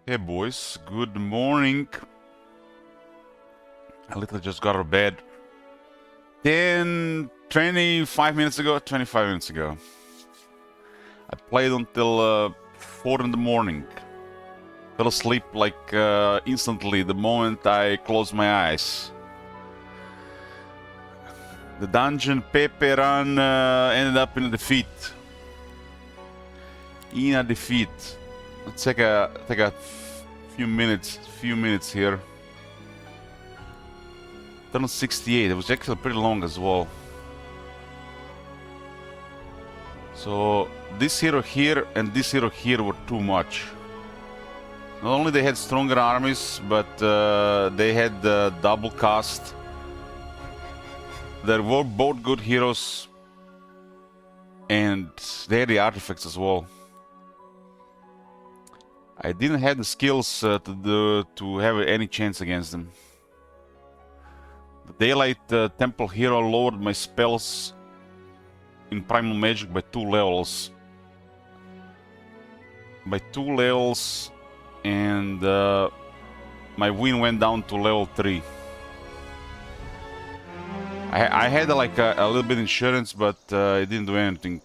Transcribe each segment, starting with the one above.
Hey boys, good morning. I literally just got out of bed 25 minutes ago. 25 minutes ago. I played until 4 in the morning. Fell asleep like instantly the moment I closed my eyes. The dungeon Pepe run ended up in a defeat. Let's take a few minutes here. Turn 68. It was actually pretty long as well. So this hero here and this hero here were too much. Not only they had stronger armies, but they had double cast. They were both good heroes, and they had the artifacts as well. I didn't have the skills to have any chance against them. The Daylight Temple hero lowered my spells in Primal Magic by 2 levels. And my win went down to level 3. I had like a little bit insurance, but it didn't do anything.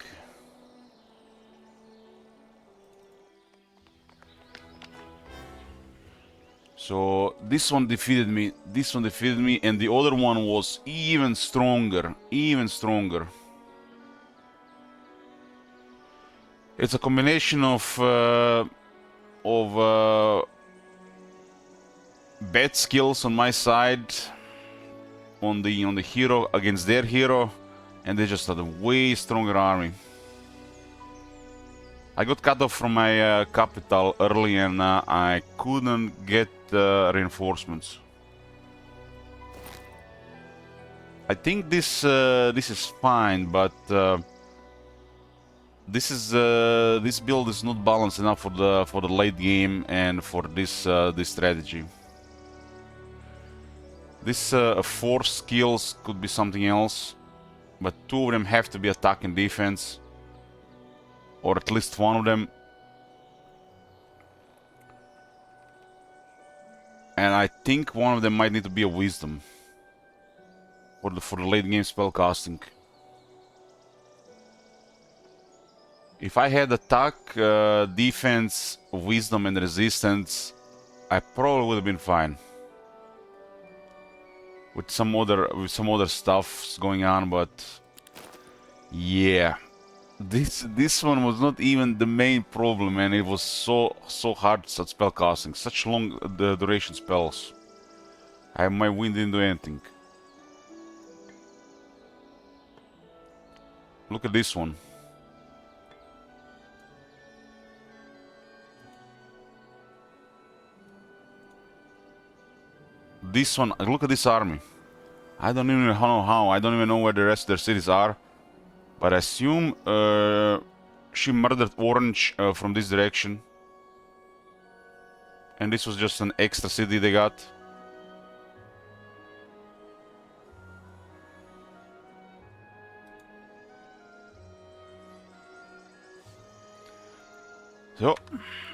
So this one defeated me, and the other one was even stronger. It's a combination of bad skills on my side, on the hero against their hero, and they just had a way stronger army. I got cut off from my capital early, and I couldn't get reinforcements. I think this is fine, but this build is not balanced enough for the late game and for this strategy. This 4 skills could be something else, but 2 of them have to be attack and defense, or at least one of them. And I think one of them might need to be a wisdom for the late game spell casting. If I had attack, defense, wisdom, and resistance, I probably would have been fine. With some other stuff going on, but yeah, this one was not even the main problem, and it was so hard at spell casting, such long duration spells. My win didn't do anything. Look at this one. This one, look at this army. I don't even know how. I don't even know where the rest of their cities are. But I assume she murdered Orange from this direction. And this was just an extra city they got. So,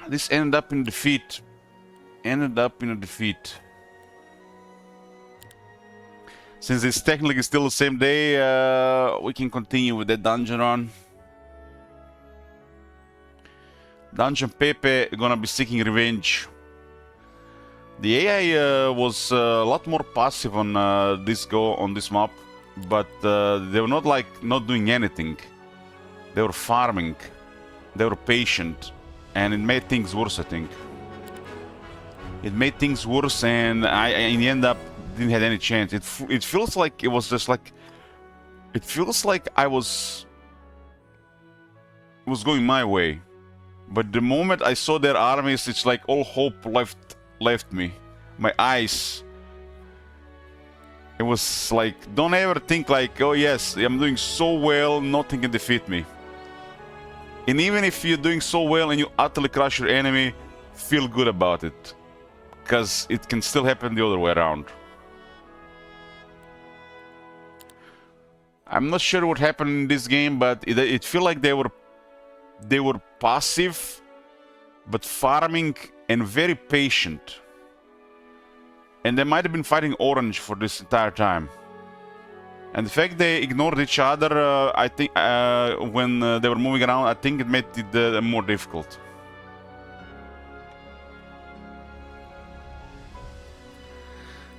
this ended up in defeat. Since it's technically still the same day, we can continue with the dungeon run. Dungeon Pepe gonna be seeking revenge. The AI was a lot more passive on this map, but they were not doing anything. They were farming, they were patient, and it made things worse, I think. It made things worse, and I in the end up didn't have any chance. It feels like it was just like, it feels like it was going my way, but the moment I saw their armies, it's like all hope left me. My eyes. It was like, don't ever think like, oh yes, I'm doing so well, nothing can defeat me. And even if you're doing so well and you utterly crush your enemy, feel good about it, because it can still happen the other way around. I'm not sure what happened in this game, but it felt like they were passive, but farming and very patient. And they might have been fighting orange for this entire time. And the fact they ignored each other, I think, when they were moving around, I think it made it more difficult.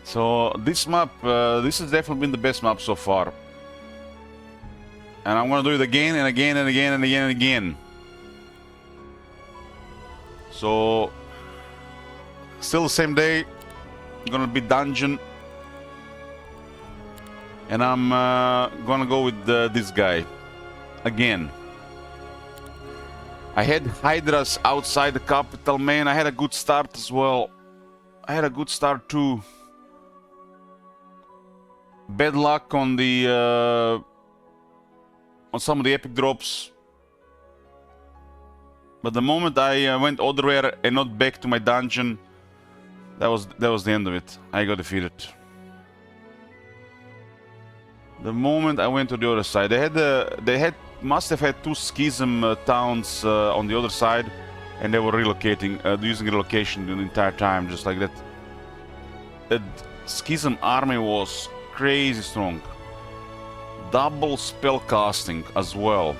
So this map, this has definitely been the best map so far. And I'm gonna do it again and again and again and again and again. So, still the same day, gonna be dungeon. And I'm gonna go with this guy again. I had Hydras outside the capital, man. I had a good start as well. I had a good start too. Bad luck on the on some of the epic drops. But the moment I went otherwhere and not back to my dungeon, that was the end of it. I got defeated. The moment I went to the other side, they must have had 2 schism towns on the other side, and they were relocating, using relocation the entire time, just like that. The schism army was crazy strong. Double spell casting as well.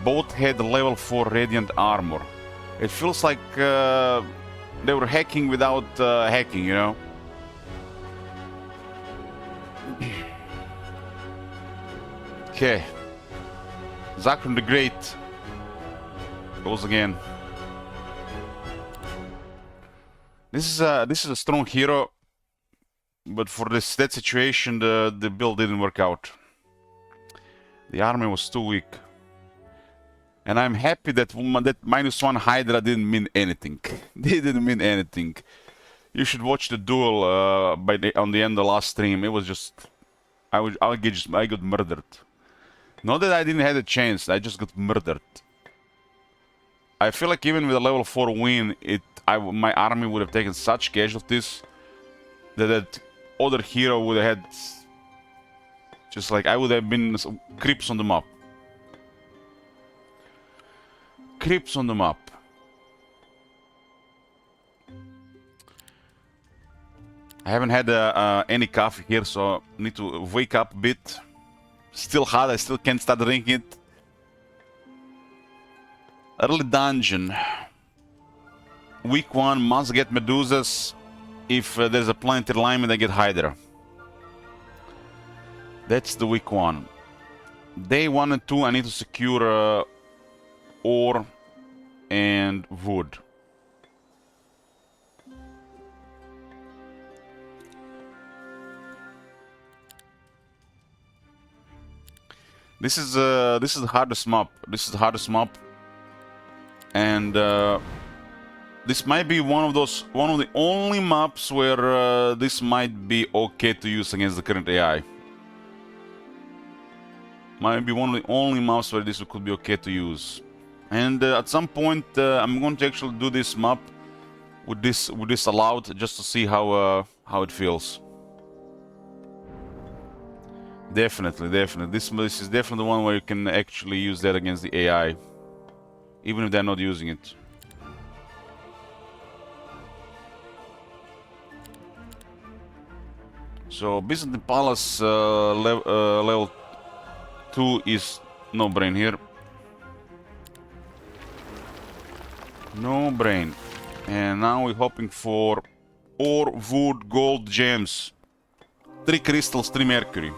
Both had level 4 radiant armor. It feels like they were hacking without hacking, you know. Okay, Zakron the Great goes again. This is a strong hero, but for that situation, the build didn't work out. The army was too weak, and I'm happy that that -1 Hydra didn't mean anything. They didn't mean anything. You should watch the duel on the end of the last stream. It was just I got murdered. Not that I didn't have a chance, I just got murdered. I feel like even with a level 4 win, my army would have taken such casualties that other hero would have had, just like I would have been creeps on the map. Creeps on the map. I haven't had any coffee here, so I need to wake up a bit. Still hot, I still can't start drinking it. Early dungeon. Week 1 must get Medusas. If there's a planetary alignment, I get Hydra. That's the week 1. Day 1 and 2, I need to secure ore and wood. This is the hardest map. This is the hardest map, and this might be one of the only maps where this might be okay to use against the current AI. Might be one of the only maps where this could be okay to use. And at some point, I'm going to actually do this map with this allowed, just to see how it feels. Definitely. This is definitely the one where you can actually use that against the AI, even if they're not using it. So Byzantine Palace level 2 is no brain here. No brain. And now we're hoping for ore, wood, gold, gems. 3 crystals, 3 mercury.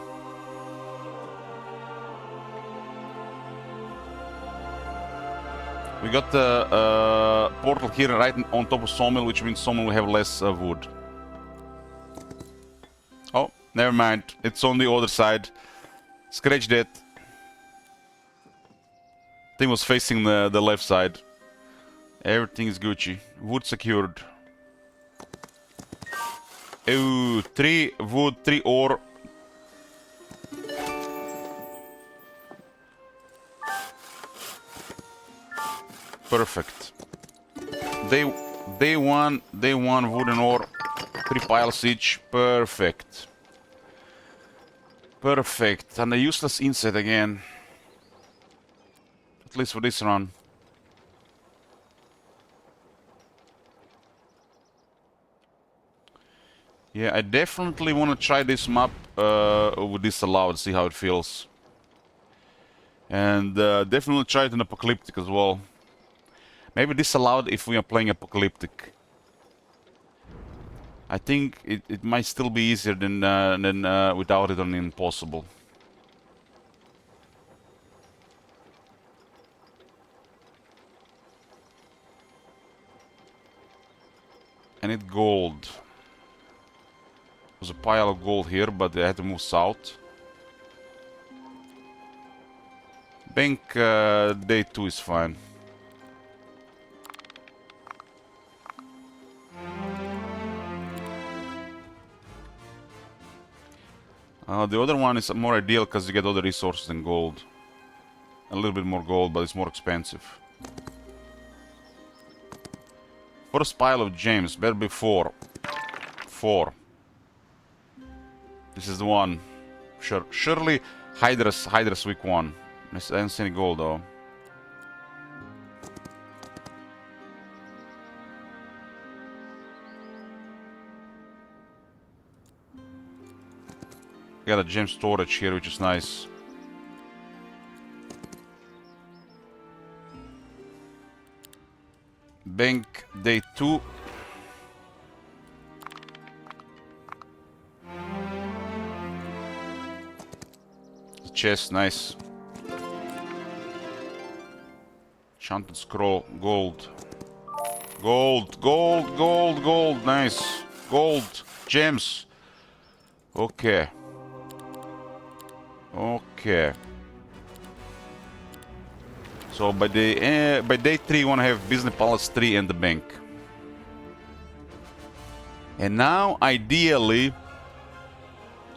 We got the portal here right on top of sawmill, which means sawmill will have less wood. Oh, never mind. It's on the other side. Scratch that. Thing was facing the left side. Everything is Gucci. Wood secured. Oh, 3 wood, 3 ore. Perfect. Day one wood and ore. 3 piles each. Perfect. Perfect. And a useless inset again. At least for this run. Yeah, I definitely want to try this map with disallowed, see how it feels. And definitely try it in apocalyptic as well. Maybe disallowed if we are playing apocalyptic. I think it might still be easier than without it on impossible. I need gold. There's a pile of gold here, but I had to move south. Bank day 2 is fine. The other one is more ideal because you get other resources than gold. A little bit more gold, but it's more expensive. First pile of gems, better be 4. 4. This is the one. Surely Hydra's weak 1. I don't see any gold though. Got a gem storage here, which is nice. Bank day 2. Chest, nice. Enchanted scroll, gold. Gold, gold, gold, gold, nice. Gold, gems. Okay. Okay. So by day 3 you want to have Business Palace 3 and the bank. And now ideally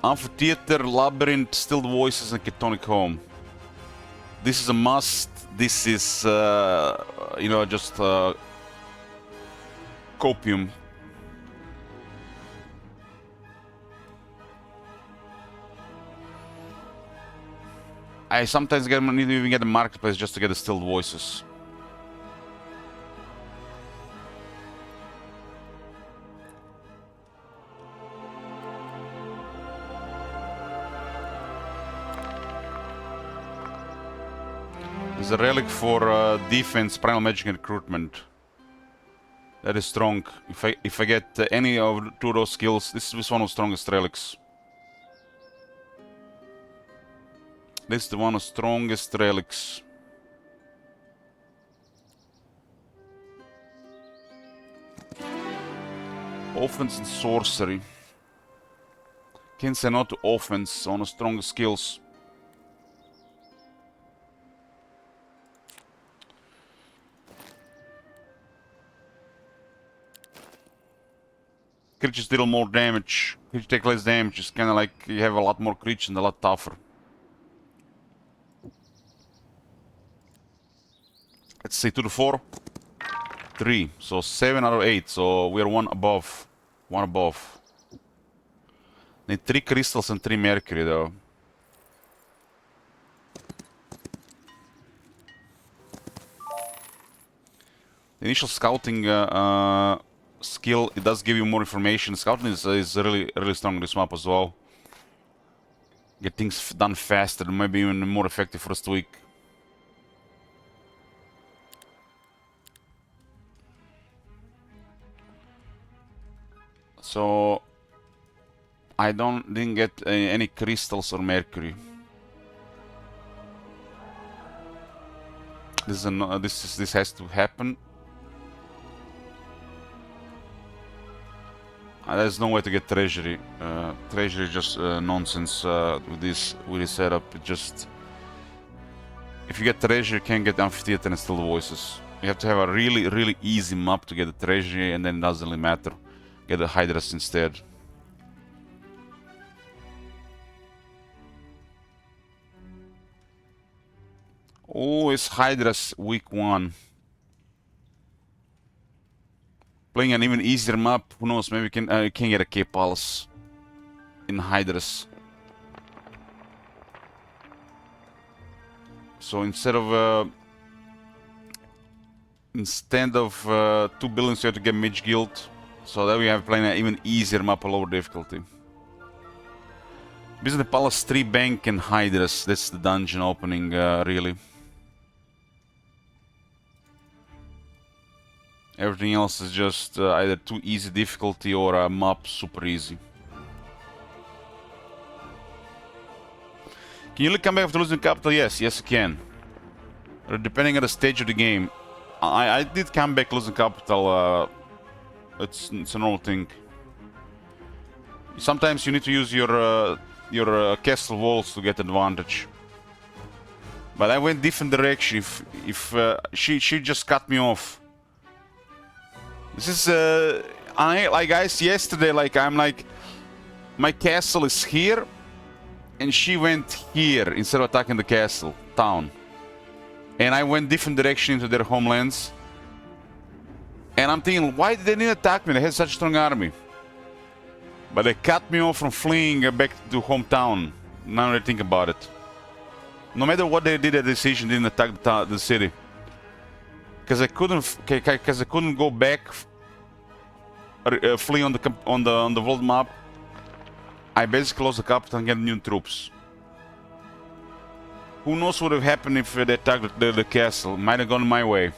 Amphitheater, Labyrinth, Stilled Voices and Ketonic Home. This is a must. This is you know, just copium. I sometimes need to even get the marketplace just to get the Stilled Voices. There's a relic for defense, primal magic, and recruitment. That is strong. If I get any of two of those skills, this is one of the strongest relics. This is the one of the strongest relics. Offense and sorcery. Can't say no to offense, one of the strongest skills. Creatures deal more damage. Creatures take less damage. It's kinda like you have a lot more creatures and a lot tougher. Let's see, 2 to 4. 3. So 7 out of 8. So we're one above. One above. Need 3 crystals and 3 mercury though. The initial scouting skill, it does give you more information. Scouting is really strong in this map as well. Get things done faster, maybe even more effective first week. So I didn't get any crystals or mercury. This has to happen. There's no way to get treasury. Treasury is just nonsense with this setup. It just, if you get treasury, you can't get amphitheater and Stilled Voices. You have to have a really easy map to get the treasury, and then it doesn't really matter. Get the Hydras instead. Oh, it's Hydras week 1. Playing an even easier map, who knows, maybe you can get a K-Palace in Hydras. So instead of 2 billions you have to get Mage Guild, So that we have playing an even easier map, a lower difficulty. Business Palace 3 Bank and Hydras. That's the dungeon opening, really. Everything else is just either too easy difficulty or a map super easy. Can you come back after losing capital? Yes, yes you can. Depending on the stage of the game. I did come back losing capital. It's a normal thing. Sometimes you need to use your castle walls to get advantage. But I went different direction. If she just cut me off. This is like guys yesterday. Like I'm like my castle is here, and she went here instead of attacking the castle town. And I went different direction into their homelands. And I'm thinking, why did they need to attack me? They had such a strong army. But they cut me off from fleeing back to hometown. Now that I think about it. No matter what they did, a decision didn't attack the city. Because I couldn't go back, flee on the world map. I basically lost the capital and get new troops. Who knows what would have happened if they attacked the castle? Might have gone my way.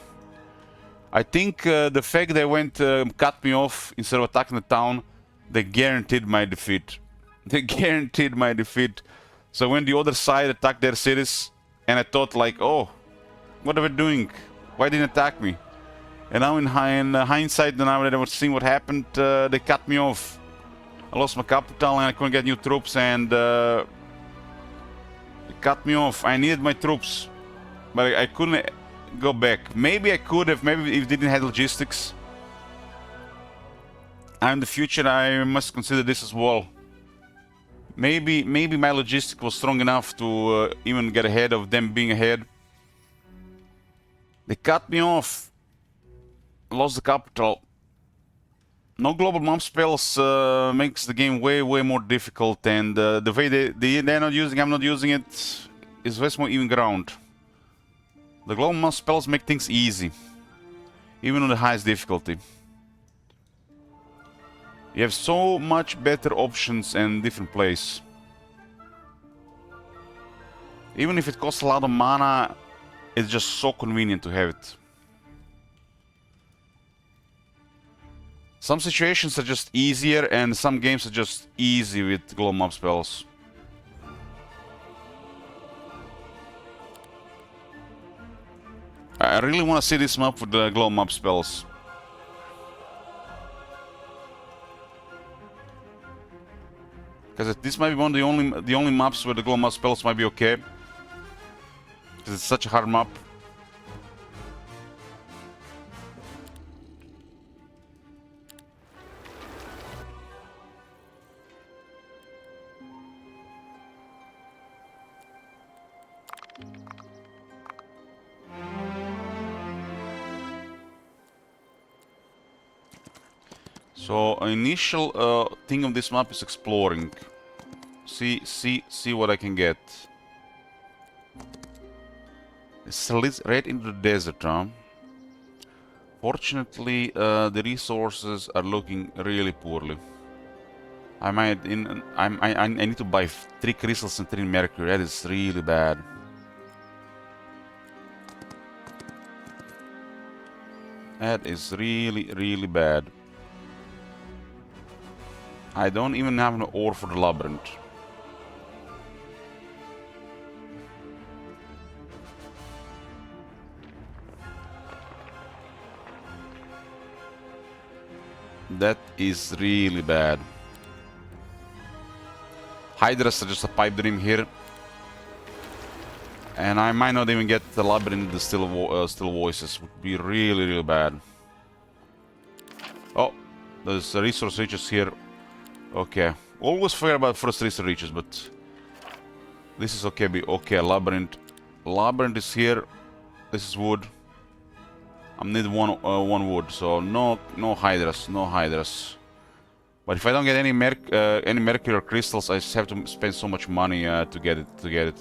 I think the fact they went cut me off instead of attacking the town, they guaranteed my defeat. They guaranteed my defeat. So when the other side attacked their cities, and I thought like, oh, what are we doing? Why didn't they attack me? And now in hindsight, now that I was seeing what happened, they cut me off. I lost my capital and I couldn't get new troops, and they cut me off. I needed my troops, but I couldn't go back. Maybe I could have, maybe if they didn't have logistics. And in the future I must consider this as well. Maybe my logistic was strong enough to even get ahead of them being ahead. They cut me off. Lost the capital. No global map spells makes the game way more difficult, and the way they're not using, I'm not using it, is way more even ground. The global map spells make things easy, even on the highest difficulty. You have so much better options and different plays. Even if it costs a lot of mana, it's just so convenient to have it. Some situations are just easier, and some games are just easy with global map spells. I really want to see this map with the global map spells. Because this might be one of the only maps where the global map spells might be okay. Because it's such a hard map. So initial thing of this map is exploring. See what I can get. It's right into the desert, huh? Fortunately, the resources are looking really poorly. I need to buy 3 crystals and 3 mercury. That is really bad. That is really bad. I don't even have an ore for the labyrinth. That is really bad. Hydras are just a pipe dream here. And I might not even get the labyrinth, the still voices. Would be really bad. Oh, there's resource riches here. Okay. Always forget about first resource riches, but this is okay. Okay, labyrinth. Labyrinth is here. This is wood. I need one wood, so no hydras, no hydras. But if I don't get any mercury or crystals, I just have to spend so much money to get it.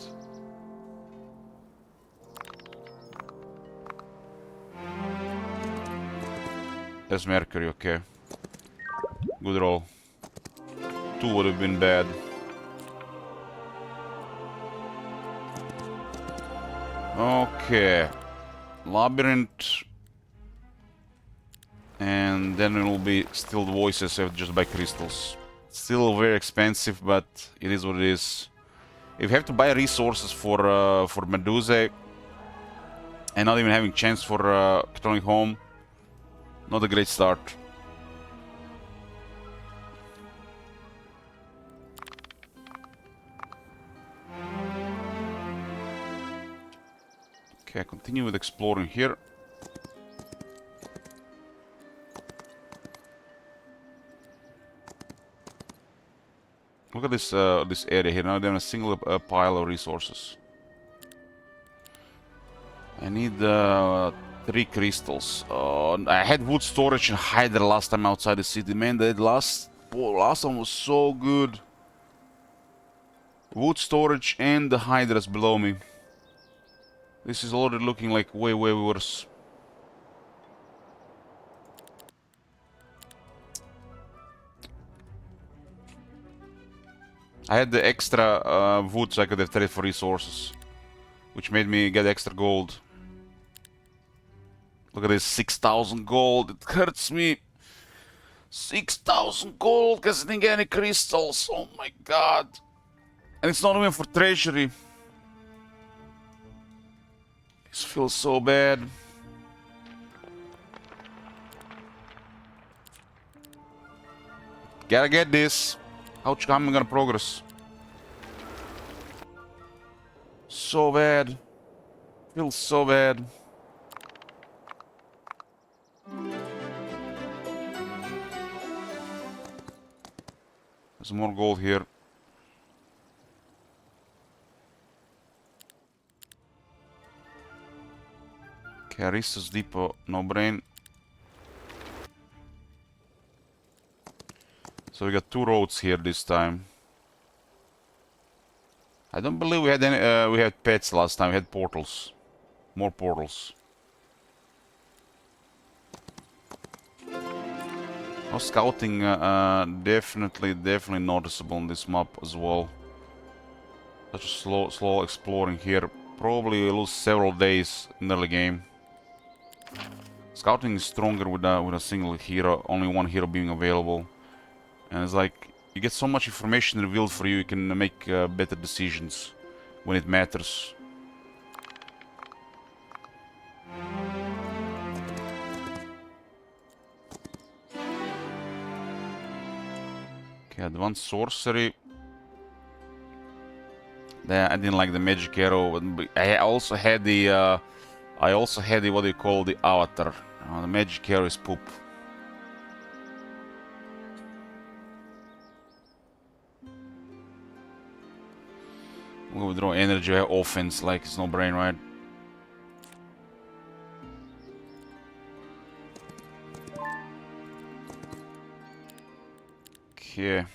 There's mercury, okay. Good roll. 2 would have been bad. Okay. Labyrinth. And then it will be Stilled Voices, so just buy crystals. Still very expensive, but it is what it is. If you have to buy resources for Medusa and not even having chance for Chthonic Home, not a great start. Okay, continue with exploring here. Look at this this area here. Now they have a single pile of resources. I need 3 crystals. I had wood storage and Hydra last time outside the city. Man, that last one was so good. Wood storage and the Hydras below me. This is already looking like way worse. I had the extra wood so I could have traded for resources, which made me get extra gold. Look at this, 6,000 gold. It hurts me. 6,000 gold because I didn't get any crystals. Oh my god. And it's not even for treasury. This feels so bad. Gotta get this. How am I gonna progress? So bad. Feels so bad. There's more gold here. Okay, Aristos Depot, no brain. So we got 2 roads here this time. I don't believe we had any. We had pets last time. We had portals, more portals. Oh, scouting definitely noticeable on this map as well. Such a slow exploring here. Probably lose several days in the early game. Scouting is stronger with a single hero, only one hero being available, and it's like you get so much information revealed for you. You can make better decisions when it matters. Okay, advanced sorcery. I didn't like the magic arrow. I also had the what do you call the avatar. The magic arrow is poop. We'll withdraw energy, offense, like it's no brain, right? Okay.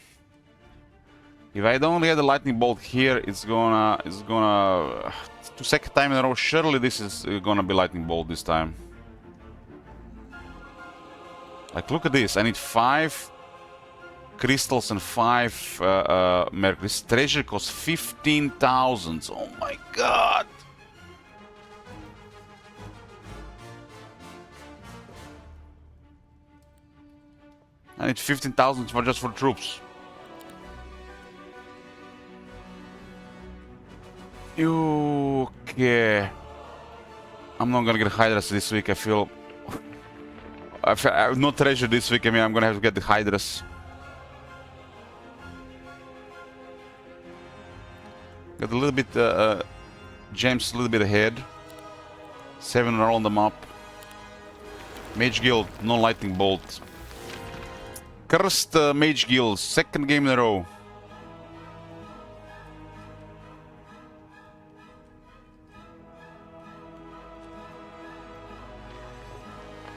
If I don't get the lightning bolt here, it's gonna to second time in a row. Surely this is gonna be lightning bolt this time. Like, look at this. I need 5 crystals and 5 mercury. This treasure costs 15,000. Oh my god. I need 15,000 for just for troops. Okay. I'm not gonna get Hydras this week. I feel I have no treasure this week. I mean, I'm gonna have to get the Hydras. Got a little bit gems, a little bit ahead. 7 are on the map. Mage Guild, no lightning bolt. Cursed Mage Guild, 2nd game in a row.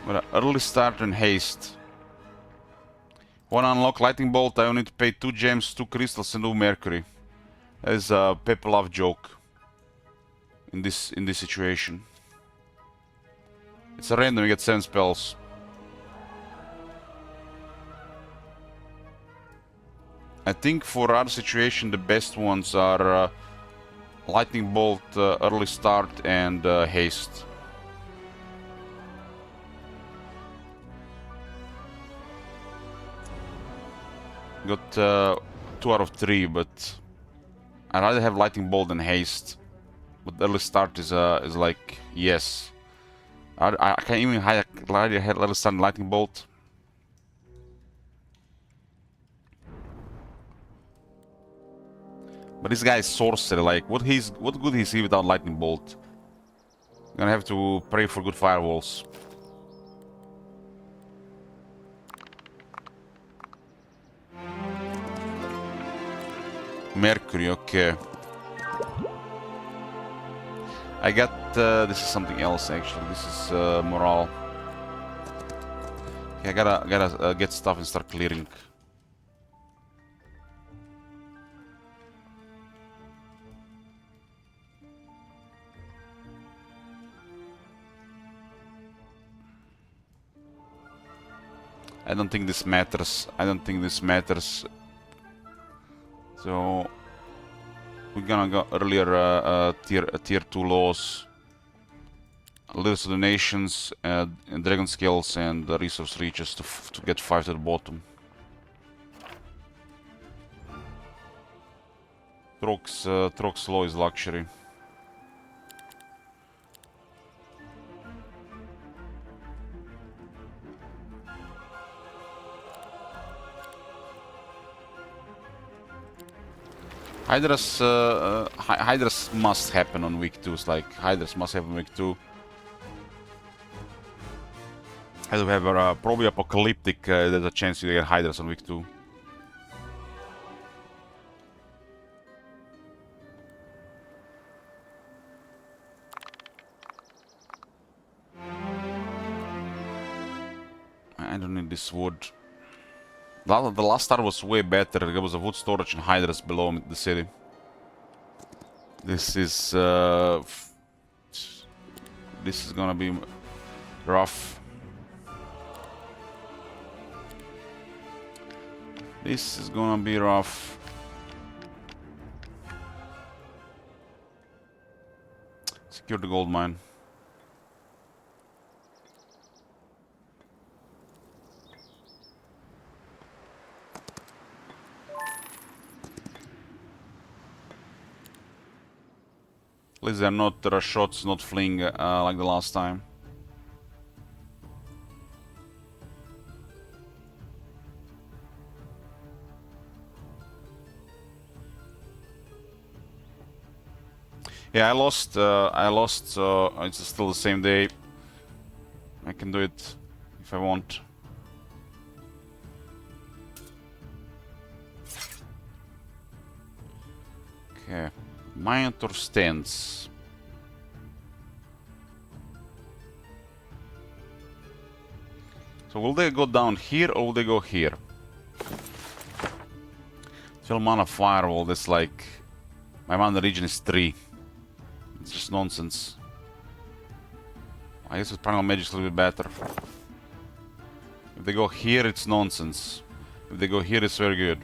But an early start and haste. Wanna unlock lightning bolt? I only need to pay 2 gems, 2 crystals, and 2 mercury. That is a Pepe love joke. In this situation, it's a random. You get 7 spells. I think for our situation the best ones are lightning bolt, early start, and haste. Got 2 out of 3, but I'd rather have lightning bolt than haste. But early start is like yes. I can even hide early start and lightning bolt. But this guy is sorcerer. Like what good is he without lightning bolt? Gonna have to pray for good firewalls. Mercury, okay. I got this is something else actually. This is morale. Okay, I gotta get stuff and start clearing. I don't think this matters. I don't think this matters. So we're gonna go earlier tier 2 laws. Leaders of the nations, dragon skills, and resource reaches to get 5 to the bottom. Trox law is luxury. Hydras must happen on week 2. It's like Hydras must happen on week 2. As we have probably apocalyptic, there's a chance you get Hydras on week 2. I don't need this wood. The last start was way better. There was a wood storage and Hydras below the city. This is gonna be rough. This is gonna be rough. Secure the gold mine. At least they're not shots, not fleeing like the last time. Yeah, I lost, so it's still the same day. I can do it if I want. Okay. Minotaur stance. So will they go down here or will they go here? 12 mana firewall, that's like... My mana region is 3. It's just nonsense. I guess with primal magic it's a little bit better. If they go here, it's nonsense. If they go here, it's very good.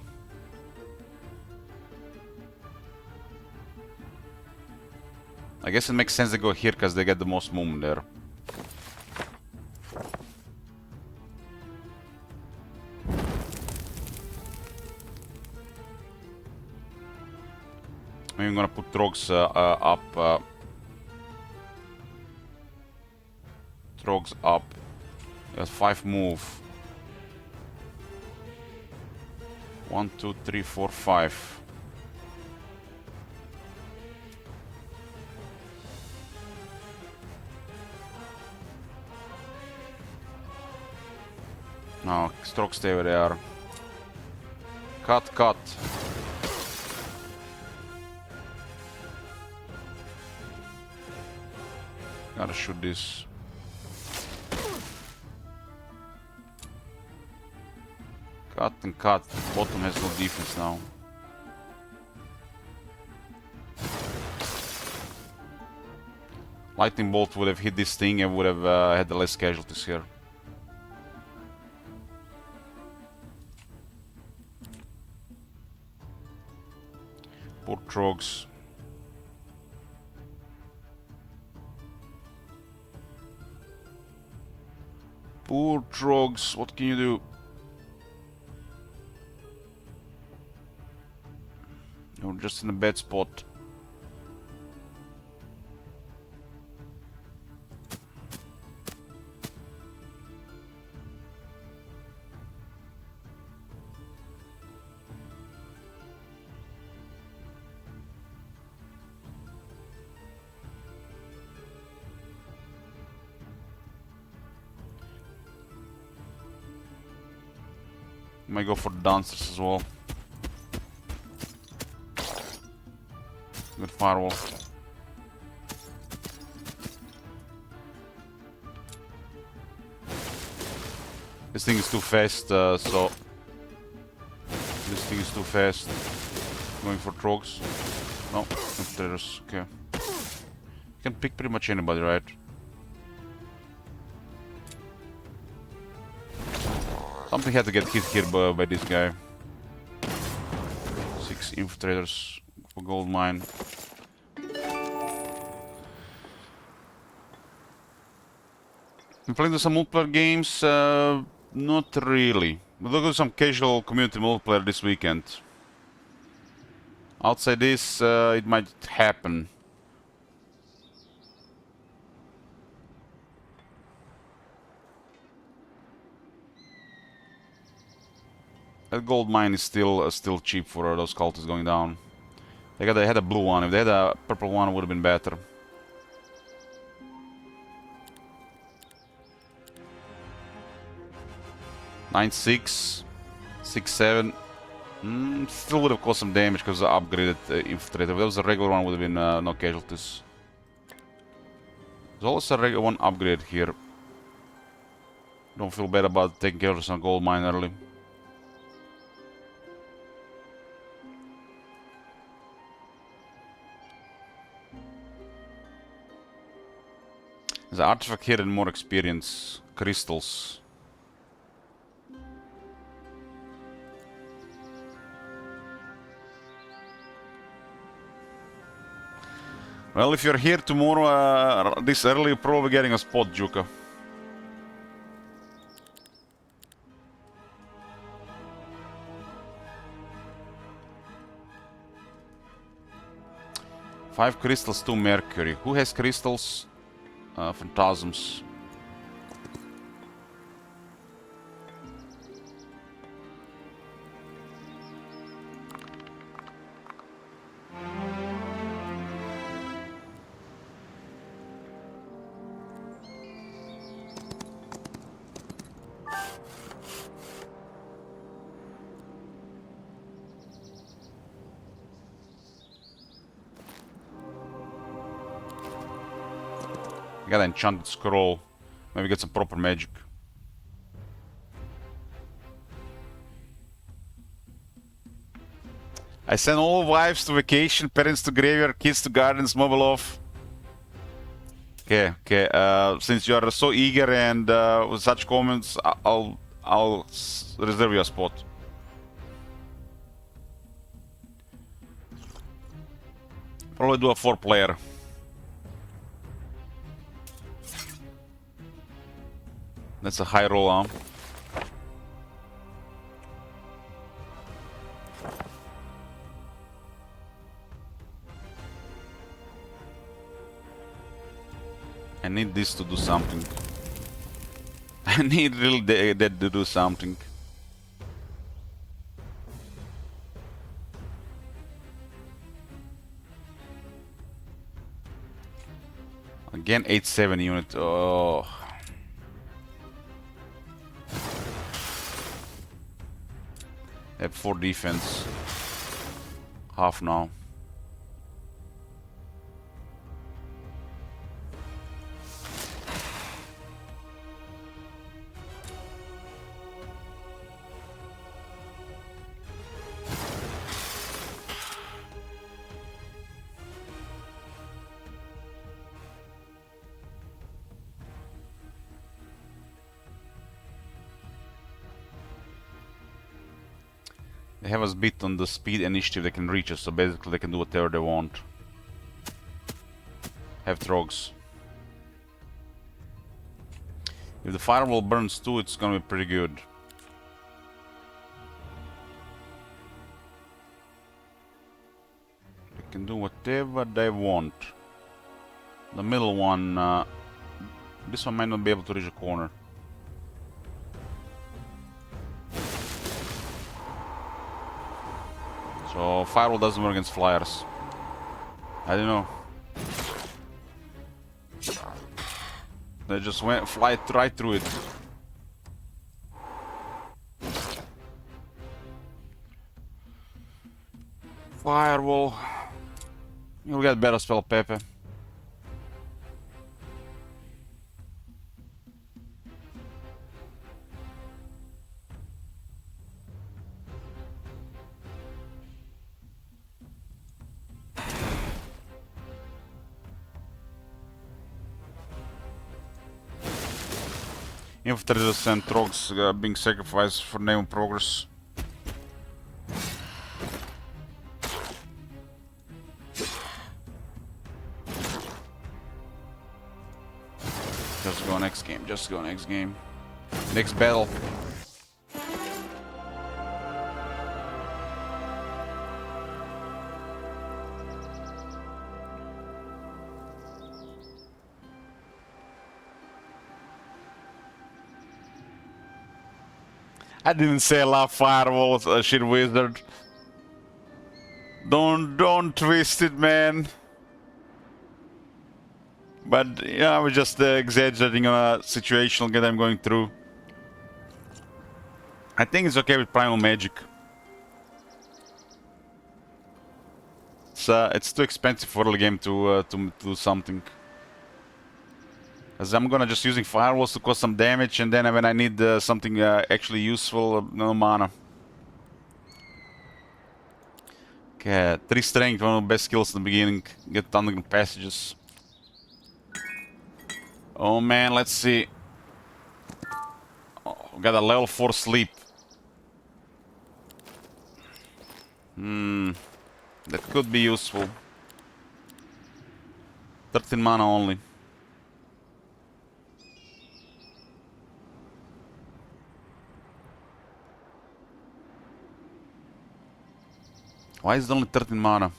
I guess it makes sense they go here because they get the most movement there. Maybe I'm gonna put Trogs up. Trogs up. He has 5 move. 1, 2, 3, 4, 5. No, Trogs stay where they are. Cut, cut. Gotta shoot this. Cut and cut. Bottom has no defense now. Lightning bolt would have hit this thing and would have had the less casualties here. Poor Trogs. Poor Trogs, what can you do? You're just in a bad spot. Might go for dancers as well. Good firewall. This thing is too fast, so... This thing is too fast. Going for Trogs. No, infiltrators, okay. You can pick pretty much anybody, right? Something had to get hit here by this guy. 6 infiltrators for gold mine. Been playing some multiplayer games? Not really. We'll do some casual community multiplayer this weekend. Outside this, it might happen. That gold mine is still cheap for those cultists going down. They had a blue one. If they had a purple one, it would have been better. Nine 6, 6-7. Still would have caused some damage because of the upgraded infiltrator. If that was a regular one, would have been no casualties. There's always a regular one upgrade here. Don't feel bad about taking care of some gold mine early. There's an artifact here and more experience. Crystals. Well, if you're here tomorrow this early, you're probably getting a spot, Juka. Five crystals, 2 mercury. Who has crystals? Phantasms. I got an enchanted scroll. Maybe get some proper magic. I send all wives to vacation, parents to graveyard, kids to gardens, mobile off. Okay, okay. Since you are so eager and with such comments, I'll reserve you a spot. Probably do a 4-player. That's a high roll arm. I need this to do something. I need really that to do something. Again, 8-7 unit. Oh. They have 4 defense. Half now. They have us beat on the speed initiative, they can reach us, so basically they can do whatever they want. Have trogs. If the firewall burns too, it's gonna be pretty good. They can do whatever they want. The middle one, this one might not be able to reach a corner. So firewall doesn't work against flyers. I don't know. They just fly right through it. Firewall. You'll get better spell, Pepe. Infantries and trogs being sacrificed for name of progress. Just go next game, just go next game. Next battle. I didn't say I love firewalls, shit wizard. Don't twist it, man. But yeah, I was just exaggerating on a situational that I'm going through. I think it's okay with primal magic. It's too expensive for the game to do something. As I'm gonna just using firewalls to cause some damage, and then when I need something actually useful, no mana. Okay, 3 strength, one of the best skills in the beginning. Get underground passages. Oh man, let's see. Oh, we got a level 4 sleep. That could be useful. 13 mana only. Why is it only 13 mana?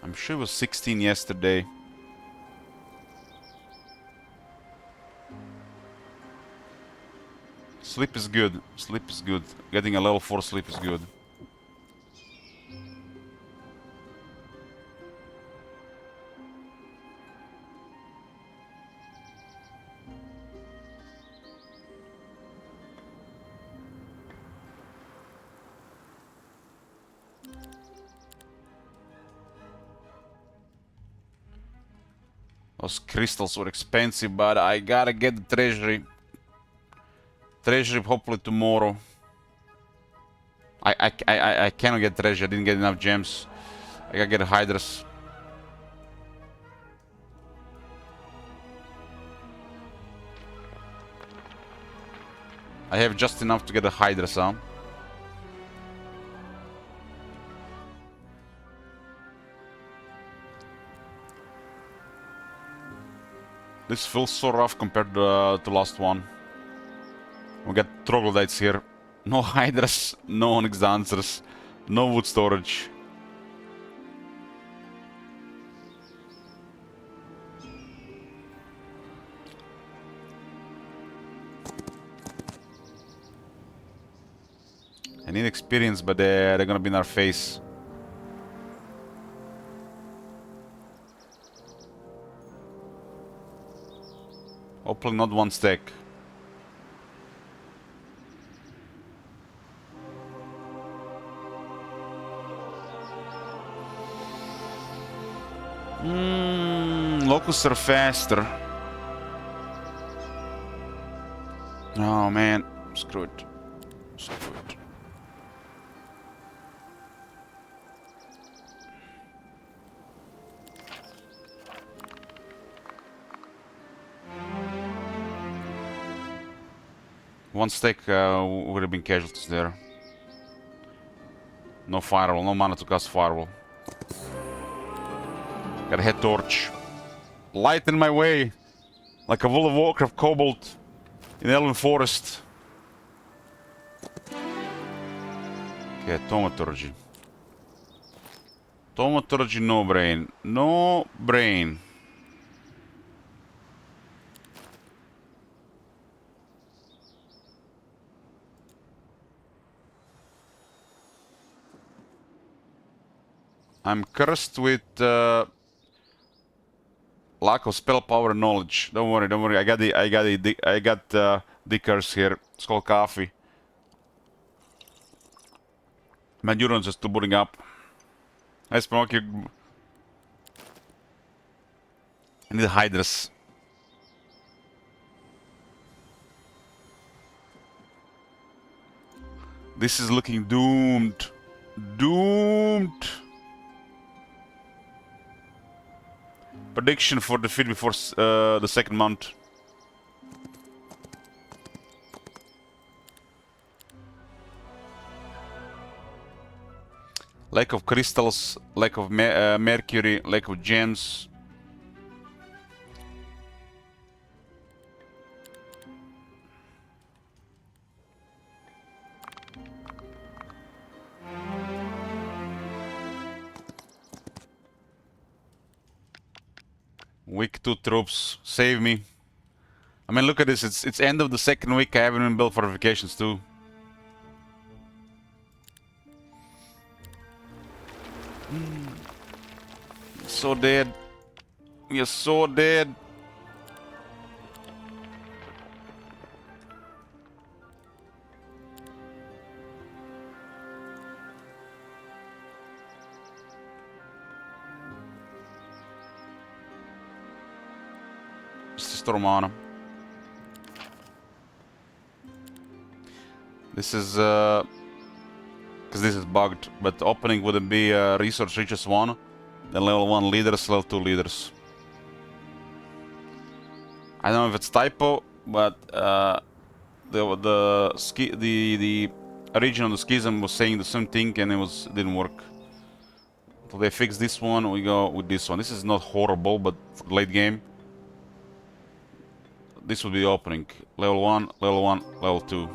I'm sure it was 16 yesterday. Sleep is good. Sleep is good. Getting a level 4 sleep is good. Those crystals were expensive, but I gotta get the treasury. Treasury hopefully tomorrow. I cannot get treasure. I didn't get enough gems. I gotta get hydras. I have just enough to get a hydras, huh? This feels so rough compared to last one. We got troglodytes here. No hydras, no onyx dancers, no wood storage. I need experience, but they're gonna be in our face. Hopefully not one stack. Locusts are faster. Oh man, screw it. Screw it. One stack would have been casualties there. No firewall, no mana to cast firewall. Got a head torch. Light in my way! Like a World of Warcraft kobold in Elven Forest. Okay, Thaumaturgy. Thaumaturgy, no brain. No brain. I'm cursed with lack of spell power and knowledge. Don't worry, don't worry. I got the curse here. It's called coffee. My neurons are still booting up. I smoke you. I need hydras. This is looking doomed. Doomed. Prediction for defeat before the second month. Lack of crystals, lack of mercury, lack of gems. Week 2 troops, save me. I mean, look at this. It's end of the second week. I haven't even built fortifications too. So dead. We are so dead. Just storm on him. This is because this is bugged, but opening wouldn't be resource reaches 1. Then level 1 leaders, level 2 leaders. I don't know if it's typo, but the region of the schism was saying the same thing, and didn't work. So they fix this one, we go with this one. This is not horrible, but for late game, this would be opening. Level 1, level 1, level 2.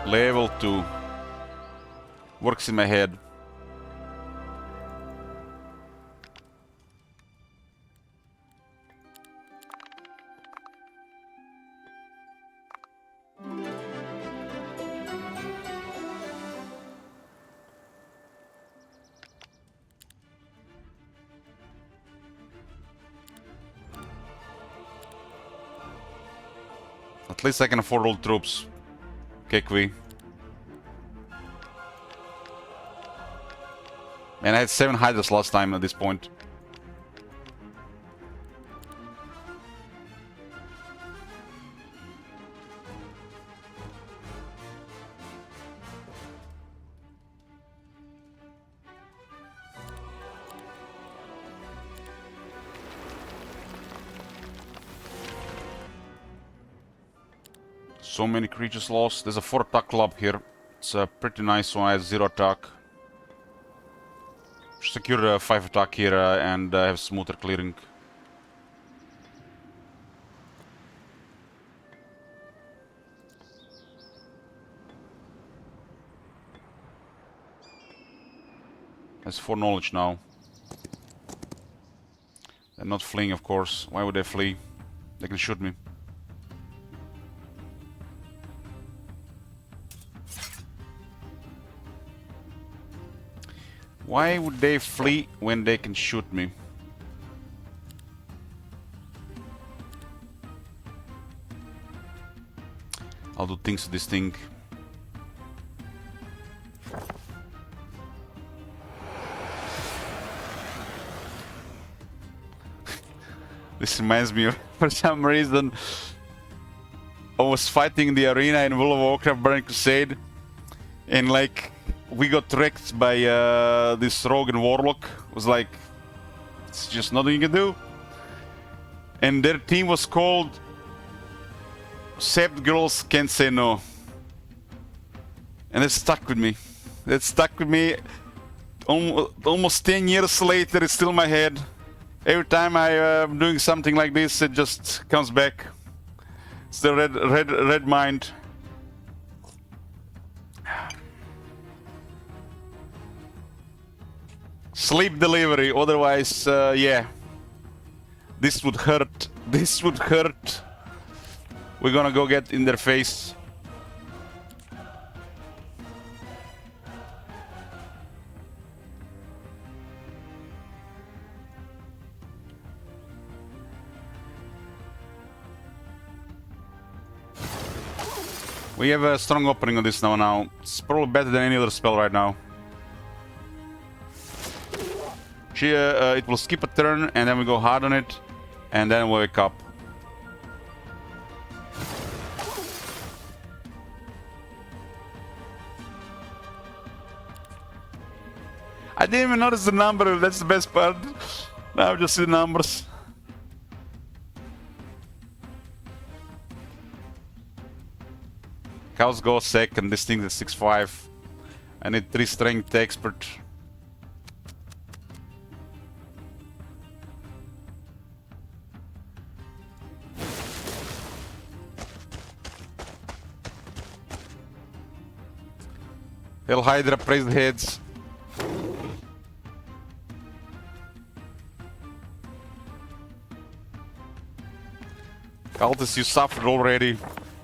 Level 2. Works in my head. At least I can afford all troops. KQ. Man, I had 7 hydras last time at this point. So many creatures lost. There's a 4 attack club here. It's a pretty nice one. I have 0 attack. Secure 5 attack here and have smoother clearing. Has 4 knowledge now. They're not fleeing, of course. Why would they flee? They can shoot me. Why would they flee when they can shoot me? I'll do things to this thing. This reminds me of, for some reason, I was fighting in the arena in World of Warcraft Burning Crusade, and like, we got wrecked by this rogue and warlock. It was like, it's just nothing you can do. And their team was called Sept Girls Can't Say No. And it stuck with me. It stuck with me. Almost 10 years later, it's still in my head. Every time I'm doing something like this, it just comes back. It's the red mind. Sleep delivery, otherwise, yeah. This would hurt. This would hurt. We're gonna go get in their face. We have a strong opening on this now. It's probably better than any other spell right now. It will skip a turn, and then we go hard on it, and then we wake up. I didn't even notice the number, that's the best part. Now I just see the numbers. Cows go second, this thing is 6-5. I need 3 strength expert. Hell Hydra, praise the heads. Cultist, you suffered already.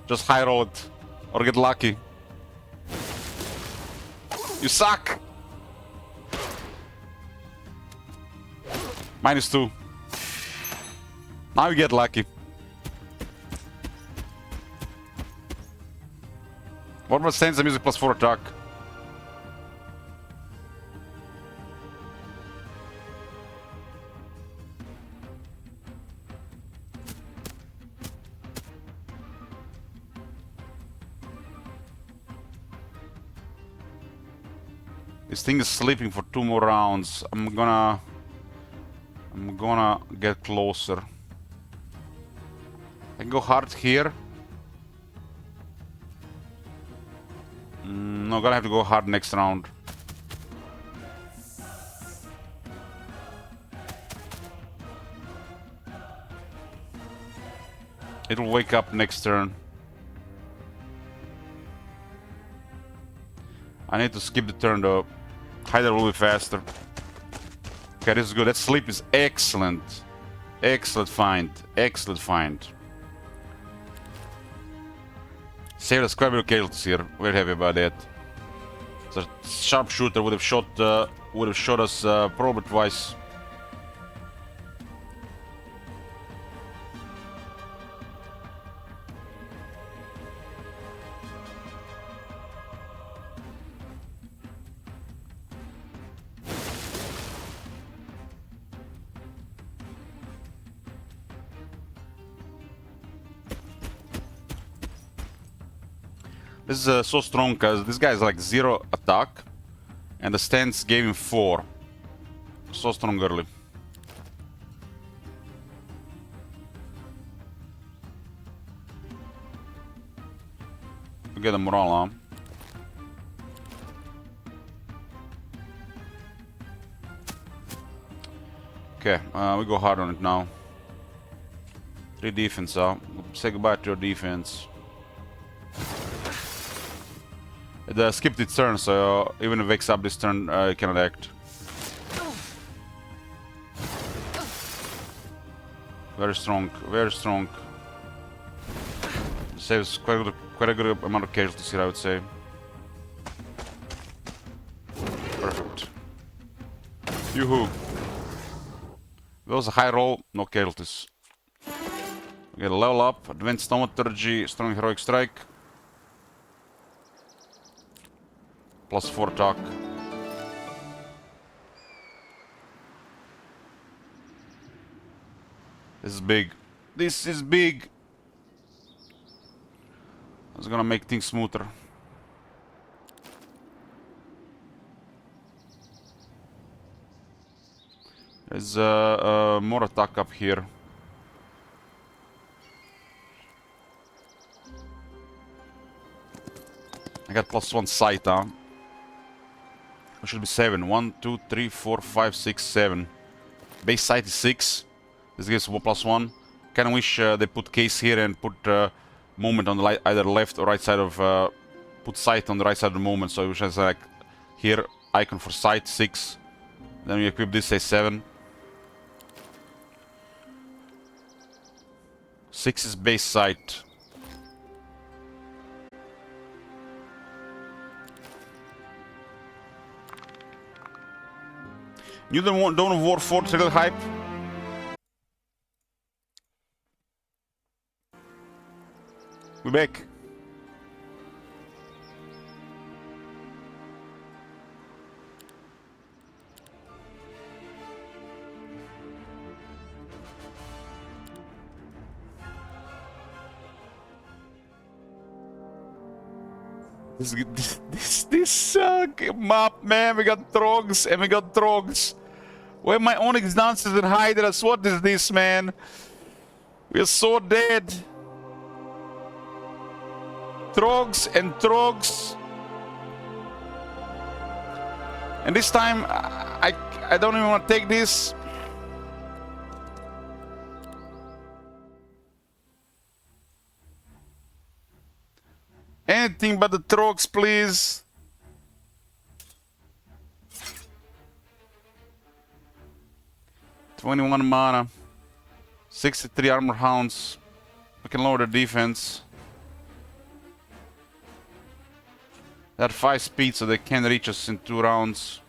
Just high roll it. Or get lucky. You suck! -2. Now you get lucky. What about Stanza Music +4 attack? This thing is sleeping for 2 more rounds. I'm gonna get closer. I can go hard here. No, gonna have to go hard next round. It'll wake up next turn. I need to skip the turn though. Hydra will be faster. Okay, this is good. That sleep is excellent. Excellent find. Excellent find. Saved us quite a bit of casualties here. We're happy about that. The sharpshooter would have shot us probably twice. This is so strong because this guy is like 0 attack and the stance gave him 4. So strong early. We get a morale on. Okay, we go hard on it now. 3 defense, say goodbye to your defense. It skipped its turn, so even if it wakes up this turn, it cannot act. Very strong, very strong. Saves quite a good amount of casualties here, I would say. Perfect. Yoo-hoo. That was a high roll, no casualties. We get a level up, advanced thaumaturgy, strong heroic strike. +4 attack. This is big. This is big. It's gonna make things smoother. There's more attack up here. I got +1 sight, huh? It should be 7. 1, 2, 3, 4, 5, 6, 7. Base sight is 6. This gives +1. Kinda wish they put case here and put movement on the either left or right side of... put sight on the right side of the movement, so it has like... Here, icon for sight, 6. Then we equip this, say 7. 6 is base sight. You don't want Dawn of War 4 to hype? We're back. This map, man, we got Trogs and we got Trogs. Where my Onyx dances and Hydras? What is this, man? We're so dead. Trogs and Trogs. And this time, I don't even want to take this. Anything but the Trogs, please. $21 mana. 63 armor hounds. We can lower the defense. They had 5 speed, so they can reach us in 2 rounds.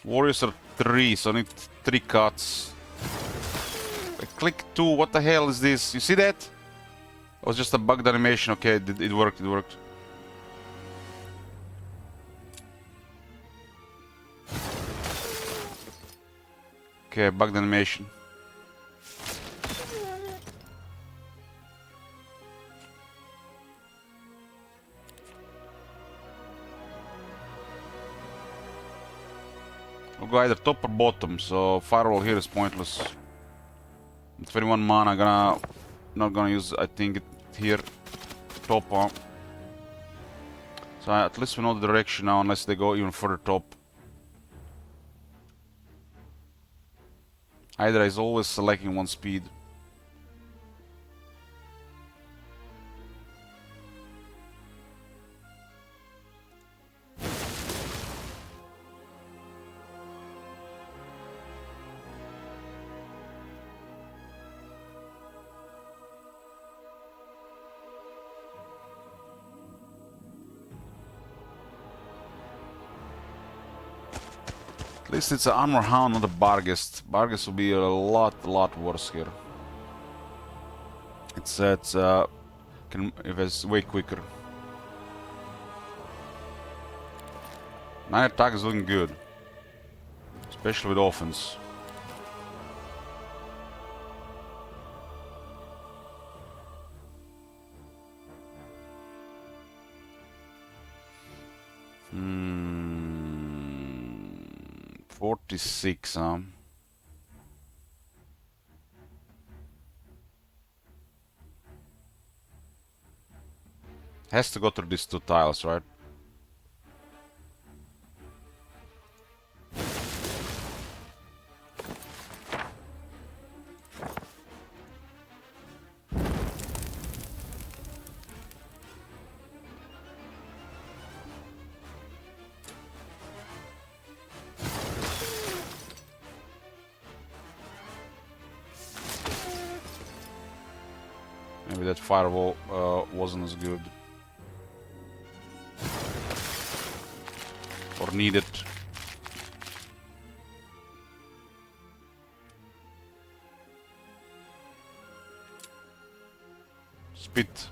Warriors are 3, so I need 3 cuts. I click 2, what the hell is this? You see that? It was just a bugged animation. Okay, it worked, it worked. Okay, bugged animation. I'll go either top or bottom, so firewall here is pointless. 21 mana, not gonna use, I think, it here. Top, huh? So at least we know the direction now, unless they go even further top. Hydra is always selecting 1 speed. At least it's an armor hound, not a Barghest. Barghest will be a lot worse here. It's if it's way quicker. 9 attack is looking good, especially with offense. Hmm. 46, huh? Has to go through these 2 tiles, right? Maybe that firewall wasn't as good. Or needed. Spit.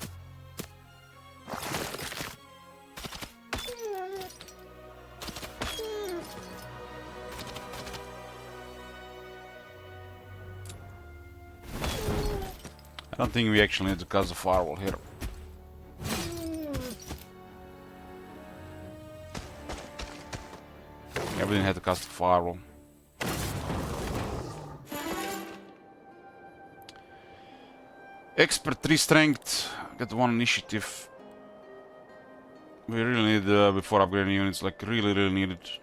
I don't think we actually need to cast the firewall here. Yeah, we didn't have to cast the firewall. Expert 3 strength. Get 1 initiative. We really need before upgrading units, like really need it.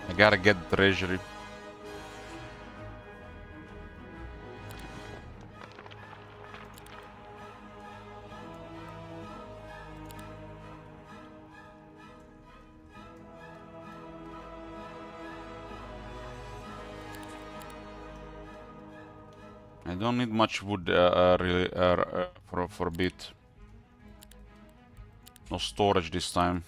I gotta get the treasury. I don't need much wood really for a bit. No storage this time.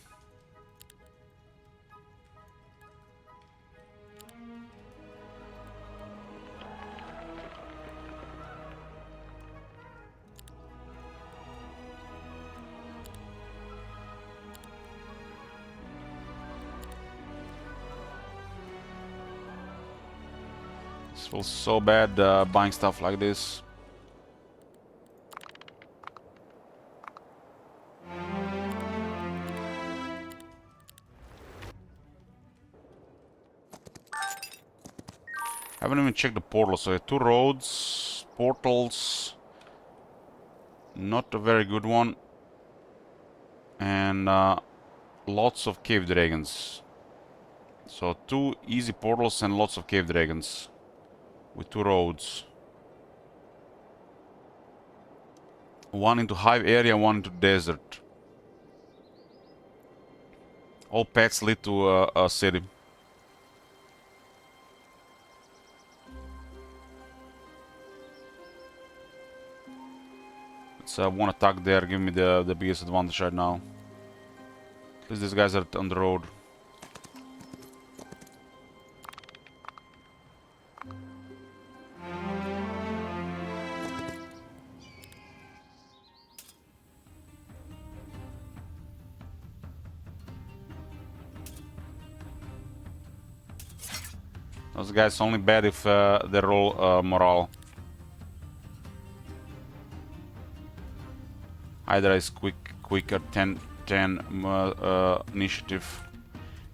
This feels so bad buying stuff like this. I haven't even checked the portals. So 2 roads, portals, not a very good one, and lots of cave dragons. So 2 easy portals and lots of cave dragons with 2 roads. 1 into hive area, 1 into desert. All paths lead to a city. Let's one attack there, give me the biggest advantage right now. At least these guys are on the road. Those guys only bad if they roll morale. Hydra is quicker, 10 initiative.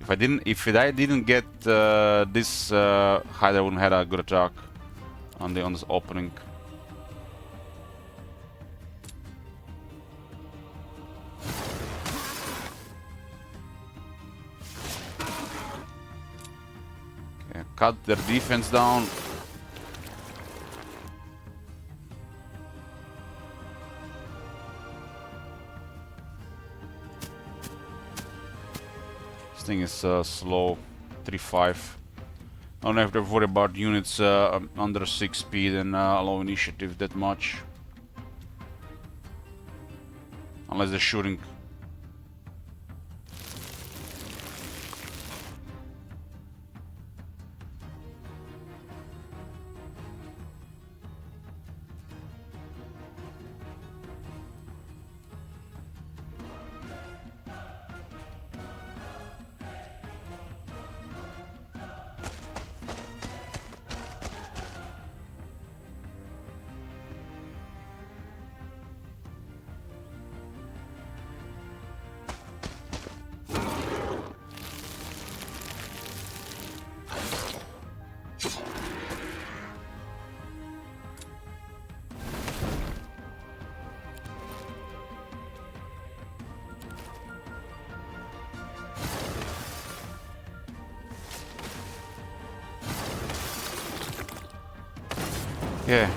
If I didn't get this, Hydra wouldn't have a good attack on this opening. Okay, cut their defense down. This thing is slow, 3-5. I don't have to worry about units under 6 speed and low initiative that much. Unless they're shooting. Yeah.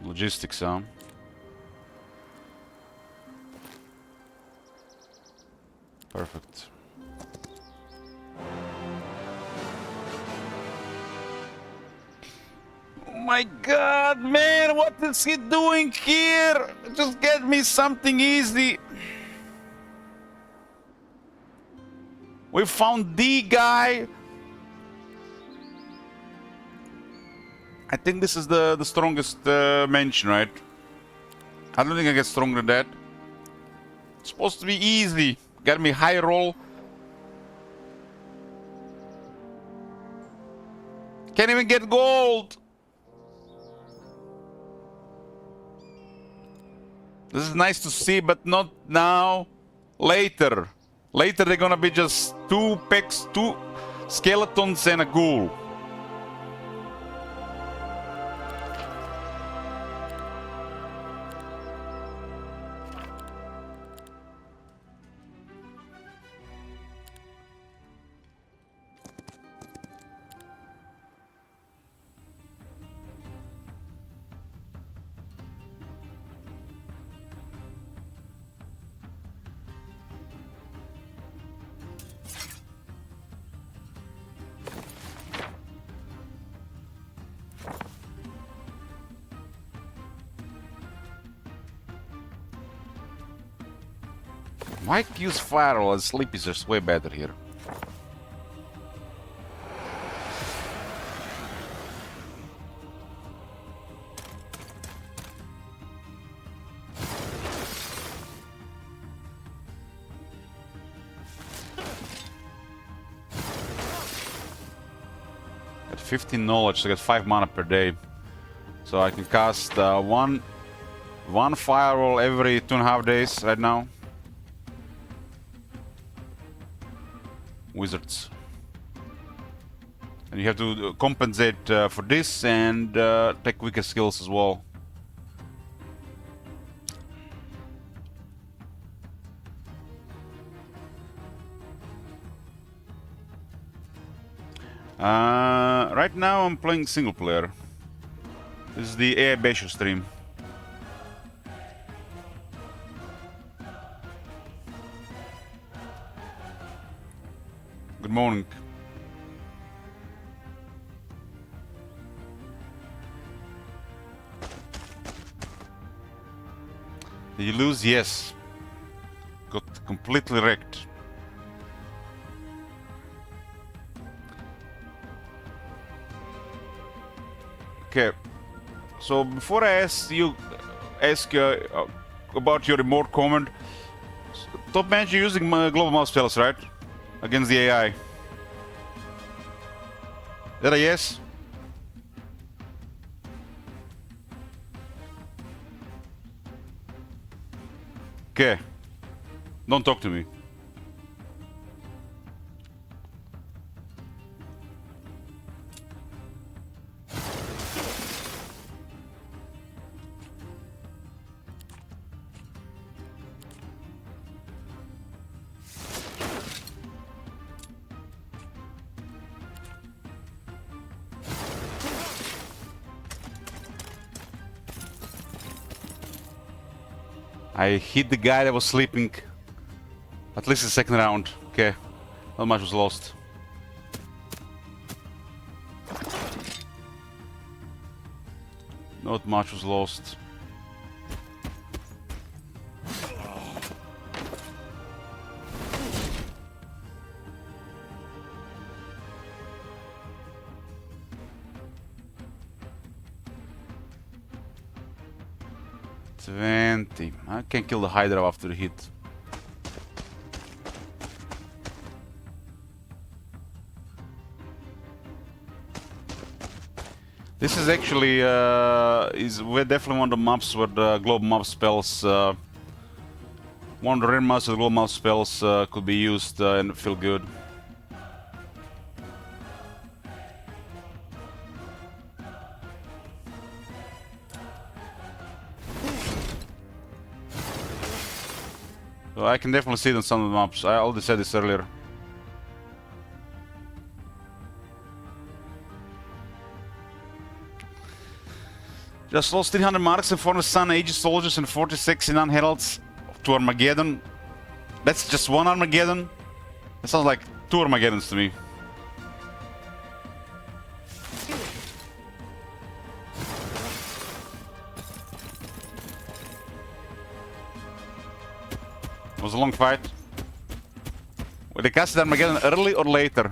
Logistics, huh? Perfect. Oh my god, man, what is he doing here? Just get me something easy. We found the guy. I think this is the strongest mention, right? I don't think I get stronger than that. It's supposed to be easy. Got me high roll. Can't even get gold! This is nice to see, but not now. Later. Later they're gonna be just two pecs, two skeletons and a ghoul. Why use Firewall and Sleep is just way better here. At 15 knowledge, so I get 5 mana per day. So I can cast one Firewall every 2.5 days right now. Wizards. And you have to compensate for this and take weaker skills as well. Right now I'm playing single player. This is the AI Basho stream. Good morning. Did you lose? Yes. Got completely wrecked. Okay. So before I ask you about your remote command, top manager using global mouse spells, right? Against the AI. Is that a yes? Okay. Don't talk to me. I hit the guy that was sleeping. At least the second round. Okay. Not much was lost. Not much was lost. I can kill the Hydra after the hit. This is actually we're definitely one of the maps where the global map spells, one of the rare maps where the global map spells could be used and feel good. So I can definitely see it on some of the maps. I already said this earlier. Just lost 300 marks and 400 Sun Age soldiers and 46 in Heralds to Armageddon. That's just one Armageddon? That sounds like 2 Armageddons to me. It was a long fight. Will they cast Armageddon early or later?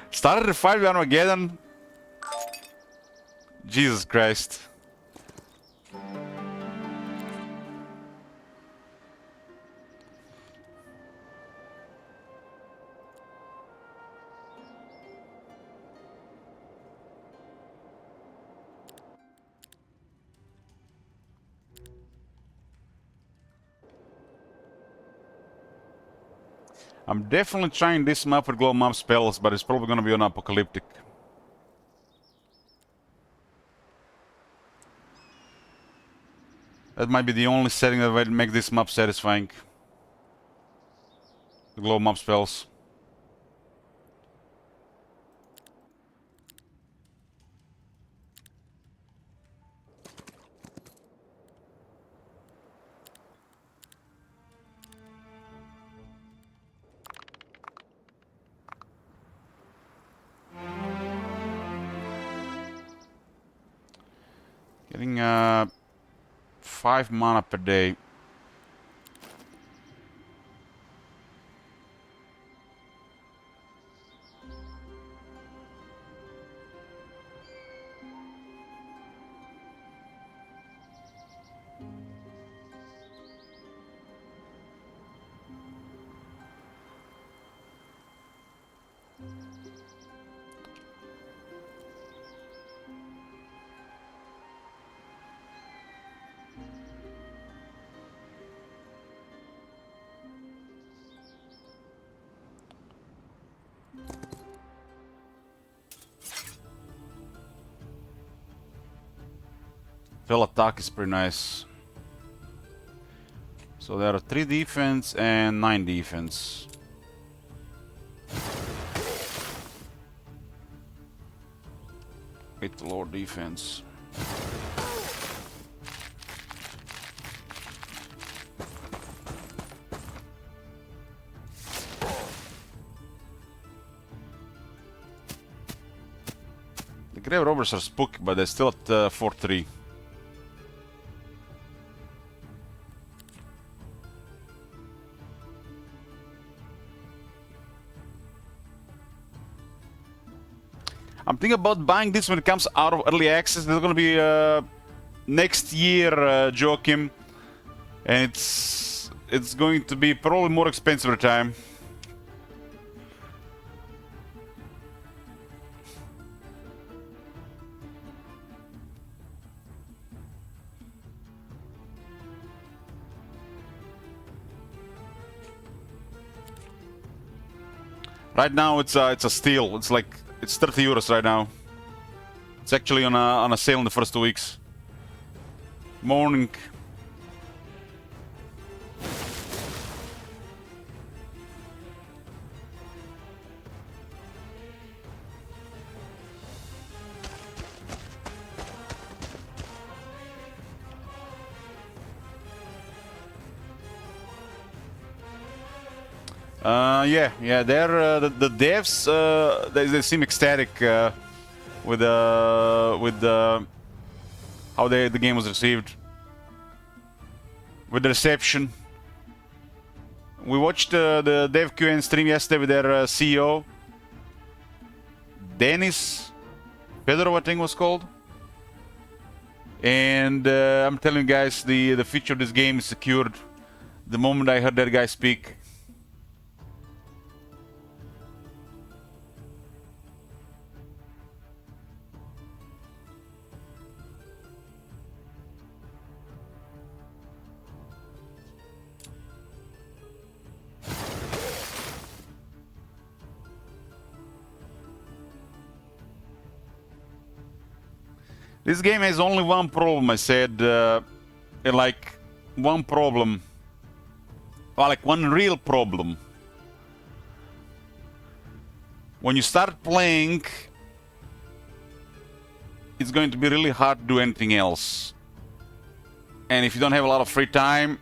Started the fight with Armageddon. Jesus Christ. I'm definitely trying this map with glow map spells, but it's probably gonna be on apocalyptic. That might be the only setting that would make this map satisfying. The glow map spells. Getting 5 mana per day. Fell attack is pretty nice. So there are 3 defense and 9 defense. With low defense. The Grave Robbers are spooky, but they're still at 4-3. I'm thinking about buying this when it comes out of early access. There's gonna be next year, Joachim, and it's going to be probably more expensive at the time. Right now it's a steal. It's like it's 30 euros right now. It's actually on a sale in the first 2 weeks. Morning. Yeah. They're the devs. They seem ecstatic with how the game was received, with the reception. We watched the Dev Q&A stream yesterday with their CEO, Denis Fedorov, I think was called. And I'm telling you guys, the future of this game is secured. The moment I heard that guy speak. This game has only one problem, I said, like one problem, well, like one real problem. When you start playing, it's going to be really hard to do anything else. And if you don't have a lot of free time,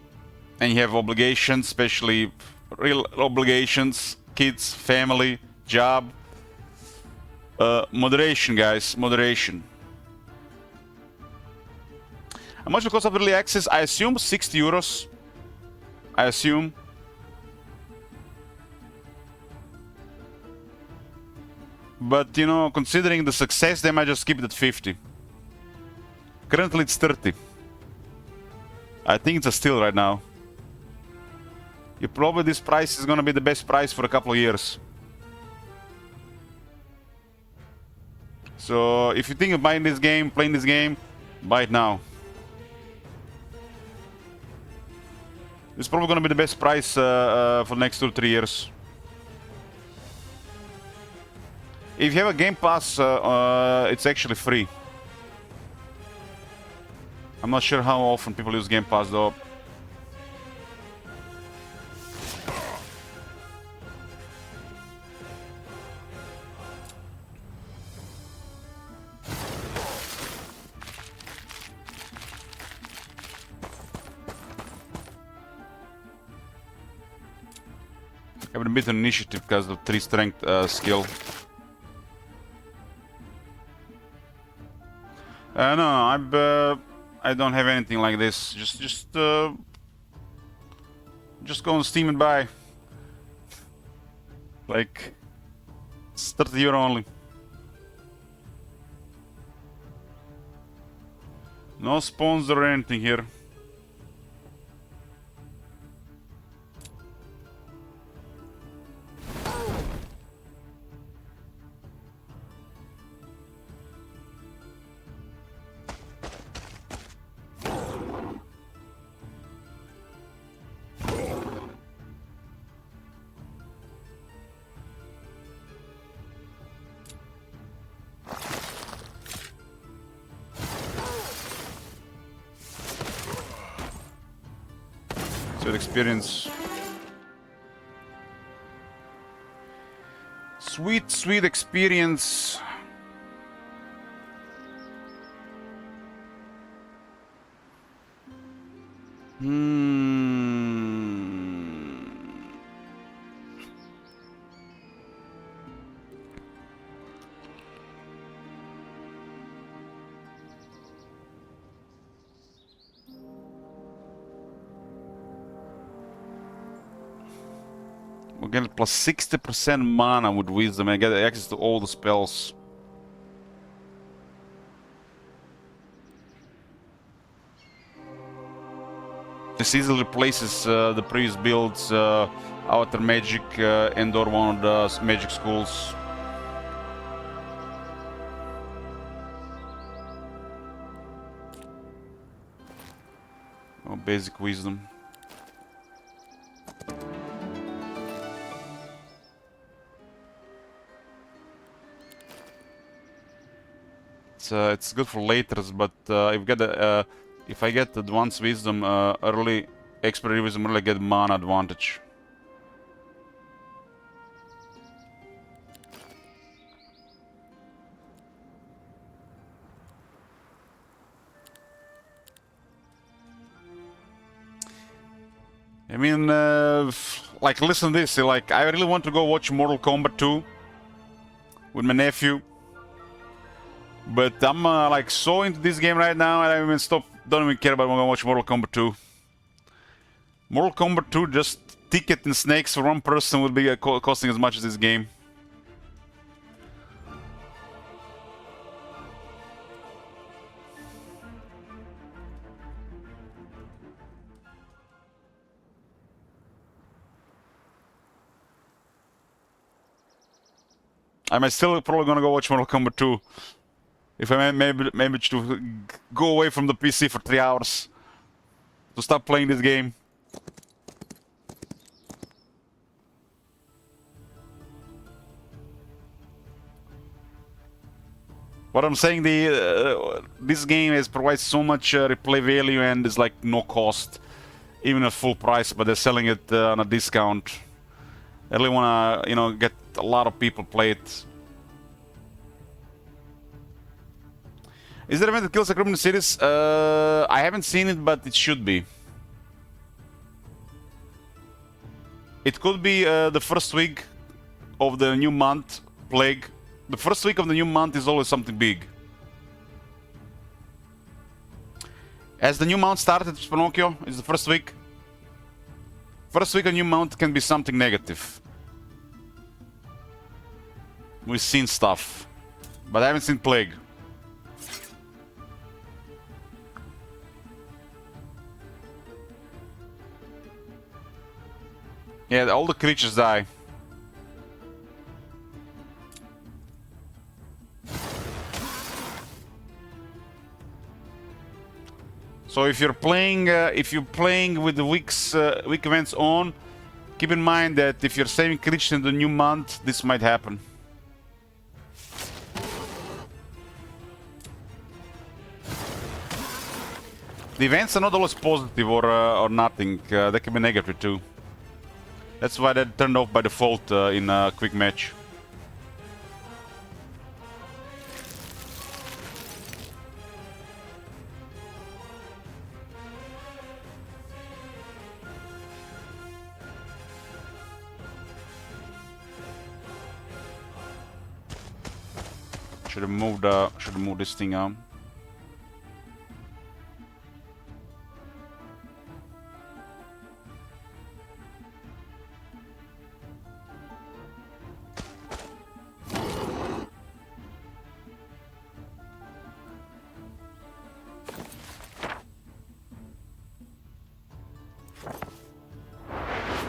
and you have obligations, especially real obligations, kids, family, job, moderation, guys, moderation. How much will cost of early access? I assume 60 euros. I assume. But, you know, considering the success, they might just keep it at 50. Currently it's 30. I think it's a steal right now. Probably this price is gonna be the best price for a couple of years. So if you think of buying this game, playing this game, buy it now. It's probably gonna be the best price for the next 2 or 3 years. If you have a Game Pass, it's actually free. I'm not sure how often people use Game Pass though. I have a bit of initiative because of 3 strength skill. No, I don't have anything like this. Just go on Steam and buy. Like, it's €30 only. No sponsor or anything here. Experience. Sweet experience. We're getting plus 60% mana with wisdom and get access to all the spells. This easily replaces the previous builds, outer magic and/or one of the magic schools. Oh, basic wisdom. It's good for laters, but if I get advanced wisdom early, expert wisdom really get mana advantage. I mean, like, listen to this. Like, I really want to go watch Mortal Kombat 2 with my nephew. But I'm like so into this game right now, and don't even care about when I watch Mortal Kombat 2. Mortal Kombat 2, just ticket and snakes for one person would be costing as much as this game. I'm still probably gonna go watch Mortal Kombat 2. If I manage to go away from the PC for 3 hours to stop playing this game. What I'm saying, this game provides so much replay value and is like no cost, even at full price, but they're selling it on a discount. I really wanna, get a lot of people play it. Is there an event that kills a criminal cities? I haven't seen it, but it should be. It could be the first week of the new month, Plague. The first week of the new month is always something big. Has the new month started, Pinocchio? Is the first week? First week of new month can be something negative. We've seen stuff, but I haven't seen Plague. Yeah, all the creatures die. So if you're playing with the week events on, keep in mind that if you're saving creatures in the new month, this might happen. The events are not always positive or nothing. They can be negative too. That's why they're turned off by default in a quick match. Should have moved this thing out.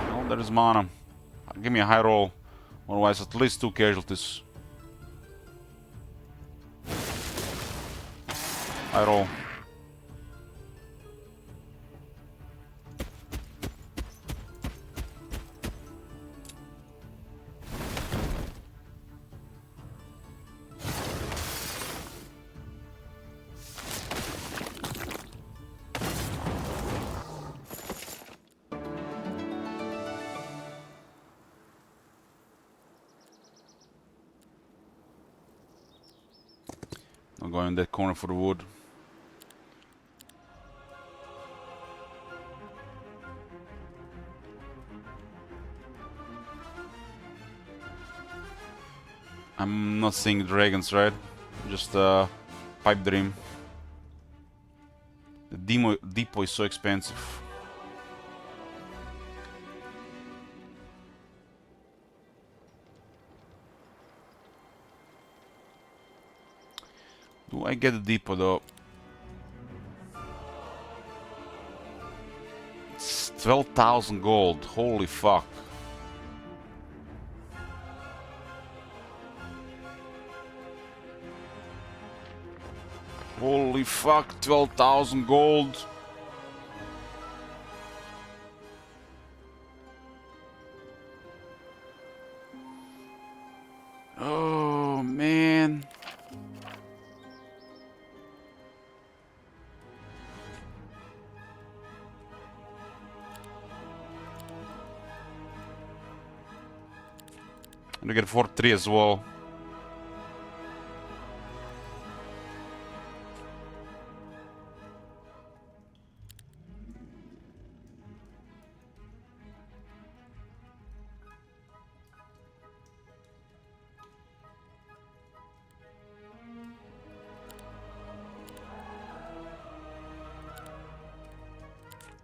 Oh, there is mana. Give me a high roll, otherwise at least 2 casualties. High roll. I'm going in that corner for the wood. I'm not seeing dragons, right? Just pipe dream. The depot is so expensive. Do I get the depot though? It's 12,000 gold. Holy fuck. Holy fuck, 12,000 gold. Oh man. I'm gonna get 4-3 as well.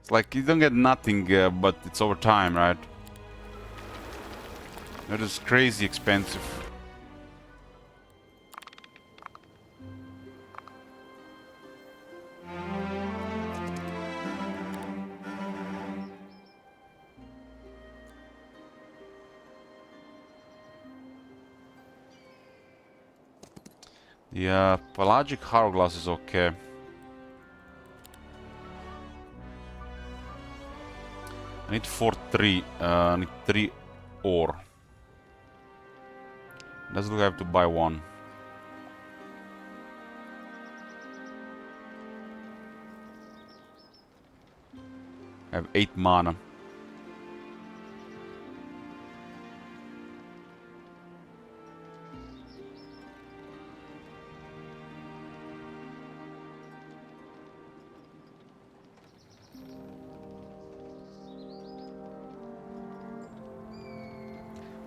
It's like you don't get nothing, but it's over time, right? That is crazy expensive. The pelagic hourglass is okay. I need 4-3. I need 3 ore. Let's look, I have to buy 1. I have 8 mana.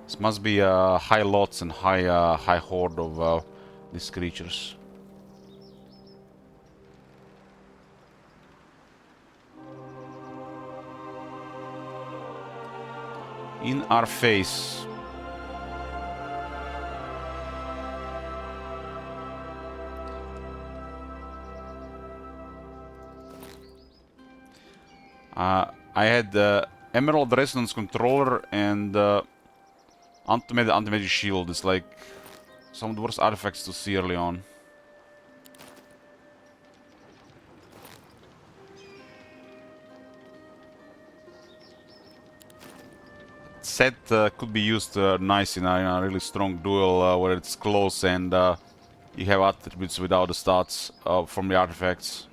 This must be high lots and high horde of these creatures. In our face. I had Emerald Resonance Controller and Anti-Magic Shield is like some of the worst artifacts to see early on. Set could be used nice in a really strong duel where it's close and you have attributes without the stats from the artifacts.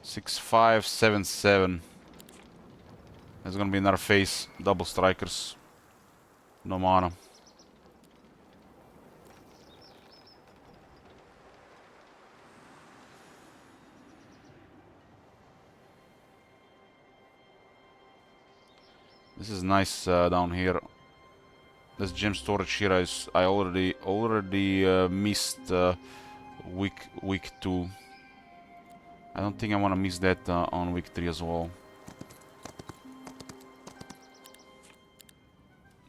Six, 5, 7, 7. There's gonna be another phase. Double strikers. No mana. This is nice down here. This gem storage here I already missed week 2. I don't think I want to miss that on week 3 as well.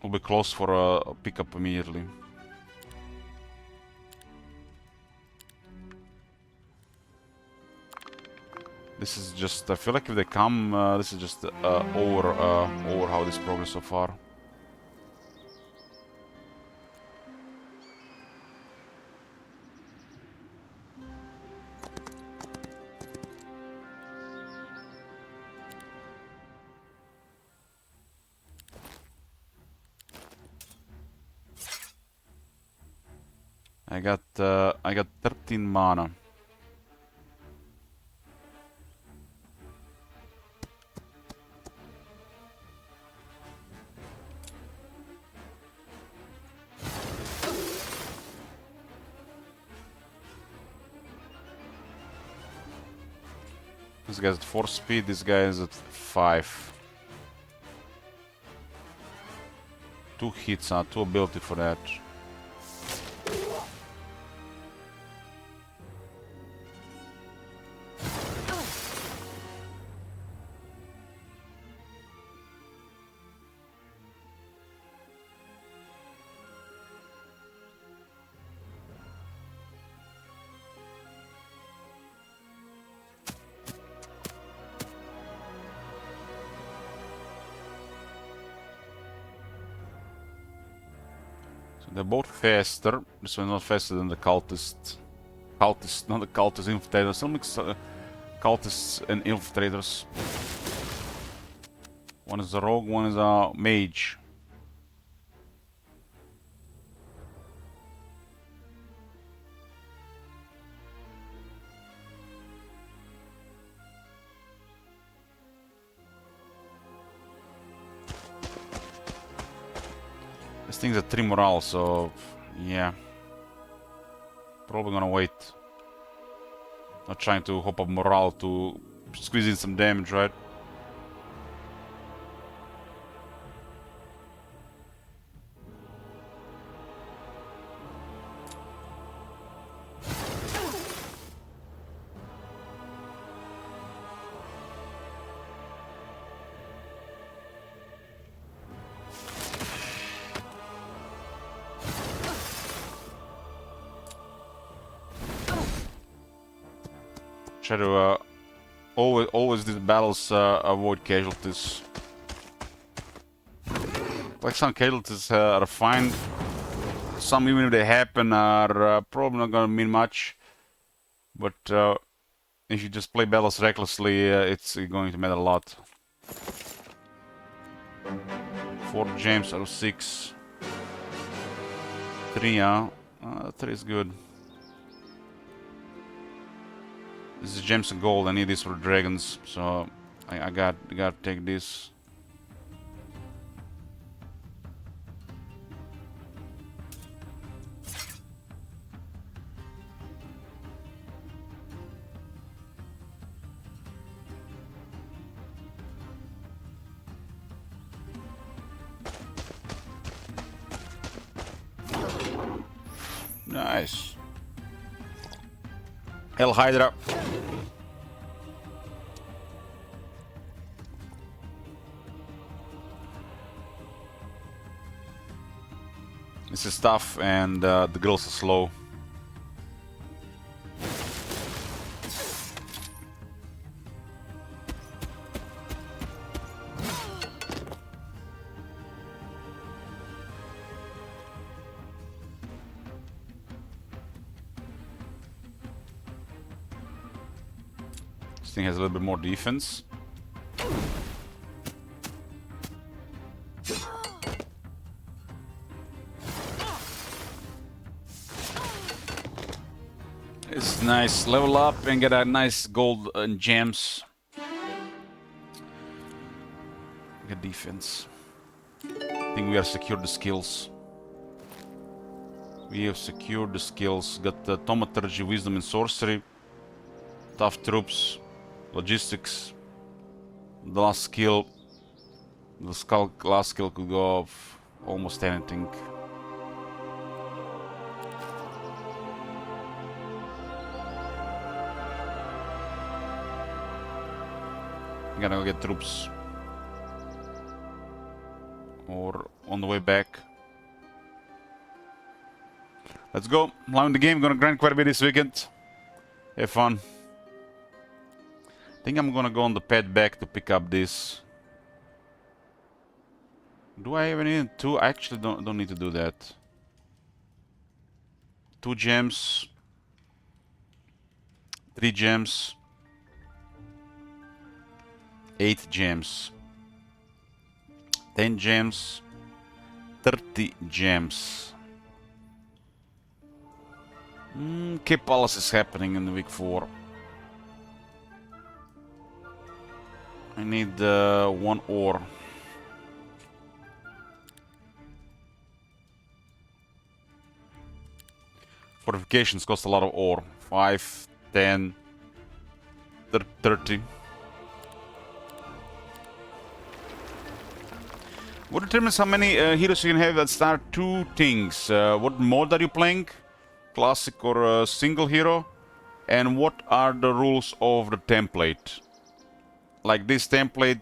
We'll be close for a pickup immediately. This is just, I feel like if they come, this is just over how this progress so far. I got 13 mana. This guy's at 4 speed, this guy is at 5. 2 hits, 2 ability for that. They're both faster. This one's not faster than the cultist. Cultist, not the cultist, infiltrators. Some mix cultists and infiltrators. One is a rogue, one is a mage. This thing's at 3 morale, so yeah. Probably gonna wait. Not trying to hop up morale to squeeze in some damage, right? Try to always these battles avoid casualties. Like some casualties are fine. Some, even if they happen, are probably not gonna mean much. But if you just play battles recklessly, it's going to matter a lot. 4 gems out of 6. 3, 3 is good. This is gems and gold. I need this for dragons, so I gotta take this. Nice. El Hydra. This is tough, and the girls are slow. This thing has a little bit more defense. It's nice. Level up and get a nice gold and gems. Get defense. I think we have secured the skills. We have secured the skills. Got the thaumaturgy, wisdom, and sorcery. Tough troops, logistics. The last skill. The last skill could go off almost anything. I'm gonna go get troops. Or on the way back. Let's go. Loving the game. Gonna grind quite a bit this weekend. Have fun. I think I'm gonna go on the pad back to pick up this. Do I even need 2? I actually don't need to do that. 2 gems. 3 gems. 8 gems. 10 gems. 30 gems. Cape Palace is happening in the week 4. I need 1 ore. Fortifications cost a lot of ore. 5, 10, 30. What determines how many heroes you can have that start? 2 things. What mode are you playing? Classic or single hero? And what are the rules of the template? Like this template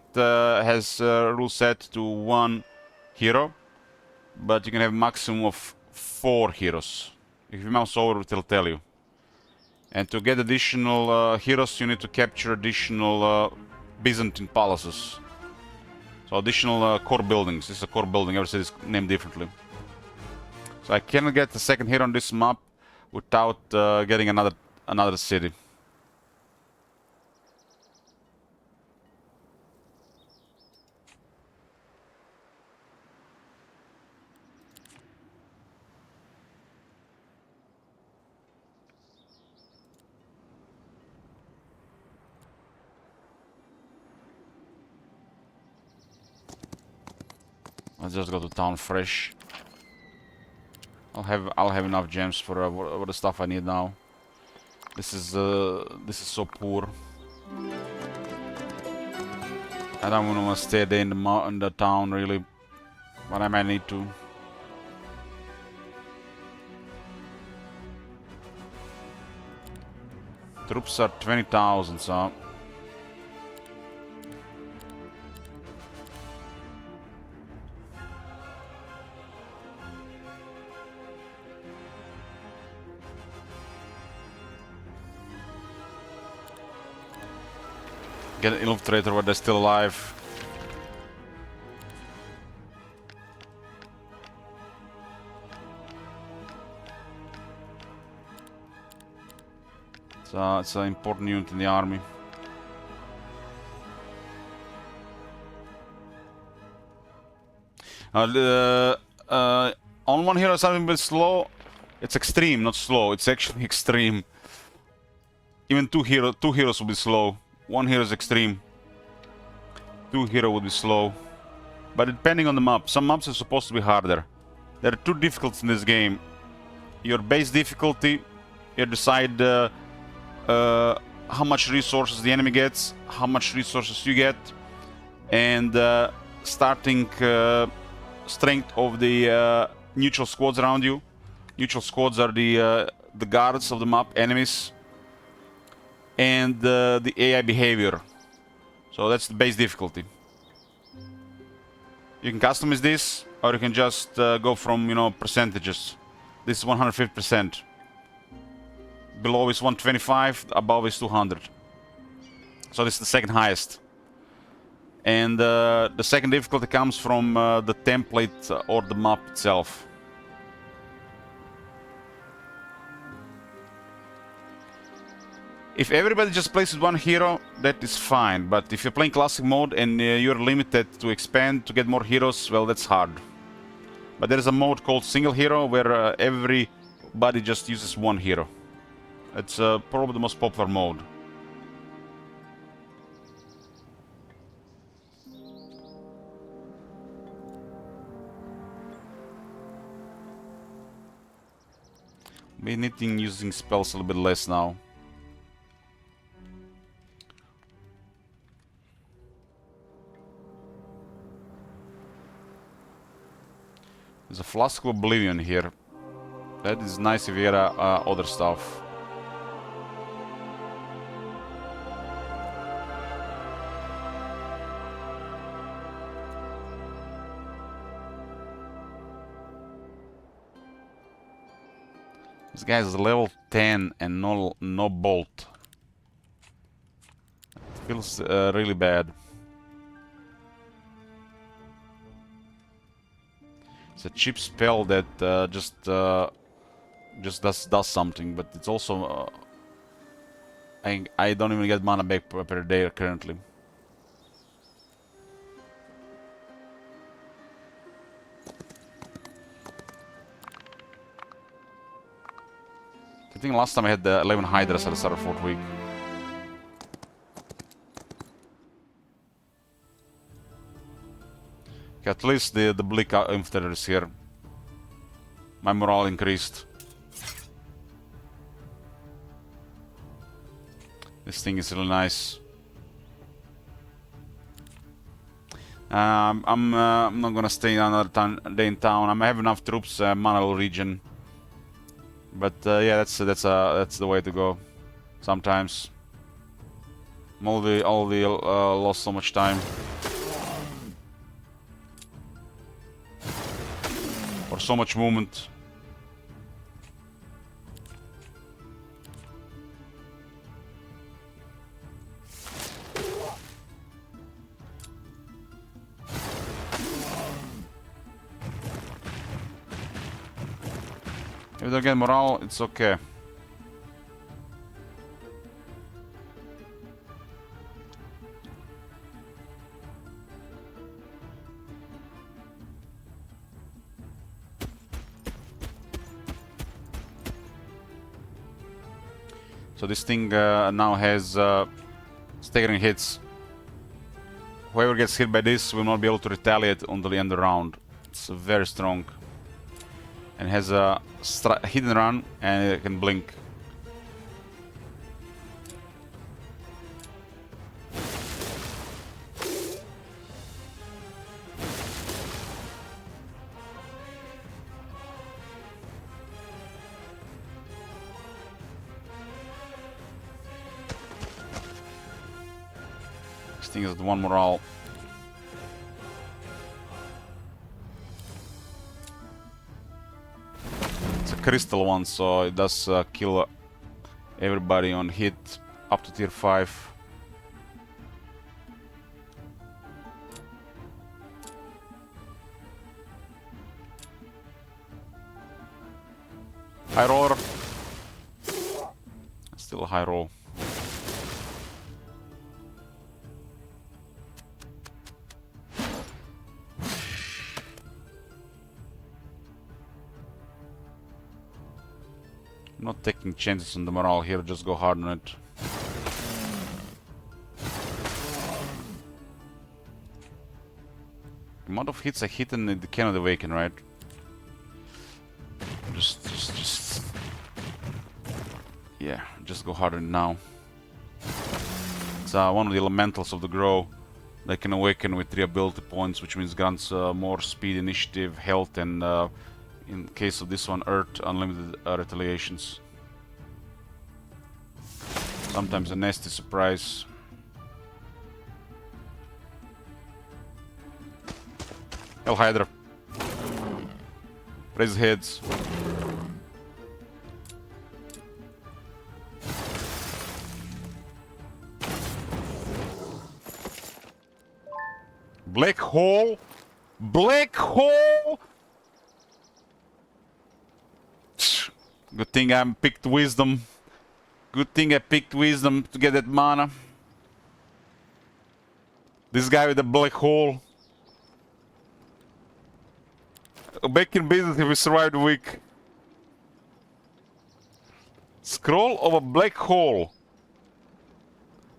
has rule set to 1 hero, but you can have maximum of 4 heroes. If you mouse over, it will tell you. And to get additional heroes, you need to capture additional Byzantine palaces. So additional core buildings. This is a core building. Every city is named differently. So I cannot get the second hero on this map without getting another city. Let's just go to town fresh. I'll have enough gems for the stuff I need now. This is so poor. I don't want to stay there in the town really, but I might need to. Troops are 20,000, so. Get an infiltrator while they're still alive. So it's an important unit in the army. On one hero something a bit slow. It's extreme, not slow. It's actually extreme. Even two heroes will be slow. 1 hero is extreme. 2 hero would be slow. But depending on the map, some maps are supposed to be harder. There are 2 difficulties in this game. Your base difficulty, you decide how much resources the enemy gets, how much resources you get, and starting strength of the neutral squads around you. Neutral squads are the guards of the map, enemies, and the AI behavior. So that's the base difficulty. You can customize this, or you can just go from, you know, percentages. This is 150%. Below is 125, above is 200. So this is the second highest. And the second difficulty comes from the template or the map itself. If everybody just plays with one hero, that is fine. But if you're playing classic mode and you're limited to expand to get more heroes, well, that's hard. But there is a mode called single hero where everybody just uses one hero. It's probably the most popular mode. We're needing using spells a little bit less now. There's a Flask of Oblivion here. That is nice if you get other stuff. This guy is level 10 and no bolt. It feels really bad. It's a cheap spell that just does something, but it's also I don't even get mana back per day currently. I think last time I had 11 Hydras at the start of 4th week. Okay, at least the Bleak Infiltrator is here. My morale increased. This thing is really nice. I'm not gonna stay another day in town. I have enough troops, mana will regen. But yeah, that's the way to go. Sometimes. Already lost so much time. Or so much movement. If they get morale, it's okay. So this thing now has staggering hits. Whoever gets hit by this will not be able to retaliate until the end of the round. It's very strong. And has a hidden run and it can blink. This thing is the one morale. Crystal one, so it does kill everybody on hit up to tier 5. High roller. Still a high roll. Not taking chances on the morale here, just go hard on it. The amount of hits I hit and it cannot awaken, right? Just... Yeah, just go hard on it now. It's one of the elementals of the Grow. They can awaken with 3 ability points, which means grants more speed, initiative, health, and In case of this one, Earth, unlimited retaliations. Sometimes a nasty surprise. Hell Hydra. Raise heads. Black hole. Black hole. Good thing I picked wisdom. Good thing I picked wisdom to get that mana. This guy with the black hole. Back in business if we survived the week. Scroll of a black hole.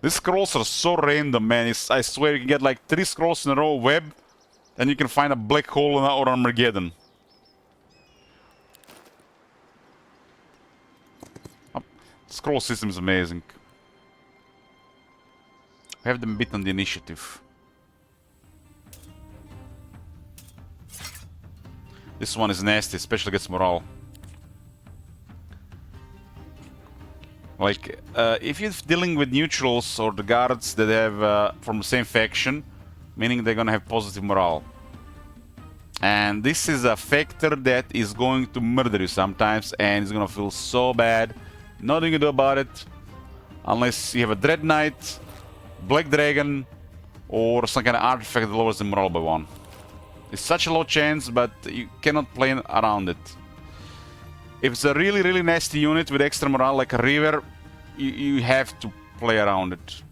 These scrolls are so random, man. I swear you can get like 3 scrolls in a row web, and you can find a black hole or Armageddon. Scroll system is amazing. I have them beat on the initiative. This one is nasty, especially against morale. Like, if you're dealing with neutrals or the guards that have from the same faction, meaning they're gonna have positive morale. And this is a factor that is going to murder you sometimes, and it's gonna feel so bad. Nothing you can do about it, unless you have a Dread Knight, Black Dragon, or some kind of artifact that lowers the morale by 1. It's such a low chance, but you cannot play around it. If it's a really, really nasty unit with extra morale like a River, you have to play around it.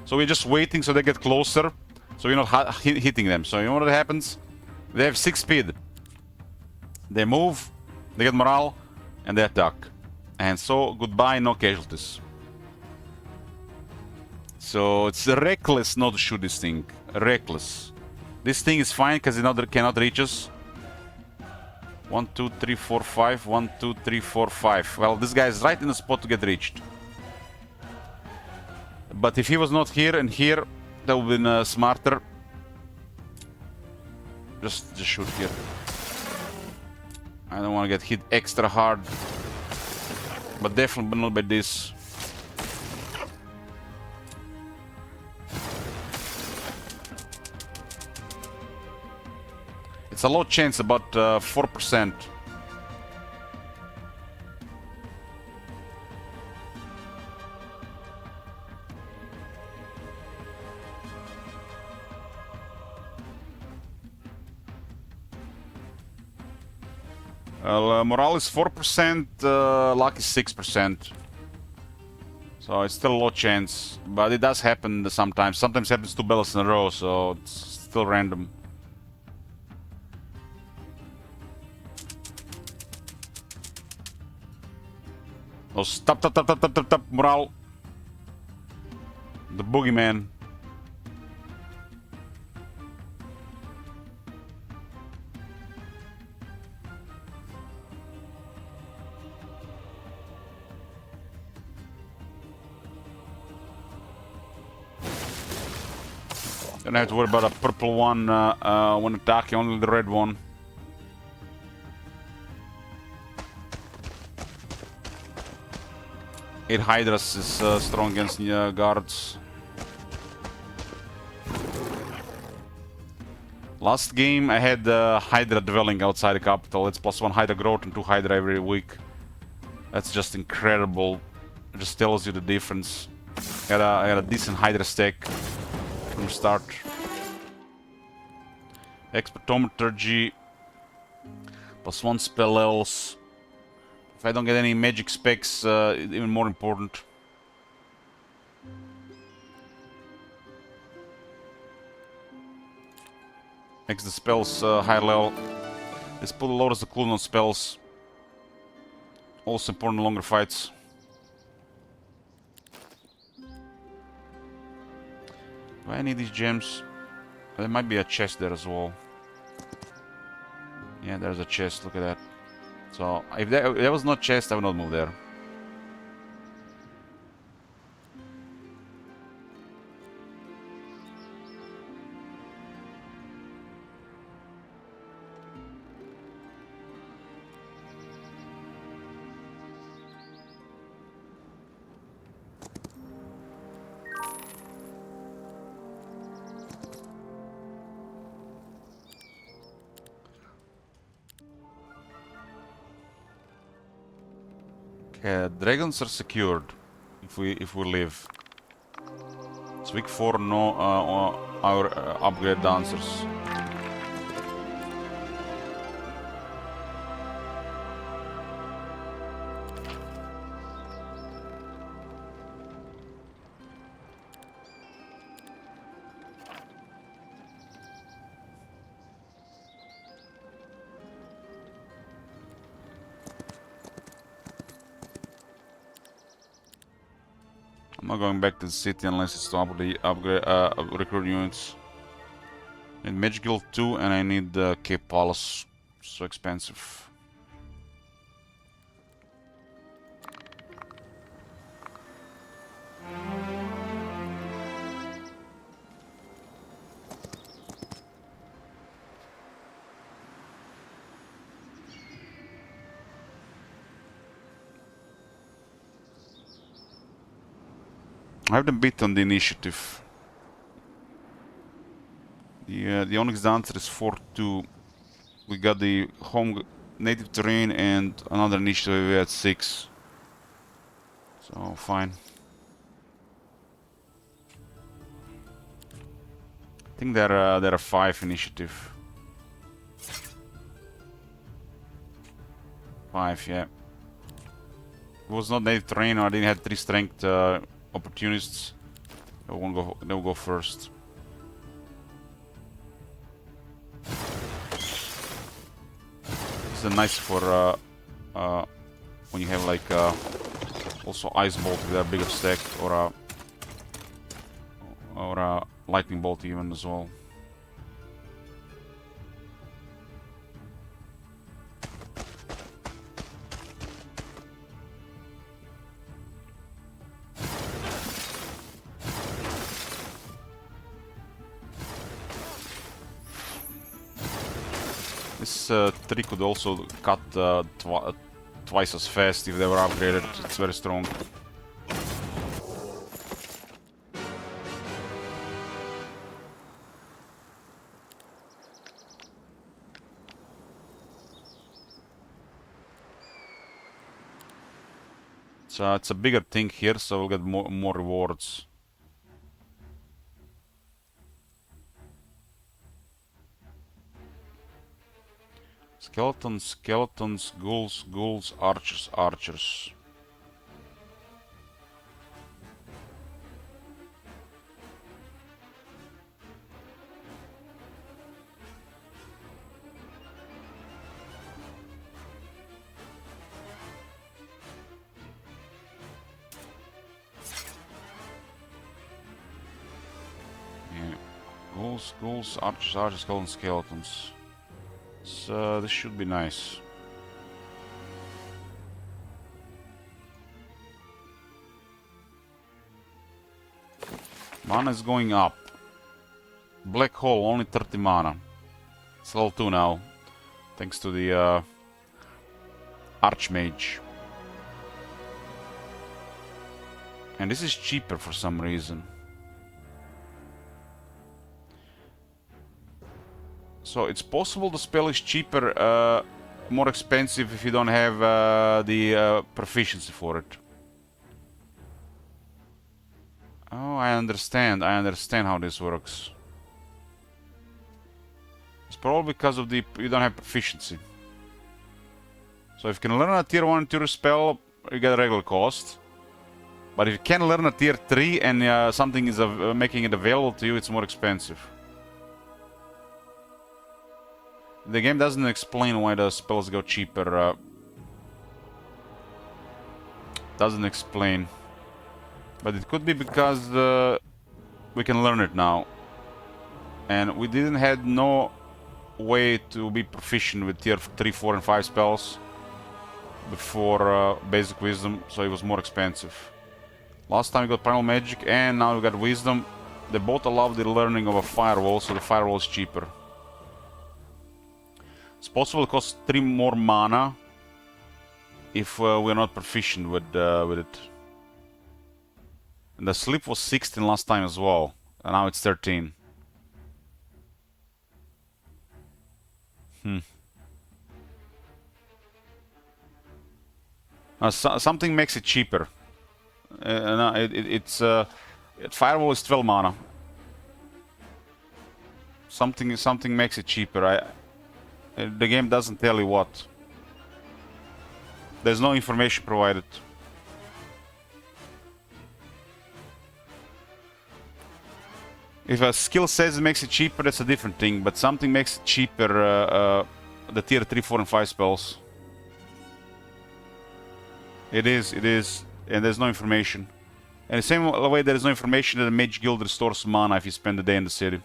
So we're just waiting so they get closer, so we're not hitting them. So you know what happens? They have 6 speed. They move, they get morale, and they attack. And so, goodbye, no casualties. So it's reckless not to shoot this thing. Reckless. This thing is fine because it cannot reach us. 1, 2, 3, 4, 5. 1, 2, 3, 4, 5. Well, this guy is right in the spot to get reached. But if he was not here and here, that would have been smarter. Just shoot here. I don't want to get hit extra hard. But definitely not by this. It's a low chance, about 4%. Well, morale is 4%, luck is 6%. So it's still a low chance, but it does happen sometimes. Sometimes it happens 2 battles in a row, so it's still random. Oh, stop, morale. The boogeyman. Don't have to worry about a purple one when attacking, only the red one. Eight Hydras is strong against guards. Last game I had Hydra dwelling outside the capital. It's +1 Hydra growth and 2 Hydra every week. That's just incredible. It just tells you the difference. I had a decent Hydra stack from the start. Expertometry, +1 spell levels. If I don't get any magic specs, even more important. Makes the spells higher level. This pull lowers the cooldown on spells. Also important in longer fights. Do I need these gems? There might be a chest there as well. Yeah, there's a chest, look at that. So if there was no chest, I would not move there. Okay, dragons are secured if we live. It's week 4, no our upgrade dancers. I'm not going back to the city unless it's to upgrade recruit units. I need Mage Guild 2 and I need Cape Palace. So expensive. I have them beat on the initiative. The Onyx Dancer is 4-2. We got the home native terrain and another initiative we had 6. So fine. I think they're a 5 initiative. 5, yeah. It was not native terrain, or I didn't have 3 strength opportunists. They will go first. This is nice for when you have like also ice bolt with a bigger stack, or a lightning bolt even as well. This tree could also cut twice as fast if they were upgraded. It's very strong. So it's a bigger thing here, so we'll get more rewards. Skeletons, skeletons, ghouls, ghouls, archers, archers. Yeah. Ghouls, ghouls, archers, archers, skeletons, skeletons. So this should be nice. Mana is going up. Black hole, only 30 mana. It's level 2 now, thanks to the Archmage. And this is cheaper for some reason. So it's possible the spell is cheaper, more expensive if you don't have the proficiency for it. Oh, I understand how this works. It's probably because of you don't have proficiency. So if you can learn a tier 1 tier spell, you get a regular cost. But if you can learn a tier 3 and something is making it available to you, it's more expensive. The game doesn't explain why the spells go cheaper. Doesn't explain. But it could be because we can learn it now. And we didn't have no way to be proficient with tier 3, 4 and 5 spells. before basic wisdom, so it was more expensive. Last time we got primal magic and now we got wisdom. They both allow the learning of a firewall, so the firewall is cheaper. It's possible it costs 3 more mana if we're not proficient with it. And the sleep was 16 last time as well, and now it's 13. Something makes it cheaper. No, firewall is 12 mana. Something makes it cheaper. The game doesn't tell you what. There's no information provided. If a skill says it makes it cheaper, that's a different thing. But something makes it cheaper. The tier 3, 4, and 5 spells. It is, and there's no information. And the same way there is no information that the Mage Guild restores mana if you spend the day in the city.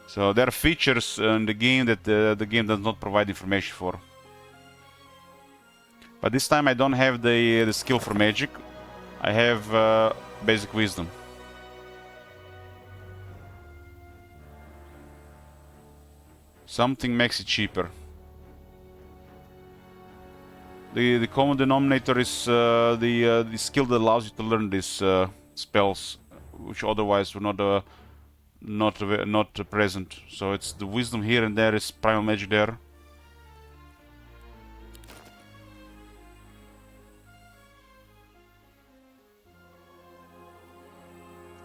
So there are features in the game that the game does not provide information for. But this time I don't have the skill for magic. I have basic wisdom. Something makes it cheaper. The common denominator is the skill that allows you to learn these spells, which otherwise were not present. So it's the wisdom here, and there is primal magic there.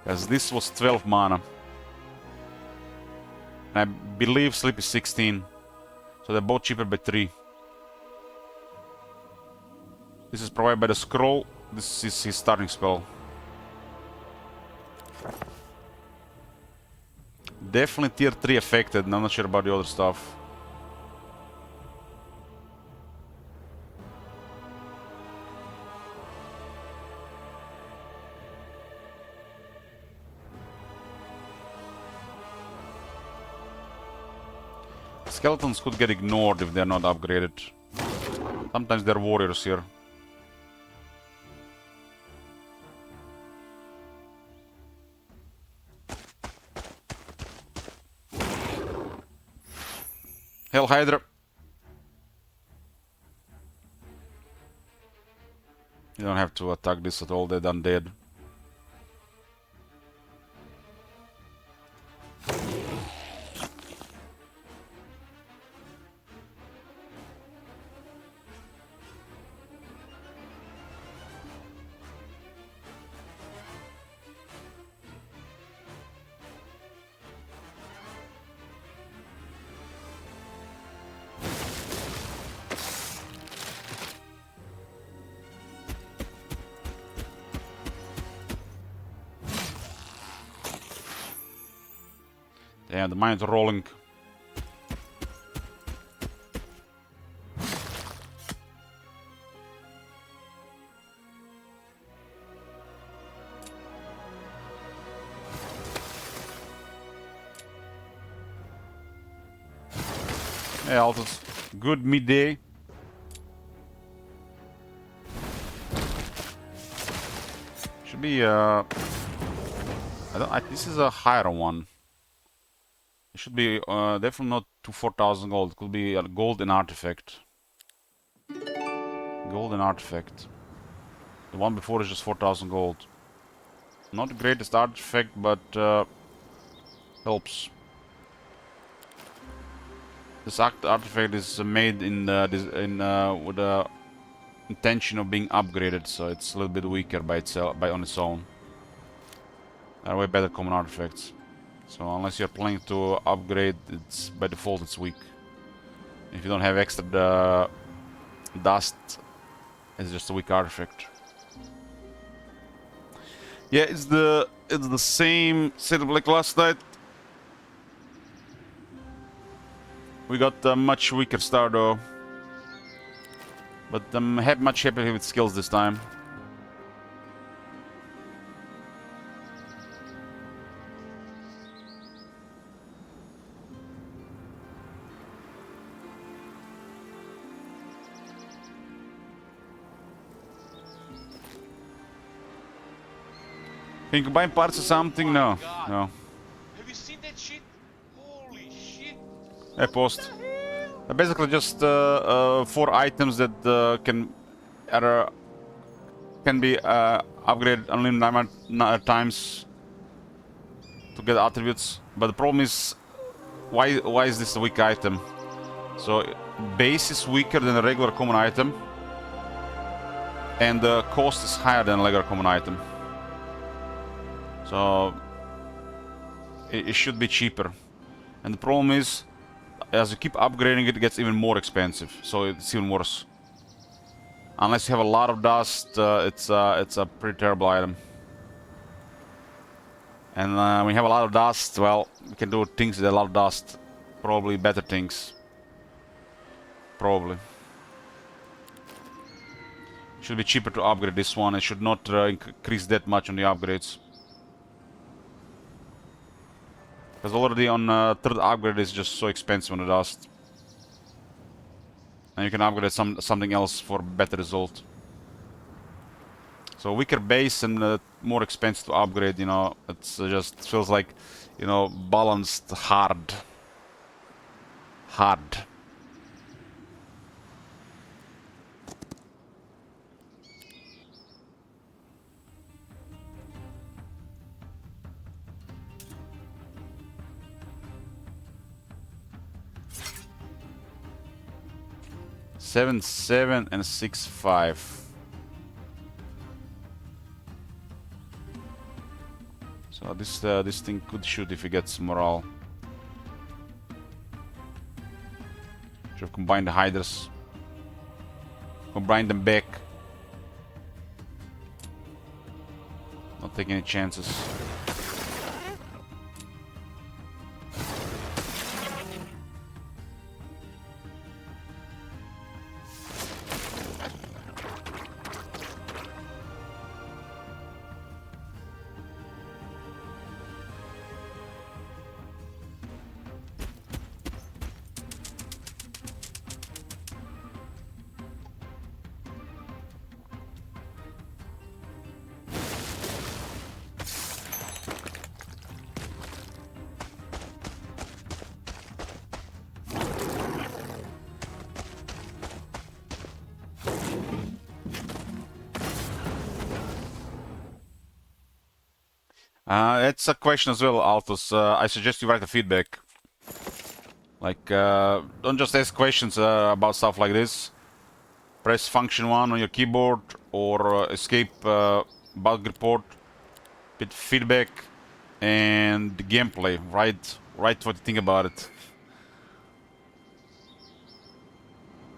As this was 12 mana. And I believe sleep is 16. So they're both cheaper by 3. This is provided by the scroll. This is his starting spell. Definitely tier 3 affected, and I'm not sure about the other stuff. Skeletons could get ignored if they're not upgraded. Sometimes they're warriors here. Hell Hydra. You don't have to attack this at all, they're undead. Yeah, the mine's rolling. Yeah, Altus. Good midday. Should be this is a higher one. It should be definitely not to 4,000 gold. It could be a gold and artifact. Gold and artifact. The one before is just 4,000 gold. Not the greatest artifact, but helps. This artifact is made with the intention of being upgraded, so it's a little bit weaker by itself, on its own. There are way better common artifacts. So unless you're planning to upgrade, it's by default it's weak. If you don't have extra dust, it's just a weak artifact. Yeah, it's the same setup like last night. We got a much weaker star though, but I'm much happier with skills this time. Can you combine parts or something? No. God. No. Have you seen that shit? Holy shit. Hey, post. Basically just 4 items that are, can be upgraded unlimited number of times to get attributes. But the problem is, why is this a weak item? So base is weaker than a regular common item, and the cost is higher than a regular common item. So it should be cheaper. And the problem is, as you keep upgrading it, it gets even more expensive. So it's even worse. Unless you have a lot of dust, it's a pretty terrible item. And when you have a lot of dust, well, we can do things with a lot of dust. Probably better things. Probably. Should be cheaper to upgrade this one. It should not increase that much on the upgrades. Because already on third upgrade is just so expensive on the dust. And you can upgrade something else for better result. So weaker base and more expensive to upgrade, you know, it's just feels like, you know, balanced hard. Hard. Seven, 7 and 6, 5. So this thing could shoot if it gets morale. Should have combined the hiders. Combine them back. Not taking any chances. It's a question as well, Altus. I suggest you write a feedback. Like, don't just ask questions about stuff like this. Press function 1 on your keyboard or escape bug report. Bit feedback and gameplay. Write what you think about it.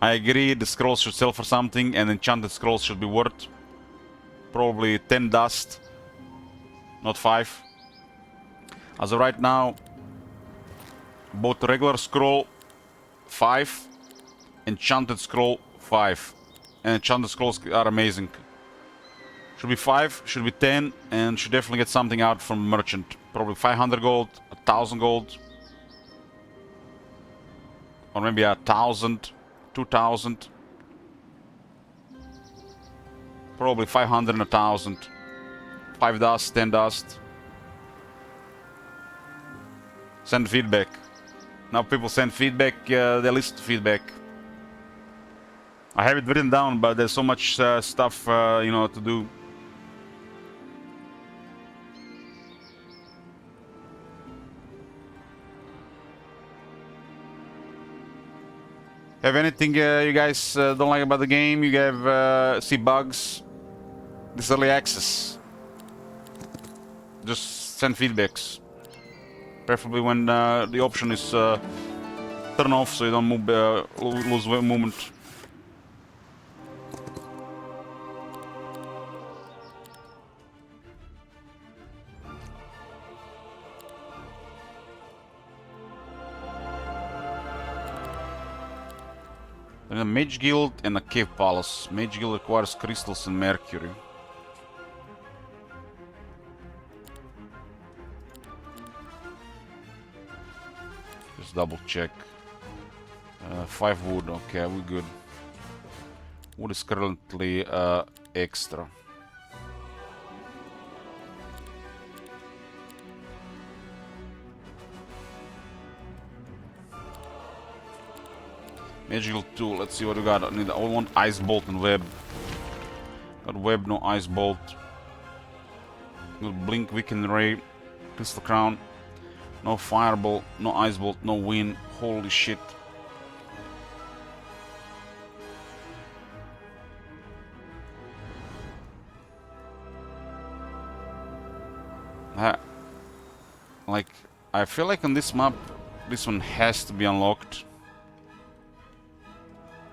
I agree, the scrolls should sell for something, and enchanted scrolls should be worth probably 10 dust, not 5. As of right now, both regular scroll 5, enchanted scroll 5. And enchanted scrolls are amazing. Should be 5, should be 10, and should definitely get something out from merchant. Probably 500 gold, 1000 gold. Or maybe 1000, 2000. Probably 500 and 1000. 5 dust, 10 dust. Send feedback. Now people send feedback, they listen to feedback. I have it written down, but there's so much stuff, you know, to do. Have anything you guys don't like about the game? You have see bugs? This is early access. Just send feedbacks. Preferably when the option is turn off, so you don't move, lose movement. There's a Mage Guild and a Cave Palace. Mage Guild requires crystals and mercury. Just double check. 5 wood, okay, we're good. Wood is currently extra. Magical tool. Let's see what we got. I want ice bolt and web. Got web, no ice bolt. Got blink, weaken ray, crystal crown. No fireball, no ice bolt, no wind. Holy shit. Like, I feel like on this map, this one has to be unlocked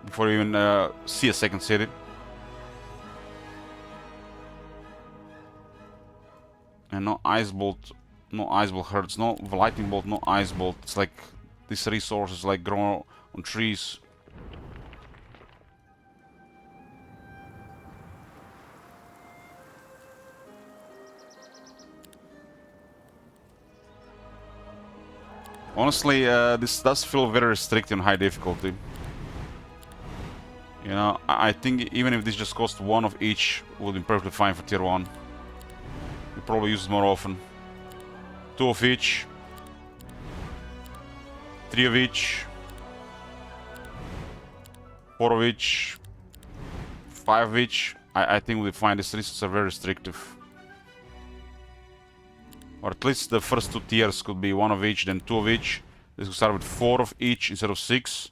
before you even see a second city. And no ice bolt hurts, no lightning bolt, no ice bolt. It's like these resources like grow on trees. Honestly, this does feel very restricted on high difficulty. You know, I think even if this just cost one of each, would be perfectly fine for tier 1. You probably use it more often. 2 of each. 3 of each. 4 of each. 5 of each. I think we'll find these lists are very restrictive. Or at least the first 2 tiers could be 1 of each, then 2 of each. This will start with 4 of each instead of 6.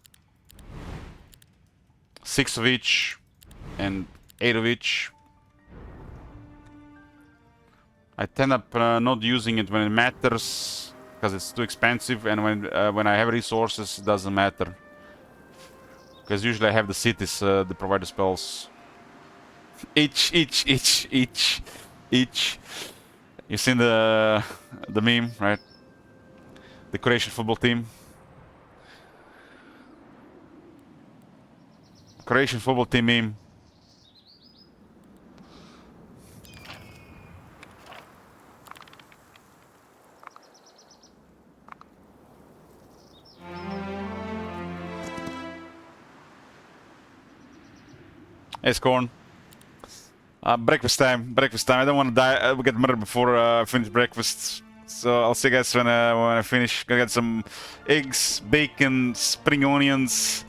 6 of each. And 8 of each. I tend up not using it when it matters, because it's too expensive, and when I have resources, it doesn't matter. Because usually I have the cities that provide the spells. Each. You've seen the meme, right? The Croatian football team. Croatian football team meme. Hey, Scorn. Breakfast time. I don't want to die. Get murdered before I finish breakfast. So I'll see you guys when I finish. Gonna get some eggs, bacon, spring onions,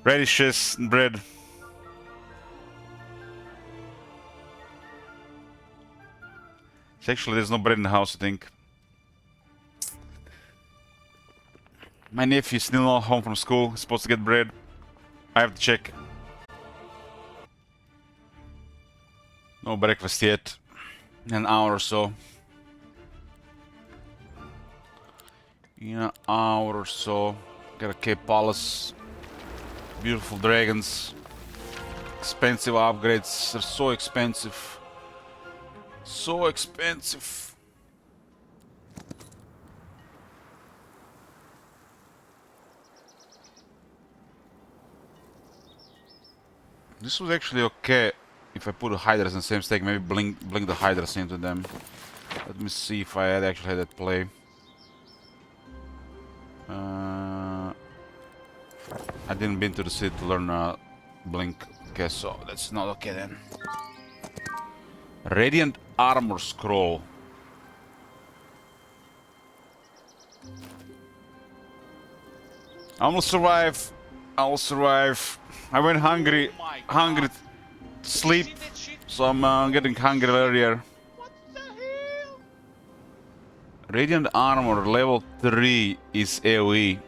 radishes, and bread. Actually, there's no bread in the house, I think. My nephew's still not home from school. He's supposed to get bread. I have to check. No breakfast yet. In an hour or so. In an hour or so. Got a Cape Palace. Beautiful dragons. Expensive upgrades. They're so expensive. So expensive. This was actually okay. If I put the hydras in the same stack, maybe blink the hydras into them. Let me see if I actually had that play. I didn't been to the city to learn blink. Okay, so that's not okay then. Radiant armor scroll. I will survive. I will survive. I went hungry. Hungry. Sleep, so I'm getting hungry earlier. What the hell? Radiant armor level 3 is AoE.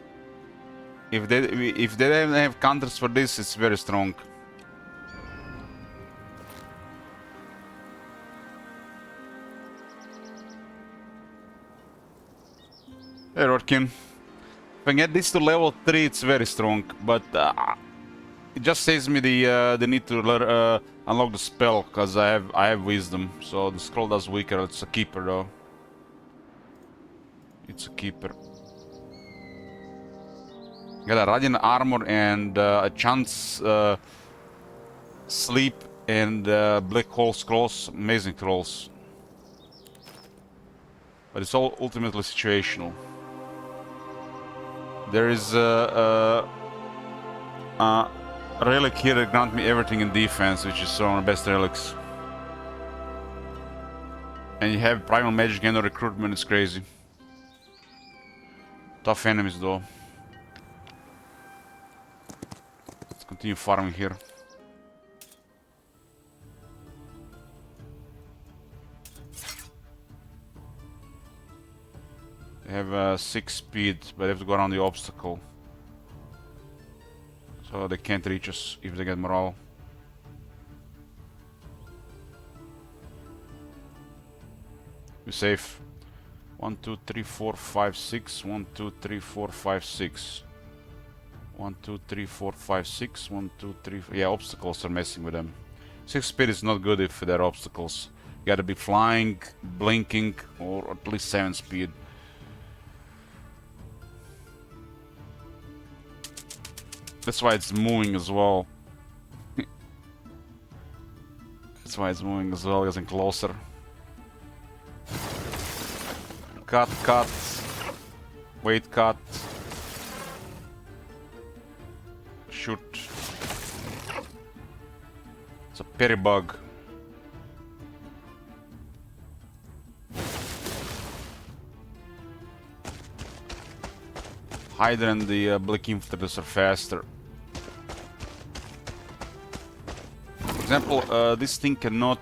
If they don't have counters for this, it's very strong. Hey Rodkin. If I get this to level 3, it's very strong, but it just saves me the need to unlock the spell, because I have wisdom, so the scroll does weaker. It's a keeper though. It's a keeper. Got a radiant armor and a chance sleep and black hole scrolls. Amazing trolls. But it's all ultimately situational. There is a relic here that grant me everything in defense, which is one of the best relics. And you have primal magic and recruitment, it's crazy. Tough enemies though. Continue farming here. They have 6 speed, but they have to go around the obstacle. So they can't reach us if they get morale. Be safe. 1, 2, 3, 4, 5, 6. 1, 2, 3, 4, 5, 6. 1, 2, 3, 4, 5, 6. 1, 2, 3. Yeah, obstacles are messing with them. 6 speed is not good if there are obstacles. You gotta be flying, blinking, or at least 7 speed. That's why it's moving as well. That's why it's moving as well, getting closer. Cut, cut. Wait, cut. Shoot. It's a Perry bug. Hydra and the Black Infiltrators are faster. For example, this thing cannot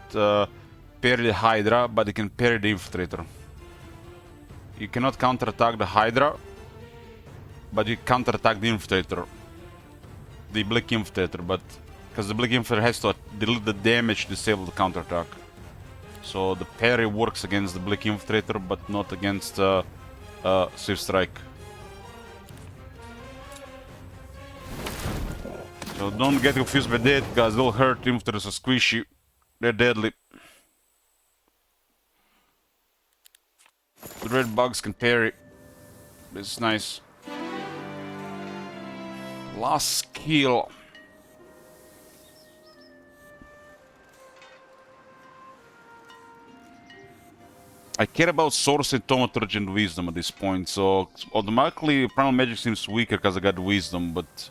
parry the Hydra, but it can parry the Infiltrator. You cannot counterattack the Hydra, but you counterattack the Infiltrator. The Black Infiltrator, but because the Black Infiltrator has to delete the damage to disable the counterattack. So the parry works against the Black Infiltrator, but not against Swift Strike. So don't get confused by that, guys. They'll hurt. Infiltrators are squishy. They're deadly. The red bugs can parry. This is nice. Last skill. I care about Sorcery, Thaumaturgy, and Wisdom at this point, so automatically Primal Magic seems weaker because I got Wisdom, but...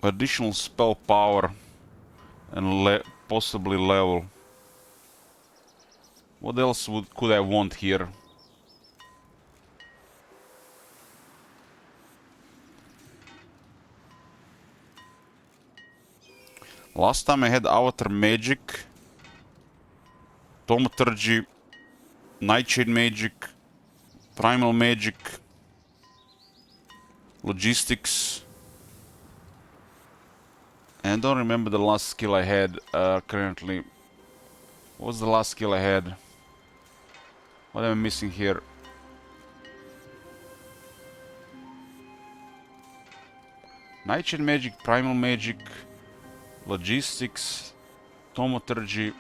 additional spell power and possibly level. What else could I want here? Last time I had Avatar Magic, Thaumaturgy, Nightshade Magic, Primal Magic, Logistics. And I don't remember the last skill I had currently. What was the last skill I had? What am I missing here? Nightshade Magic, Primal Magic, Logistics, Thaumaturgy.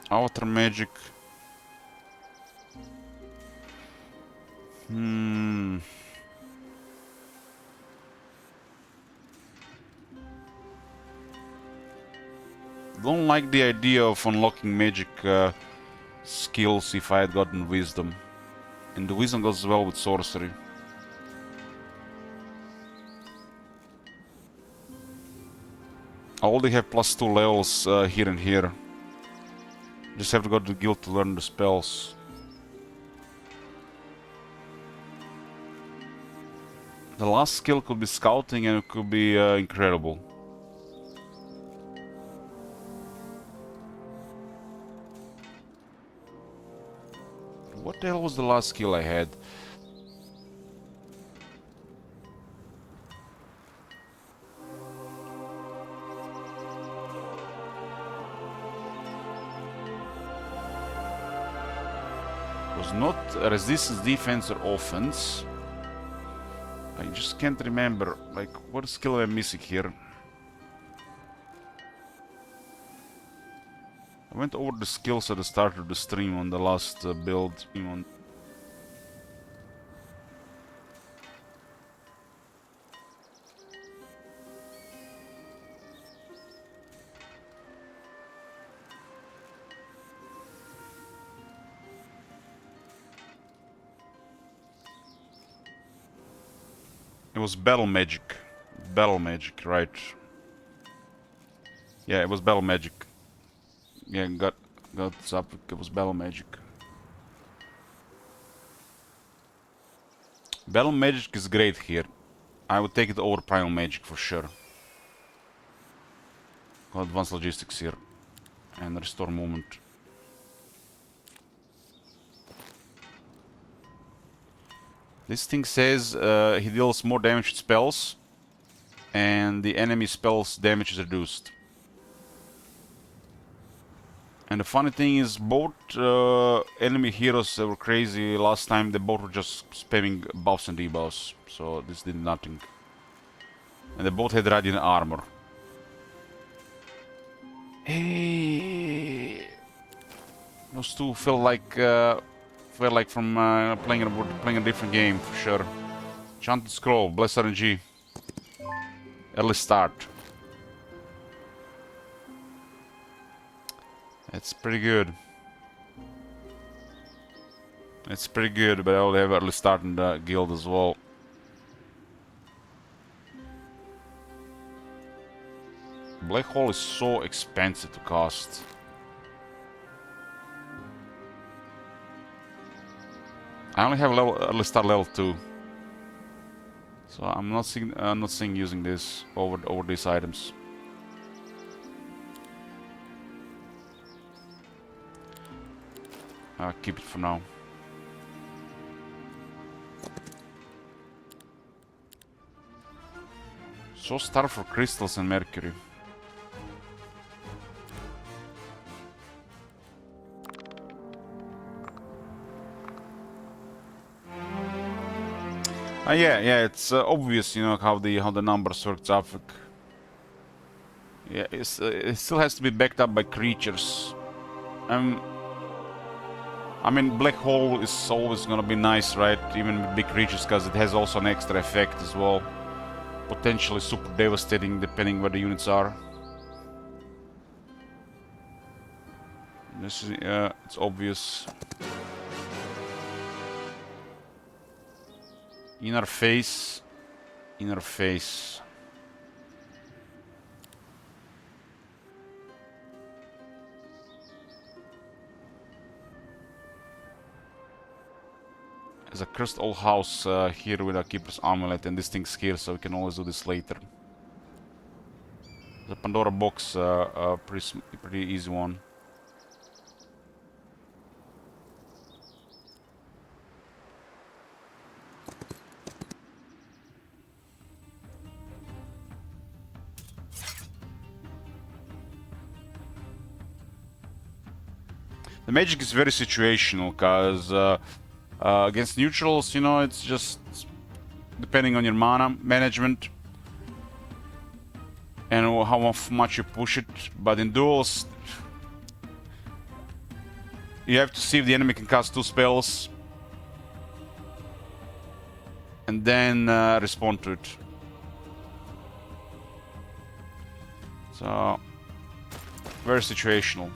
Avatar Magic. Don't like the idea of unlocking magic skills if I had gotten Wisdom. And the Wisdom goes well with Sorcery. I already have +2 levels here and here. Just have to go to the guild to learn the spells. The last skill could be Scouting and it could be incredible. What the hell was the last skill I had? Was not resistance, defense, or offense. I just can't remember. Like, what skill am I missing here? I went over the skills at the start of the stream on the last build. It was battle magic. Battle magic, right. Yeah, it was battle magic. Yeah, got up. It was battle magic. Battle magic is great here. I would take it over primal magic for sure. Advanced logistics here and restore movement. This thing says he deals more damage with spells, and the enemy spells damage is reduced. And the funny thing is, both enemy heroes that were crazy last time, they both were just spamming buffs and debuffs, so this did nothing. And they both had radiant armor. Hey, those two feel like from playing a different game for sure. Enchanted Scroll, Bless RNG. Early start. It's pretty good. It's pretty good, but I will have early start in the guild as well. Black Hole is so expensive to cast. I only have early start level 2. So I'm not seeing using this over these items. I'll keep it for now. So starved for crystals and mercury. Yeah, it's obvious, you know, how the numbers work, Zafik. Yeah, it still has to be backed up by creatures. I mean, Black Hole is always gonna be nice, right? Even with big creatures, because it has also an extra effect as well. Potentially super devastating, depending where the units are. This is, it's obvious. Inner face. Inner face. There's a cursed old house here with a keeper's amulet, and this thing's here, so we can always do this later. The Pandora box, pretty easy one. The magic is very situational, because against neutrals, you know, it's just depending on your mana management and how much you push it. But in duels, you have to see if the enemy can cast 2 spells and then respond to it. So, very situational.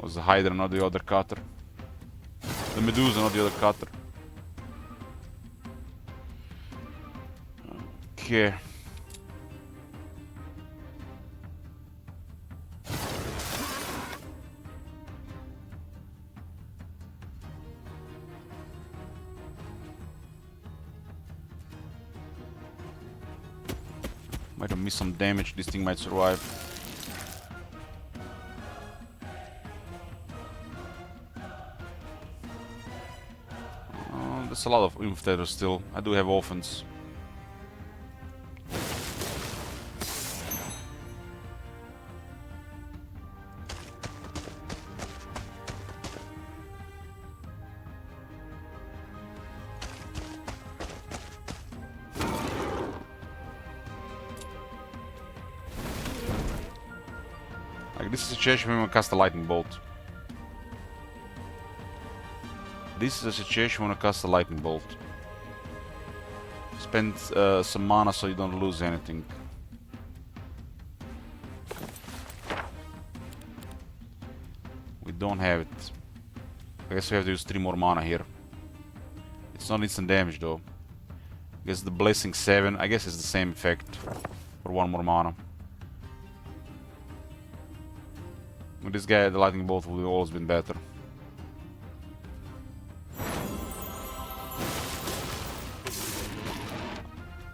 Was the Hydra, not the other cutter. The Medusa, not the other cutter. Okay. Might have missed some damage. This thing might survive. There's a lot of infiltrators still. I do have offense. Like, this is a situation when we cast a lightning bolt. This is a situation when I cast a lightning bolt. Spend some mana so you don't lose anything. We don't have it. I guess we have to use 3 more mana here. It's not instant damage though. I guess the Blessing 7, I guess it's the same effect for 1 more mana. With this guy, the Lightning Bolt would have always been better.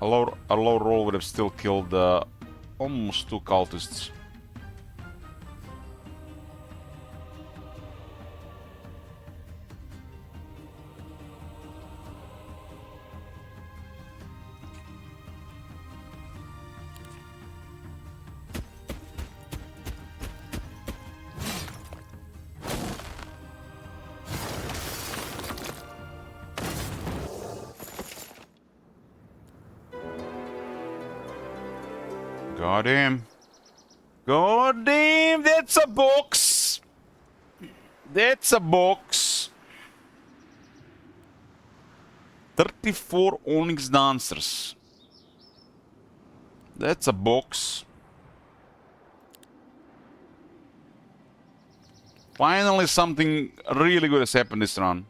A low roll would have still killed almost 2 cultists. Got him. God damn, that's a box. That's a box. 34 Onyx Dancers. That's a box. Finally something really good has happened this run.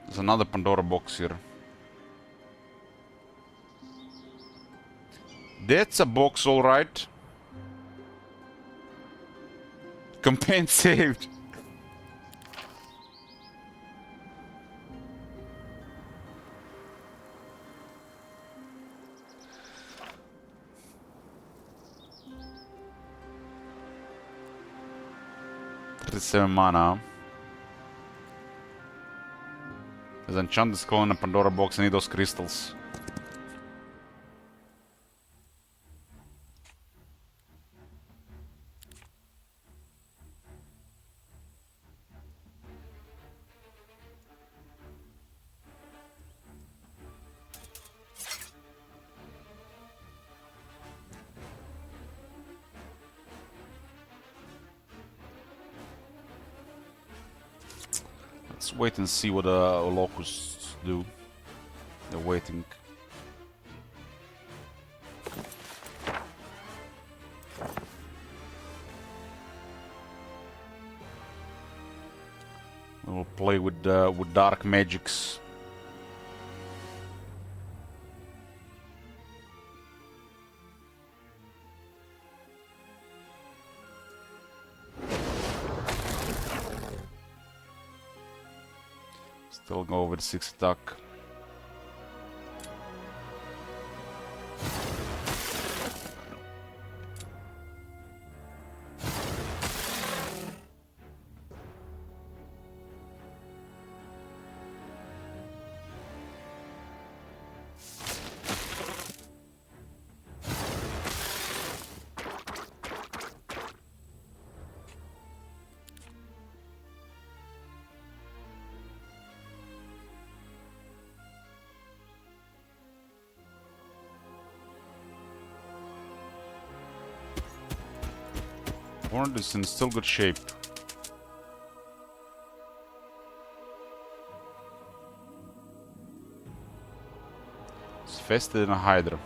There's another Pandora box here. That's a box, alright. Campaign saved. Seven mana. There's Enchanted Skull in a Pandora box. I need those crystals. Let's wait and see what locusts do. They're waiting. We'll play with dark magics. Still go with 6 attack. Hornet is in still good shape. It's faster than a Hydra.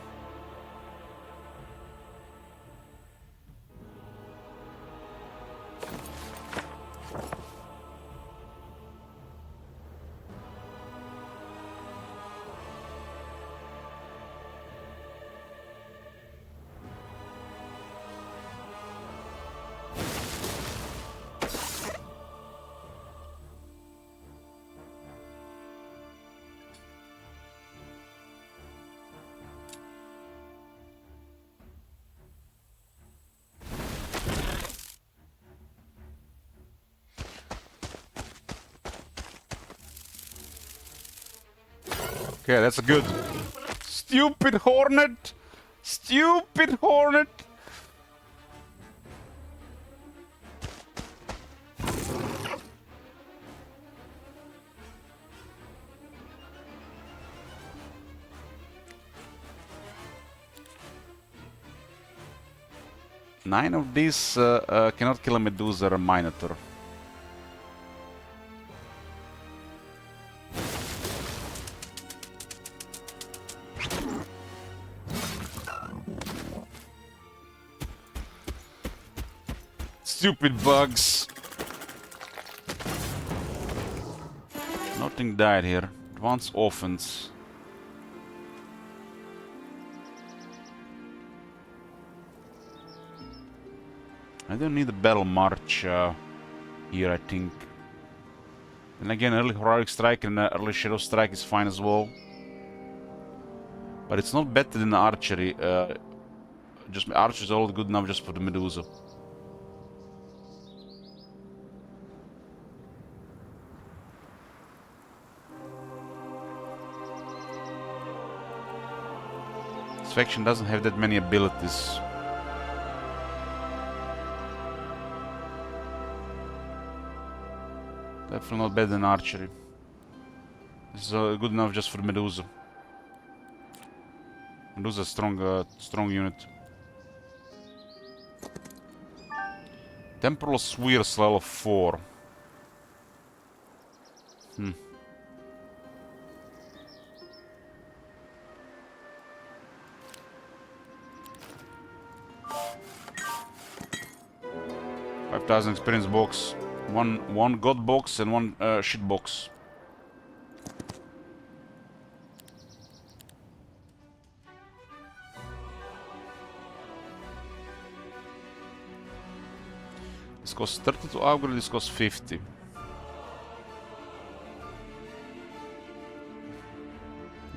Okay, that's a good. Stupid Hornet! Stupid Hornet! Nine of these cannot kill a Medusa or a Minotaur. Stupid bugs. Nothing died here. Advanced offense. I don't need a battle march here, I think. And again, early heroic strike and early shadow strike is fine as well. But it's not better than archery. Just archer is all good enough just for the Medusa. This faction doesn't have that many abilities. Definitely not better than archery. This is good enough just for Medusa. Medusa is strong unit. Temporal Spheres level 4. 5,000 experience box. One god box and one shit box. This costs 30 to upgrade, this costs 50.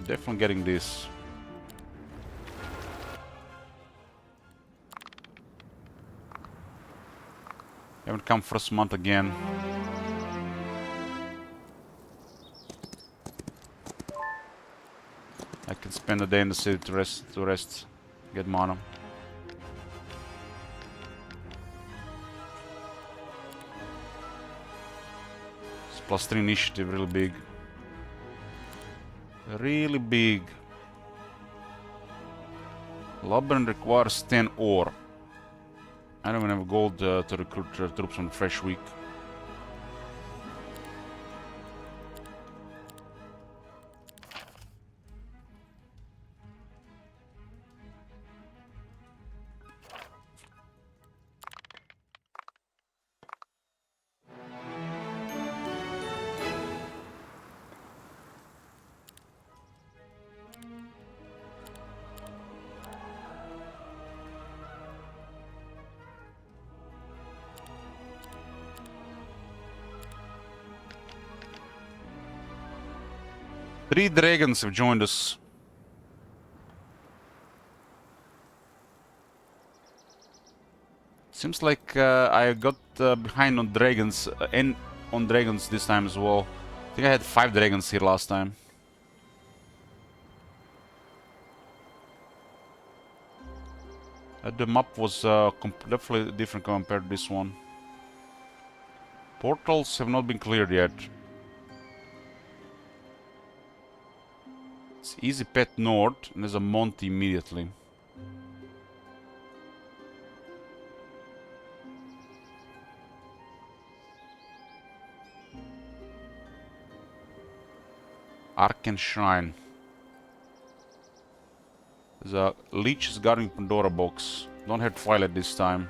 Definitely getting this. Haven't come first month again. I can spend a day in the city to rest, get mana. It's +3 initiative, really big. Really big. Labyrinth requires 10 ore. I don't even have gold to recruit troops on Fresh Week. Three dragons have joined us. Seems like I got behind on dragons and on dragons this time as well. I think I had 5 dragons here last time. The map was definitely different compared to this one. Portals have not been cleared yet. It's easy pet north, and there's a Monty immediately. Arcane Shrine. There's a Leech guarding Pandora box. Don't have Twilight this time.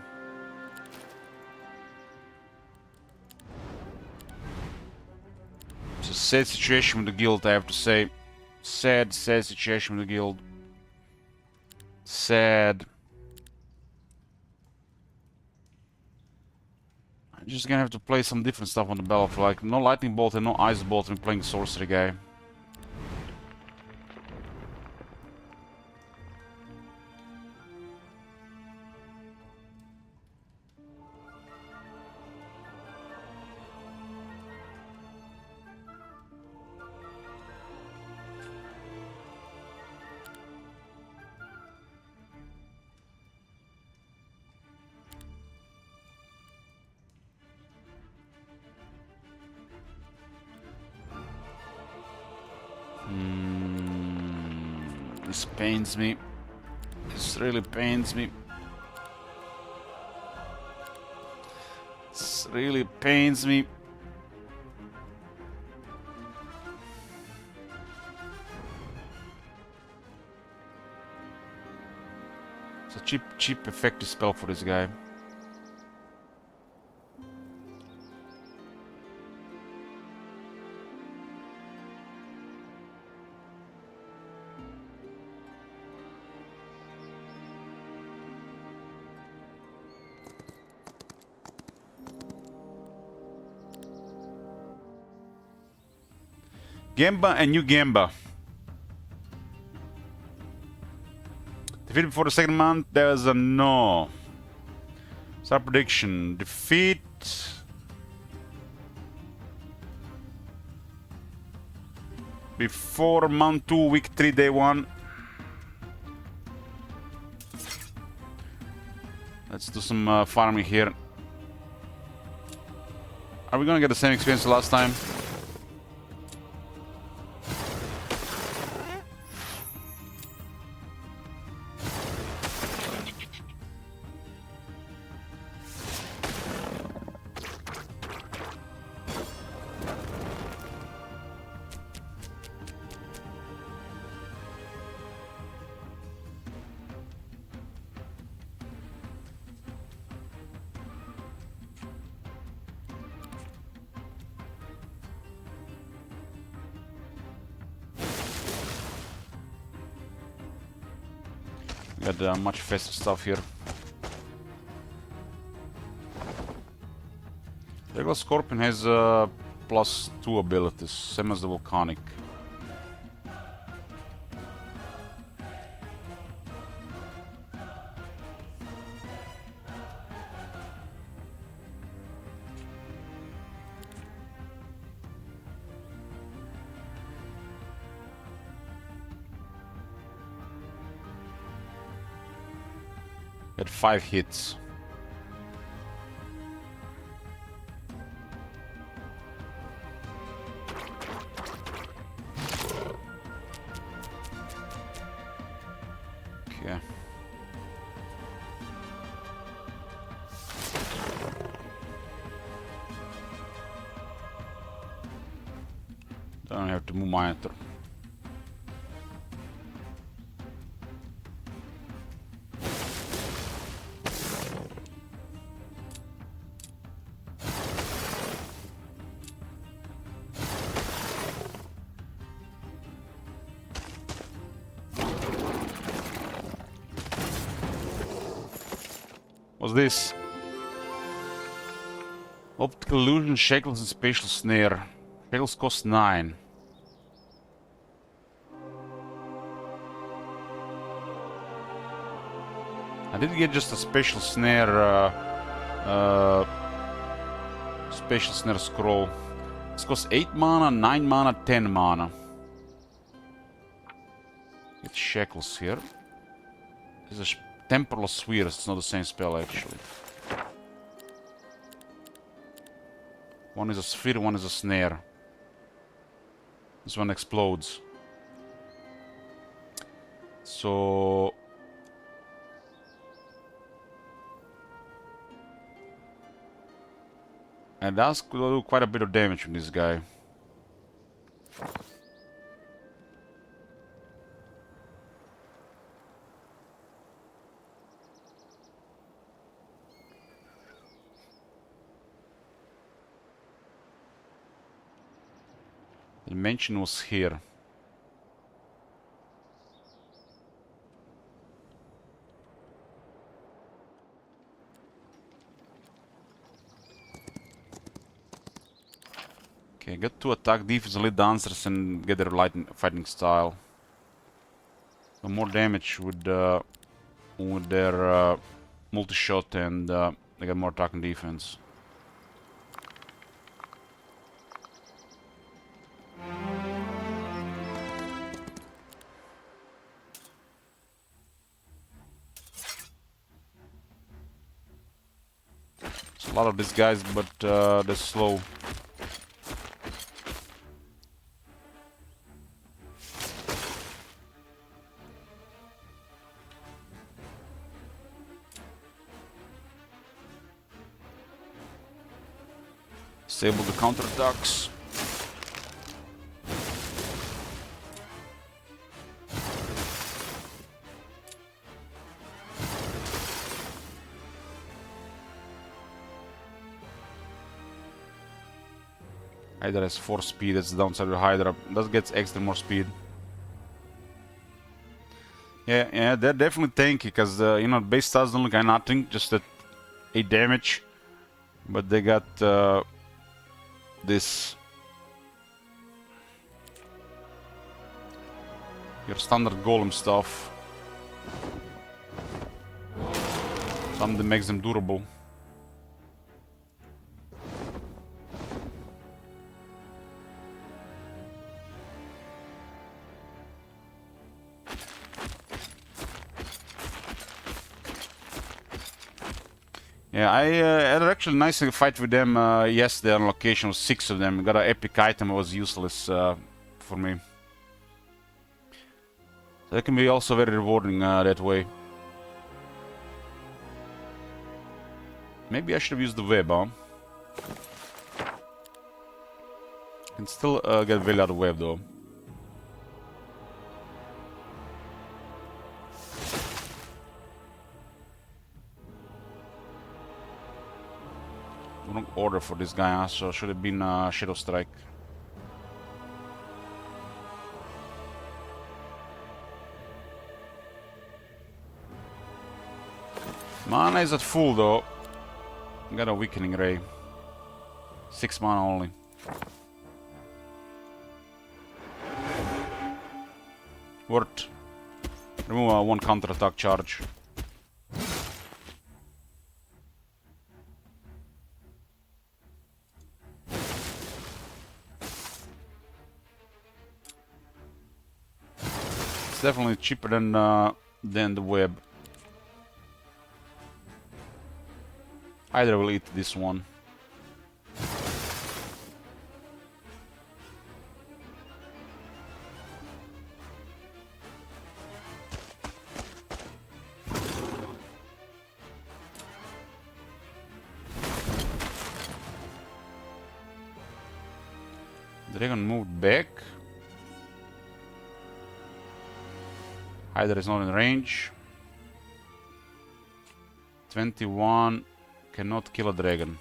It's a sad situation with the guild, I have to say. Sad situation with the guild. Sad. I'm just gonna have to play some different stuff on the battlefield, like no lightning bolt and no ice bolt when playing sorcery guy. This pains me. This really pains me. This really pains me. It's a cheap effective spell for this guy. Gamba and New Gamba. Defeat before the second month, there's a no. Start prediction. Defeat. Before month 2, week 3, day 1. Let's do some farming here. Are we gonna get the same experience as last time? Got much faster stuff here. Regular Scorpion has +2 abilities, same as the Volcanic. At 5 hits. Okay. Don't have to move my enter. What's this? Optical illusion, shackles, and spatial snare. Shackles cost 9. I did get just a spatial snare scroll. This costs 8 mana, 9 mana, 10 mana. Get shackles here. This is Temporal Spheres, it's not the same spell actually. One is a sphere, one is a snare. This one explodes. So... and that's gonna do quite a bit of damage from this guy. The mansion was here. Okay, get to attack defense and lead dancers and get their fighting style. So more damage with their multi-shot and they get more attack and defense. A lot of these guys, but they're slow. Disable the counterattacks. Hydra has 4 speed, that's the downside of Hydra. That gets extra more speed. Yeah, they're definitely tanky, because, you know, base stats don't look like nothing, just at 8 damage. But they got this your standard golem stuff. Something that makes them durable. Yeah, I had actually a nice fight with them yesterday on location. Was 6 of them. Got an epic item. It was useless for me. So that can be also very rewarding that way. Maybe I should have used the web, huh? Can still get value out of web though. Wrong order for this guy, huh? So should have been Shadow Strike. Mana is at full though. Got a weakening ray. 6 mana only. Worth. Remove one counter attack charge. It's definitely cheaper than the web. Either will eat this one. Dragon moved back. Hydra is not in range. 21 cannot kill a dragon.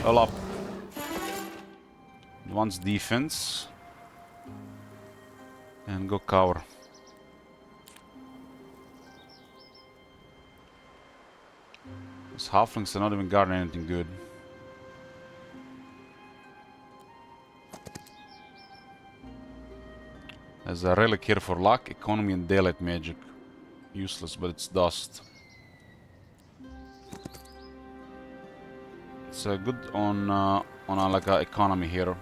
All up. One's defense. And go cover. These halflings are not even guarding anything good. There's a relic here for luck, economy, and daylight magic. Useless, but it's dust. It's good on like a economy here.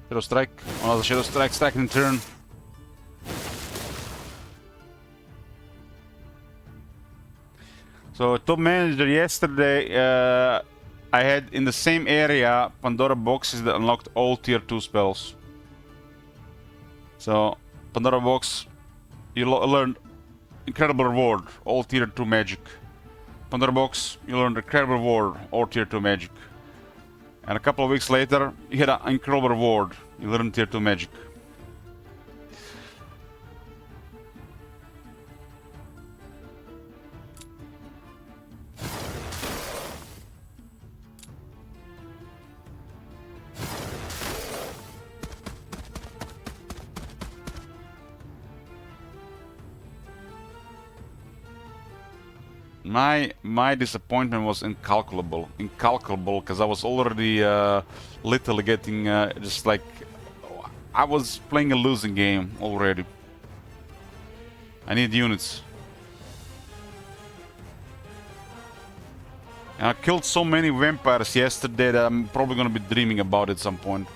Shadow Strike. Another Shadow Strike stack in turn. So top manager yesterday, I had in the same area Pandora boxes that unlocked all tier 2 spells. So Pandora box, you learned incredible reward, all tier 2 magic. Pandora box, you learned incredible reward, all tier 2 magic. And a couple of weeks later, you had an incredible reward. You learned tier 2 magic. My disappointment was incalculable, because I was already literally getting just like I was playing a losing game already. I need units, and I killed so many vampires yesterday that I'm probably gonna be dreaming about it at some point.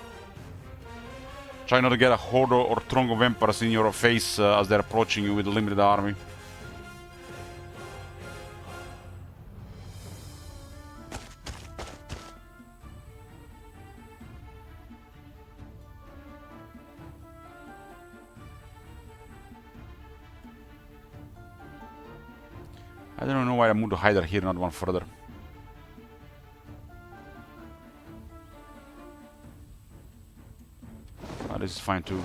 Try not to get a horde or throng of vampires in your face as they're approaching you with a limited army. I don't know why I moved the Hydra here, not one further. Oh, this is fine too.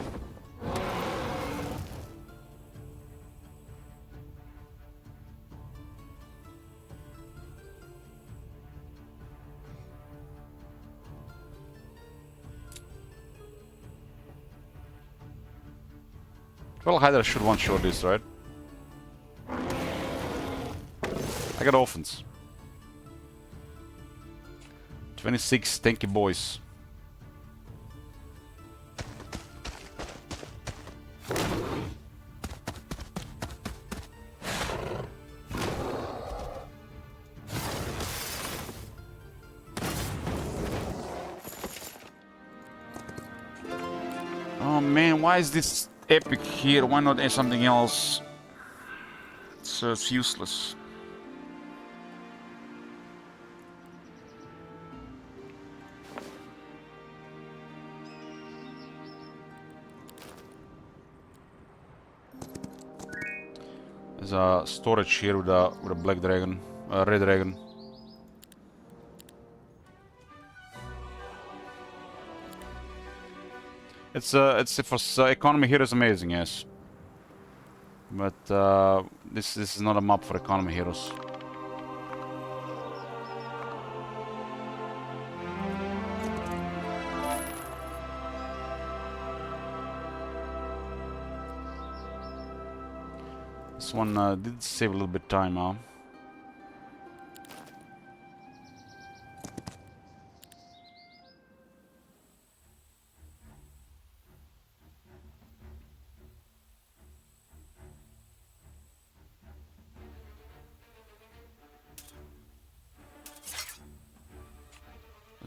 Well, Hydra should one-shot this, right? I got offense. 26, thank you, boys. Oh man, why is this epic here? Why not add something else? It's useless. There's a storage here with a black dragon, red dragon. It's for economy here is amazing, yes. But this is not a map for economy heroes. This one did save a little bit time, huh?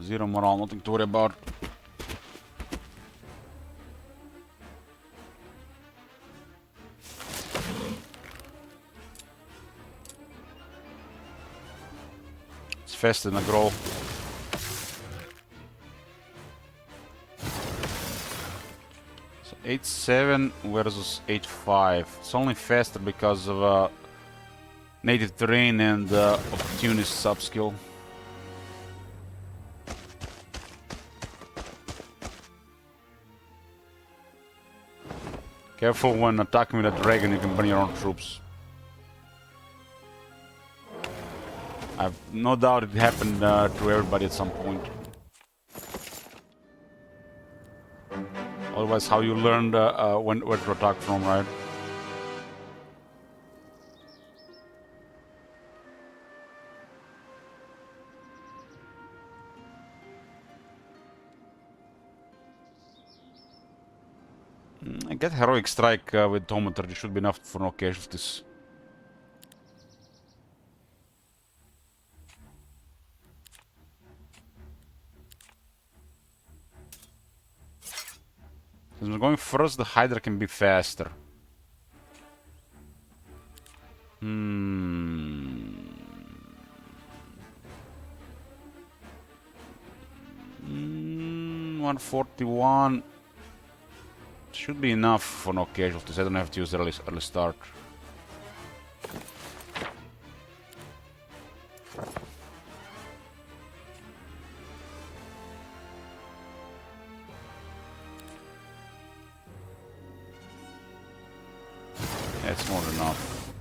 Zero morale, nothing to worry about. It's faster than a growl. So 8-7 versus 8-5. It's only faster because of native terrain and opportunist sub-skill. Careful when attacking with a dragon, you can burn your own troops. I've no doubt it happened to everybody at some point. Otherwise, how you learned where to attack from, right? I get heroic strike with Tomater. It should be enough for no casualties. Since we're going first, the Hydra can be faster. 141 should be enough for no casualties. I don't have to use early start. That's more than enough.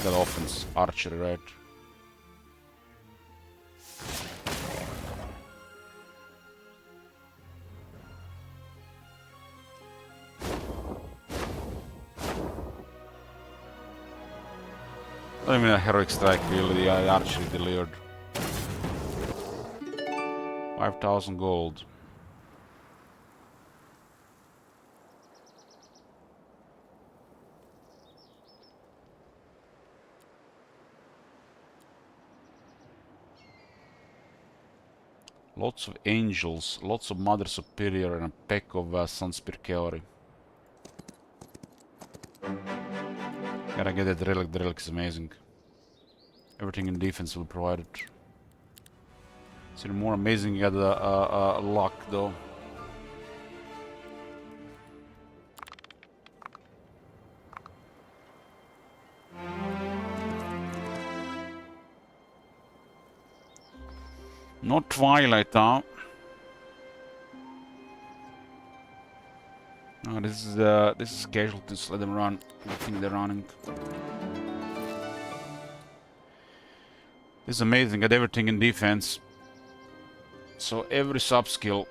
I got offense, archery, right? Not even a heroic strike really, the archery delivered. 5,000 gold. Lots of angels, lots of Mother Superior, and a pack of Sunspear Cavalry. Gotta get that relic, the relic is amazing. Everything in defense will provide it. It's even more amazing you got a luck though. No Twilight, huh? No, this is casualties. Let them run. I think they're running. This is amazing. Got everything in defense. So every sub skill.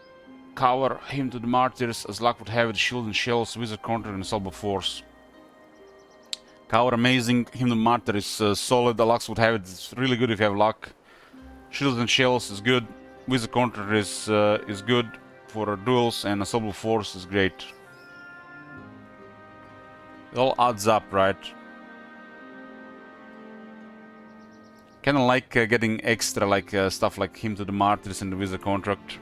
Cover him to the martyrs, as luck would have it, shield and shells, wizard counter and assault force. Cover amazing, him to the martyr is solid, the luck would have it, it's really good if you have luck. Shield and shells is good, wizard counter is good for duels, and assault force is great. It all adds up, right? Kinda like getting extra, like stuff like him to the martyrs and the wizard contract.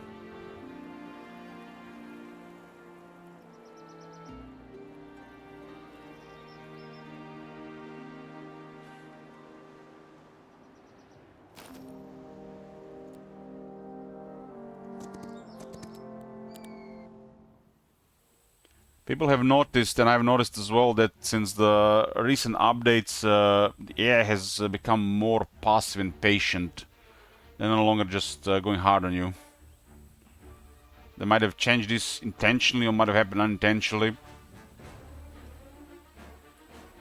People have noticed, and I've noticed as well, that since the recent updates, the AI has become more passive and patient. They're no longer just going hard on you. They might have changed this intentionally or might have happened unintentionally.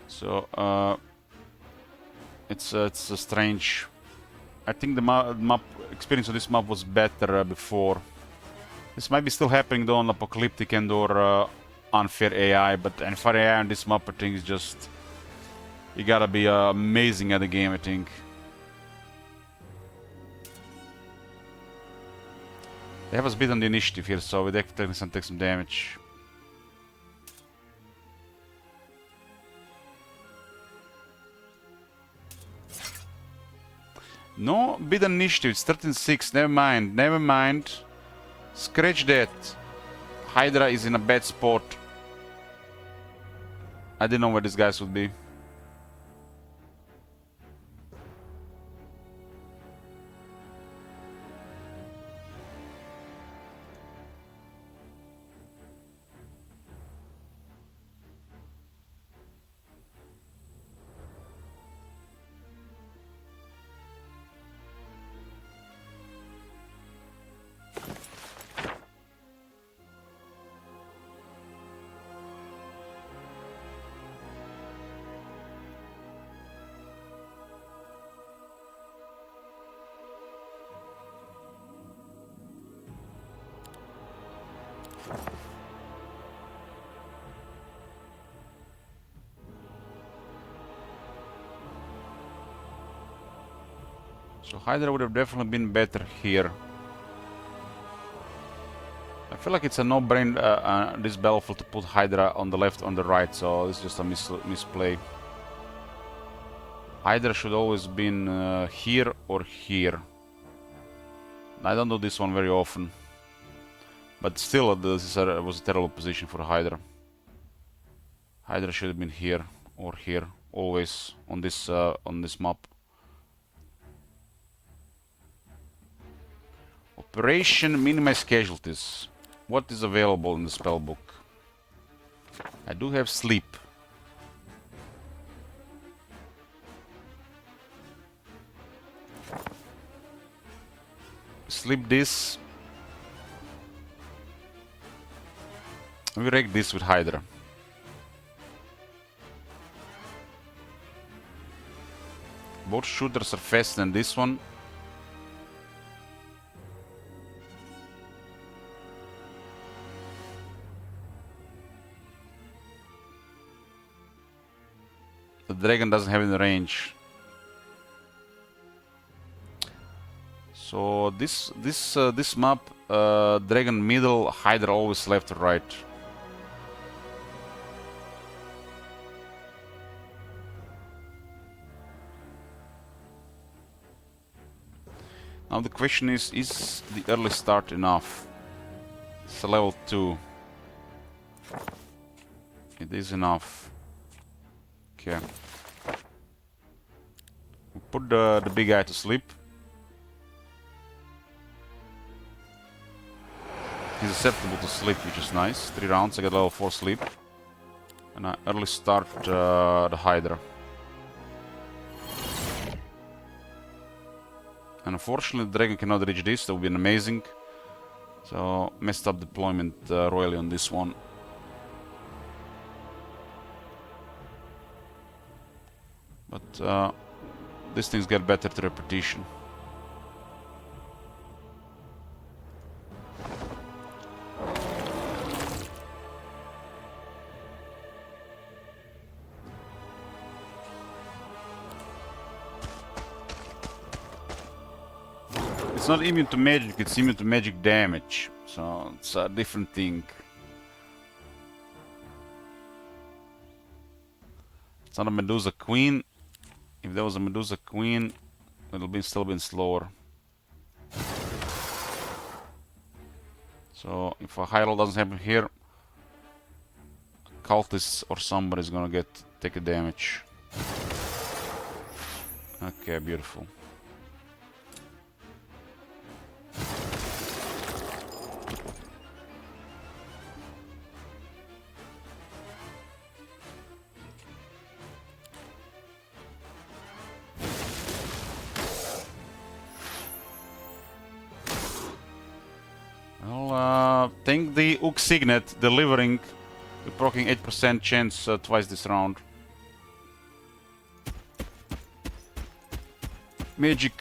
So, it's strange. I think the map experience of this map was better before. This might be still happening though on Apocalyptic and or Unfair AI, but Unfair AI on this map I think is just... You gotta be amazing at the game, I think. They have us beat on the initiative here, so we definitely can take some damage. No beat on initiative, it's 13-6, never mind, never mind. Scratch that. Hydra is in a bad spot. I didn't know where these guys would be. So Hydra would have definitely been better here. I feel like it's a no-brainer this battlefield to put Hydra on the left, on the right, so it's just a misplay. Hydra should always been here or here. I don't do this one very often, but still this was a terrible position for Hydra. Hydra should have been here or here, always on this map. Operation minimize casualties. What is available in the spellbook? I do have sleep. Sleep this. We wreck this with Hydra. Both shooters are faster than this one. The dragon doesn't have any range. So this map, dragon middle, Hydra always left or right. Now the question is the early start enough? It's a level 2. It is enough. Okay. We put the big guy to sleep. He's susceptible to sleep, which is nice. 3 rounds, I got level 4 sleep. And I early start the Hydra. And unfortunately, the dragon cannot reach this. That would be amazing. So, messed up deployment royally on this one. But these things get better to repetition. It's not immune to magic, it's immune to magic damage. So it's a different thing. It's not a Medusa Queen. If there was a Medusa Queen, it'll be still been slower. So if a high roll doesn't happen here, cultist or somebody's gonna take a damage. Okay, beautiful. Thank the Ook Signet delivering, with proccing 8% chance twice this round. Magic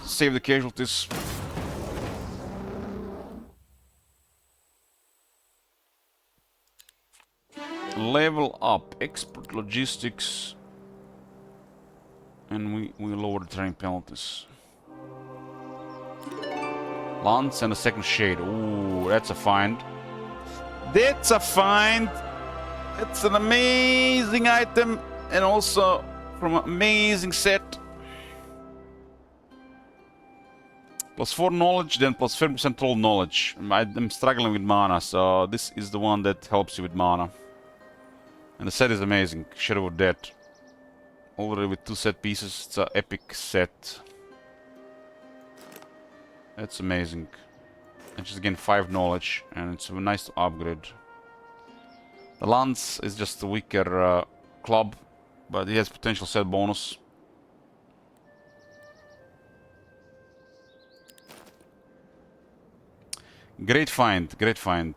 save the casualties. Level up, expert logistics, and we lower the training penalties. Lance and a second shade. Ooh, that's a find. That's a find! It's an amazing item, and also from an amazing set. +4 knowledge, then +50% roll knowledge. I'm struggling with mana, so this is the one that helps you with mana. And the set is amazing. Shadow of Death. Already with 2 set pieces, it's an epic set. That's amazing. I just gain 5 knowledge, and it's nice to upgrade. The Lance is just a weaker club, but he has potential set bonus. Great find, great find.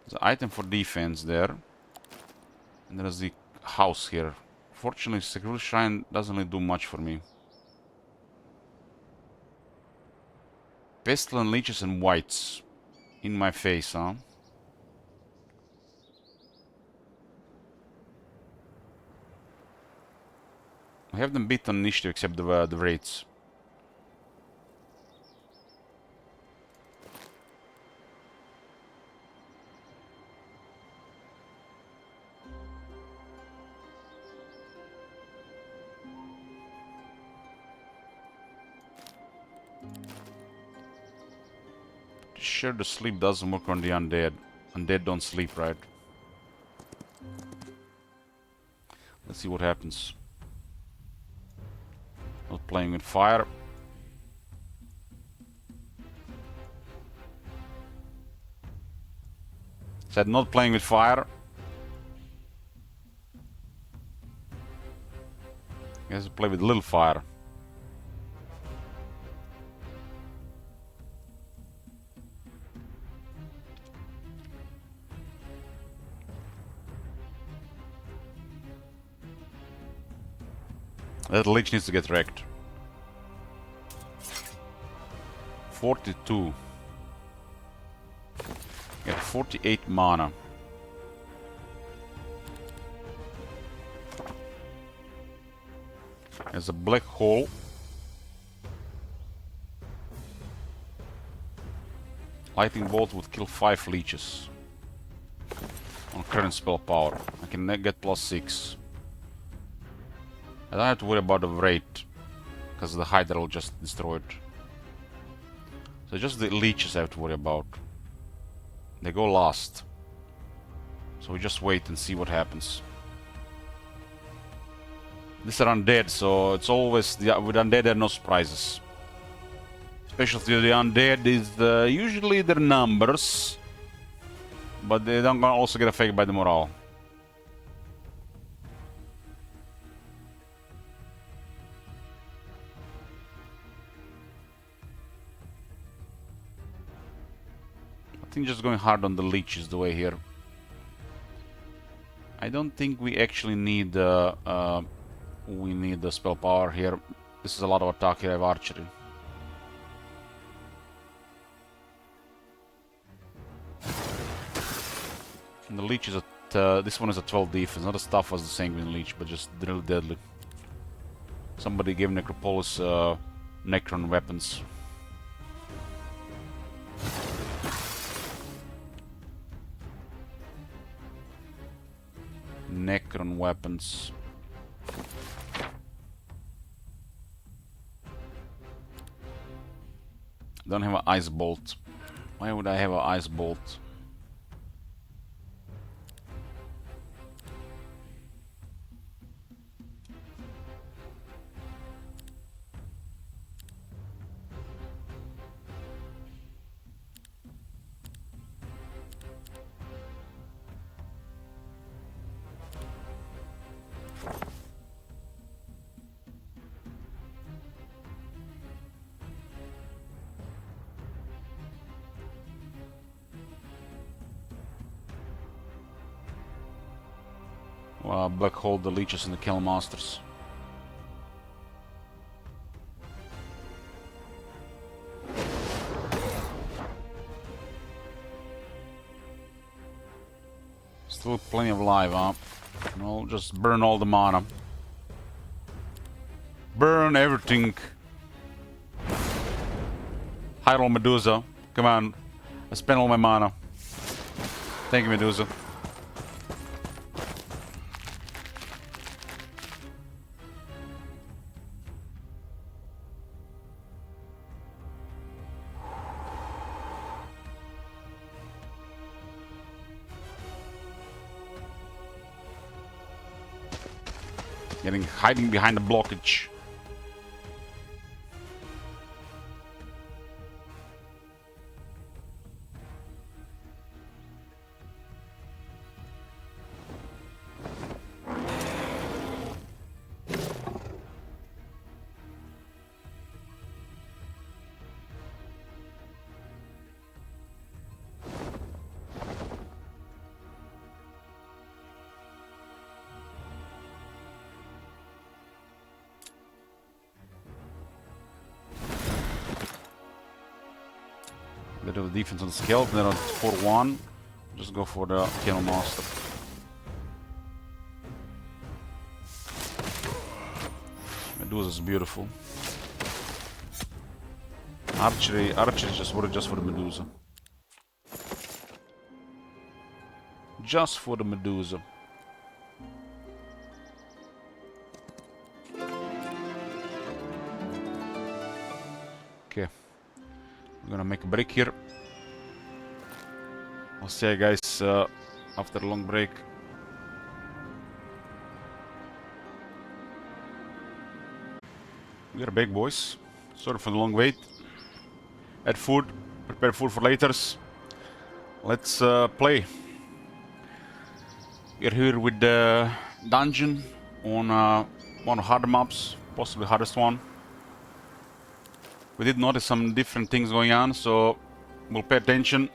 There's an item for defense there. And there's the house here. Fortunately, Security Shrine doesn't really do much for me. Pestilent leeches and whites. In my face, huh? I have them beat on initiative except the raids. Sure, the sleep doesn't work on the undead. Undead don't sleep, right? Let's see what happens. Not playing with fire. Said not playing with fire. He has to play with little fire. That Lich needs to get wrecked. 42. Get 48 mana. There's a black hole. Lightning bolt would kill 5 leeches. On current spell power. I can get +6. I don't have to worry about the rate, because the Hydra will just destroy it. So just the leeches I have to worry about. They go last. So we just wait and see what happens. These are undead, so it's always, with undead there are no surprises. Specialty of the undead is usually their numbers, but they don't also get affected by the morale. I think just going hard on the leech is the way here. I don't think we actually need we need the spell power here. This is a lot of attack here. I have archery. And the leech is at this one is a 12 defense, not as tough as the sanguine leech, but just really deadly. Somebody gave Necropolis Necron weapons. Necron weapons. Don't have an ice bolt. Why would I have an ice bolt? Black hole the leeches and the kill monsters. Still plenty of life, huh? No, just burn all the mana. Burn everything. Hyrule Medusa. Come on. I spent all my mana. Thank you, Medusa. Hiding behind the blockage. Bit of defense on the skeleton, then on 4-1. Just go for the Cannon Master. Medusa's beautiful. Archery is just for the Medusa. Just for the Medusa. Okay. I'm gonna make a break here. I'll see you guys after a long break. We are back, boys. Sorry for the long wait. Add food, prepare food for laters. Let's play. We're here with the dungeon on one of the harder maps, possibly hardest one. We did notice some different things going on, so we'll pay attention.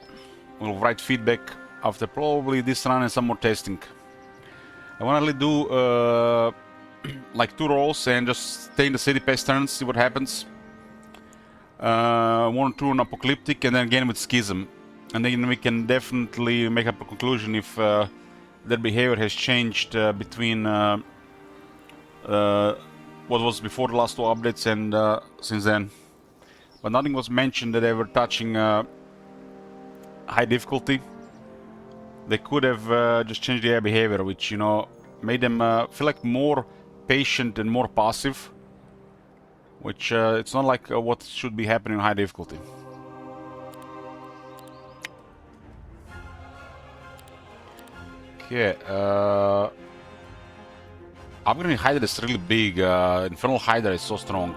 We'll write feedback after probably this run and some more testing. I want to do like 2 rolls and just stay in the city past turns, see what happens. 1 or 2 on Apocalyptic and then again with Schism. And then we can definitely make up a conclusion if their behavior has changed between what was before the last 2 updates and since then. But nothing was mentioned that they were touching high difficulty. They could have just changed their behavior, which, you know, made them feel like more patient and more passive. Which it's not like what should be happening in high difficulty. Okay, Upgrading Hydra is really big. Infernal Hydra is so strong.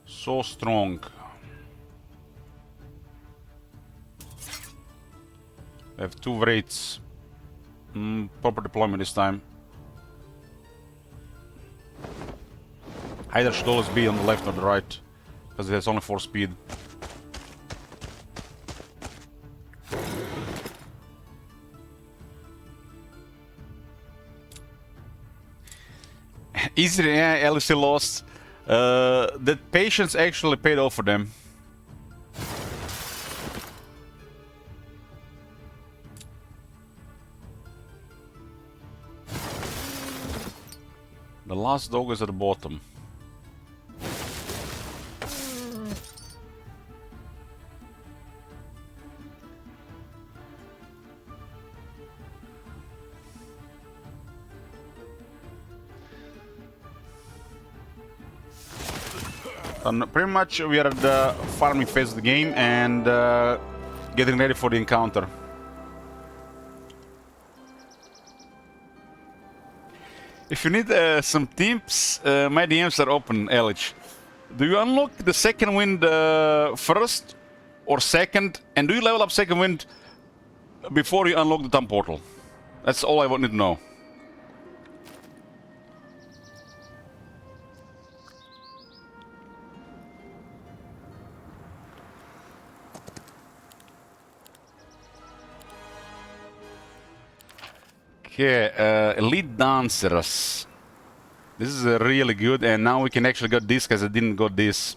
So strong. We have 2 Wraiths. Proper deployment this time. Hydra should always be on the left or the right, because it has only 4 speed. Easy, yeah, LC lost. That patience actually paid off for them. The last dog is at the bottom. And pretty much we are at the farming phase of the game and getting ready for the encounter. If you need some tips, my DMs are open, Elich. Do you unlock the second wind first or second? And do you level up second wind before you unlock the Thumb Portal? That's all I wanted to know. Okay, Elite Dancers. This is really good, and now we can actually get this because I didn't got this.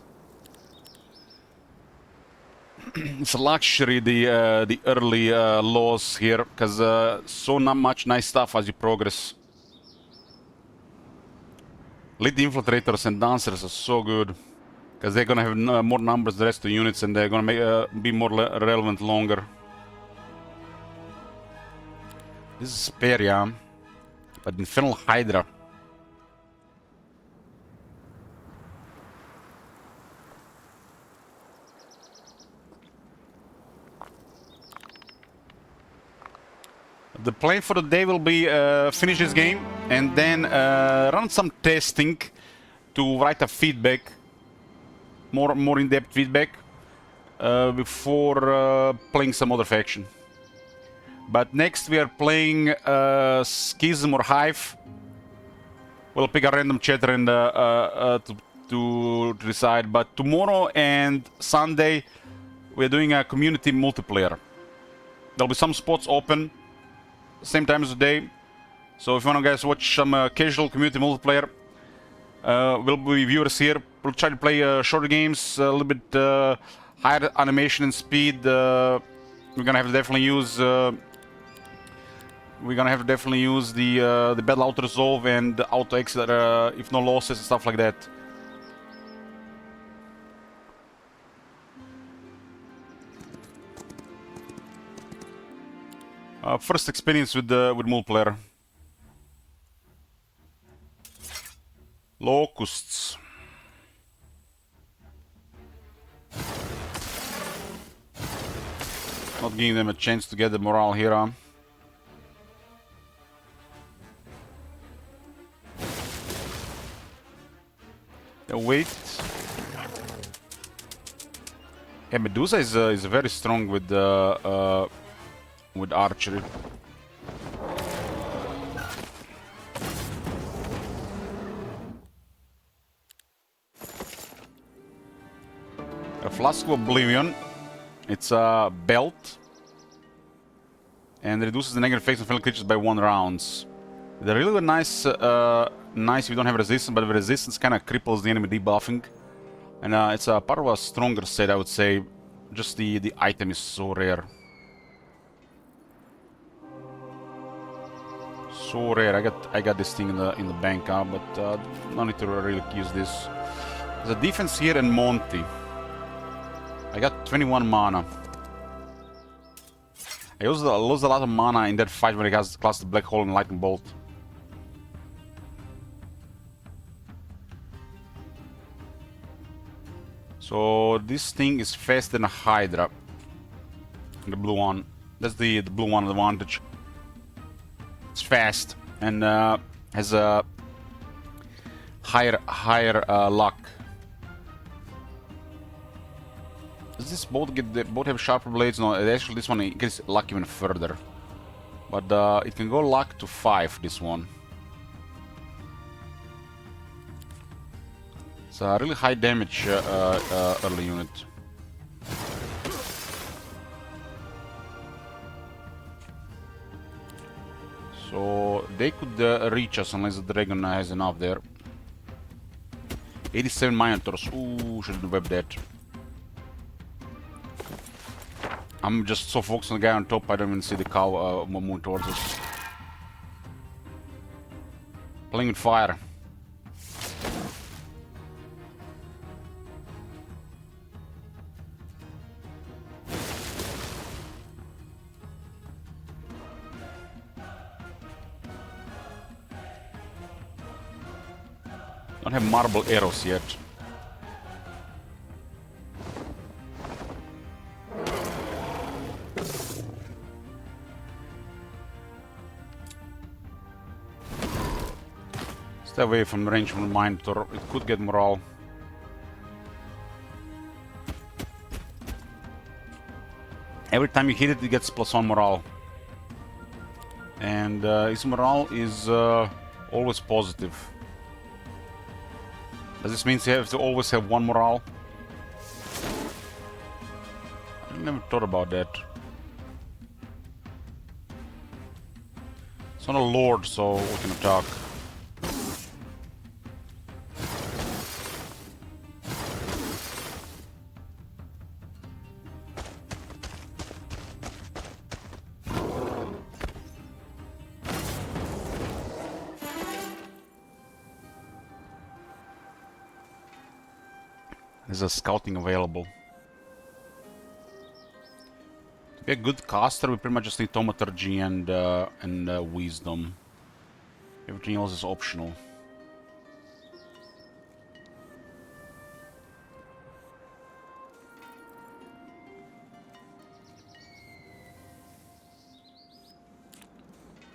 It's a luxury, the early laws here, because so not much nice stuff as you progress. Elite Infiltrators and Dancers are so good, because they're gonna have more numbers the rest of the units, and they're gonna make, be more relevant longer. This is Speria, but Infernal Hydra. The plan for the day will be finish this game and then run some testing to write a feedback, more in-depth feedback before playing some other faction. But next we are playing Schism or Hive. We'll pick a random chatter and to decide. But tomorrow and Sunday we're doing a community multiplayer. There'll be some spots open same time as the day. So if you want to guys watch some casual community multiplayer, we'll be viewers here. We'll try to play shorter games, a little bit higher animation and speed. We're gonna have to definitely use. We're gonna have to definitely use the battle auto resolve and auto exit if no losses and stuff like that. First experience with multiplayer. Locusts. Not giving them a chance to get the morale here on. Wait. Yeah, Medusa is very strong with archery. A Flask of Oblivion. It's a belt. And reduces the negative effects on fellow creatures by 1 rounds. They're really nice, nice if you don't have resistance, but the resistance kind of cripples the enemy debuffing. And it's a part of a stronger set, I would say. Just the item is so rare. So rare. I got this thing in the bank, but no need to really use this. There's a defense here and Monty. I got 21 mana. I lost a lot of mana in that fight when I got class the Black Hole and Lightning Bolt. So this thing is faster than a Hydra. The blue one. That's the blue one advantage. It's fast and has a higher luck. Does this both have sharper blades? No, actually this one gets luck even further. But it can go luck to 5, this one. It's a really high damage early unit. So they could reach us unless the dragon has enough there. 87 monitors. Ooh, shouldn't web that. I'm just so focused on the guy on top, I don't even see the cow moving towards us. Playing with fire. Don't have marble arrows yet. Stay away from the range from the minotaur. It could get morale. Every time you hit it, it gets +1 morale. And his morale is always positive. Does this mean you have to always have 1 morale? I never thought about that. It's not a lord, so we can attack. There's a scouting available. To be a good caster, we pretty much just need thaumaturgy and wisdom. Everything else is optional.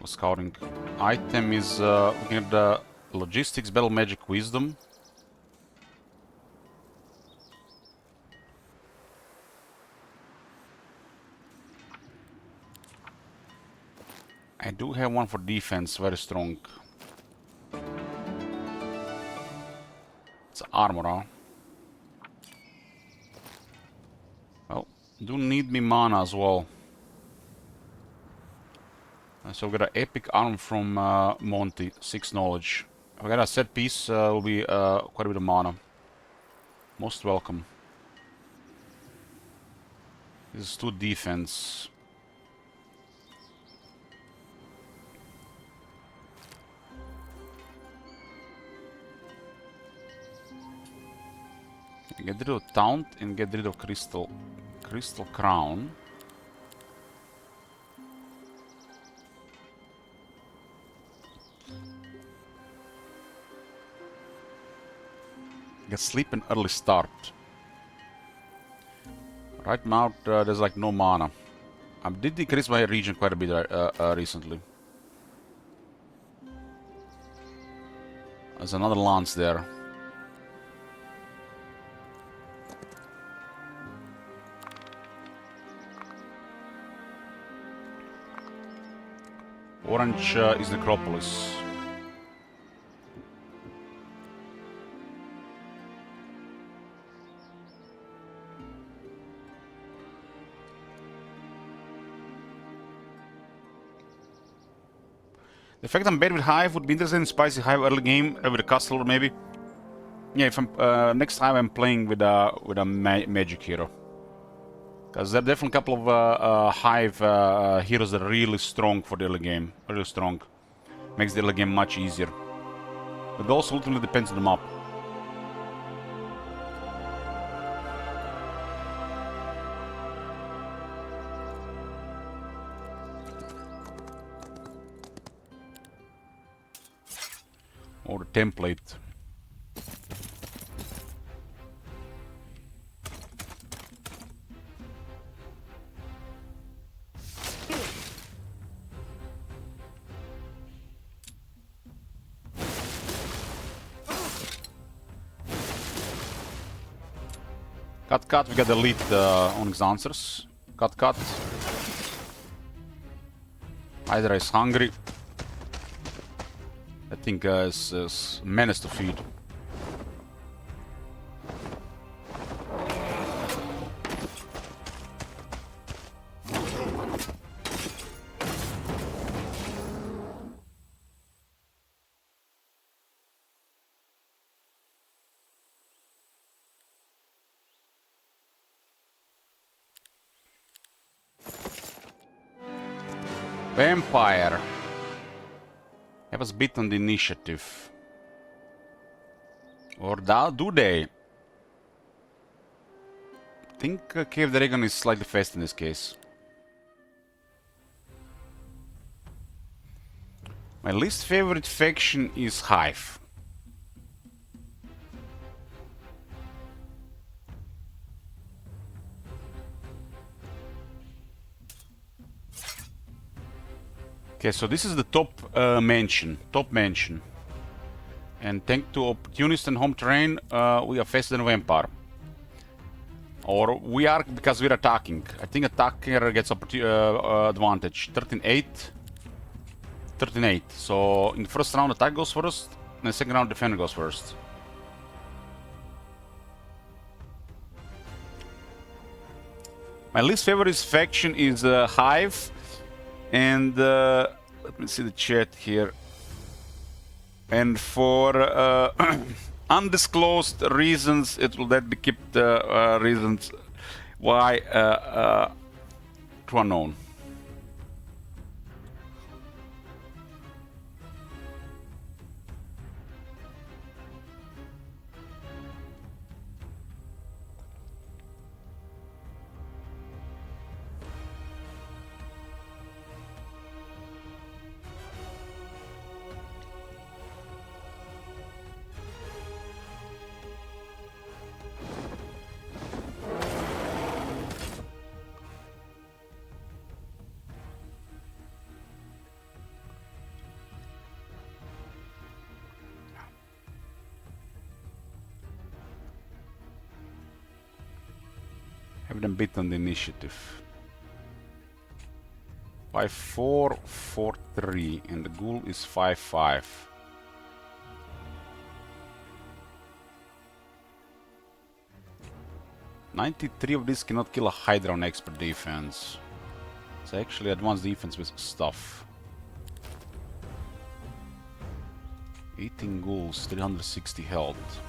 For scouting item is we can have the logistics, battle magic, wisdom. I do have one for defense, very strong. It's armor, huh? Well, do need me mana as well. So we got an epic arm from Monty, 6 knowledge. If I got a set piece, will be quite a bit of mana. Most welcome. This is 2 defense. Get rid of Taunt and get rid of Crystal Crown. Get Sleep and Early Start. Right now there's like no mana. I did decrease my region quite a bit recently. There's another lance there. Orange is Necropolis. The fact I'm bad with Hive would be interesting in Spicy Hive early game with a Castle maybe. Yeah, if I'm next time I'm playing with a magic hero. Because there are definitely a couple of Hive heroes that are really strong for the early game. Really strong. Makes the early game much easier. But also ultimately depends on the map. Or the template. Cut, we got the lead Onyx answers. Cut. Hydra is hungry. I think is menace to feed. Vampire. Have us beat on the initiative. Or do they? I think Cave Dragon is slightly faster in this case. My least favorite faction is Hive. Okay, so this is the top mansion. And thanks to opportunist and home terrain, we are faster than Vampire. Or we are because we're attacking. I think attacker gets advantage. 13-8. 13-8. So in the first round attack goes first, and the second round defender goes first. My least favorite faction is Hive. And let me see the chat here. And for undisclosed reasons, it will then be kept reasons why to unknown. Have them beat on the initiative. 5-4, 4-3, and the ghoul is 5-5. "93 of these cannot kill a Hydra on expert defense. It's actually advanced defense with stuff. 18 ghouls, 360 health.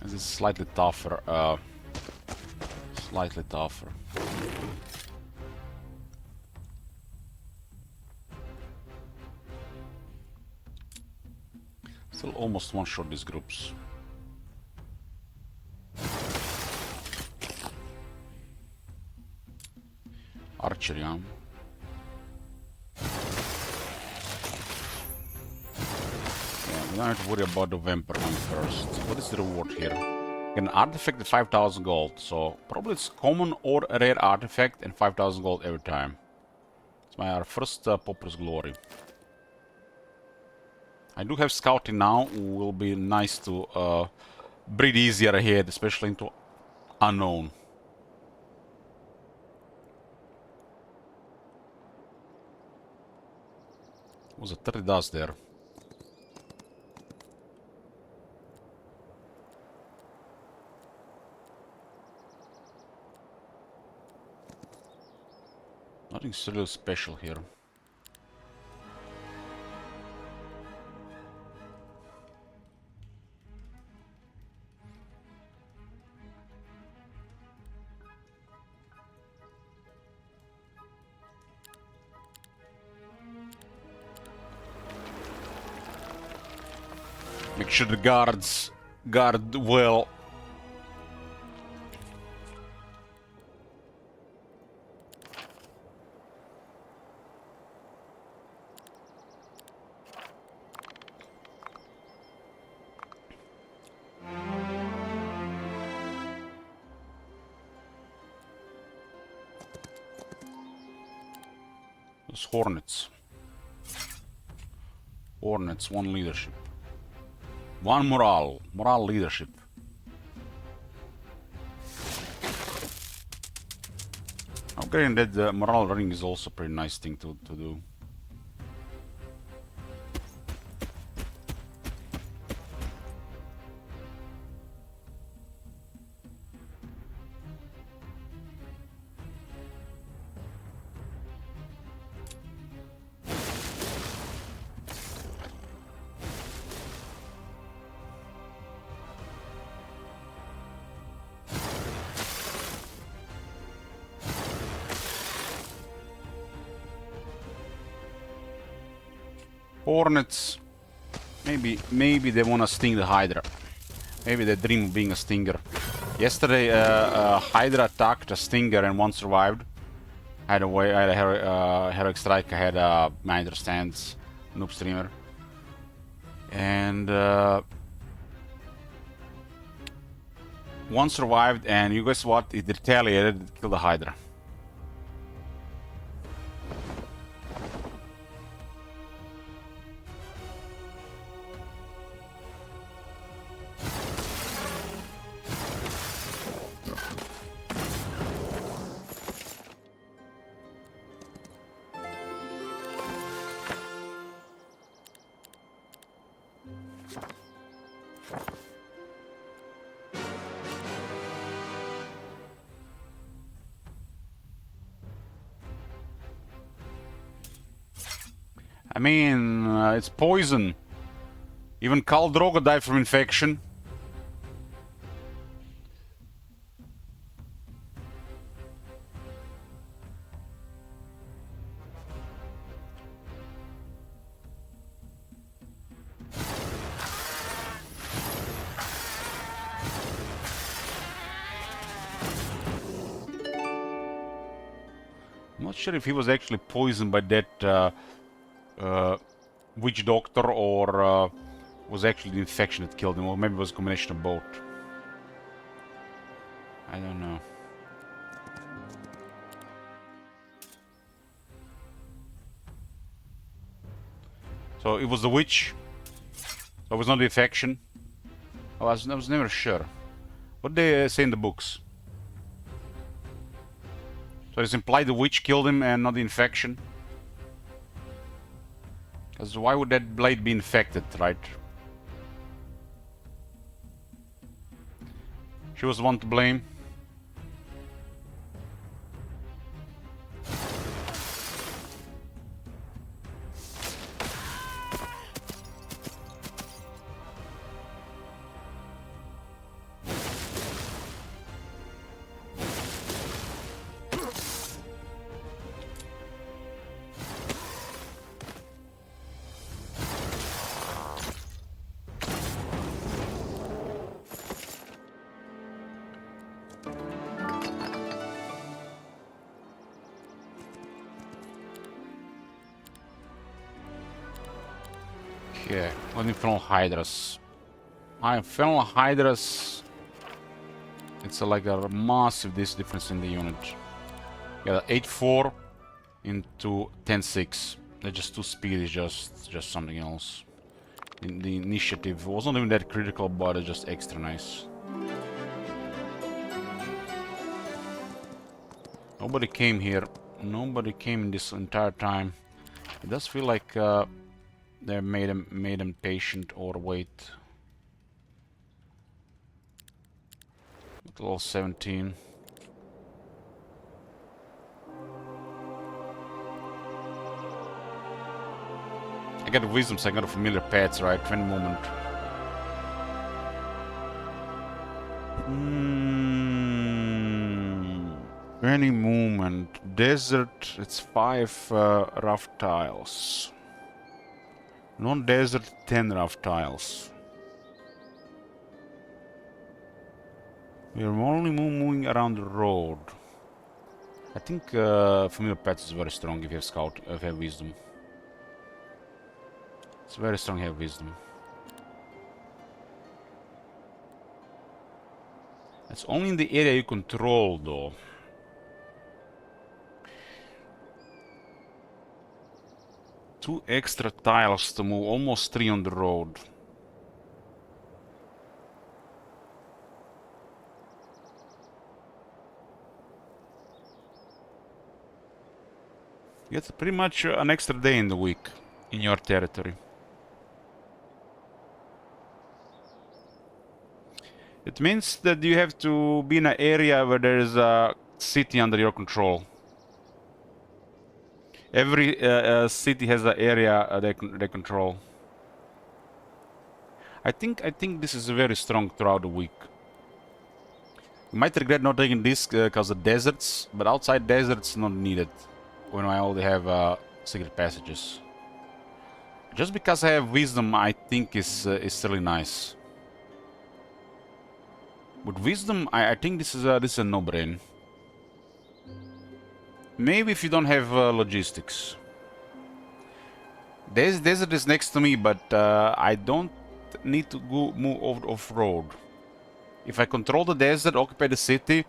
This is slightly tougher. Slightly tougher. Still almost one-shot these groups. Archery, huh? We don't have to worry about the vampire one first. What is the reward here? An artifact at 5,000 gold. So probably it's common or a rare artifact and 5,000 gold every time. It's our first Popper's Glory. I do have scouting now. Will be nice to breathe easier ahead, especially into unknown. Was a 30 dust there. Nothing really special here. Make sure the guards guard well. Those Hornets. Hornets, 1 leadership. 1 morale. Morale leadership. Upgrading that morale ring is also a pretty nice thing to do. Hornets. Maybe they wanna sting the Hydra. Maybe they dream of being a stinger. Yesterday, Hydra attacked a stinger and one survived. I had a heroic strike. I had a manager stance, noob streamer, and one survived. And you guess what? It retaliated. It killed the Hydra. I mean, it's poison. Even Khal Drogo died from infection. I'm not sure if he was actually poisoned by that witch doctor or was actually the infection that killed him, or maybe it was a combination of both. I don't know. So it was the witch. So it was not the infection. I was never sure. What they say in the books? So it's implied the witch killed him and not the infection. Because why would that blade be infected, right? She was the one to blame. Okay, let me Infernal Hydras. Infernal Hydras. It's like a massive difference in the unit. Yeah, 8-4 into 10-6. They're just too speed is just something else. The initiative was not even that critical, but it's just extra nice. Nobody came here. Nobody came this entire time. It does feel like they made him patient or wait. Level 17. I got wisdom, so I got a familiar pets, right? 20 movement. Any movement. Desert, it's 5 rough tiles. Non-desert, 10 rough tiles. We are only moving around the road. I think familiar pets is very strong if you have scout, if you have wisdom. It's very strong if you have wisdom. It's only in the area you control, though. Two extra tiles to move, almost 3 on the road. You get pretty much an extra day in the week in your territory. It means that you have to be in an area where there is a city under your control. Every city has an area they control. I think this is very strong throughout the week. You might regret not taking this because of deserts, but outside deserts not needed when I already have secret passages. Just because I have wisdom, I think is really nice. With wisdom, I think this is a no-brain. Maybe if you don't have logistics. Desert is next to me, but I don't need to go move off-road. If I control the desert, occupy the city,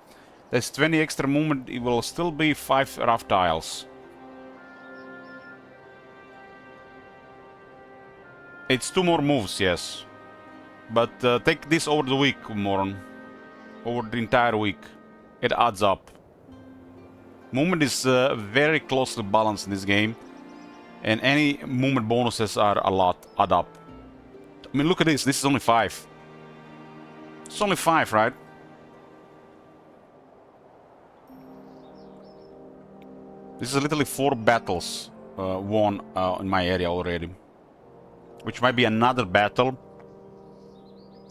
there's 20 extra movement, it will still be 5 rough tiles. It's 2 more moves, yes. But take this over the week, Moron. Over the entire week. It adds up. Movement is very closely balanced in this game. And any movement bonuses are a lot, add up. I mean, look at this, this is only 5. It's only 5, right? This is literally 4 battles won in my area already. Which might be another battle.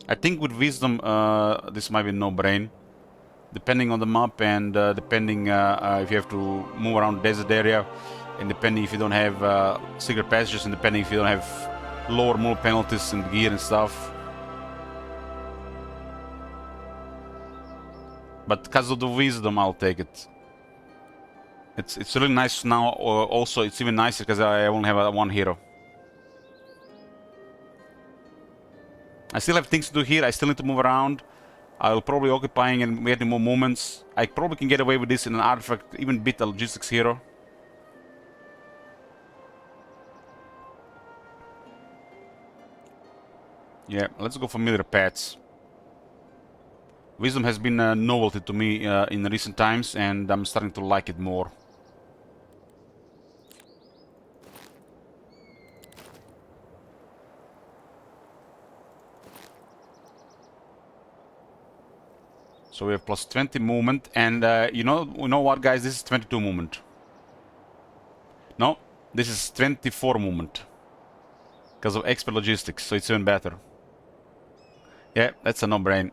I think with wisdom, this might be no-brain. Depending on the map and depending if you have to move around the desert area. And depending if you don't have secret passages, and depending if you don't have lower move penalties and gear and stuff. But because of the wisdom, I'll take it. It's really nice now. Also, it's even nicer because I only have one hero. I still have things to do here. I still need to move around. I'll probably occupying and getting more movements. I probably can get away with this in an artifact, even beat the logistics hero. Yeah, let's go familiar pets. Wisdom has been a novelty to me in recent times, and I'm starting to like it more. So we have plus 20 movement, and you know what, guys? This is 22 movement. No, this is 24 movement because of expert logistics, so it's even better. Yeah, that's a no-brain.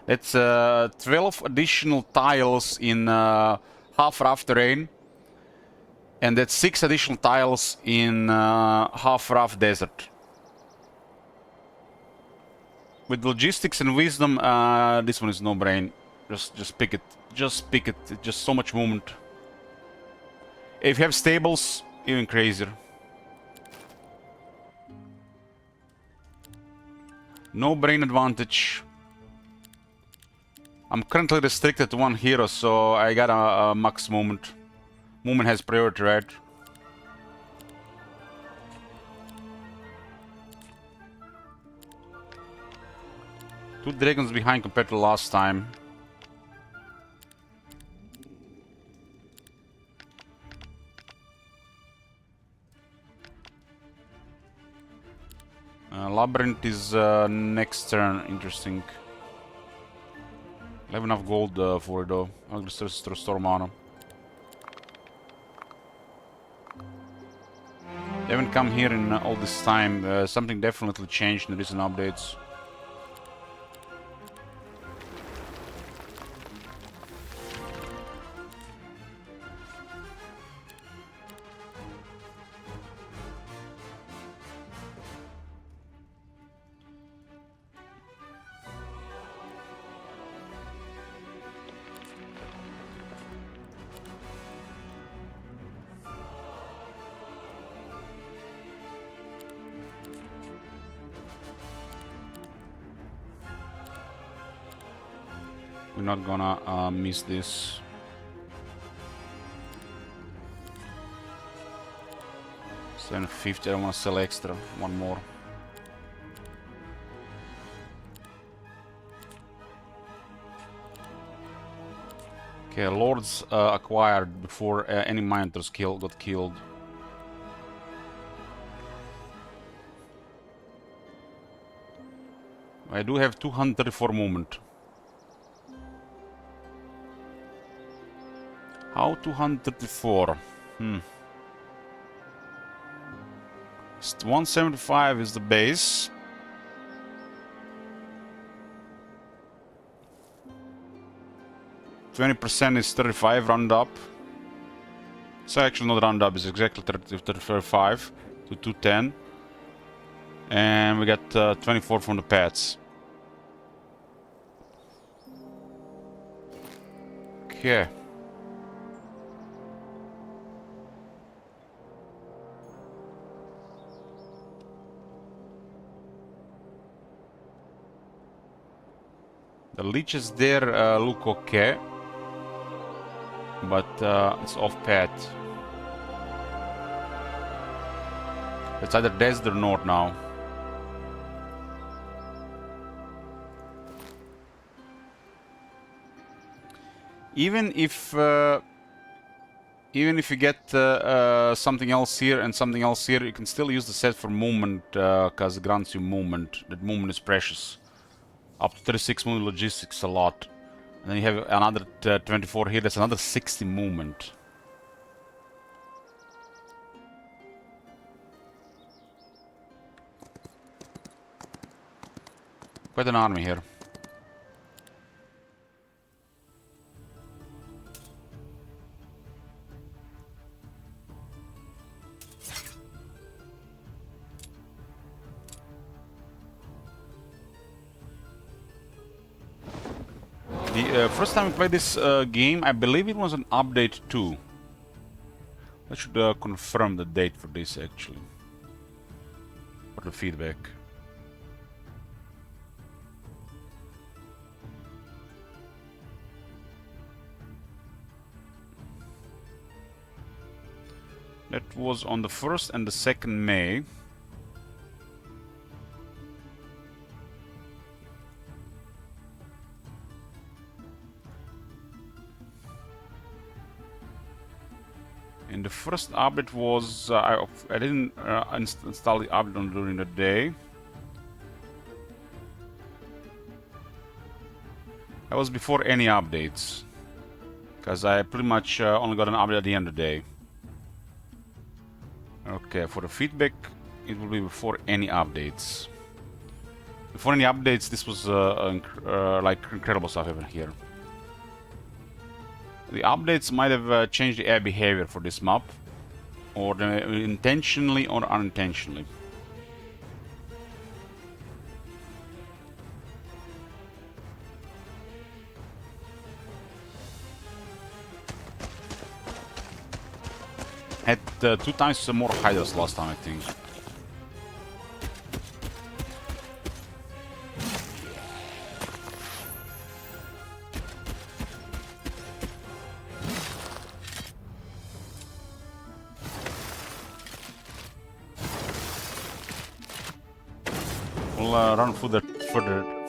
That's 12 additional tiles in half rough terrain, and that's 6 additional tiles in half rough desert. With logistics and wisdom, this one is no-brain. Just pick it. Just pick it. It's just so much movement. If you have stables, even crazier. No brain advantage. I'm currently restricted to 1 hero, so I got a max movement. Movement has priority, right? Two dragons behind compared to last time. Labyrinth is next turn. Interesting. I have enough gold for it though. I'll just restore mana. They haven't come here in all this time. Something definitely changed in the recent updates. We're not gonna miss this. $750. I don't want to sell extra. One more. Okay, lords acquired before any miners got killed. I do have 234 movement. How 234? 175 is the base. %20 is 35, round up. It's actually not round up, it's exactly 35 to 210. And we got 24 from the pets. Okay. The leeches there look okay, but it's off path. It's either desert or north now. Even if you get something else here and something else here, you can still use the set for movement because it grants you movement. That movement is precious. Up to 36 movement logistics a lot. And then you have another 24 here, that's another 60 movement. Quite an army here. The first time I played this game, I believe it was an update 2. I should confirm the date for this actually. For the feedback. That was on the 1st and the 2nd May. And the first update was I didn't install the update during the day. That was before any updates, because I pretty much only got an update at the end of the day. Okay, for the feedback, it will be before any updates. Before any updates, this was like incredible stuff over here. The updates might have changed the air behavior for this map, or intentionally or unintentionally. Had 2 times more hiders last time, I think. We'll run through the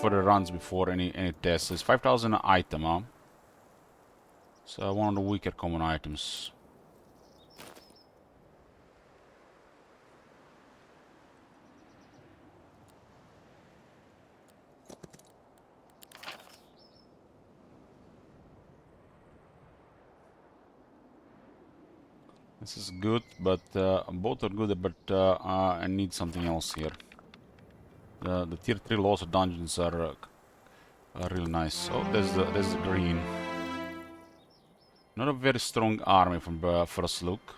further runs before any tests. It's 5,000 item, huh? So one of the weaker common items. This is good, but both are good, but I need something else here. The tier 3 lost dungeons are really nice. Oh, there's the green. Not a very strong army from first look.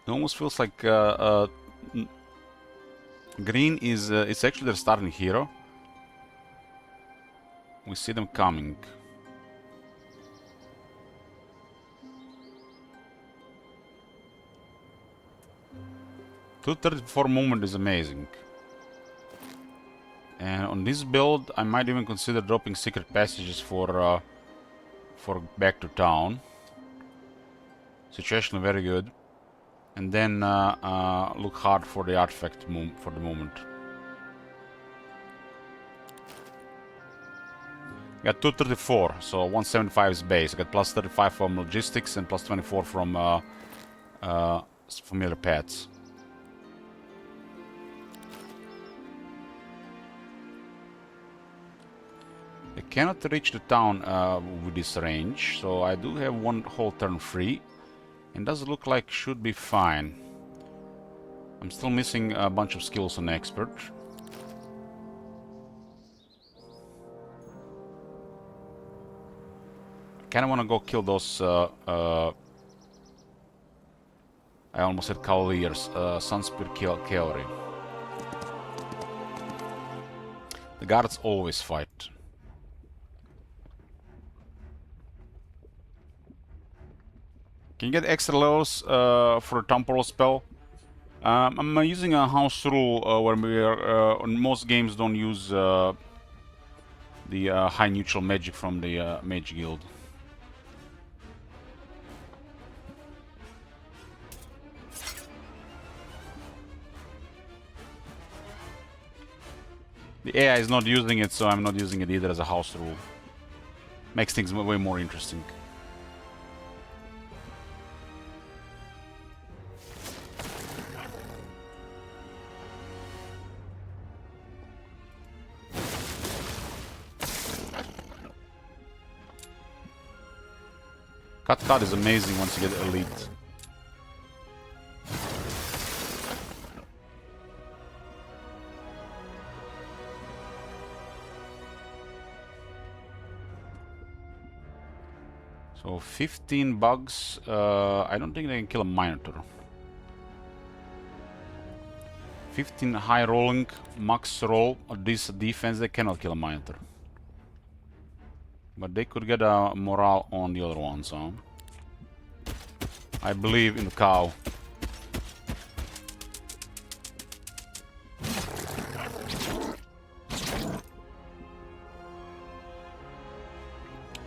It almost feels like green is it's actually their starting hero. We see them coming. .234 movement is amazing. And on this build, I might even consider dropping secret passages for back to town. Situationally very good. And then look hard for the artifact for the moment. Got 234, so 175 is base. I got plus 35 from logistics and plus 24 from familiar pets. I cannot reach the town with this range, so I do have one whole turn free. And does look like should be fine. I'm still missing a bunch of skills on expert. I kinda wanna go kill those I almost said Cavaliers. Sunspear Cavalry. The guards always fight. Can you get extra levels for a temporal spell? I'm using a house rule where we are, on most games don't use the high neutral magic from the Mage Guild. The AI is not using it, so I'm not using it either as a house rule. Makes things way more interesting. Cut is amazing once you get elite. So 15 bugs. I don't think they can kill a Minotaur. 15 high rolling, max roll of this defense, they cannot kill a Minotaur. But they could get a morale on the other ones, huh? I believe in the cow.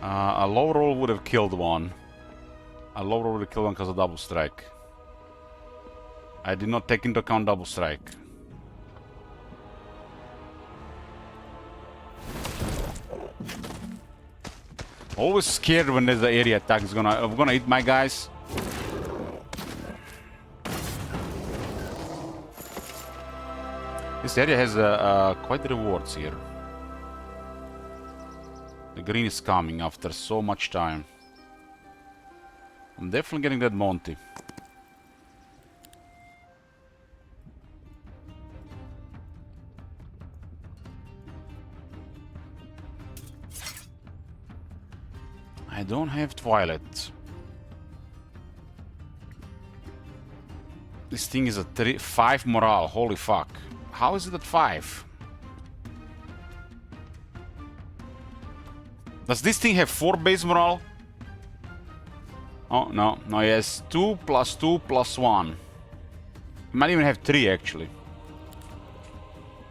A low roll would have killed one. A low roll would have killed one because of double strike. I did not take into account double strike. Always scared when there's an area attack. It's gonna hit my guys. This area has quite rewards here. The green is coming after so much time. I'm definitely getting that Monty. I don't have Twilight. This thing is a 5 morale. Holy fuck. How is it at 5? Does this thing have 4 base morale? Oh, no. No, it has 2 plus 2 plus 1. It might even have 3, actually.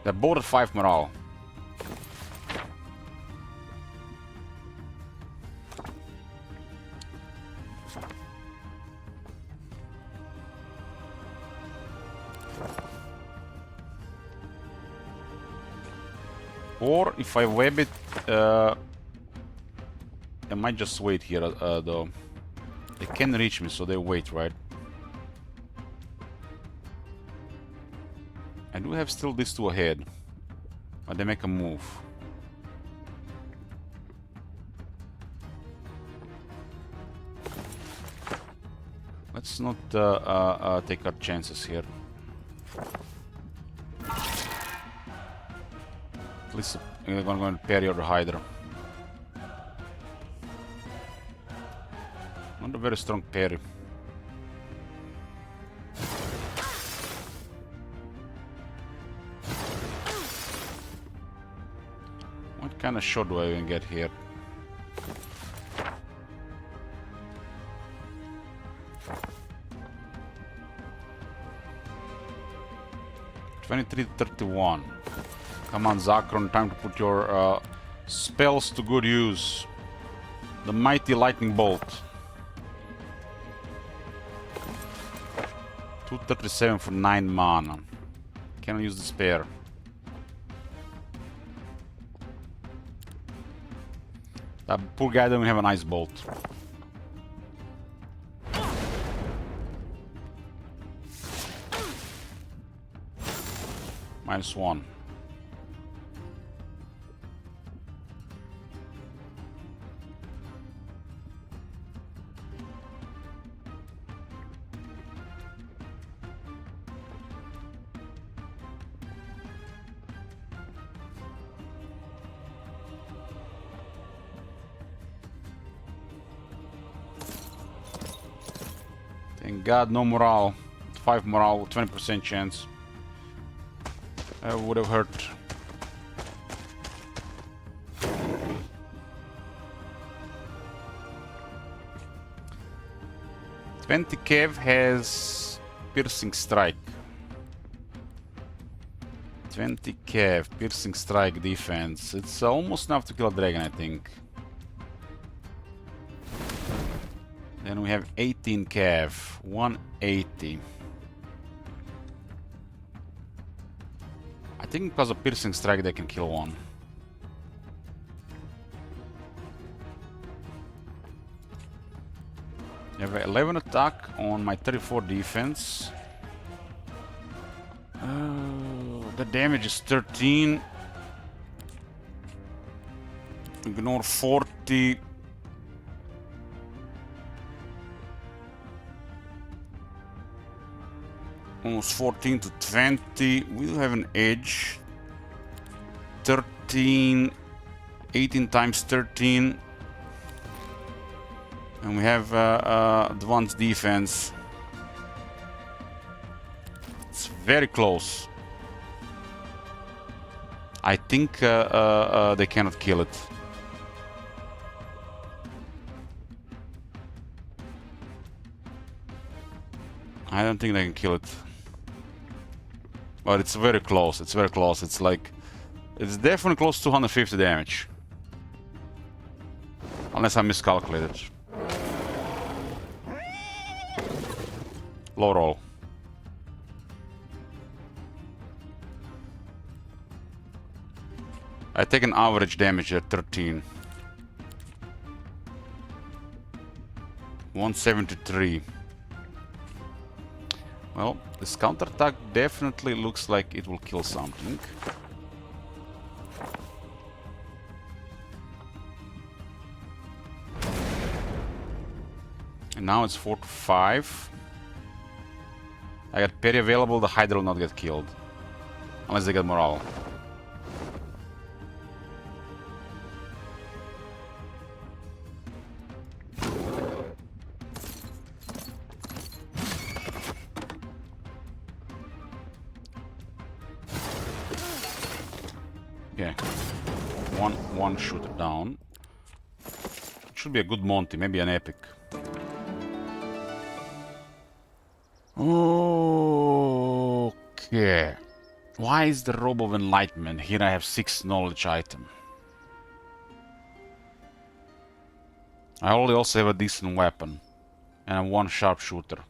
They're both at 5 morale. Or if I web it, I might just wait here, though. They can reach me, so they wait, right? I do have still these two ahead, but they make a move. Let's not take our chances here. At least I'm going to parry or Hydra. Not a very strong parry. What kind of shot do I even get here? $23-31. Come on, Zakron, time to put your spells to good use. The mighty lightning bolt. 237 for 9 mana. Can I use the spare? That poor guy doesn't have an ice bolt. -1. Thank God, no morale. 5 morale, 20% chance. Would have hurt. Kev has piercing strike. 20 Kev, piercing strike defense. It's almost enough to kill a dragon, I think. Then we have 18 Kev, 180. I think because of piercing strike they can kill one. I have 11 attack on my 34 defense. The damage is 13. Ignore 40. Almost 14 to 20. We'll have an edge. 13. 18 times 13. And we have advanced defense. It's very close. I think they cannot kill it. I don't think they can kill it. But it's very close. It's very close. It's like... It's definitely close to 250 damage. Unless I miscalculated. Low roll. I take an average damage at 13. 173. Well, this counterattack definitely looks like it will kill something. And now it's 4 to 5. I got Perry available, the Hydra will not get killed. Unless they get morale. Okay. One shooter down. It should be a good Monty, maybe an epic. Okay. Why is the Robe of Enlightenment? Here I have 6 knowledge item. I already also have a decent weapon. And 1 sharpshooter.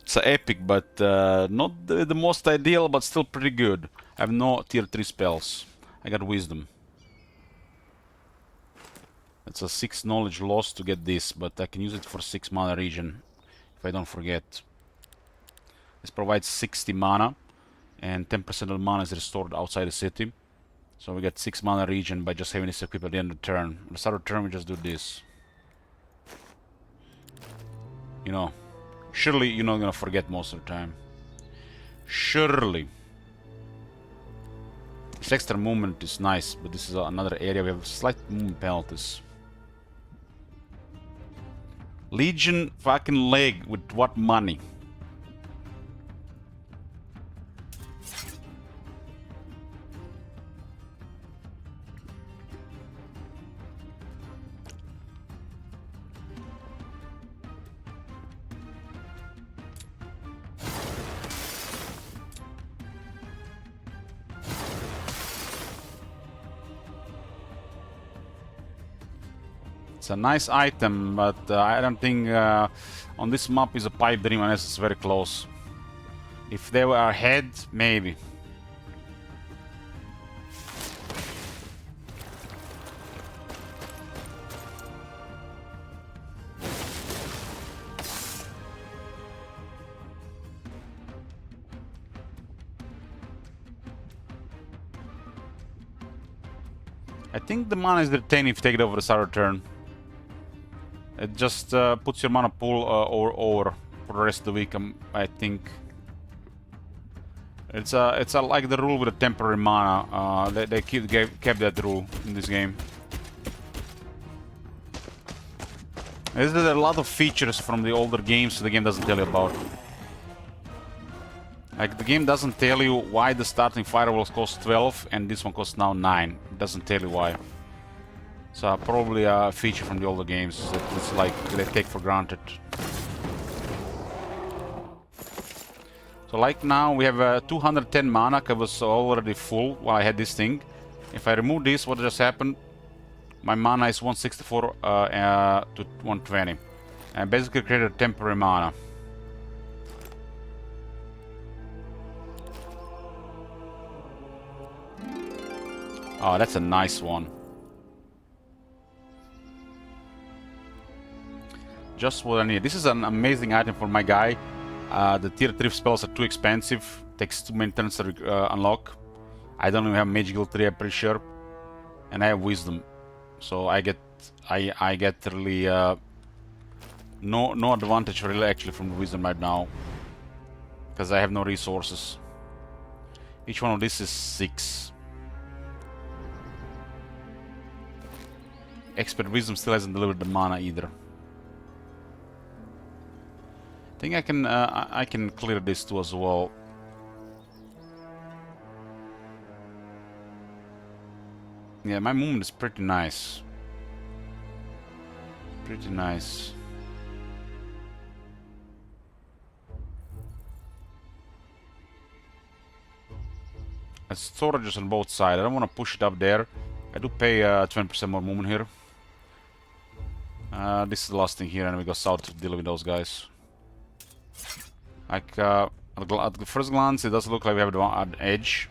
It's an epic, but not the most ideal, but still pretty good. I have no tier 3 spells. I got wisdom. It's a 6 knowledge loss to get this, but I can use it for 6 mana regen. If I don't forget. This provides 60 mana, and 10% of the mana is restored outside the city. So we get 6 mana regen by just having this equipped at the end of the turn. At the start of the turn we just do this. You know, surely you're not gonna forget most of the time. Surely. This extra movement is nice, but this is another area we have slight movement penalties. Legion fucking leg with what money? It's a nice item, but I don't think on this map is a pipe dream unless it's very close. If they were ahead, maybe. I think the mana is retained if you take it over the start of turn. It just puts your mana pool over for the rest of the week, I think. It's like the rule with the temporary mana. They kept that rule in this game. There's a lot of features from the older games the game doesn't tell you about. Like, the game doesn't tell you why the starting firewalls cost 12 and this one costs now 9. It doesn't tell you why. So probably a feature from the older games that it's like they take for granted. So like now we have 210 mana, I was already full while I had this thing. If I remove this, what just happened? My mana is 164 to 120. And basically created temporary mana. Oh, that's a nice one. Just what I need. This is an amazing item for my guy. The tier 3 spells are too expensive. Takes too many turns to unlock. I don't even have Mage Guild 3, I'm pretty sure. And I have Wisdom. So I get really no advantage really actually from the Wisdom right now. Because I have no resources. Each one of these is 6. Expert Wisdom still hasn't delivered the mana either. I think I can clear this too as well. Yeah, my movement is pretty nice. Pretty nice. Storages on both sides. I don't want to push it up there. I do pay 20% more movement here. This is the last thing here, and we go south to deal with those guys. Like, at the first glance, it does look like we have an edge.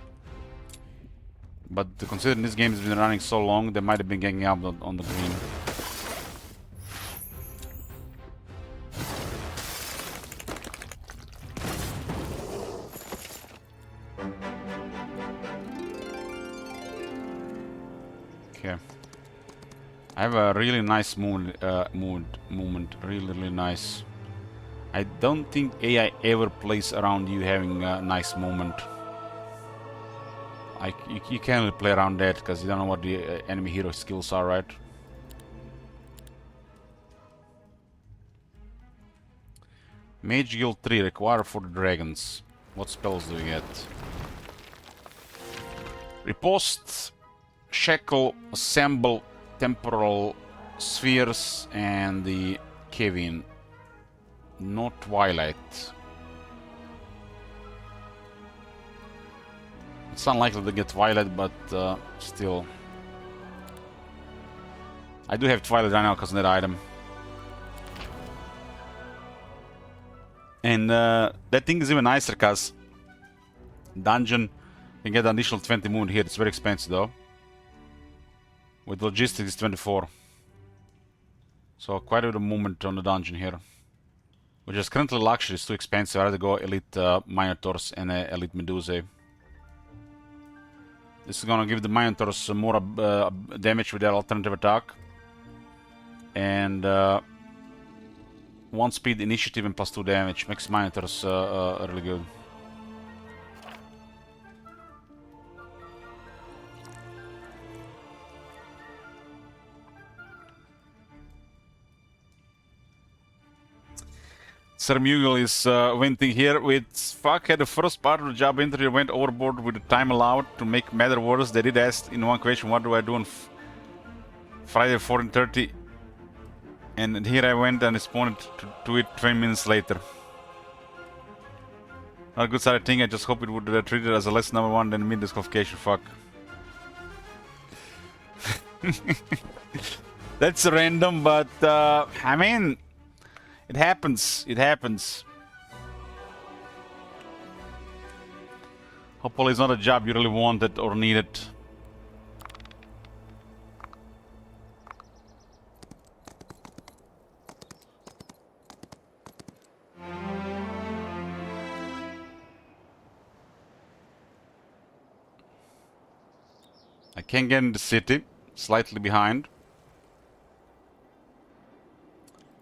But considering this game has been running so long, they might have been ganging up on the green. Okay. I have a really nice movement. Really nice. I don't think AI ever plays around you having a nice movement. Like, you can't really play around that because you don't know what the enemy hero skills are, right? Mage Guild 3 required for the dragons. What spells do we get? Riposte, Shackle, Assemble, Temporal Spheres, and the Kevin. Not Twilight. It's unlikely to get Twilight, but still. I do have Twilight right now because of that item. And that thing is even nicer because dungeon can get an additional 20 movement here. It's very expensive though. With logistics it's 24. So quite a bit of movement on the dungeon here. Which is currently luxury, it's too expensive. I'd rather go Elite Minotaurs and Elite Medusae. This is gonna give the Minotaurs more damage with their alternative attack. And 1 speed initiative and +2 damage. Makes Minotaurs really good. Sir Mugel is venting here with fuck had the first part of the job interview went overboard with the time allowed to make matter worse. They did ask in one question, what do I do on Friday 14:30? And here I went and responded to it 20 minutes later. Not a good side of thing, I just hope it would treat it as a less number 1 than mid-disqualification, fuck. That's random, but I mean, it happens. It happens. Hopefully it's not a job you really wanted or needed. I can get in the city, slightly behind.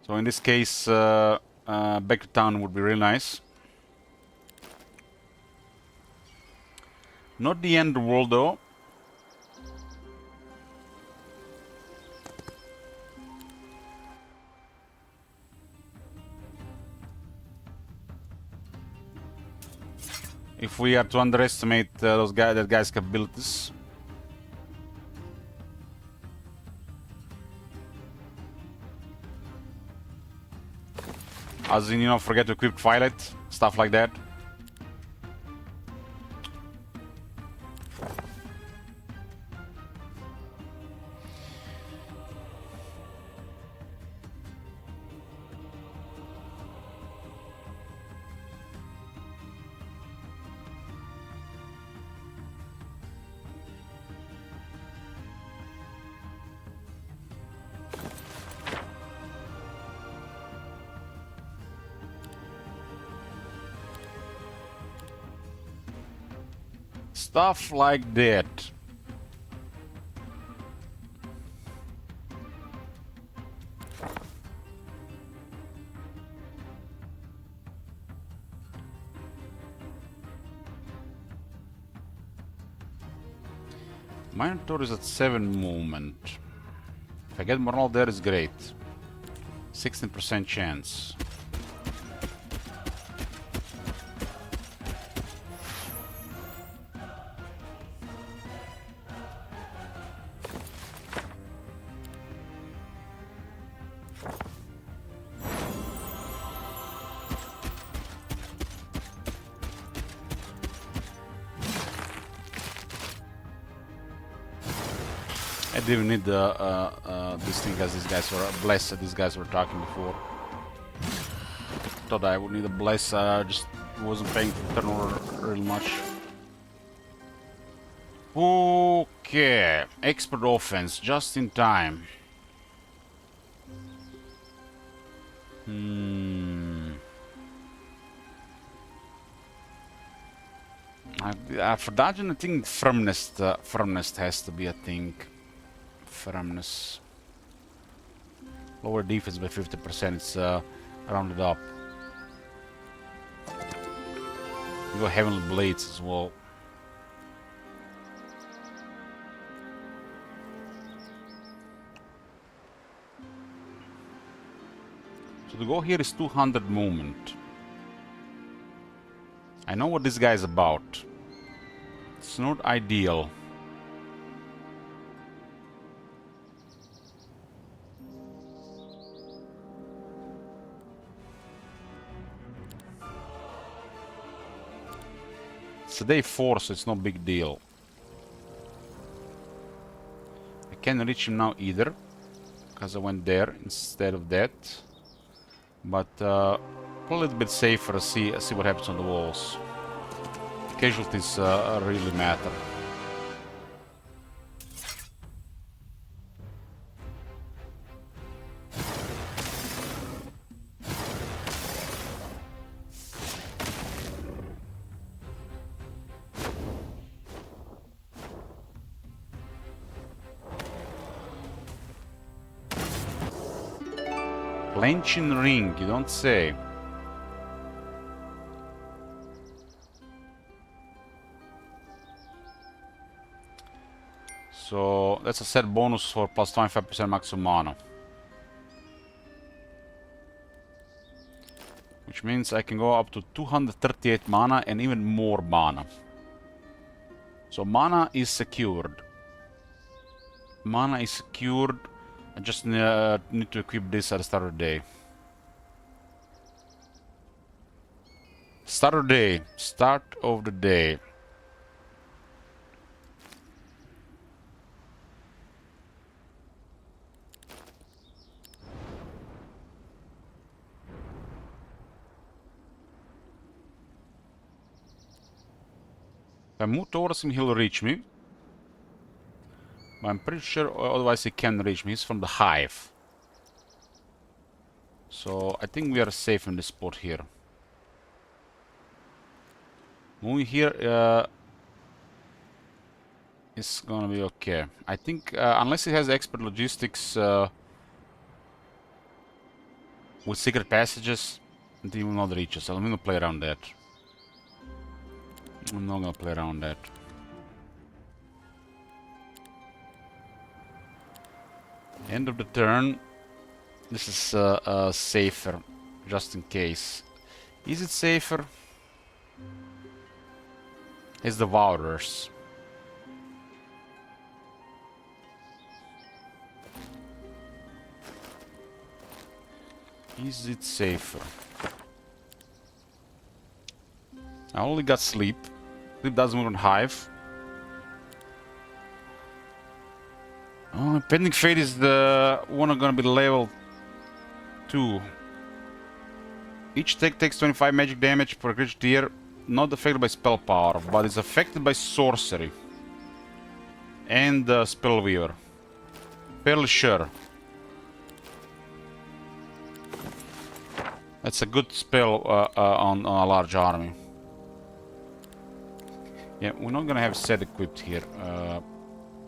So in this case, back to town would be really nice. Not the end of the world though. if we are to underestimate that guy's capabilities. As in, you know, forget to equip Twilight, stuff like that. Stuff like that. Minotaur is at 7 movement. If I get Morale there, it's great. 16% chance. I didn't need this thing as these guys were blessed. These guys were talking before. Thought I would need a bless. Just wasn't paying for turnover really much. Okay, expert offense just in time. For dodging, I think firmness has to be a thing. Firmness. Lower defense by 50%. It's rounded up. You go Heavenly Blades as well. So to go here is 200 movement. I know what this guy is about. It's not ideal. It's a day 4, so it's no big deal. I can't reach him now either, because I went there instead of that. But a little bit safer. See what happens on the walls. Casualties really matter. Planching ring, you don't say. So that's a set bonus for plus 25% maximum mana. Which means I can go up to 238 mana and even more mana. So mana is secured. Mana is secured. I just need to equip this at the start of the day. Start of the day. Start of the day. If I move towards him, he'll reach me. But I'm pretty sure otherwise he can reach me. He's from the hive. So I think we are safe in this spot here. Moving here is gonna be okay. I think unless he has expert logistics with secret passages, he will not reach us. I'm gonna play around that. I'm not gonna play around that. End of the turn. This is safer, just in case. Is it safer? is Devourers. Is it safer? I only got sleep. Sleep doesn't move on hive. Oh, Pending Fate is the one gonna be level 2. Each take takes 25 magic damage per creature tier, not affected by spell power, but is affected by sorcery. And Spellweaver. Fairly sure. That's a good spell on a large army. Yeah, we're not gonna have set equipped here.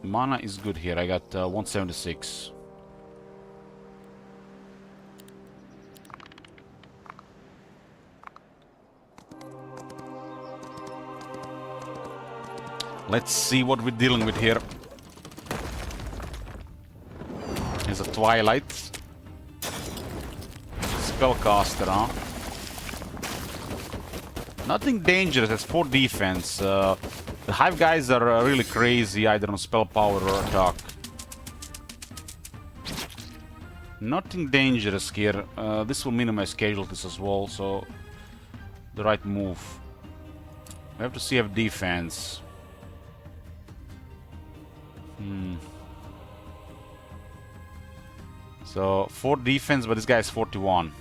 Mana is good here. I got 176. Let's see what we're dealing with here. Here's a Twilight. Spellcaster, huh? Nothing dangerous, that's 4 defense. The Hive guys are really crazy, either on spell power or attack. Nothing dangerous here. This will minimize casualties as well, so the right move. We have to see if defense. So 4 defense, but this guy is 41.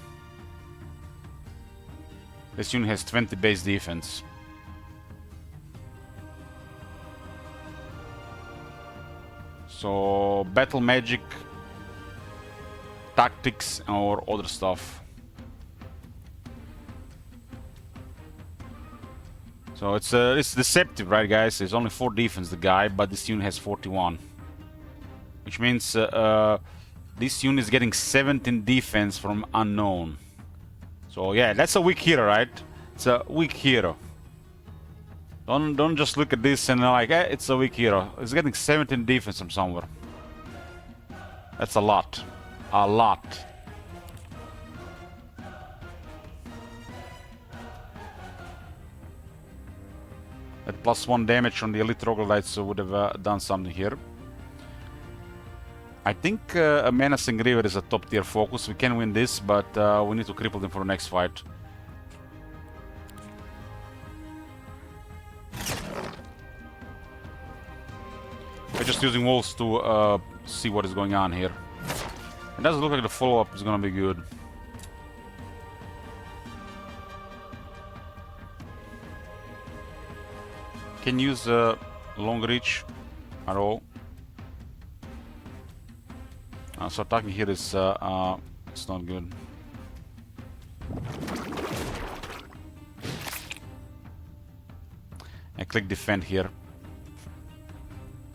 This unit has 20 base defense. So battle magic, tactics, or other stuff. So it's deceptive, right, guys? It's only 4 defense, the guy, but this unit has 41, which means this unit is getting 17 defense from unknown. So yeah, that's a weak hero, right? It's a weak hero. Don't just look at this and like, it's a weak hero. It's getting 17 defense from somewhere. That's a lot. A lot. That +1 damage on the elite troglodytes would have done something here. I think a Menacing River is a top tier focus. We can win this, but we need to cripple them for the next fight. We're just using walls to see what is going on here. It doesn't look like the follow-up is gonna be good. Can use long reach at all. So attacking here is it's not good. I click defend here.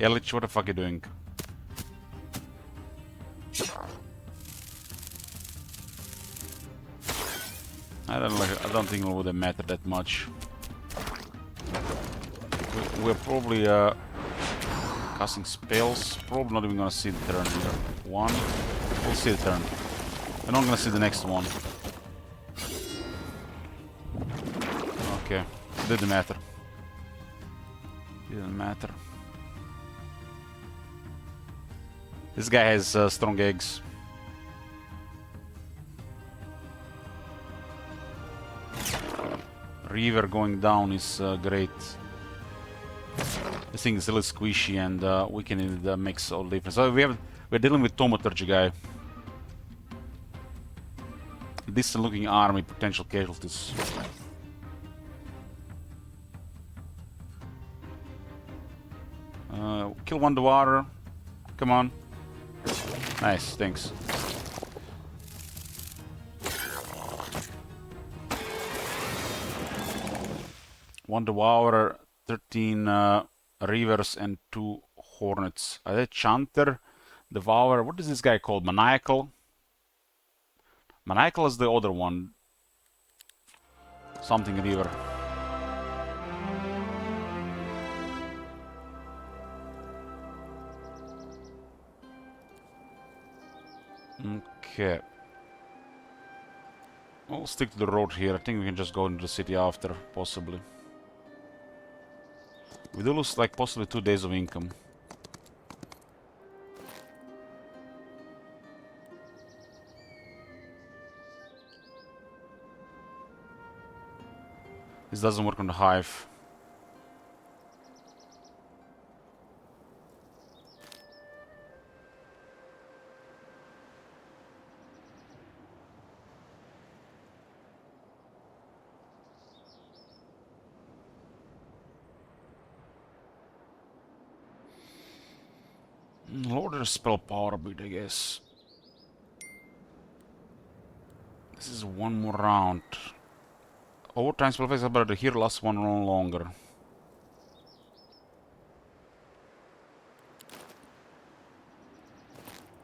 Elich, what the fuck are you doing? I don't think it would have mattered that much. We're probably casting spells. Probably not even gonna see the turn here. One. We'll see the turn. We're not gonna see the next one. Okay. Didn't matter. Didn't matter. This guy has strong eggs. Reaver going down is great. This thing is a little squishy, and we can mix all different. So we're dealing with Thaumaturgy guy. Decent looking army, potential casualties. Kill one Dwarf. Come on. Nice, thanks. One Devourer, 13 Reavers, and 2 Hornets. Are they Chanter, Devourer? What is this guy called? Maniacal? Maniacal is the other one. Something Reaver. Okay. We'll stick to the road here. I think we can just go into the city after, possibly. We do lose like possibly 2 days of income. This doesn't work on the hive. Lower the spell power a bit, I guess. This is one more round. Overtime spell phase ability here lasts one round longer.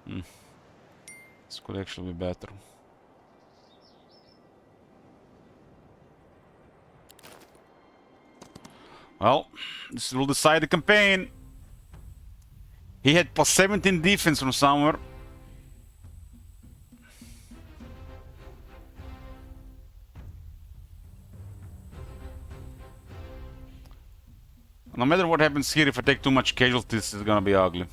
This could actually be better. Well, this will decide the campaign. He had plus 17 defense from somewhere. No matter what happens here, if I take too much casualties, it's gonna be ugly.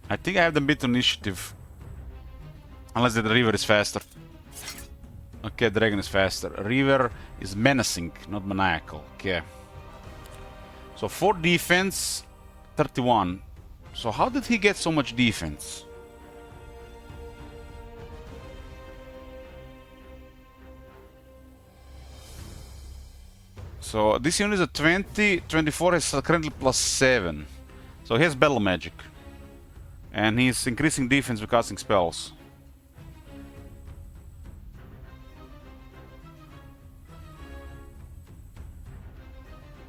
I think I have the bit initiative. Unless the river is faster. Okay, dragon is faster. River is menacing, not maniacal. Okay. So 4 defense, 31. So how did he get so much defense? So this unit is a 20, 24 is currently plus 7. So he has battle magic. And he's increasing defense with casting spells.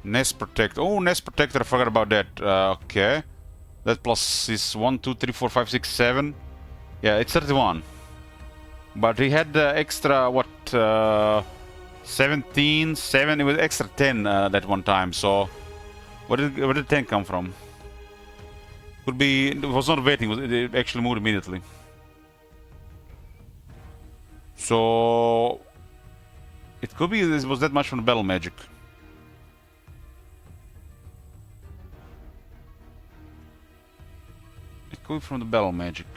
Nest Protect. Oh, Nest Protector, I forgot about that. Okay. That plus is 1, 2, 3, 4, 5, 6, 7. Yeah, it's 31. But he had extra, what, 17, 7, it was extra 10 that one time, so... Where did 10 come from? Could be, it was not waiting, it actually moved immediately. So... It could be this was that much from the battle magic. It could be from the battle magic.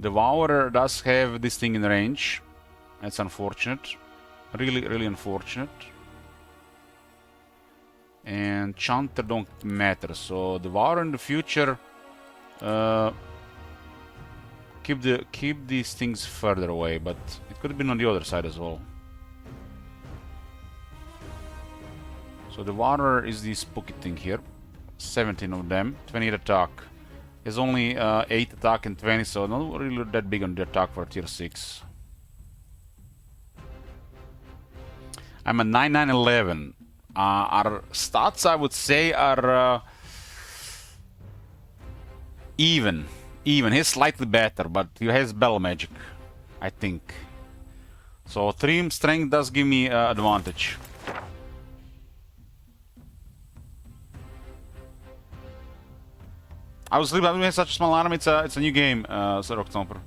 Devourer does have this thing in range. That's unfortunate. Really, really unfortunate. And Chanter don't matter, so Devourer in the future keep these things further away, but it could have been on the other side as well. So Devourer is this spooky thing here. 17 of them, 28 attack. Has only 8 attack and 20, so not really that big on the attack for tier 6. I'm a 9, 9, 11. Our stats, I would say, are even. He's slightly better, but he has battle magic, I think. So 3 strength does give me advantage. I was sleeping. I have such a small army. It's a new game, Rock Thumper.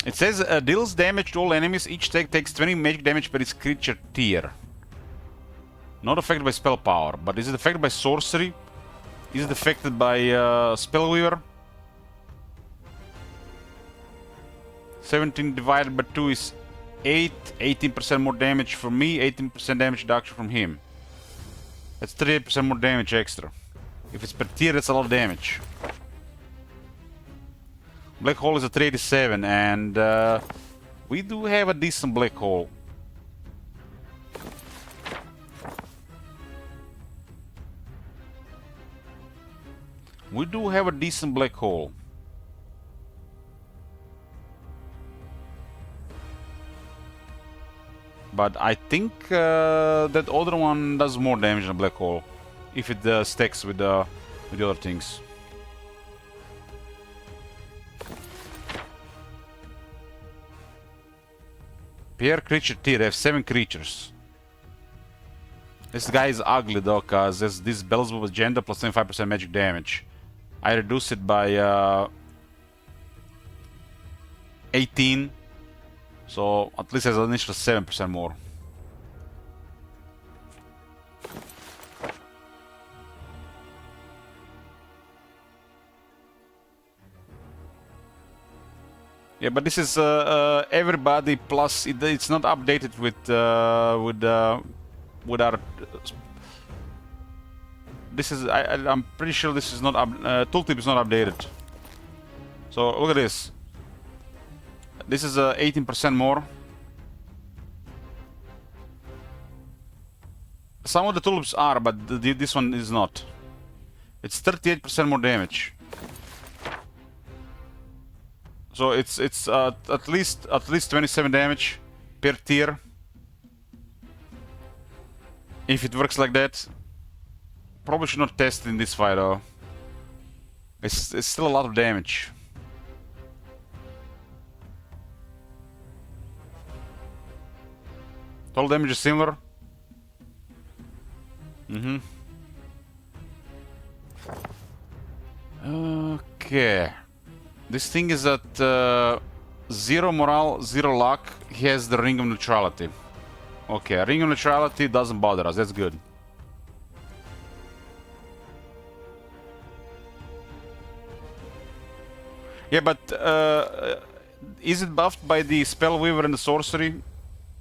It says deals damage to all enemies. Each takes 20 magic damage per its creature tier. Not affected by spell power, but is it affected by sorcery? Is it affected by spellweaver? 17 divided by 2 is 8. 18% more damage from me. 18% damage reduction from him. That's 38% more damage extra. If it's per tier, that's a lot of damage. Black hole is a 387, and we do have a decent black hole. We do have a decent black hole. But I think that other one does more damage than a black hole, if it stacks with the other things. Per creature tier, they have 7 creatures. This guy is ugly though, cause there's this Beelzebub agenda plus 25% magic damage. I reduce it by 18, so at least there's an initial 7% more. Yeah, but this is everybody plus it's not updated with our. This is I'm pretty sure this is not tooltip is not updated. So look at this. This is 18% more. Some of the tulips are, but this one is not. It's 38% more damage. So it's at least 27 damage per tier. If it works like that. Probably should not test it in this fight though. It's still a lot of damage. Total damage is similar. Okay. This thing is at 0 morale, 0 luck. He has the Ring of Neutrality. Okay, Ring of Neutrality doesn't bother us. That's good. Yeah, but is it buffed by the Spell Weaver and the Sorcery?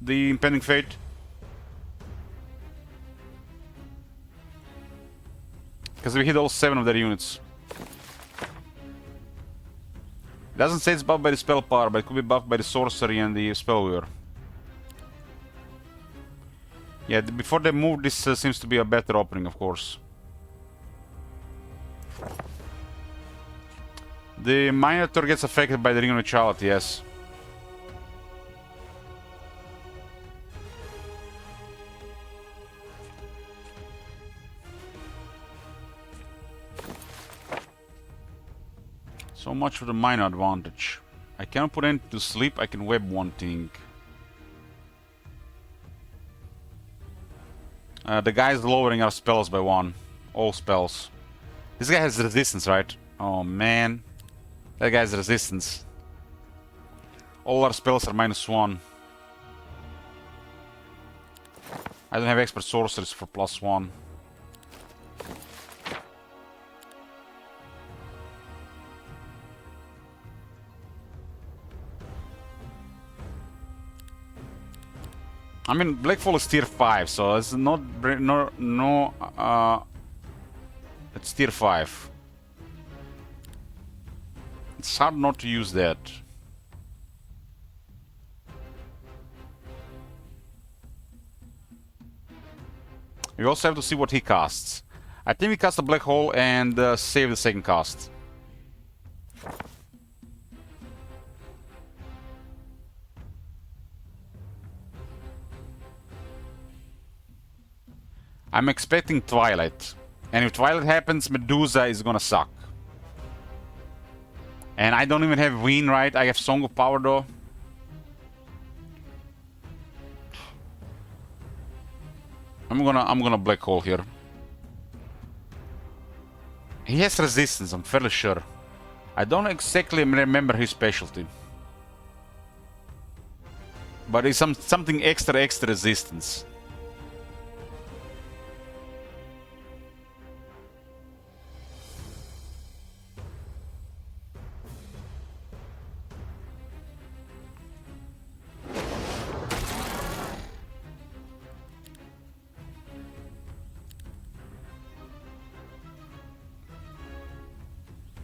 The Impending Fate? Because we hit all 7 of their units. It doesn't say it's buffed by the Spell Power, but it could be buffed by the Sorcery and the Spell Weaver. Yeah, before they move, this seems to be a better opening, of course. The Minotaur gets affected by the Ring of Neutrality, yes. So much for the minor advantage. I cannot put anything to sleep, I can web one thing. The guy's lowering our spells by 1. All spells. This guy has resistance, right? Oh man. That guy's resistance. All our spells are -1. I don't have expert sorceries for +1. I mean, Blackfall is tier 5, so it's not it's tier 5. It's hard not to use that. We also have to see what he casts. I think we cast a black hole and save the second cast. I'm expecting Twilight. And if Twilight happens, Medusa is gonna suck. And I don't even have Ween, right? I have Song of Power though. I'm gonna black hole here. He has resistance, I'm fairly sure. I don't exactly remember his specialty. But it's something extra resistance.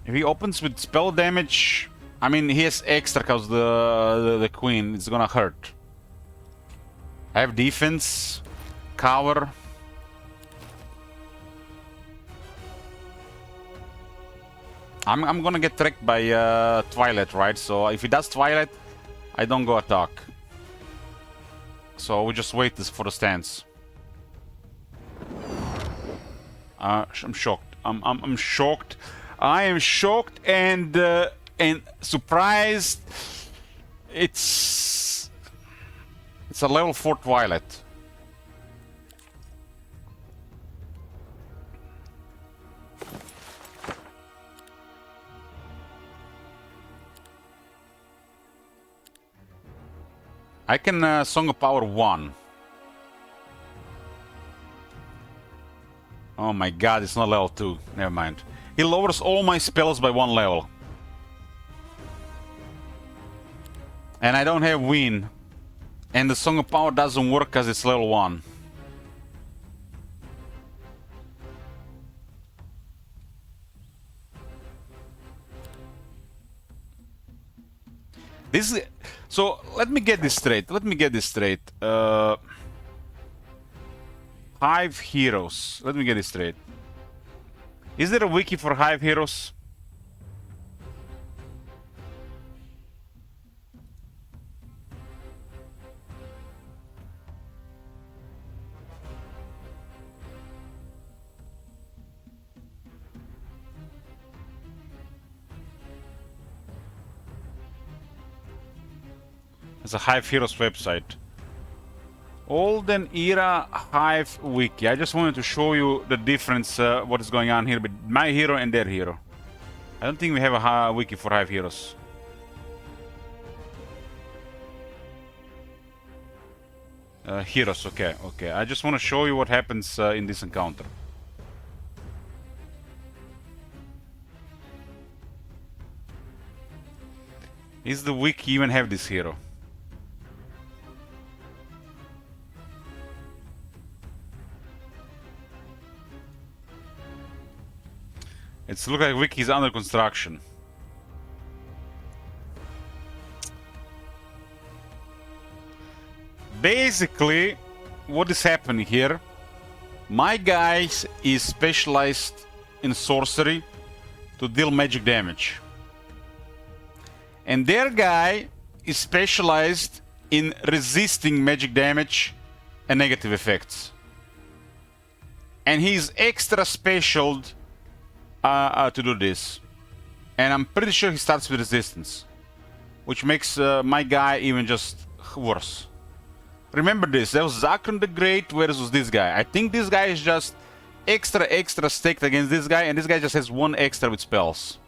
If he opens with spell damage, I mean he has extra because the queen is gonna hurt. I have defense, cover. I'm gonna get tracked by Twilight, right? So if he does Twilight, I don't go attack. So we just wait for the stance. I'm shocked. I'm shocked. I am shocked and surprised. It's a level 4 Twilight. I can Song of Power 1. Oh my god, it's not level 2. Never mind. He lowers all my spells by 1 level. And I don't have Win. And the Song of Power doesn't work because it's level 1. This is... So, let me get this straight. Hive Heroes. Let me get this straight. Is there a wiki for Hive Heroes? It's a Hive Heroes website. Olden Era Hive Wiki. I just wanted to show you the difference, what is going on here with my hero and their hero. I don't think we have a wiki for Hive Heroes. Heroes, okay. I just want to show you what happens in this encounter. Is the wiki even have this hero? It's look like wiki is under construction. Basically, what is happening here? My guy is specialized in sorcery to deal magic damage. And their guy is specialized in resisting magic damage and negative effects. And he's extra specialed to do this. And I'm pretty sure he starts with resistance, which makes my guy even just worse. Remember this, there was Zakron the Great versus this guy. I think this guy is just extra stacked against this guy, and this guy just has 1 extra with spells.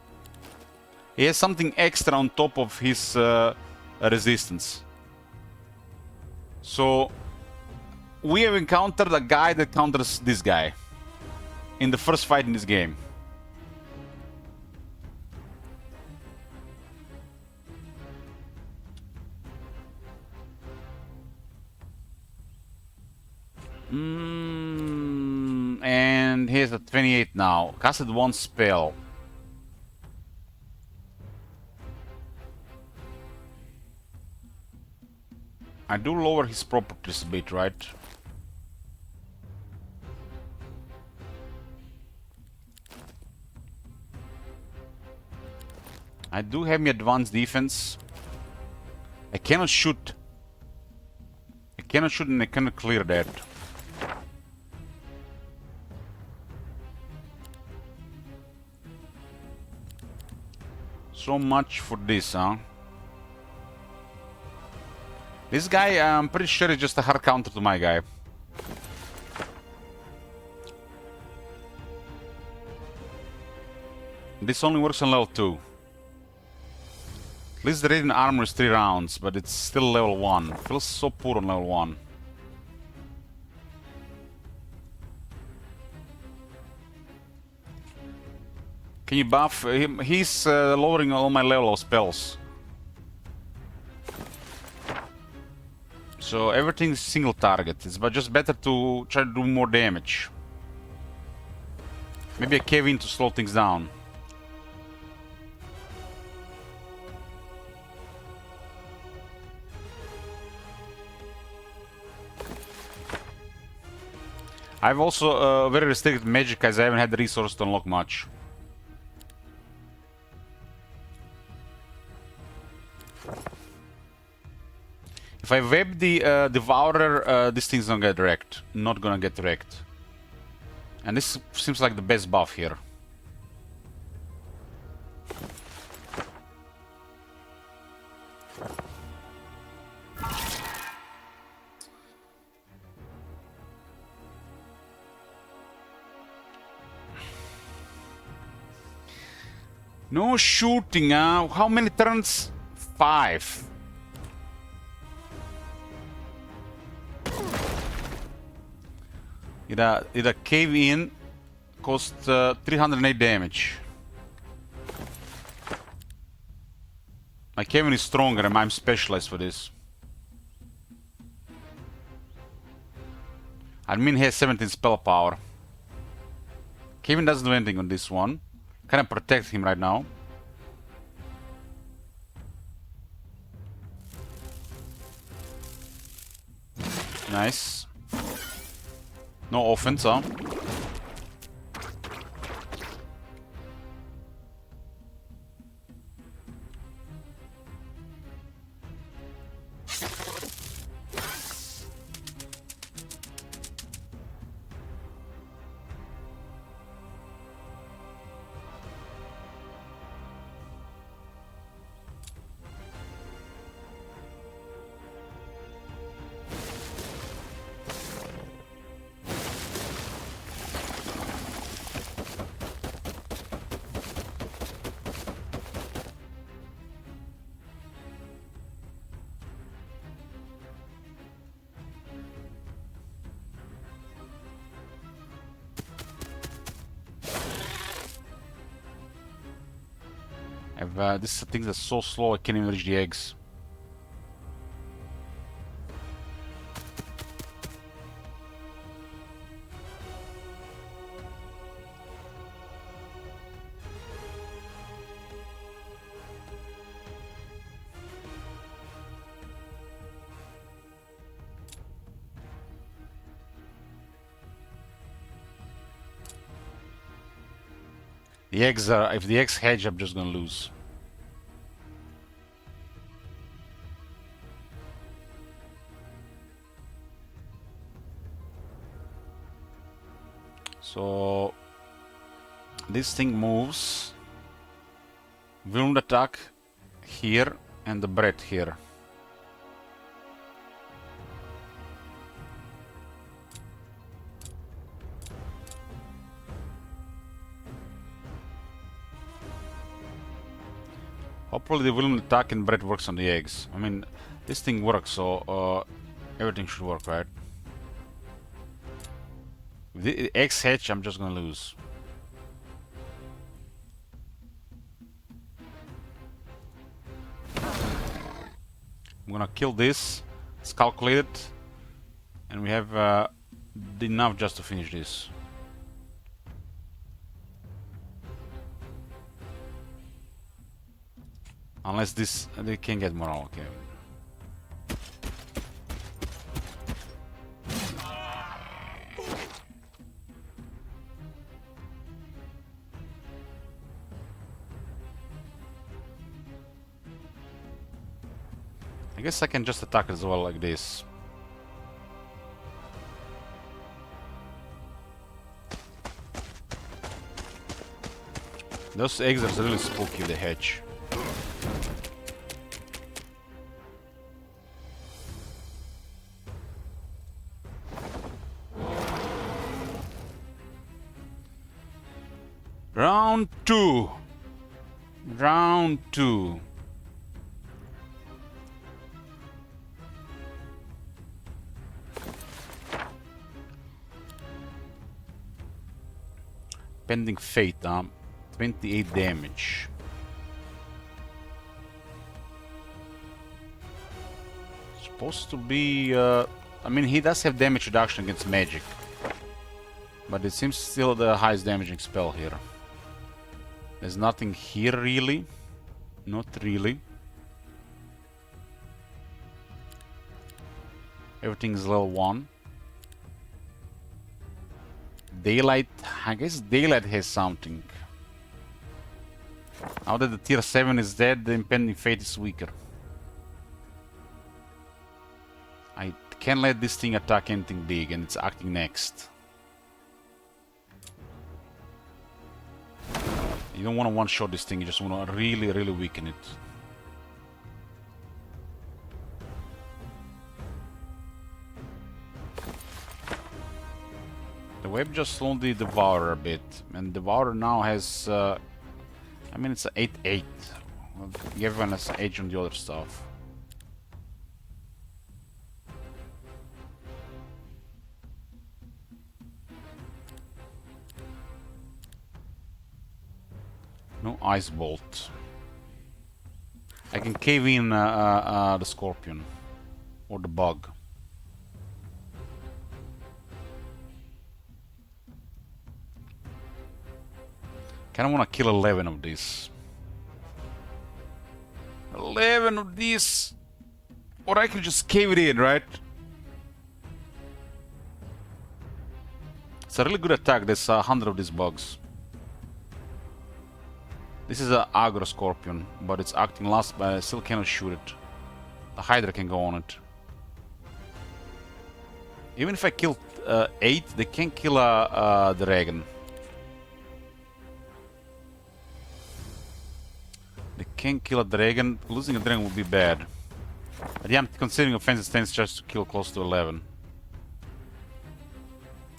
He has something extra on top of his resistance. So we have encountered a guy that counters this guy in the first fight in this game. And he's at 28 now. Casted 1 spell. I do lower his properties a bit, right? I do have me advanced defense. I cannot shoot. And I cannot clear that. So much for this, huh? This guy, I'm pretty sure is just a hard counter to my guy. This only works on level 2. At least the radiant armor is 3 rounds, but it's still level 1. Feels so poor on level 1. Can you buff him? He's lowering all my level of spells. So everything's single target. It's just better to try to do more damage. Maybe a cave in to slow things down. I've also very restricted magic as I haven't had the resource to unlock much. If I web the Devourer, this thing's not gonna get wrecked. And this seems like the best buff here. No shooting, huh? How many turns? 5. It cave in, cost 308 damage. My Kevin is stronger and I'm specialized for this. Admin has 17 spell power. Kevin doesn't do anything on this one. Can I protect him right now? Nice. No offense, huh? This thing that's so slow I can't even reach the eggs. The eggs are, if the eggs hatch, I'm just gonna lose. So this thing moves. Wound attack here and the bread here. Hopefully the wound attack and bread works on the eggs. I mean, this thing works, so everything should work, right? If the eggs hatch, I'm just gonna lose. I'm gonna kill this. It's calculated, and we have enough just to finish this. Unless this, they can get morale, okay. I guess I can just attack as well like this. Those eggs are really spooky if they hatch. Round 2. Round 2. Pending fate, 28 damage. Supposed to be, I mean, he does have damage reduction against magic. But it seems still the highest damaging spell here. There's nothing here really. Not really. Everything is level 1. Daylight, I guess Daylight has something. Now that the tier 7 is dead, the impending fate is weaker. I can't let this thing attack anything big, and it's acting next. You don't want to one-shot this thing, you just want to really, really weaken it. The web just slowed the Devourer a bit, and Devourer now has, I mean, it's an 8-8. Everyone has an edge on the other stuff. No ice bolt. I can cave in the scorpion or the bug. Kinda wanna kill 11 of these. 11 of these! Or I can just cave it in, right? It's a really good attack, there's 100 of these bugs. This is an aggro scorpion, but it's acting last, but I still cannot shoot it. The Hydra can go on it. Even if I kill 8, they can't kill a dragon. They can't kill a dragon. Losing a dragon would be bad. But yeah, I'm considering offensive stance just to kill close to 11.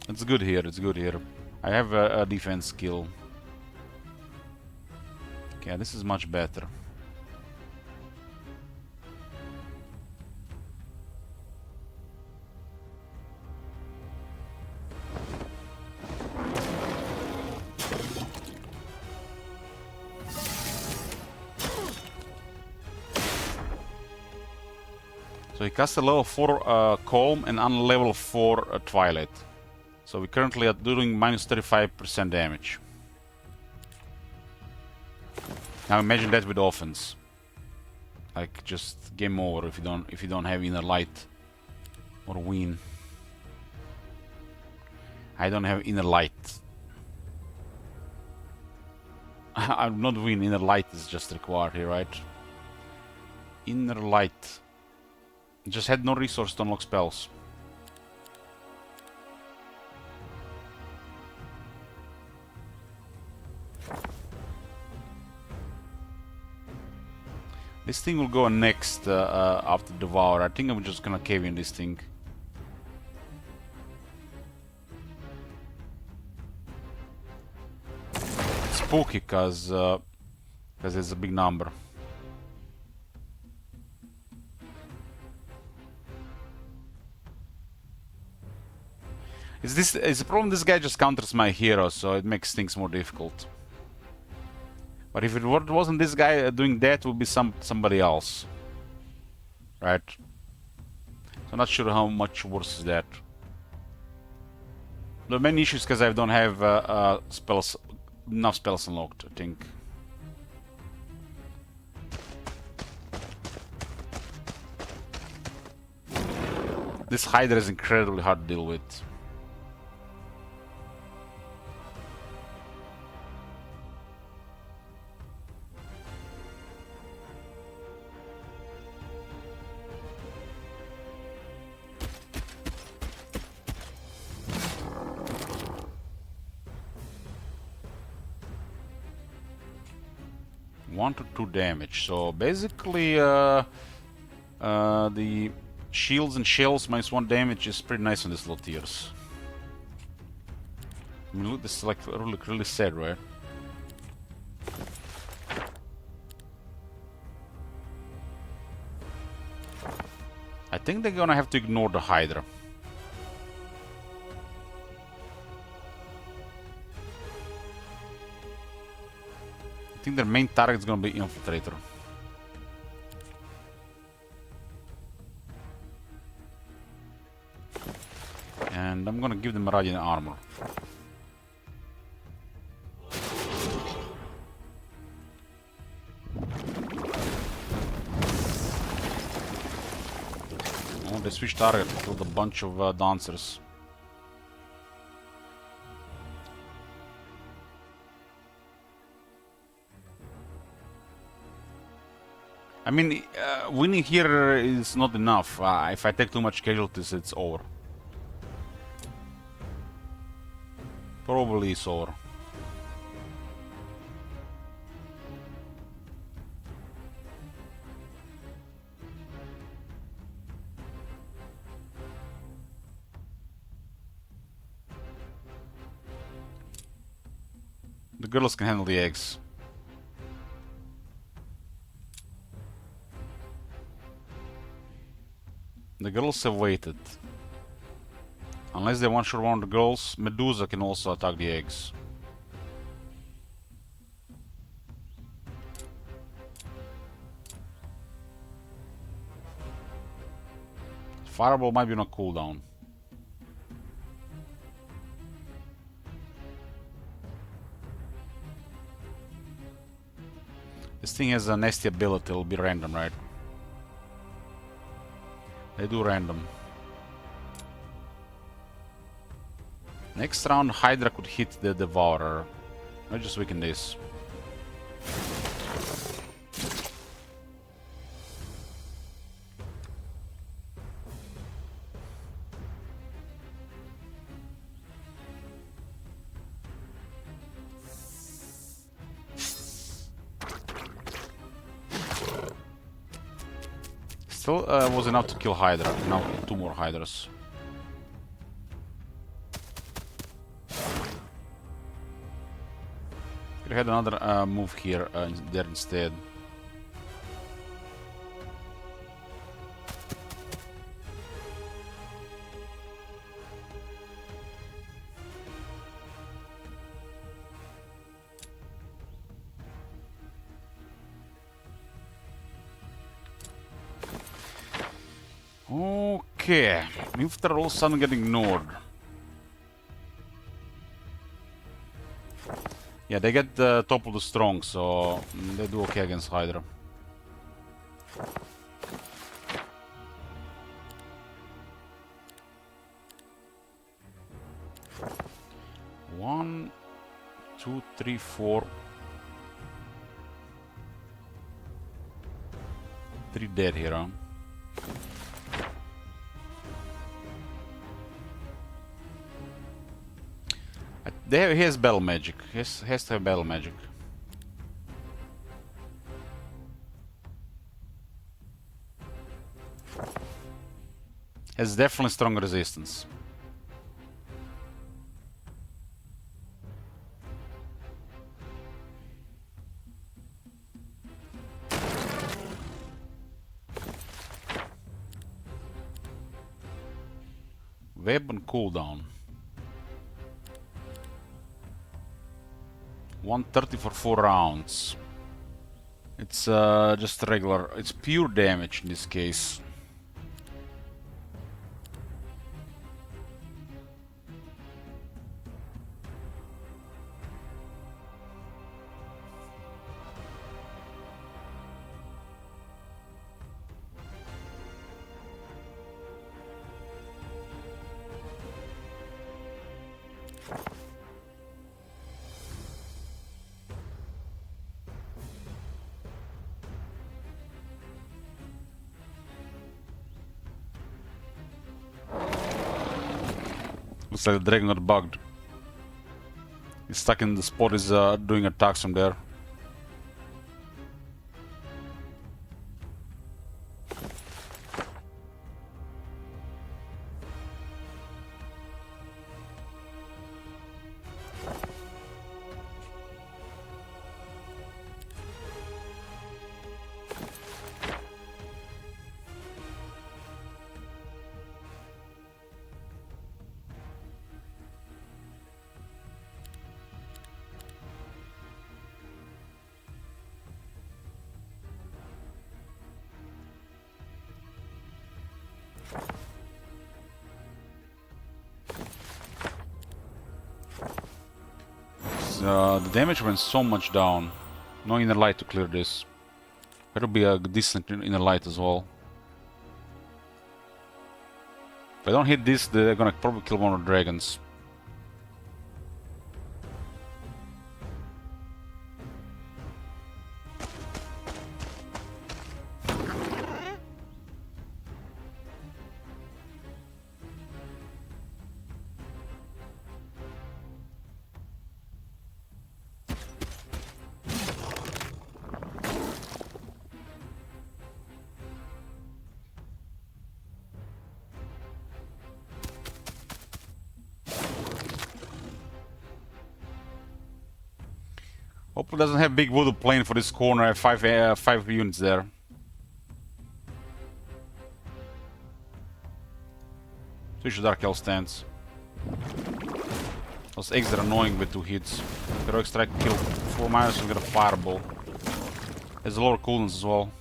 It's good here, it's good here. I have a defense skill. Okay, this is much better. So he casts a level 4 Calm and on level 4 Twilight. So we currently are doing minus 35% damage. Now imagine that with offense. Like just game over if you don't have inner light or win. I don't have inner light. I'm not win. Inner light is just required here, right? Inner light. Just had no resource to unlock spells. This thing will go next after Devour. I think I'm just gonna cave in this thing. It's spooky cause it's a big number. It's the problem this guy just counters my hero, so it makes things more difficult. But if it wasn't this guy doing that, it would be somebody else. Right? So I'm not sure how much worse is that. The main issue is because I don't have enough spells unlocked, I think. This Hydra is incredibly hard to deal with. One to 2 damage. So basically, the shields and shells minus 1 damage is pretty nice on these low tiers. I mean, look, this is like really sad, right? I think they're gonna have to ignore the Hydra. I think their main target is gonna be Infiltrator. And I'm gonna give them Radiant Armor. Oh, they switched target, killed a bunch of dancers. I mean, winning here is not enough. If I take too much casualties, it's over. Probably it's over. The girls can handle the eggs. The girls have waited. Unless they one-shot one of the girls, Medusa can also attack the eggs. Fireball might be on a cooldown. This thing has a nasty ability, it'll be random, right? They do random. Next round, Hydra could hit the Devourer. Let's just weaken this. Still was enough to kill Hydra. Now 2 more Hydras. Could have had another move here there instead. Okay, Mufter all of a sudden get ignored. Yeah, they get the top of the strong, so they do okay against Hydra. One, two, three, four. 3 dead here, huh? He has battle magic. He has to have battle magic. Has definitely strong resistance. Weapon cooldown. 130 for 4 rounds. It's just regular. It's pure damage in this case. Looks like the dragon got bugged. He's stuck in the spot, he's doing attacks from there. The damage went so much down. No inner light to clear this. That'll be a decent inner light as well. If I don't hit this, they're gonna probably kill one of the dragons. Hopefully doesn't have big voodoo plane for this corner. I have 5 units there. Switch to Dark Elf stance. Those eggs are annoying with 2 hits. Heroic Strike kill 4 minus and get a Fireball. Has lower cooldowns as well.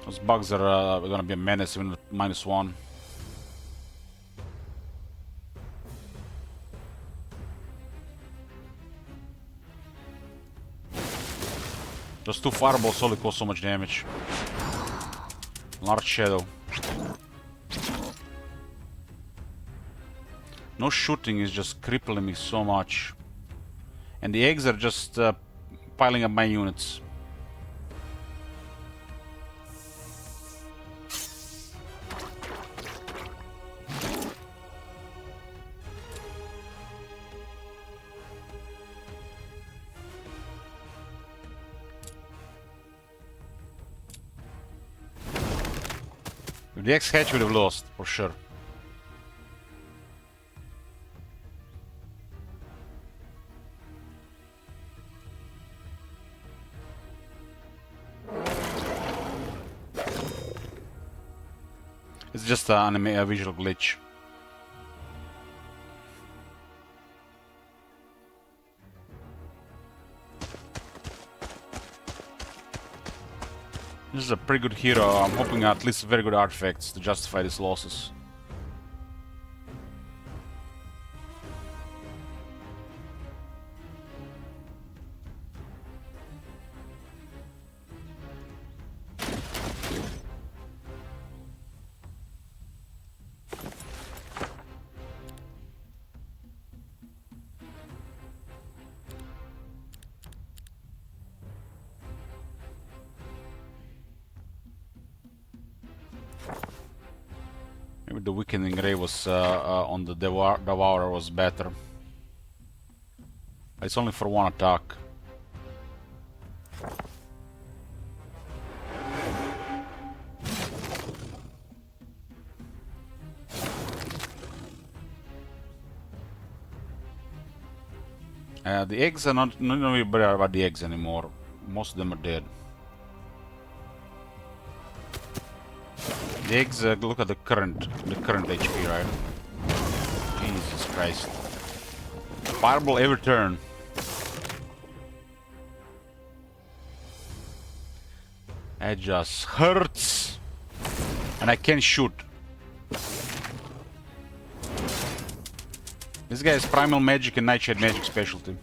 Those bugs are gonna be a menace even with -1. Those 2 fireballs only cause so much damage. Large shadow. No shooting is just crippling me so much. And the eggs are just piling up my units. If the eggs hatch, would have lost, for sure. It's just a visual glitch. This is a pretty good hero. I'm hoping at least very good artifacts to justify these losses. Maybe the Weakening Ray was on the Devourer was better. It's only for 1 attack. The eggs are not really worried about the eggs anymore. Most of them are dead. The eggs, look at the current HP, right? Jesus Christ. Fireball every turn. It just hurts. And I can't shoot. This guy is Primal Magic and Nightshade Magic specialty.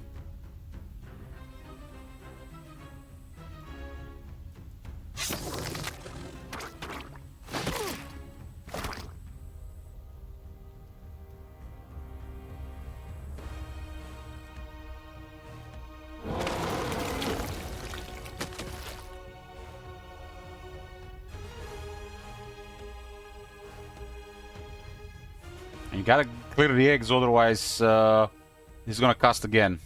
You gotta clear the eggs, otherwise he's gonna cast again.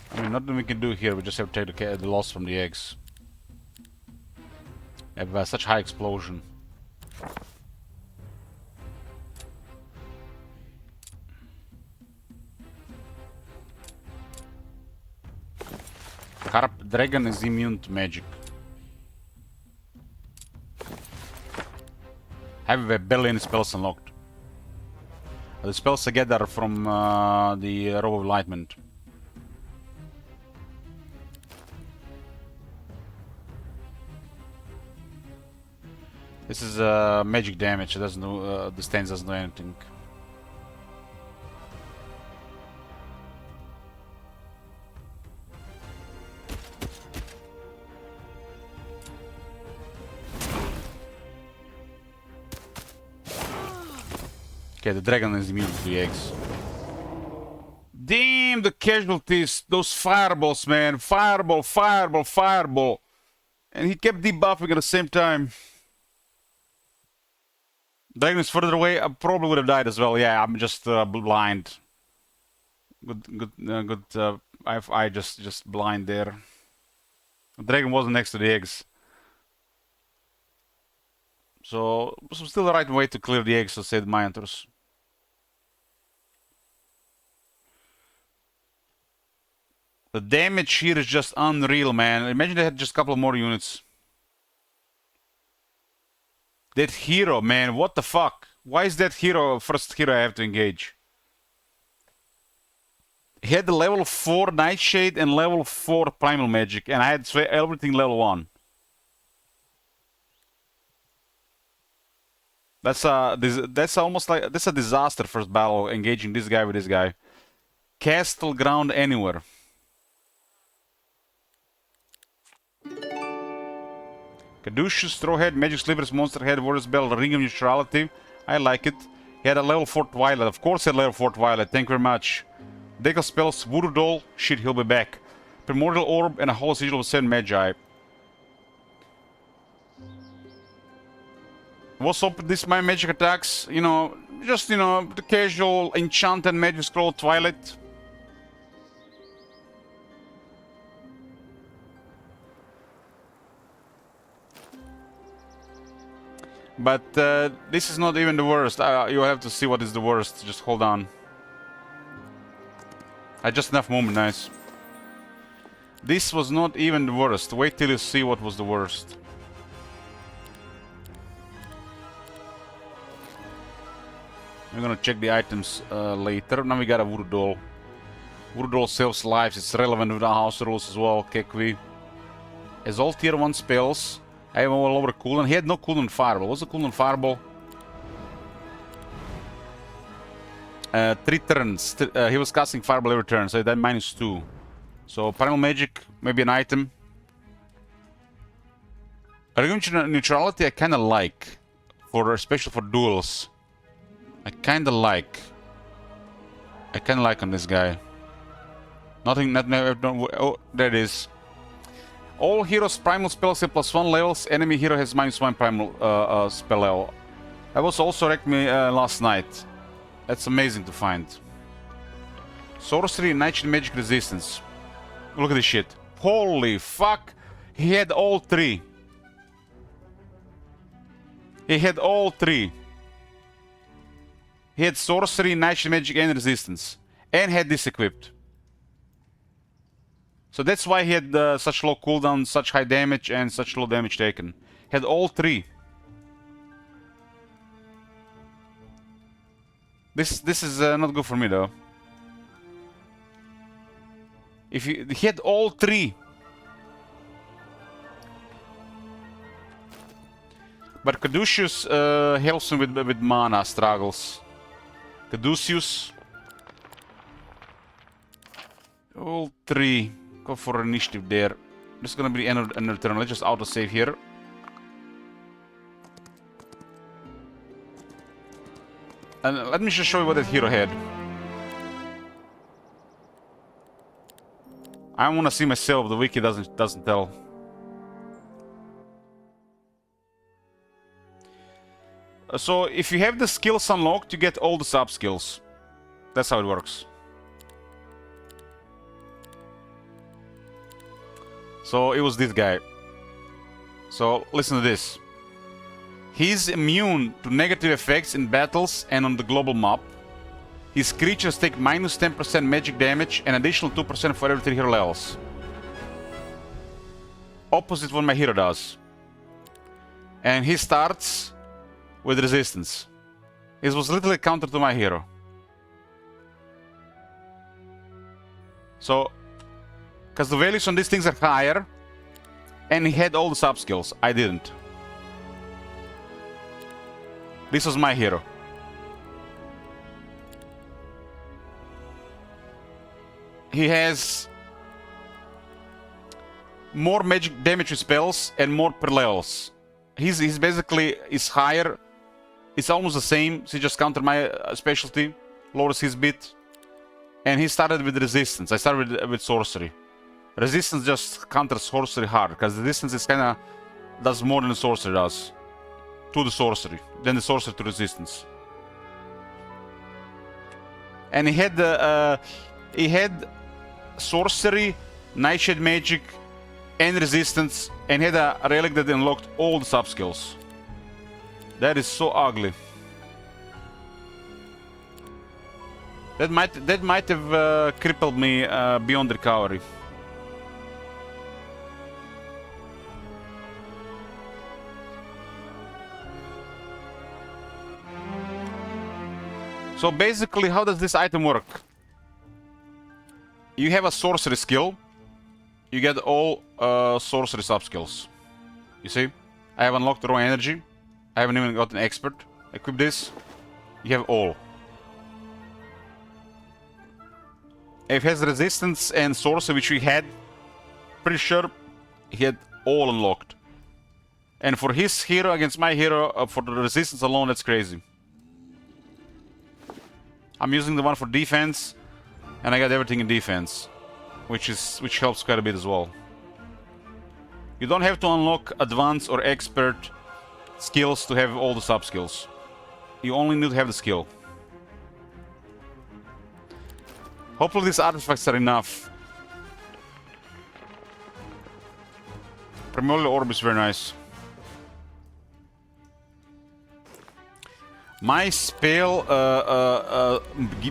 I mean, nothing we can do here, we just have to take the loss from the eggs. They have such high explosion. Carp Dragon is immune to magic. Have barely any spells unlocked. The spells I get are from the Robe of Enlightenment. This is magic damage. It doesn't do. The stance doesn't do anything. Okay, the dragon is immune to the eggs. Damn, the casualties. Those fireballs, man. Fireball, fireball, fireball. And he kept debuffing at the same time. Dragon is further away. I probably would have died as well. Yeah, I'm just blind. Good. I just blind there. The dragon wasn't next to the eggs. So still the right way to clear the eggs, so said my hunters. The damage here is just unreal, man. Imagine they had just a couple more units. That hero, man, what the fuck? Why is that hero first hero I have to engage? He had the level 4 Nightshade and level 4 Primal Magic, and I had everything level 1. That's almost like that's a disaster first battle, engaging this guy with this guy. Castle ground anywhere. Caduceus, Strawhead, Magic Slivers, Monster Head, Warrior's Bell, Ring of Neutrality. I like it. He had a level 4 Twilight. Of course he had level 4 Twilight. Thank you very much. Deck of spells, Voodoo Doll. Shit, he'll be back. Primordial Orb and a Hollow Sigil with 7 Magi. What's up with this my magic attacks? You know, just, you know, the casual Enchanted Magic Scroll Twilight. But this is not even the worst. You have to see what is the worst. Just hold on. I just enough moment, nice. This was not even the worst. Wait till you see what was the worst. I'm gonna check the items later. Now we got a Voodoo Doll. Voodoo Doll saves lives. It's relevant with the house rules as well. Kekwi. Has all tier 1 spells. I have all over cooldown. He had no cooldown Fireball. What's the cooldown Fireball? 3 turns. He was casting Fireball every turn, so that -2. So Primal Magic, maybe an item. Argument Neutrality I kinda like. Especially for duels. I kinda like on this guy. Nothing, oh, there it is. All heroes' primal spells have +1 levels. Enemy hero has -1 primal spell level. That was also wrecked me last night. That's amazing to find. Sorcery, Nightshade Magic Resistance. Look at this shit. Holy fuck! He had all 3. He had all 3. He had Sorcery, Nightshade Magic and Resistance. And had this equipped. So that's why he had such low cooldown, such high damage, and such low damage taken. Had all 3. This is not good for me though. If he had all 3. But Caduceus helps him with mana struggles. Caduceus. All 3. Go for initiative there. This is gonna be the end of the turn. Let's just auto-save here. And let me just show you what that hero had. I wanna see myself, the wiki doesn't tell. So if you have the skills unlocked, you get all the sub-skills. That's how it works. So it was this guy. So listen to this. He's immune to negative effects in battles and on the global map. His creatures take -10% magic damage and additional 2% for every 3 hero levels. Opposite what my hero does. And he starts with resistance. It was literally counter to my hero. So, because the values on these things are higher, and he had all the sub-skills. I didn't. This was my hero. He has more magic damage with spells and more per levels. He's basically is higher. It's almost the same. So he just counter my specialty, lowers his bit, and he started with resistance. I started with sorcery. Resistance just counters sorcery hard, because resistance is kind of does more than the sorcery does to the sorcery, than the sorcery to resistance. And he had sorcery, nightshade magic, and resistance, and had a relic that unlocked all the sub-skills. That is so ugly. That might have crippled me beyond recovery. So basically, how does this item work? You have a sorcery skill. You get all sorcery sub-skills. You see? I have unlocked raw energy. I haven't even got an expert. Equip this. You have all. If he has resistance and sorcery, which we had, pretty sure he had all unlocked. And for his hero against my hero, for the resistance alone, that's crazy. I'm using the one for defense, and I got everything in defense, which helps quite a bit as well. You don't have to unlock advanced or expert skills to have all the sub skills. You only need to have the skill. Hopefully these artifacts are enough. Primordial Orb is very nice. My spell,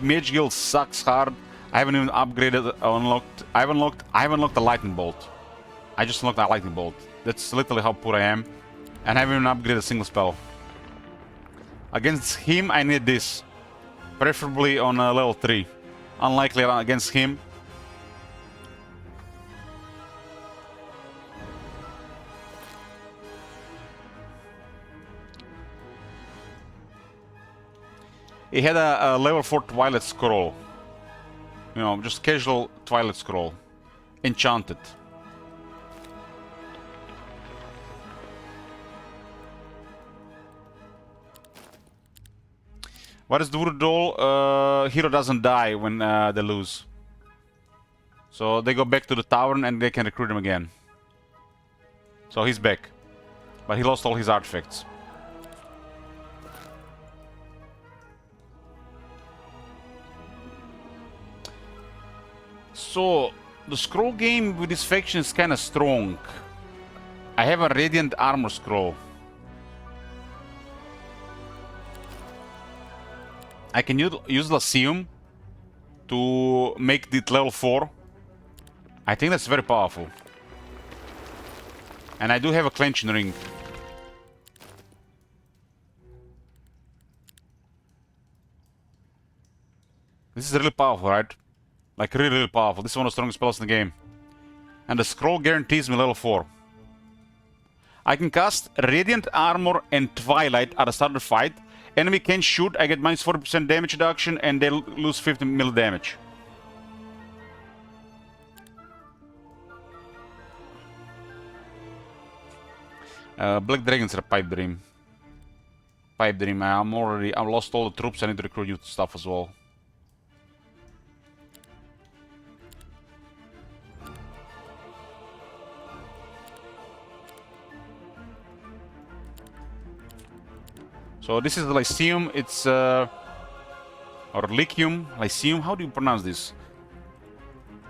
Mage Guild sucks hard. I haven't even upgraded, unlocked. I haven't unlocked the Lightning Bolt. I just unlocked that Lightning Bolt. That's literally how poor I am. And I haven't even upgraded a single spell. Against him, I need this. Preferably on level 3. Unlikely against him. He had a level 4 Twilight Scroll. You know, just casual Twilight Scroll. Enchanted. What is the Voodoo Doll? Hero doesn't die when they lose. So they go back to the tavern and they can recruit him again. So he's back. But he lost all his artifacts. So, the scroll game with this faction is kind of strong. I have a Radiant Armor Scroll. I can use Lyceum to make it level 4. I think that's very powerful. And I do have a Clenching Ring. This is really powerful, right? Like really, really powerful. This is one of the strongest spells in the game. And the scroll guarantees me level 4. I can cast Radiant Armor and Twilight at the start of the fight. Enemy can shoot, I get minus 40% damage reduction, and they lose 50 mil damage. Black Dragons are a pipe dream. Pipe dream. I've lost all the troops. I need to recruit new stuff as well. So this is the Lyceum, it's or Lycium, Lyceum, how do you pronounce this?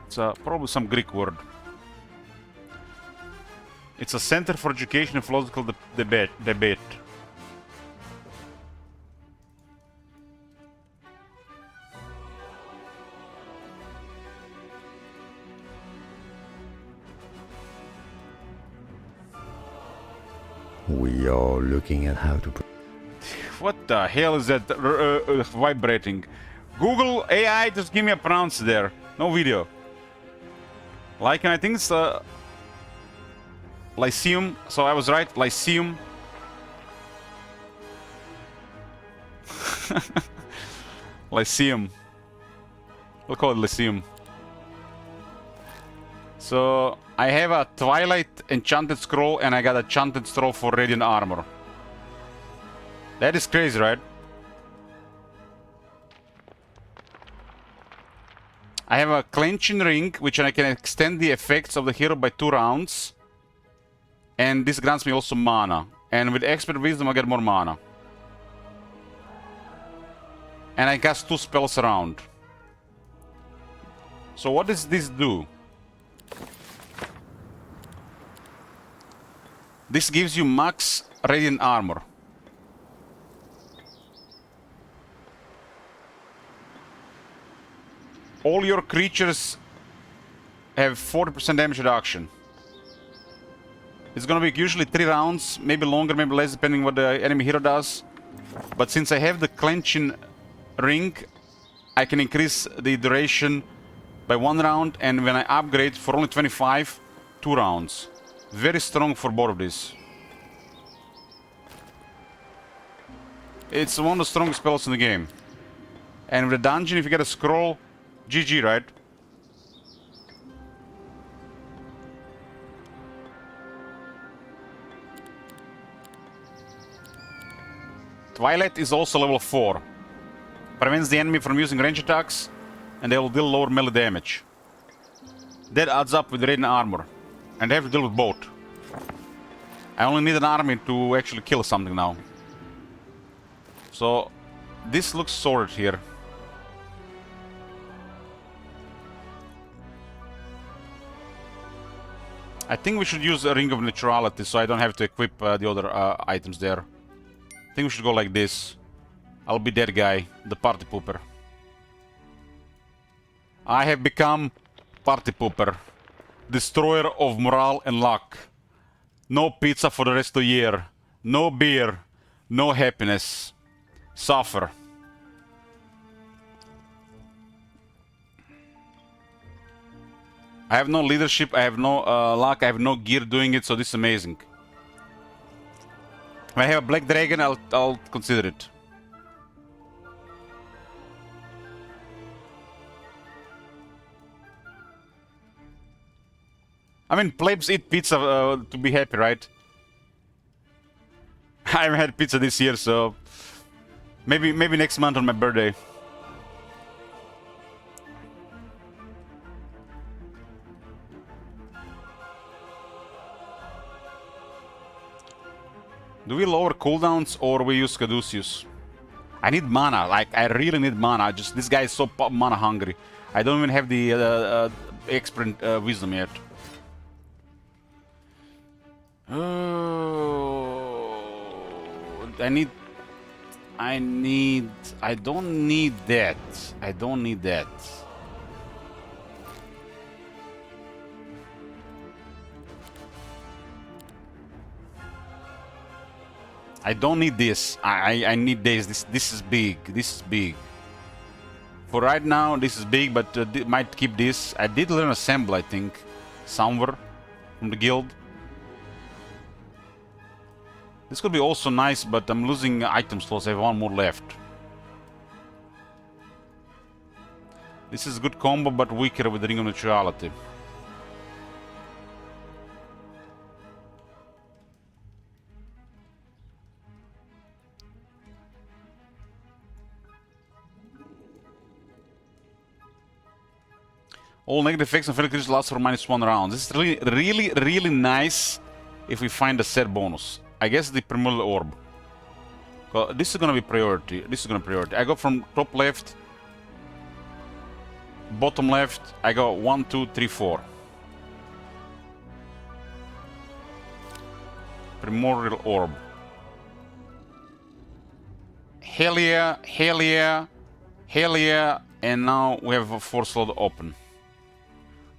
It's probably some Greek word. It's a center for education and philosophical debate. We are looking at how to... What the hell is that vibrating? Google AI, just give me a pronounce there. No video. Like, and I think it's Lyceum. So I was right, Lyceum. Lyceum. We'll call it Lyceum. So I have a Twilight Enchanted Scroll and I got a Enchanted Scroll for Radiant Armor. That is crazy, right? I have a clenching ring, which I can extend the effects of the hero by 2 rounds. And this grants me also mana. And with expert wisdom I get more mana. And I cast 2 spells around. So what does this do? This gives you max radiant armor. All your creatures have 40% damage reduction. It's gonna be usually 3 rounds, maybe longer, maybe less, depending what the enemy hero does. But since I have the clenching ring, I can increase the duration by 1 round, and when I upgrade for only 25, 2 rounds. Very strong for both of these. It's one of the strongest spells in the game. And with the dungeon, if you get a scroll, GG, right? Twilight is also level 4. Prevents the enemy from using range attacks, and they will deal lower melee damage. That adds up with radiant armor, and they have to deal with both. I only need an army to actually kill something now. So, this looks sorted here. I think we should use a Ring of Neutrality so I don't have to equip the other items there. I think we should go like this. I'll be that guy, the party pooper. I have become party pooper. Destroyer of morale and luck. No pizza for the rest of the year. No beer. No happiness. Suffer. I have no leadership, I have no luck, I have no gear doing it, so this is amazing. If I have a black dragon, I'll consider it. I mean, plebs eat pizza to be happy, right? I haven't had pizza this year, so maybe next month on my birthday. Do we lower cooldowns or we use Caduceus? I need mana, like I really need mana. Just this guy is so mana hungry. I don't even have the expert wisdom yet. I don't need that. I don't need that. I don't need this. I need this. This is big. This is big. For right now, this is big, but might keep this. I did learn Assemble, I think, somewhere from the guild. This could be also nice, but I'm losing item slots. I have 1 more left. This is a good combo, but weaker with the Ring of Neutrality. All negative effects on fellow creatures last for -1 round. This is really nice if we find a set bonus. I guess the Primordial Orb. This is gonna be priority. This is gonna be priority. I go from top left, bottom left. I go 1, 2, 3, 4. Primordial Orb. Hell yeah, hell yeah, hell yeah, and now we have a 4 slot open.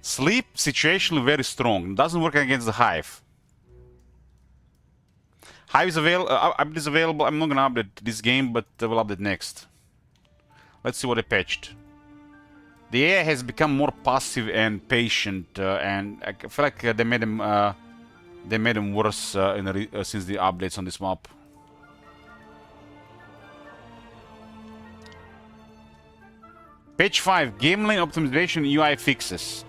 Sleep situationally very strong. Doesn't work against the Hive. Hive is available. I'm not gonna update this game, but we'll update next. Let's see what they patched. The AI has become more passive and patient, and I feel like they made him worse since the updates on this map. Patch 5: Gameplay Optimization UI fixes.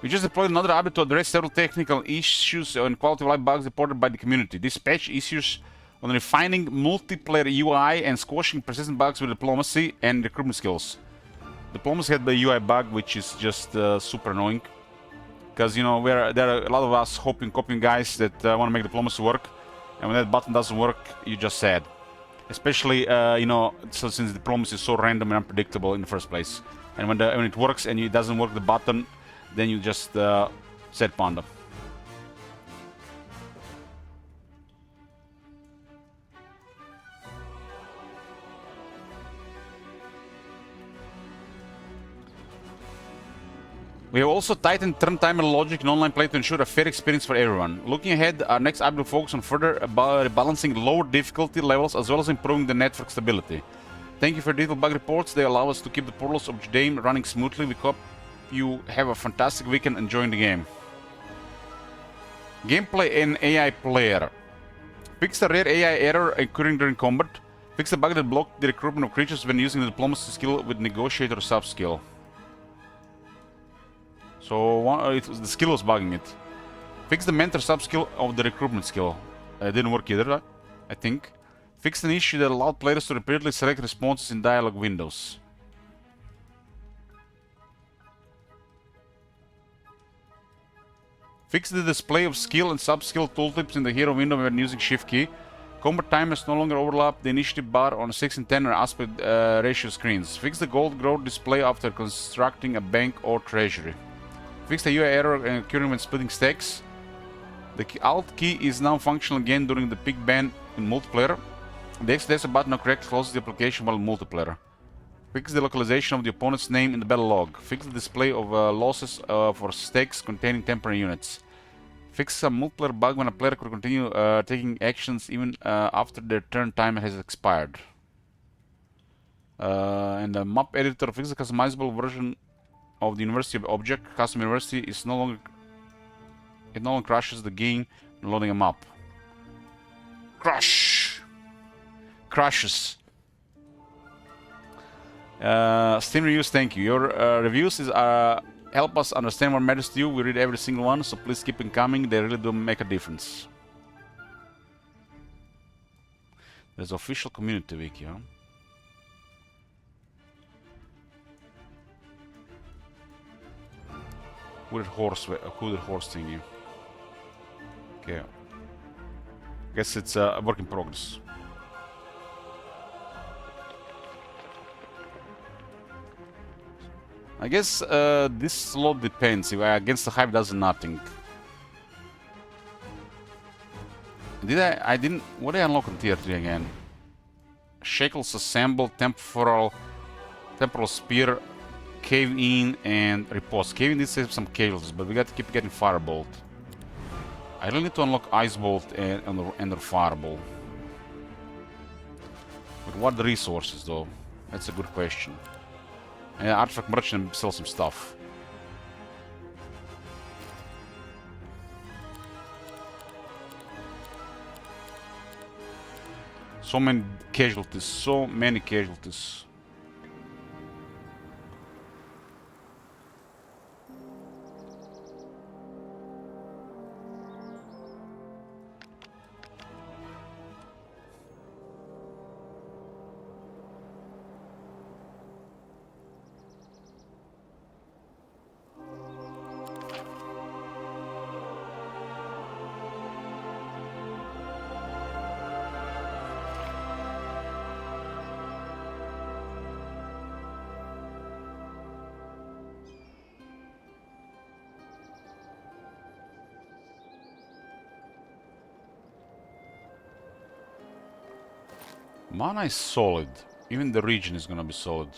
We just deployed another update to address several technical issues and quality of life bugs reported by the community. This patch issues on refining multiplayer UI and squashing persistent bugs with diplomacy and recruitment skills. Diplomacy had the UI bug, which is just super annoying. Because, you know, there are a lot of us copying guys that want to make diplomacy work. And when that button doesn't work, you're just sad. Especially, you know, since diplomacy is so random and unpredictable in the first place. And when it works and it doesn't work the button, then you just sad panda. We have also tightened turn timer logic in online play to ensure a fair experience for everyone. Looking ahead, our next update will focus on further balancing lower difficulty levels as well as improving the network stability. Thank you for detailed bug reports. They allow us to keep the portals of Judaim running smoothly. We hope you have a fantastic weekend enjoying the game. Gameplay and AI player. Fix the rare AI error occurring during combat. Fix the bug that blocked the recruitment of creatures when using the diplomacy skill with negotiator sub-skill. So the skill was bugging it. Fix the mentor sub-skill of the recruitment skill. Didn't work either, I think. Fix an issue that allowed players to repeatedly select responses in dialogue windows. Fix the display of skill and sub-skill tooltips in the hero window when using shift key. Combat timers no longer overlap the initiative bar on 6 and 10 or aspect ratio screens. Fix the gold growth display after constructing a bank or treasury. Fix the UI error occurring when splitting stacks. The Alt key is now functional again during the pick ban in multiplayer. The X button now correctly closes the application while in multiplayer. Fix the localization of the opponent's name in the battle log. Fix the display of losses for stacks containing temporary units. Fix a multiplayer bug when a player could continue taking actions even after their turn timer has expired. And the map editor. Fix the customizable version of the university object. Custom university is no longer crashes the game when loading a map. Crashes. Steam reviews, thank you. Your reviews help us understand what matters to you. We read every single one, so please keep them coming. They really do make a difference. There's official community wiki, huh? Hooded horse thingy. Okay. Guess it's a work in progress. I guess this slot depends. If against the hype does nothing. I didn't. What did I unlock in tier 3 again? Shackles assemble, temporal spear, cave in, and repose. Cave in did save some casualties, but we got to keep getting firebolt. I really need to unlock ice bolt and the fireball. With what resources though? That's a good question. Artifact merchant sell some stuff. So many casualties. Mana is solid. Even the region is gonna be solid.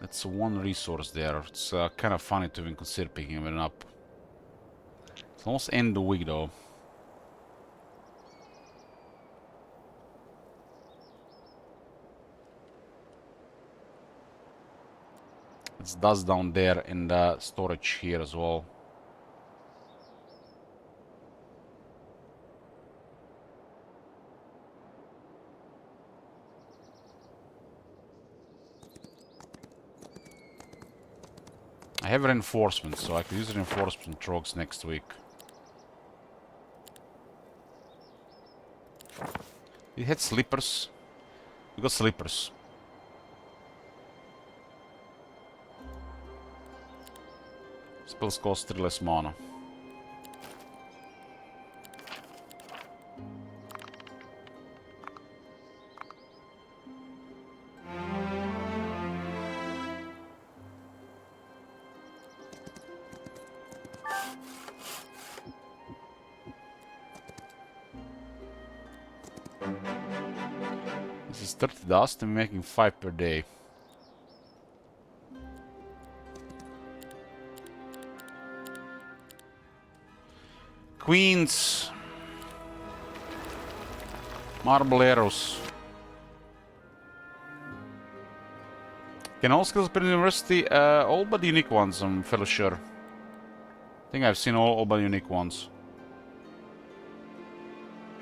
That's one resource there. It's kind of funny to even consider picking it up. It's almost end the week though. It's dust down there in the storage here as well. I have reinforcements, so I could use reinforcement trogs next week. We had slippers. We got slippers. Spells cost 3 less mana. This is 30 dust and making 5 per day. Queens. Marble arrows. Can all skills appear in university? All but unique ones, I'm fairly sure. I think I've seen all but unique ones.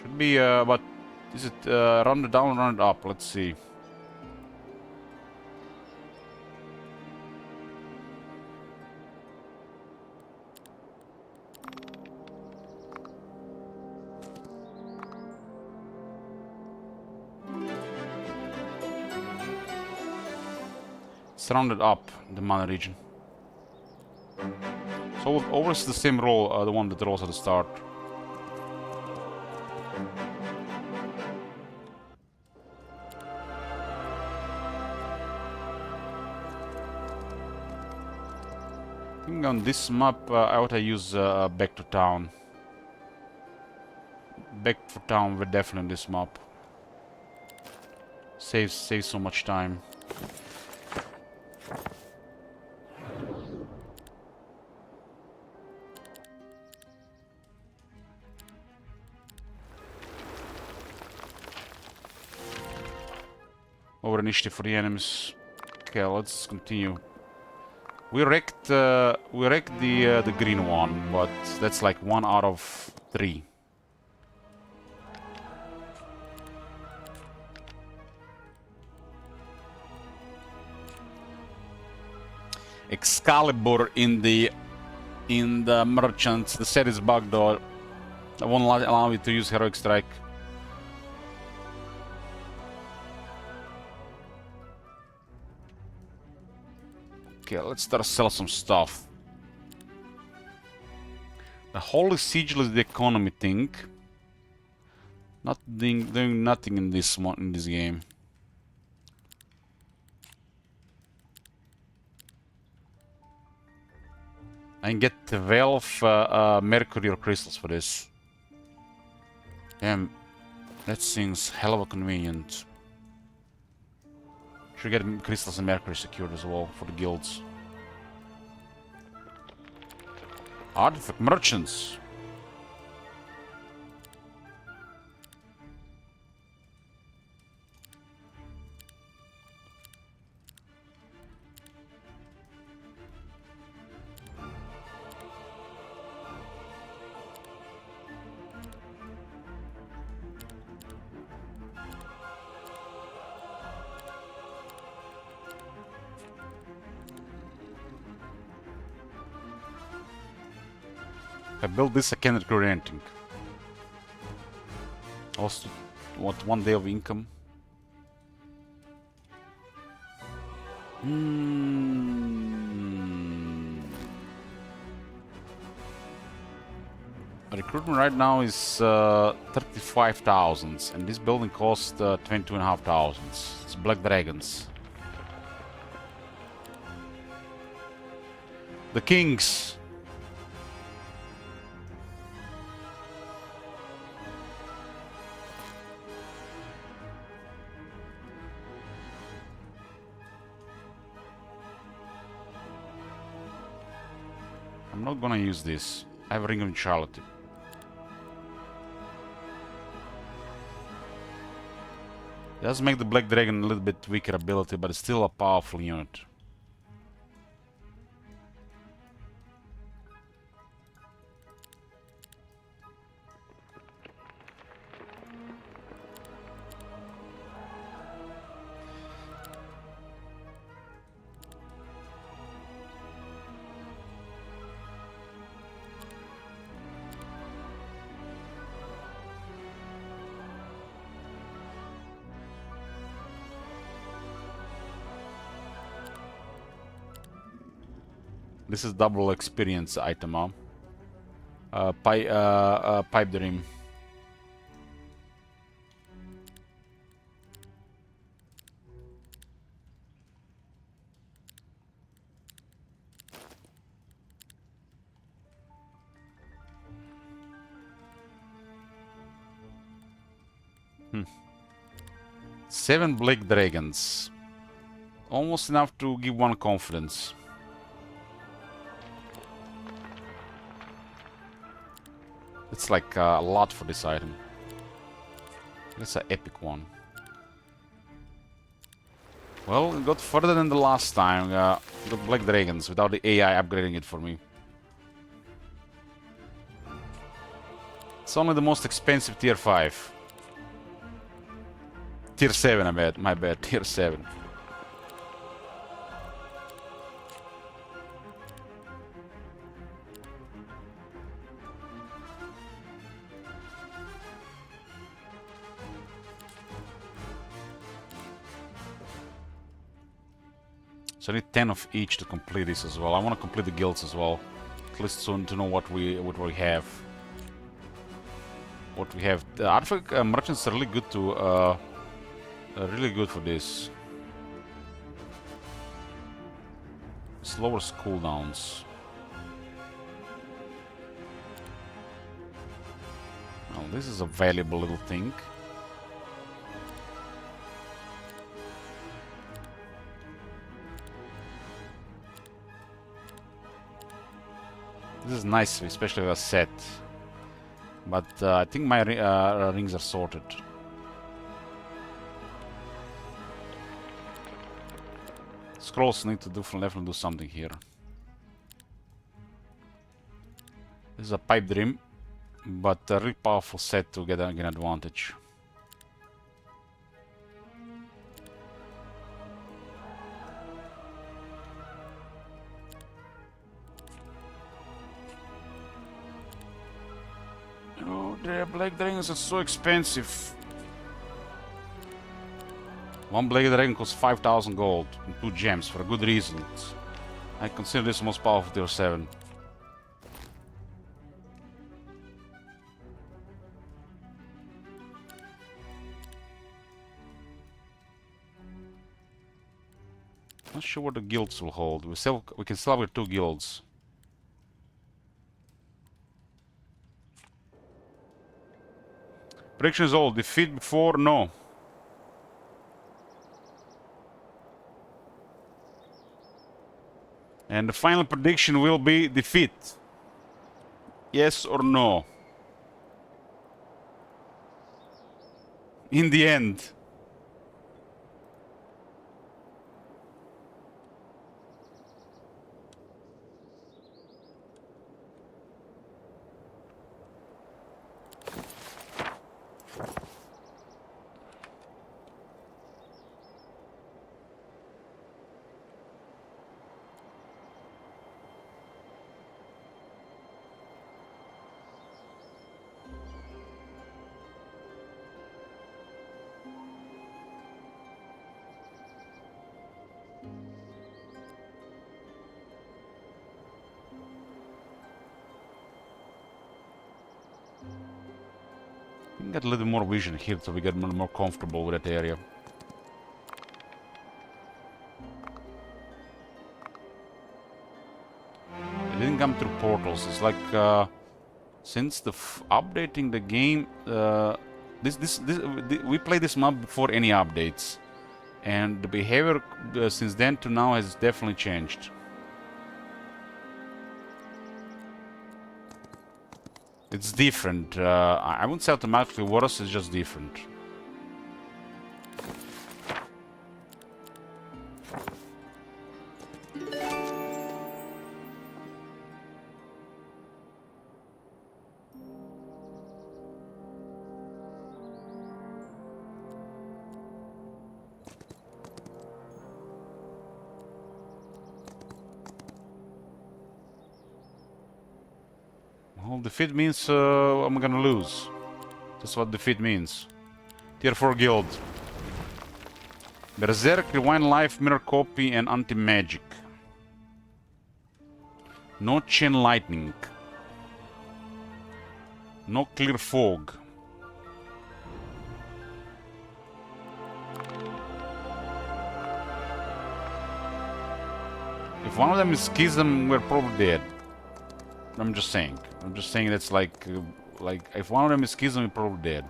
Should be, but is it rounded down, rounded up? Let's see. It's rounded up, the mana region. So always the same roll, the one that rolls at the start. I think on this map I ought to use back to town. Back for town we're definitely on this map. Saves so much time. Over initiative for the enemies. Okay, let's continue. We wrecked the green one, but that's like 1 out of 3. Excalibur in the merchants. The set is bugged though. I won't allow me to use heroic strike. Okay, let's start to sell some stuff. The Holy Sigil is the economy thing. Not doing nothing in this game. I can get 12 Mercury crystals for this. Damn, that seems hell of a convenient. Should get crystals and Mercury secured as well for the guilds. Artifact merchants. If I build this, I cannot grow anything. Also, what, 1 day of income? Recruitment right now is 35,000, and this building costs 22,500. It's Black Dragons. The Kings. I'm not gonna use this. I have a Ring of Neutrality. It does make the Black Dragon a little bit weaker ability, but it's still a powerful unit. This is double experience item, huh? Pipe dream. Hmm. 7 Black Dragons. Almost enough to give 1 confidence. It's like a lot for this item. That's an epic one. Well, it got further than the last time. The Black Dragons without the AI upgrading it for me. It's only the most expensive tier 5. Tier 7, my bad, tier 7. So I need 10 of each to complete this as well. I want to complete the guilds as well. At least soon to know what we have. What we have. The artifact merchants are really good to really good for this. Slower cooldowns. Well, this is a valuable little thing. This is nice, especially with a set. But I think my rings are sorted. Scrolls need to definitely do something here. This is a pipe dream, but a really powerful set to get an advantage. Oh, the Black Dragons are so expensive. 1 Black Dragon costs 5,000 gold and 2 gems for a good reason. I consider this the most powerful tier 7. Not sure what the guilds will hold. We can still have 2 guilds. Prediction is all. Defeat before? No. And the final prediction will be defeat. Yes or no? In the end. We can get a little more vision here so we get more comfortable with that area. It didn't come through portals. It's like since the updating the game, we played this map before any updates, and the behavior since then to now has definitely changed. It's different. I wouldn't say automatically worse, it's just different. Well, defeat means I'm gonna lose. That's what defeat means. Tier 4 guild. Berserk, Rewind Life, Mirror Copy, and Anti-Magic. No chain lightning. No clear fog. If one of them is schism, we're probably dead. I'm just saying. I'm just saying that's like if one of them is schism, we're probably dead.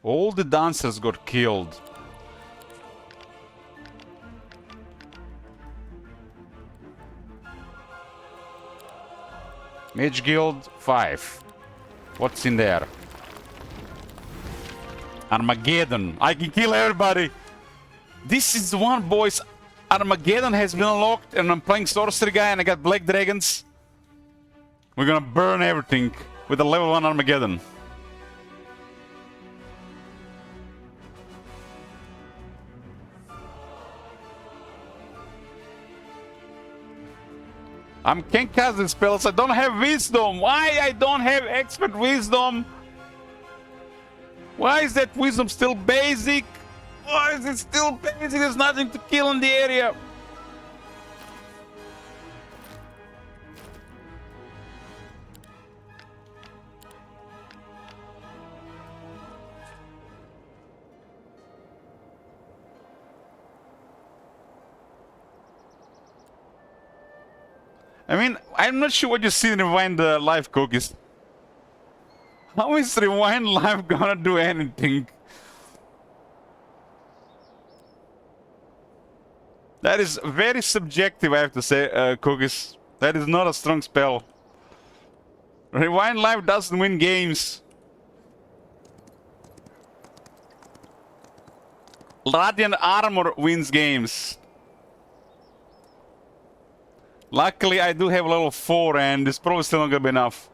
All the dancers got killed. Mage Guild 5. What's in there? Armageddon. I can kill everybody. This is the one, boys. Armageddon has been unlocked and I'm playing Sorcery Guy and I got Black Dragons. We're gonna burn everything with a level 1 Armageddon. I can't cast the spells. I don't have wisdom. Why I don't have expert wisdom? Why is that wisdom still basic? Why is it still basic? There's nothing to kill in the area. I mean, I'm not sure what you see in Rewind Live cookies. How is Rewind Live gonna do anything? That is very subjective, I have to say, cookies. That is not a strong spell. Rewind Live doesn't win games. Radiant Armor wins games. Luckily, I do have level 4 and it's probably still not gonna be enough.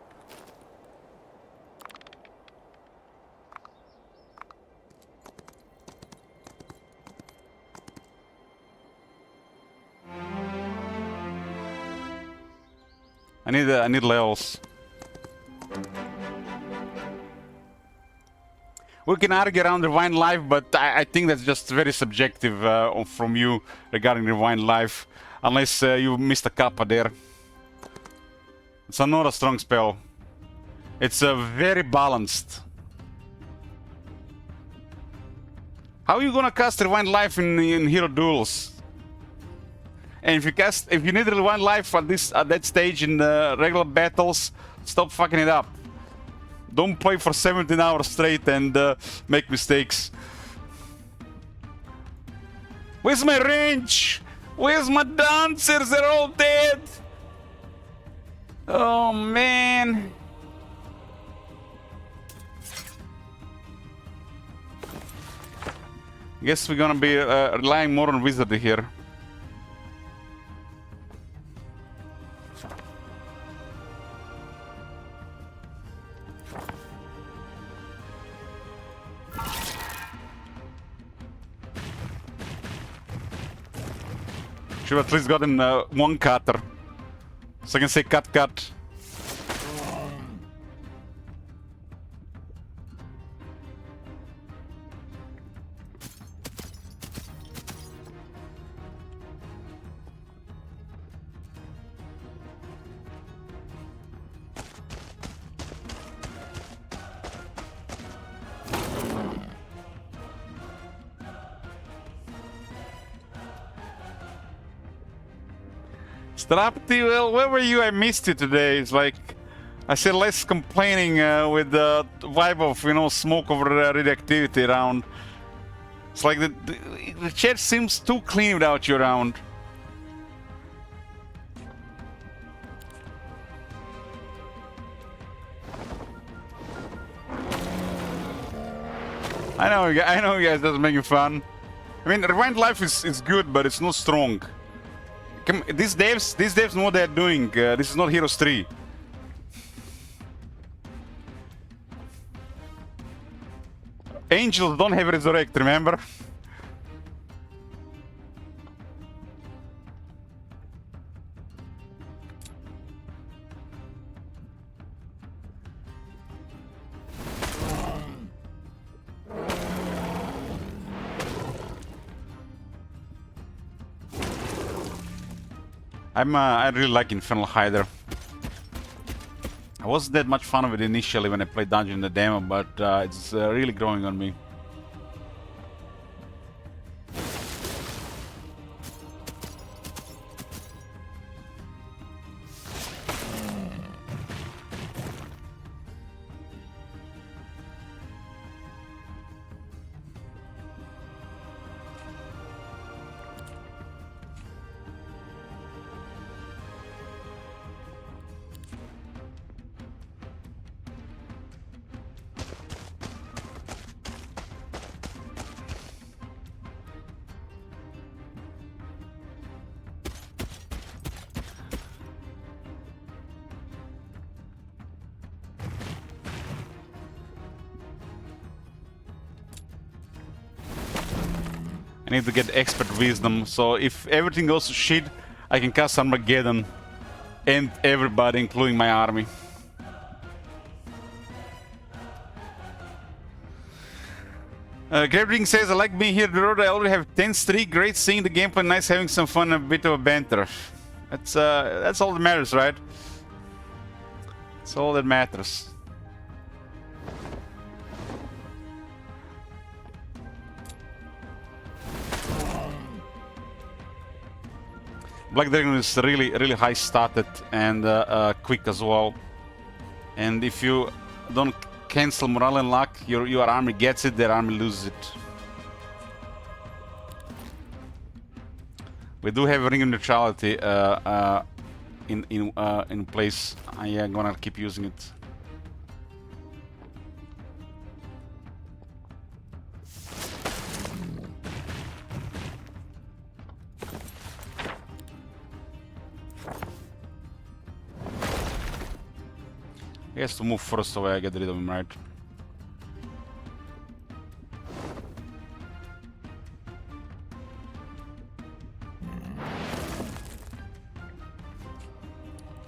I need levels. We can argue around Rewind Life, but I think that's just very subjective from you regarding Rewind Life. Unless you missed a kappa there. It's not a strong spell. It's very balanced. How are you gonna cast Rewind Life in Hero Duels? And if you need Rewind Life at that stage in regular battles, stop fucking it up. Don't play for 17 hours straight and make mistakes. Where's my range? Where's my dancers? They're all dead. Oh man. Guess we're gonna be relying more on Wizardry here. Should have at least gotten one cutter. So I can say cut. Strapty, well, where were you? I missed you today. It's like, I said less complaining with the vibe of, you know, smoke over radioactivity around. It's like the chat seems too clean without you around. I know you guys, that's making fun. I mean, Rewind Life is good, but it's not strong. These devs know what they're doing. This is not Heroes 3. Angels don't have resurrect, remember? I really like Infernal Hydra. I wasn't that much fun of it initially when I played Dungeon in the demo, but it's really growing on me. I need to get expert wisdom, so if everything goes to shit, I can cast Armageddon and everybody, including my army. Graveling says, I like being here on the road. I already have 10 streak. Great seeing the gameplay, nice having some fun and a bit of a banter. That's all that matters, right? That's all that matters. Black Dragon is really high started and quick as well. And if you don't cancel morale and luck, your army gets it, their army loses it. We do have ring of neutrality in place. I am gonna keep using it. He has to move first so I get rid of him, right?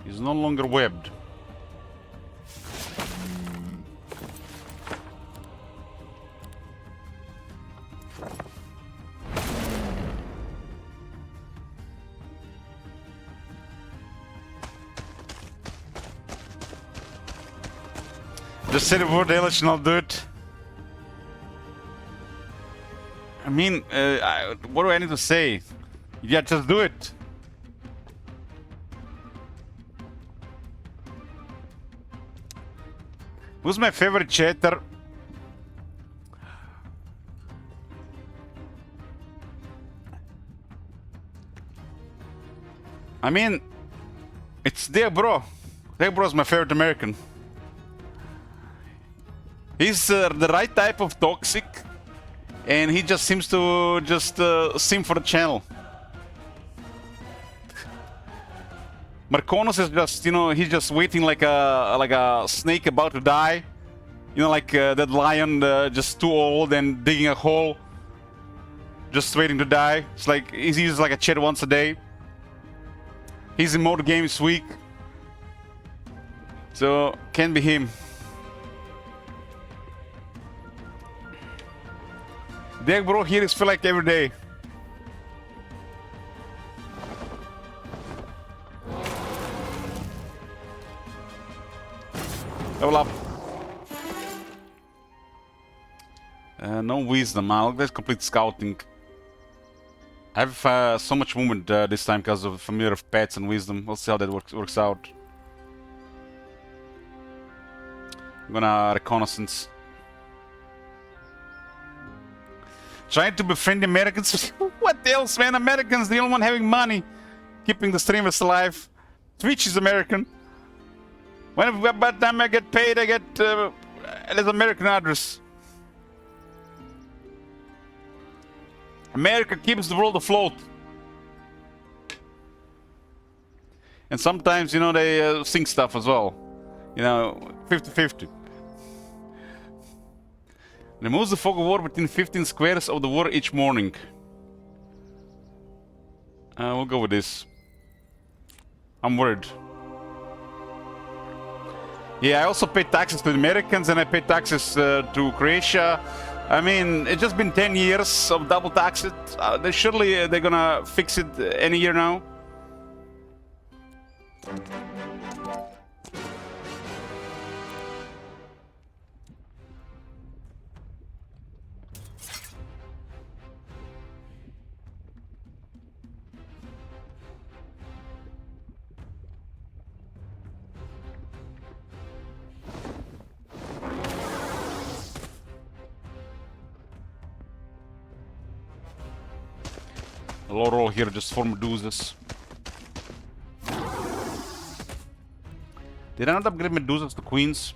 He's no longer webbed. Just said the word, Elish, not do it. I mean, what do I need to say? Yeah, just do it. Who's my favorite chatter? I mean, it's Deabro. Deabro's my favorite American. He's the right type of toxic, and he just seems to just sim for the channel. Marconos is just, you know, he's just waiting like a snake about to die. You know, like that lion just too old and digging a hole, just waiting to die. It's like he's used like a chat once a day. His emote game is weak, so can't be him. Deck bro, here is feel like every day. Level up. No wisdom. Let's complete scouting. I have so much movement this time because of familiar of pets and wisdom. We'll see how that works out. I'm gonna reconnaissance. Trying to befriend the Americans. What else, man? Americans, the only one having money, keeping the streamers alive. Twitch is American. By the time I get paid, I get an American address. America keeps the world afloat. And sometimes, you know, they sing stuff as well. You know, 50-50. Removes the fog of war within 15 squares of the war each morning. We'll go with this. I'm worried. Yeah, I also pay taxes to the Americans and I pay taxes to Croatia. I mean, it's just been 10 years of double taxes. Surely they're gonna fix it any year now. A low roll here just for Medusas. Did I not upgrade Medusas to Queens?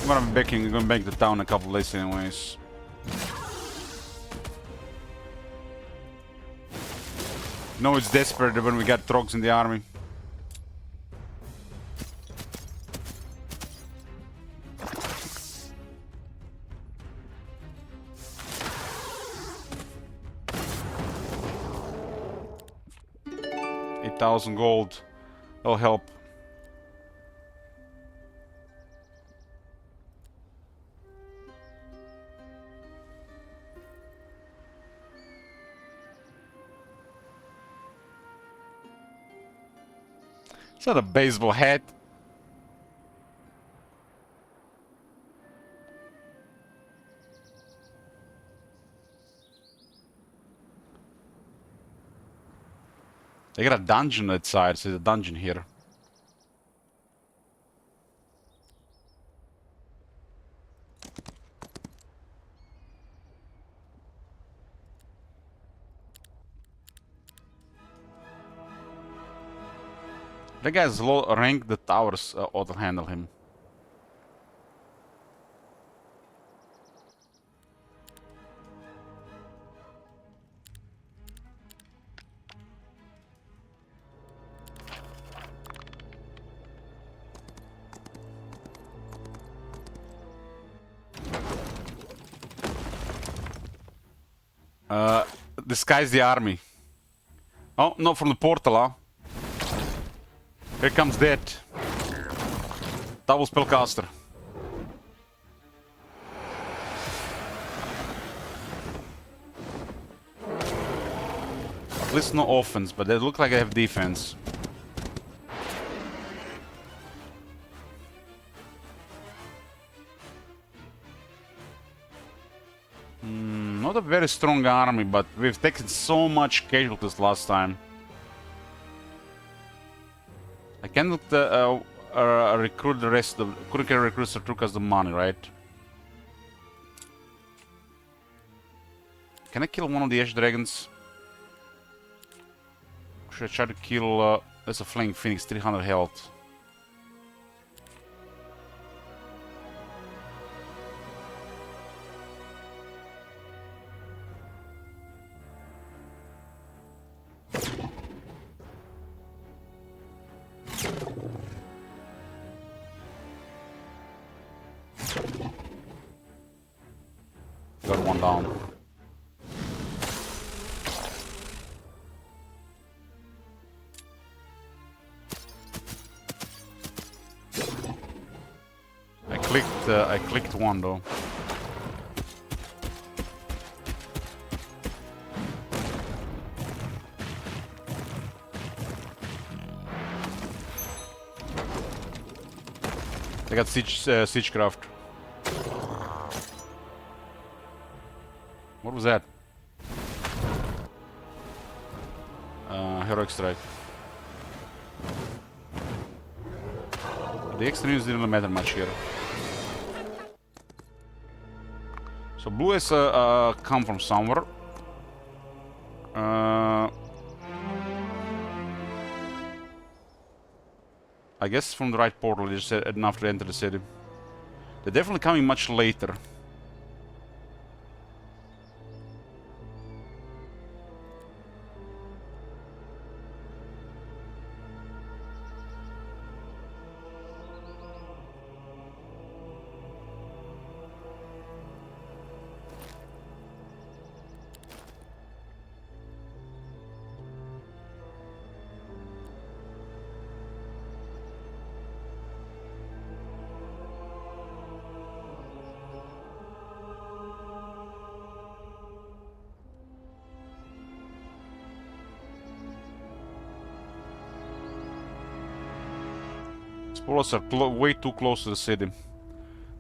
I'm gonna be going back to town in a couple of days anyways. No, it's desperate when we got Trogs in the army. $8,000 gold. That'll help. Is that a baseball hat? They got a dungeon that side, so there's a dungeon here. That guy's low rank, the towers auto handle him. Disguise the army. Oh, no, from the portal, huh? Here comes that. Double spellcaster. At least no offense, but they look like they have defense. Not a very strong army, but we've taken so much casualties last time. I cannot recruit the rest of... Couldn't get recruits that took us the money, right? Can I kill one of the Ash Dragons? Should I try to kill... that's a Flying Phoenix, 300 health. Got one down. I clicked one though. I got Siegecraft. What was that? Heroic Strike. The extremes didn't matter much here. So blue has come from somewhere. I guess from the right portal, they just had enough to enter the city. They're definitely coming much later. Spoilers are way too close to the city.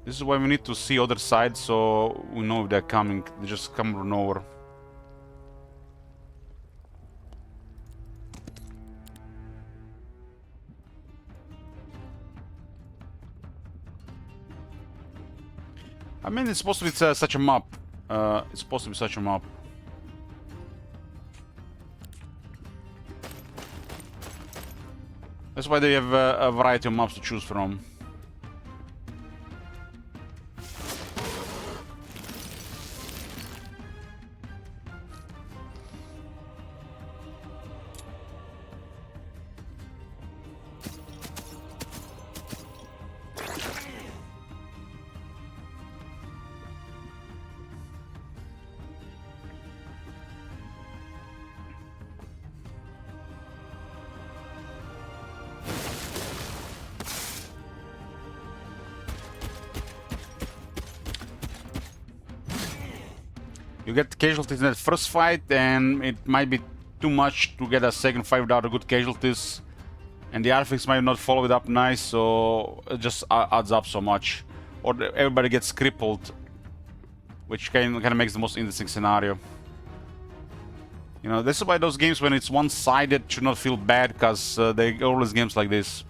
This is why we need to see other sides so we know if they're coming. They just come from nowhere. I mean, it's supposed to be such a map. It's supposed to be such a map. That's why they have a variety of maps to choose from. You get casualties in that first fight, and it might be too much to get a second fight without a good casualties. And the artifacts might not follow it up nice, so it just adds up so much. Or everybody gets crippled, which kind of makes the most interesting scenario. You know, this is why those games when it's one-sided should not feel bad, because they always games like this.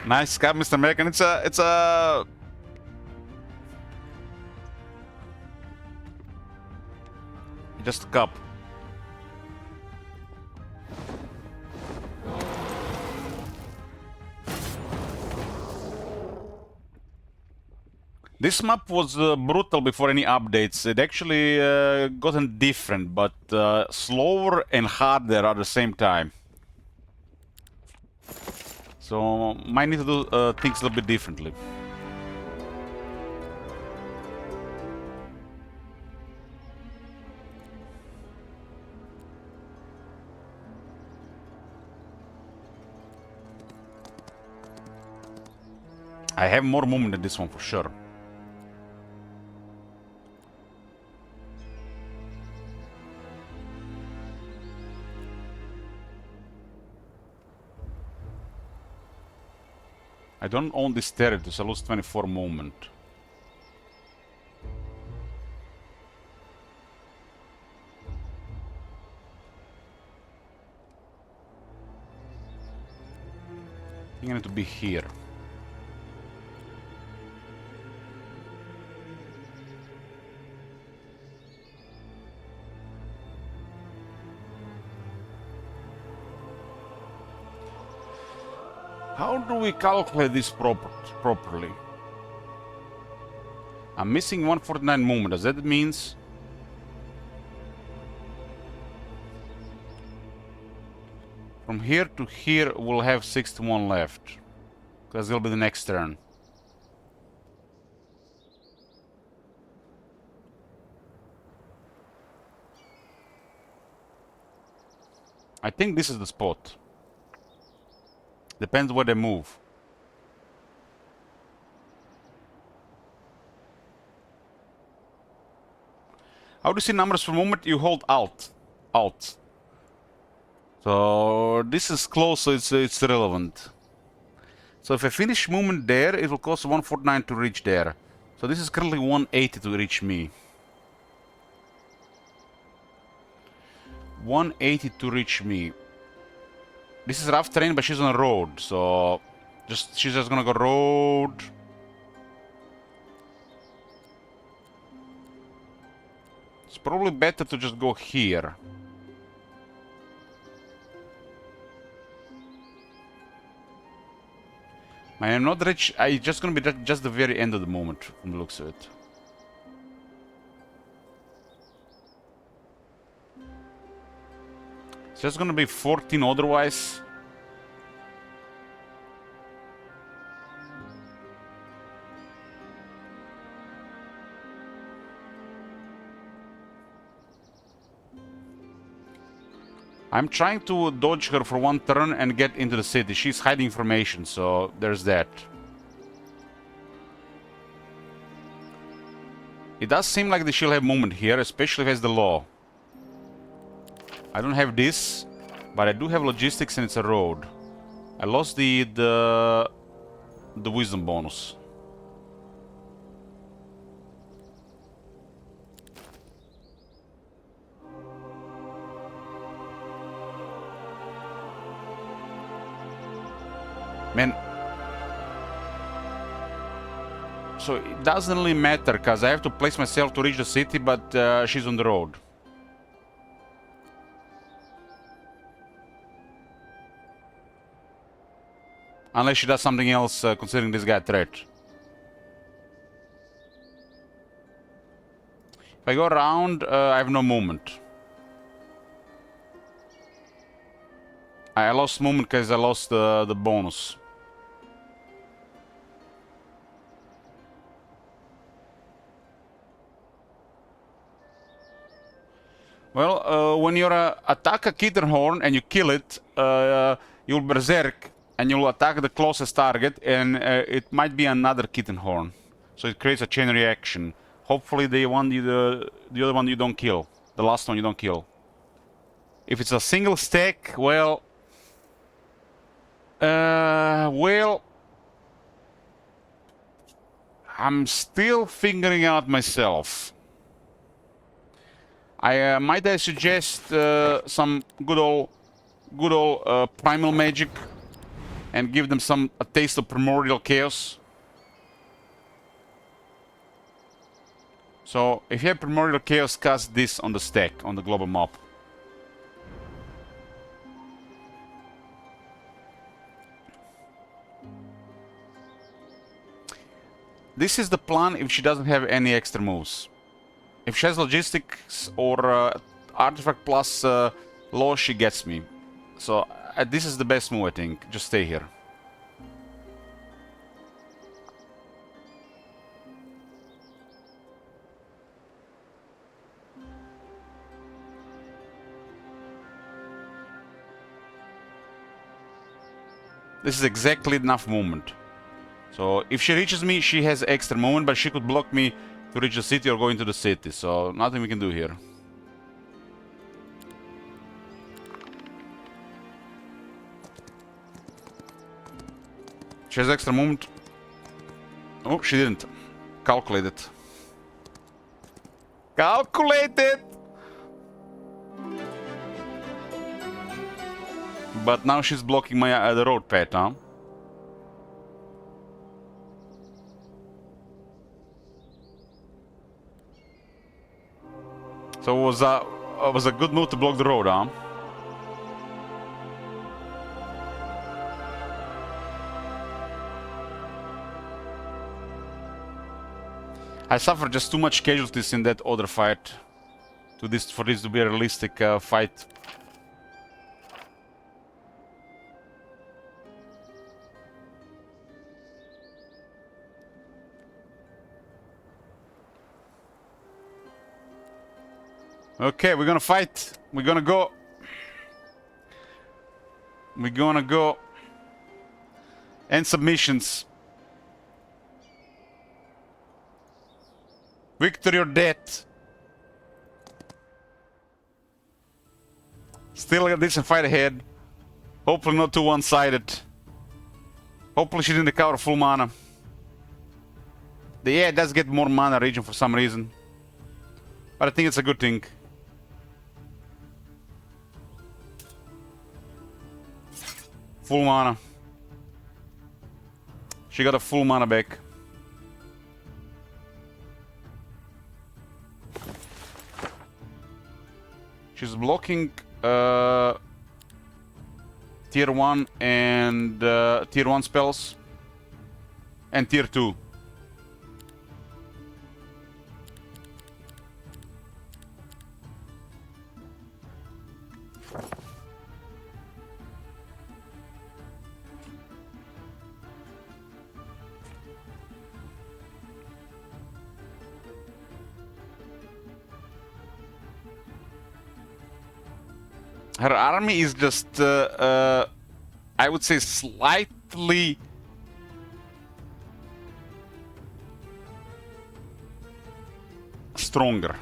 Nice scab, Mr. American. It's a just a cup. This map was brutal before any updates. It actually gotten different, but slower and harder at the same time. So might need to do things a little bit differently. I have more movement than this one for sure. I don't own this territory, so I lose 24 movement. I think I need to be here. How do we calculate this properly? I'm missing 149 movement. Does that means from here to here we'll have 61 left? Because it'll be the next turn. I think this is the spot. Depends where they move. How do you see numbers for movement? You hold Alt. Alt. So this is close, so it's relevant. So if I finish movement there, it will cost 149 to reach there. So this is currently 180 to reach me. 180 to reach me. This is rough terrain, but she's on a road, so she's just gonna go road. It's probably better to just go here. I am not rich. It's just gonna be just the very end of the moment from the looks of it. It's just gonna be 14 otherwise. I'm trying to dodge her for one turn and get into the city. She's hiding information, so there's that. It does seem like they she'll have movement here, especially if it has the law. I don't have this, but I do have logistics and it's a road. I lost the wisdom bonus. Man. So it doesn't really matter, because I have to place myself to reach the city, but she's on the road. Unless she does something else, considering this guy a threat. If I go around, I have no movement. I lost movement because I lost the bonus. Well, when you attack a kitten horn and you kill it, you'll berserk and you'll attack the closest target, and it might be another kitten horn. So it creates a chain reaction. Hopefully the other one you don't kill. The last one you don't kill. If it's a single stack, well... I'm still figuring out myself. Might I suggest some good old primal magic and give them a taste of primordial chaos? So if you have primordial chaos, cast this on the stack on the global map. This is the plan if she doesn't have any extra moves. If she has logistics or artifact plus law, she gets me. So this is the best move, I think. Just stay here. This is exactly enough movement. So if she reaches me, she has extra movement, but she could block me to reach the city or go into the city. So nothing we can do here. She has extra movement. Oh, she didn't. Calculate it. Calculate it! But now she's blocking my the road path, huh? So it was a good move to block the road, huh? I suffered just too much casualties in that other fight for this to be a realistic fight. Okay, we're gonna fight. We're gonna go. We're gonna go. And submissions. Victory or death. Still a decent fight ahead. Hopefully not too one-sided. Hopefully she didn't recover full mana. Yeah, it does get more mana region for some reason. But I think it's a good thing. Full mana. She got a full mana back. She's blocking tier 1 and tier 1 spells and tier 2. Her army is just, I would say, slightly... stronger.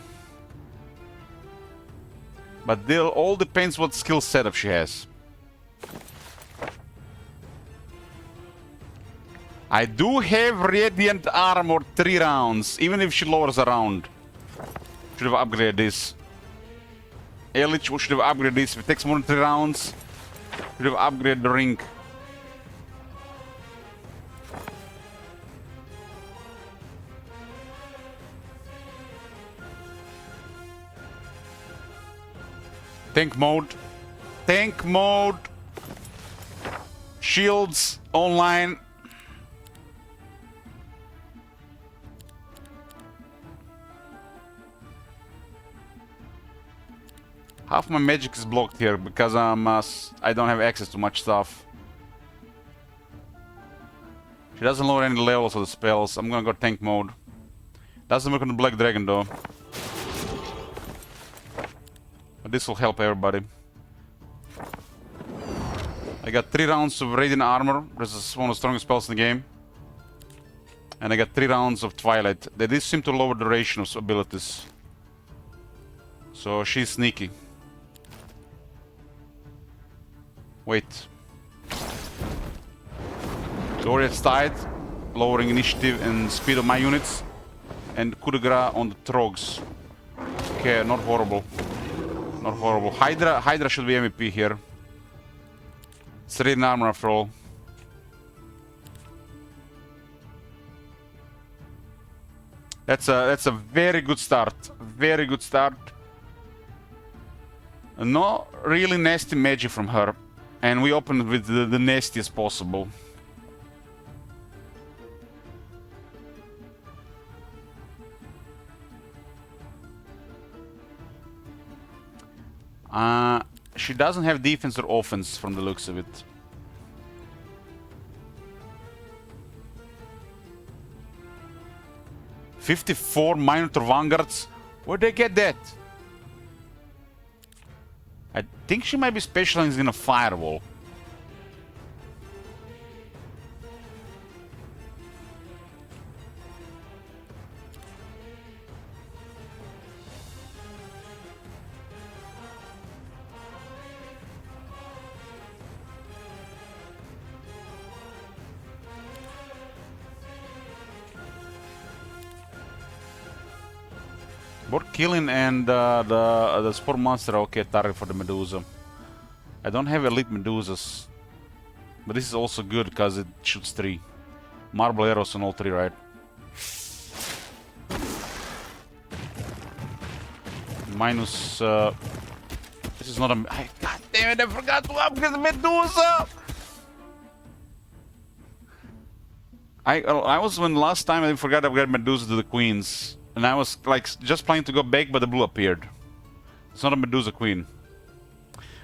But all depends what skill setup she has. I do have Radiant Armor 3 rounds, even if she lowers a round. Should have upgraded this. Elich should have upgraded this. If it takes more than 3 rounds, should have upgraded the ring. Tank mode. Tank mode. Shields online. Half my magic is blocked here because I don't have access to much stuff. She doesn't lower any levels of the spells. I'm gonna go tank mode. Doesn't work on the Black Dragon though. But this will help everybody. I got 3 rounds of Radiant Armor. This is one of the strongest spells in the game. And I got 3 rounds of Twilight. They did seem to lower the duration of abilities. So she's sneaky. Wait. Doriath's tied, lowering initiative and speed of my units. And coup de grace on the Trogs. Okay, not horrible. Not horrible. Hydra should be MVP here. It's Radiant Armor after all. That's a very good start. Very good start. No really nasty magic from her. And we opened with the nastiest possible. She doesn't have defense or offense from the looks of it. "54 Minotaur Vanguards? Where'd they get that? I think she might be specializing in a firewall. Both killing and the Spore Monster are okay target for the Medusa. I don't have elite Medusas. But this is also good because it shoots 3. Marble arrows on all 3, right? Minus... this is not a... God damn it, I forgot to upgrade the Medusa! I was when last time I forgot to upgrade Medusa to the Queens. And I was like just planning to go back, but the blue appeared. It's not a Medusa Queen.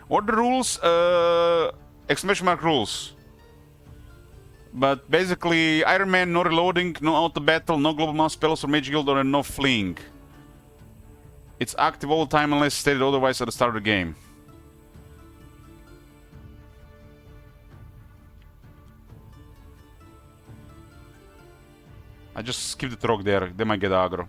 What are the rules? Exclamation mark rules. But basically, Iron Man, no reloading, no auto battle, no global mouse spells or mage guild, or no fleeing. It's active all the time unless stated otherwise at the start of the game. I just skip the Trog there, they might get aggro.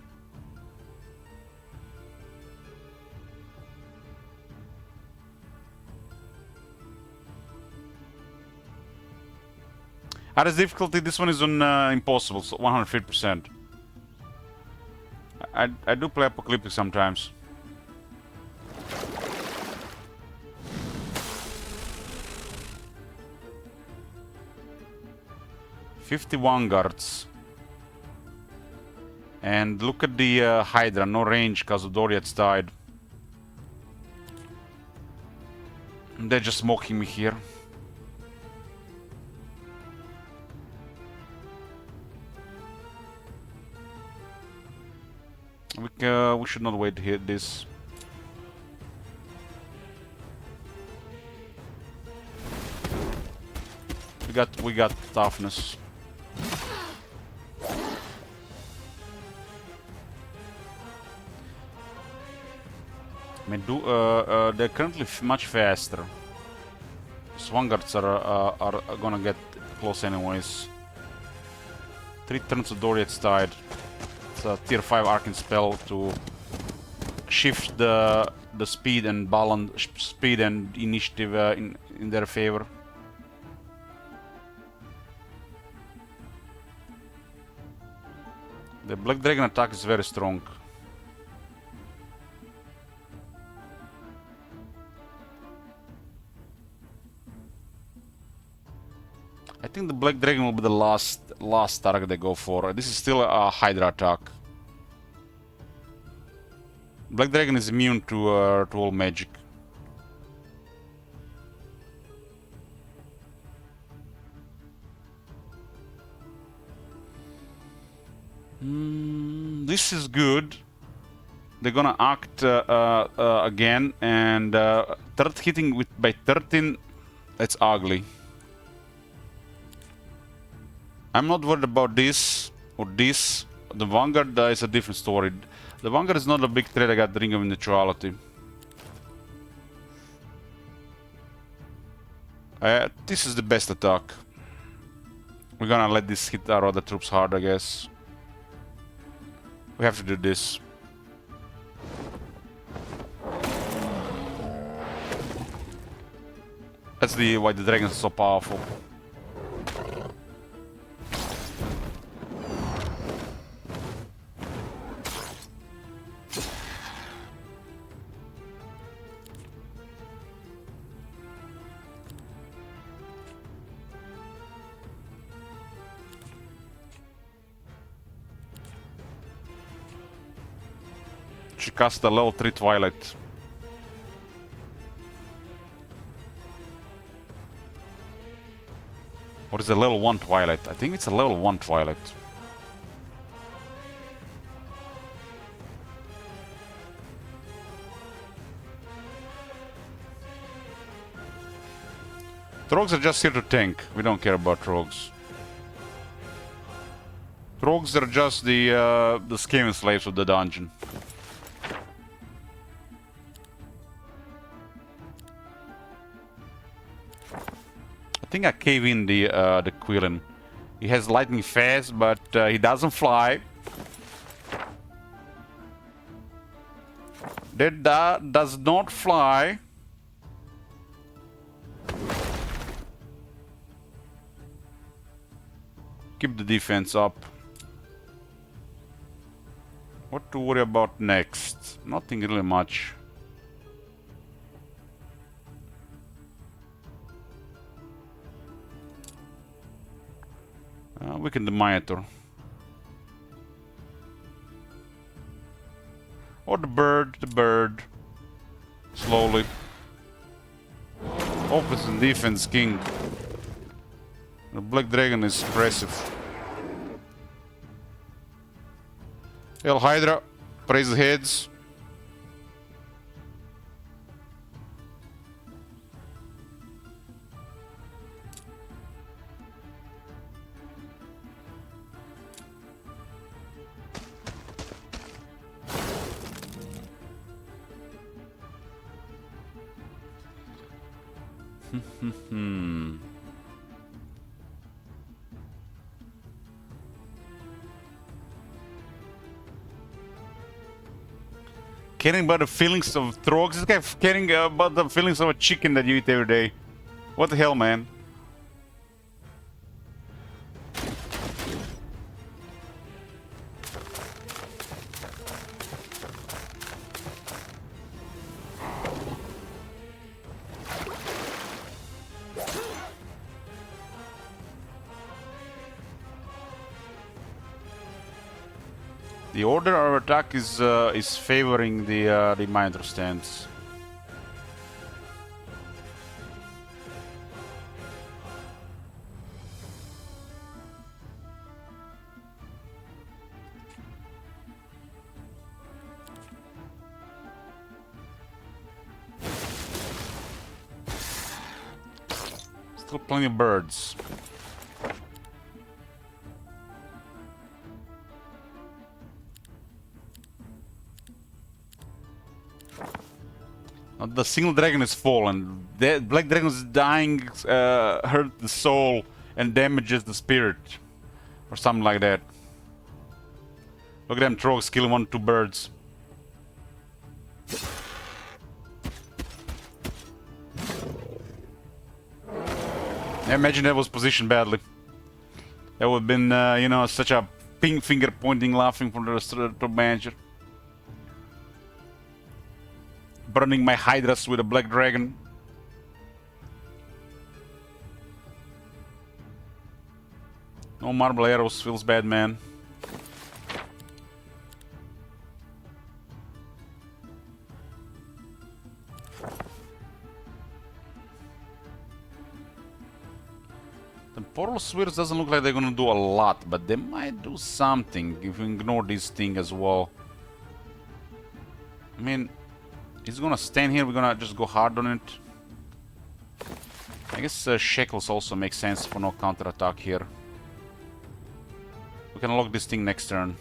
Hardest difficulty, this one is on impossible, so 150%. I do play Apocalyptic sometimes. "51 guards. And look at the Hydra, no range because Doriath's died. They're just mocking me here. We should not wait to hit this. We got toughness. I mean, they're currently much faster. Swangards are gonna get close anyways. 3 turns of Doriath's died. tier 5 arcane spell to shift the speed and balance, speed and initiative in their favor. The Black Dragon attack is very strong. I think the Black Dragon will be the last target they go for. This is still a Hydra attack. Black Dragon is immune to all magic. This is good. They're gonna act again, and third hitting by 13. That's ugly. I'm not worried about this or this. The Vanguard is a different story. The Vanguard is not a big threat. I got Ring of Neutrality. This is the best attack. We're gonna let this hit our other troops hard, I guess. We have to do this. That's why the dragons are so powerful. She cast a level 3 Twilight. Or is it a level 1 Twilight? I think it's a level 1 Twilight. Trogs are just here to tank. We don't care about Trogs. Trogs are just the Skaven slaves of the dungeon. I think I cave in the Quillen. He has lightning fast, but he doesn't fly. That does not fly. Keep the defense up. What to worry about next? Nothing really much. We can monitor. Or the bird. Slowly. Offense and defense king. The Black Dragon is impressive. El Hydra, praise the heads. Caring about the feelings of Trogs? This guy caring about the feelings of a chicken that you eat every day. What the hell, man? The order of attack is favoring the Minotaur stance. Still plenty of birds. The single dragon is fallen. The Black Dragon's dying hurt the soul and damages the spirit. Or something like that. Look at them trogs killing 1 2 birds. I imagine that was positioned badly. That would have been, you know, such a pink finger pointing laughing from the top manager. Burning my hydras with a black dragon. No marble arrows, feels bad, man. The portal spheres doesn't look like they're gonna do a lot, but they might do something if we ignore this thing as well. I mean, he's gonna stand here, we're gonna just go hard on it. I guess Shackles also makes sense for no counterattack here. We can lock this thing next turn.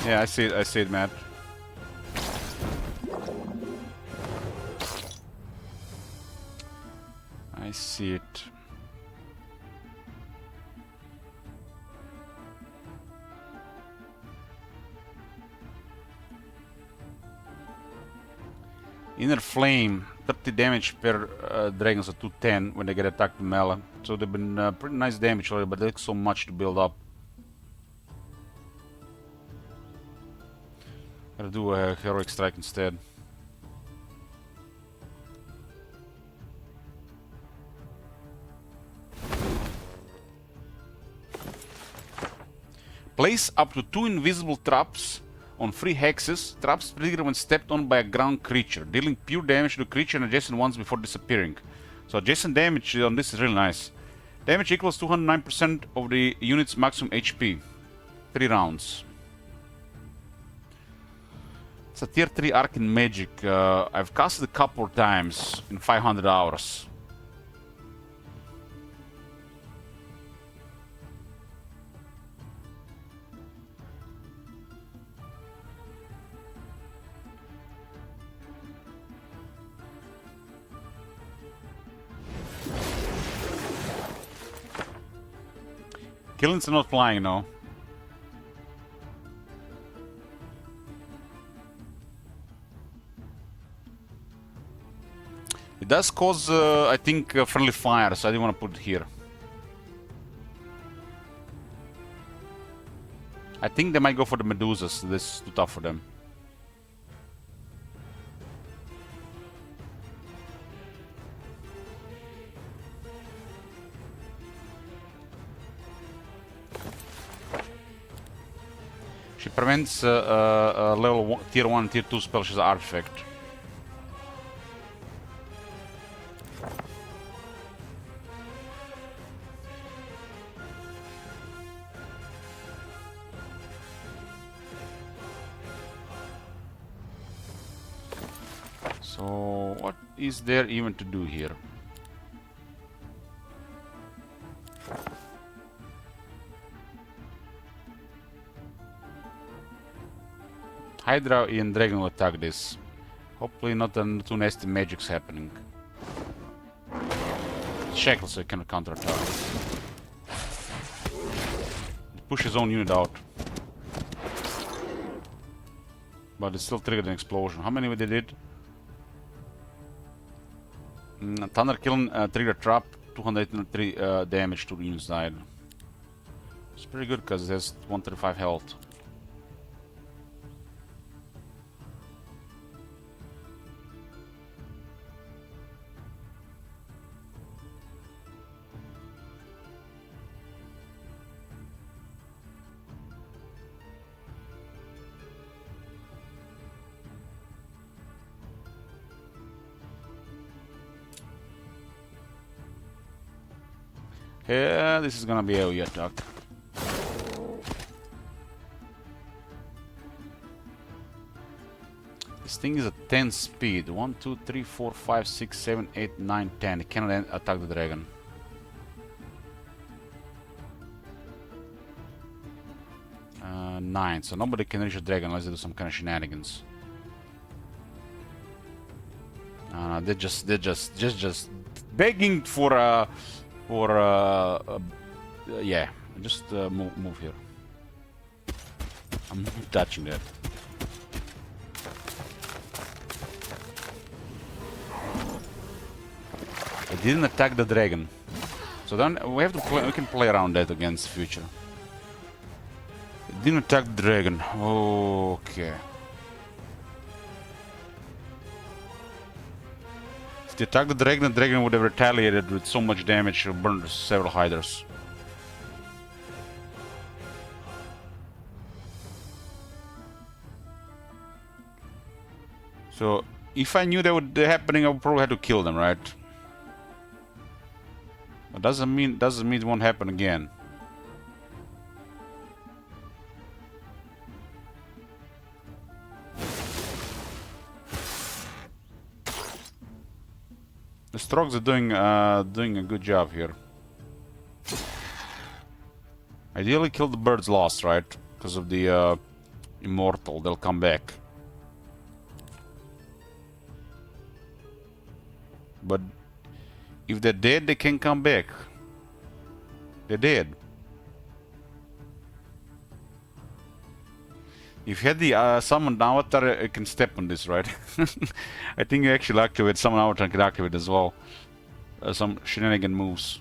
Yeah, I see it, Matt. I see it. Inner Flame, 30 damage per dragon, so 210 when they get attacked with melee. So they've been pretty nice damage already, but it takes so much to build up. Gotta do a heroic strike instead. Place up to 2 invisible traps on 3 hexes. Traps trigger when stepped on by a ground creature, dealing pure damage to the creature and adjacent ones before disappearing. So adjacent damage on this is really nice. Damage equals 209% of the unit's maximum HP. 3 rounds. It's a tier 3 arcane magic. I've cast it a couple of times in 500 hours. Killings are not flying, no. It does cause, I think, friendly fire, so I didn't want to put it here. I think they might go for the Medusas. This is too tough for them. She prevents level one, tier 1 and tier 2 spells as an artifact. So what is there even to do here? Hydra and Dragon will attack this. Hopefully not too nasty magics happening. Shackles so it cannot counterattack. Push his own unit out. But it still triggered an explosion. How many they did? Thunder Killing trigger trap, 283 damage to the units died. It's pretty good because it has 135 health. Yeah, this is gonna be AoE attack. thing is at 10 speed. 1, 2, 3, 4, 5, 6, 7, 8, 9, 10. It cannot attack the dragon. Nine. So nobody can reach the dragon unless they do some kind of shenanigans. They're just begging for yeah. Just move here. I'm not touching that. It didn't attack the dragon, so then we have to play. We can play around that against the future. It didn't attack the dragon. Okay. If they attacked the dragon would have retaliated with so much damage to burn several hydras. So if I knew that would be happening, I would probably have to kill them, right? But doesn't mean it won't happen again. The Strogs are doing a good job here. Ideally, kill the birds last, right? Because of the immortal, they'll come back. But if they're dead, they can come back. They're dead. If you had the summoned avatar, you can step on this, right? I think you actually activate summon avatar and can activate as well. Some shenanigan moves.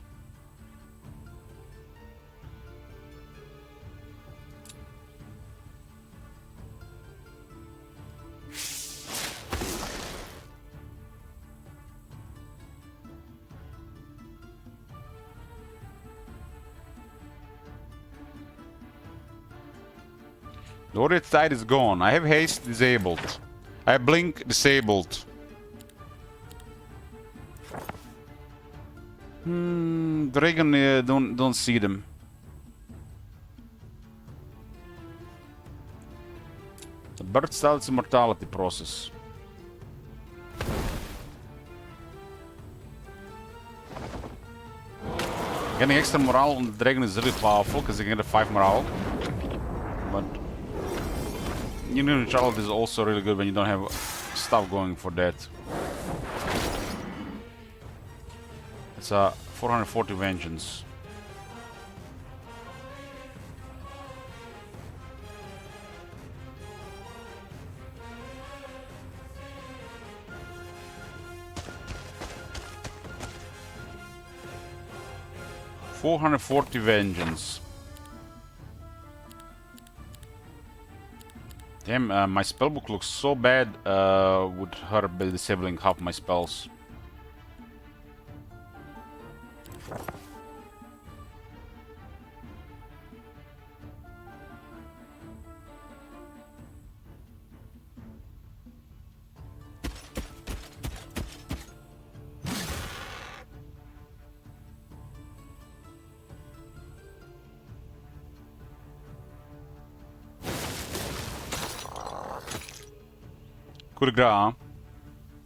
The Orient Tide is gone. I have haste disabled. I have blink disabled. Dragon don't see them. The bird starts immortality process. Getting extra morale on the dragon is really powerful because you can get a 5 morale. But unit neutrality is also really good when you don't have stuff going for that. It's a 440 vengeance. Vengeance. Damn, my spellbook looks so bad with her by disabling half my spells. Coup de grace, huh?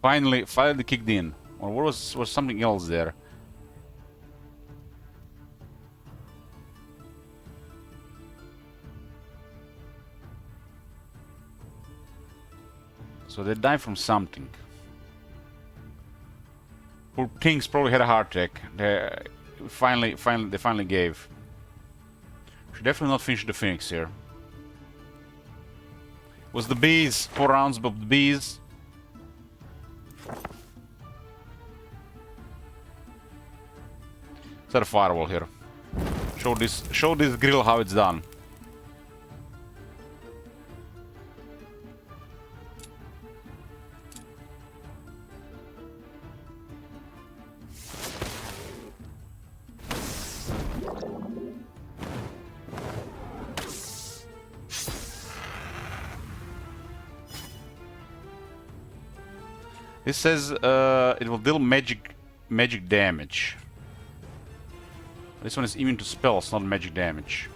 Finally kicked in. Or was something else there? So they died from something. Poor things probably had a heart attack. They finally gave. Should definitely not finish the Phoenix here. Was the bees, 4 rounds of the bees. Set a firewall here. Show this grill how it's done. This says it will deal magic damage. This one is immune to spells, not magic damage.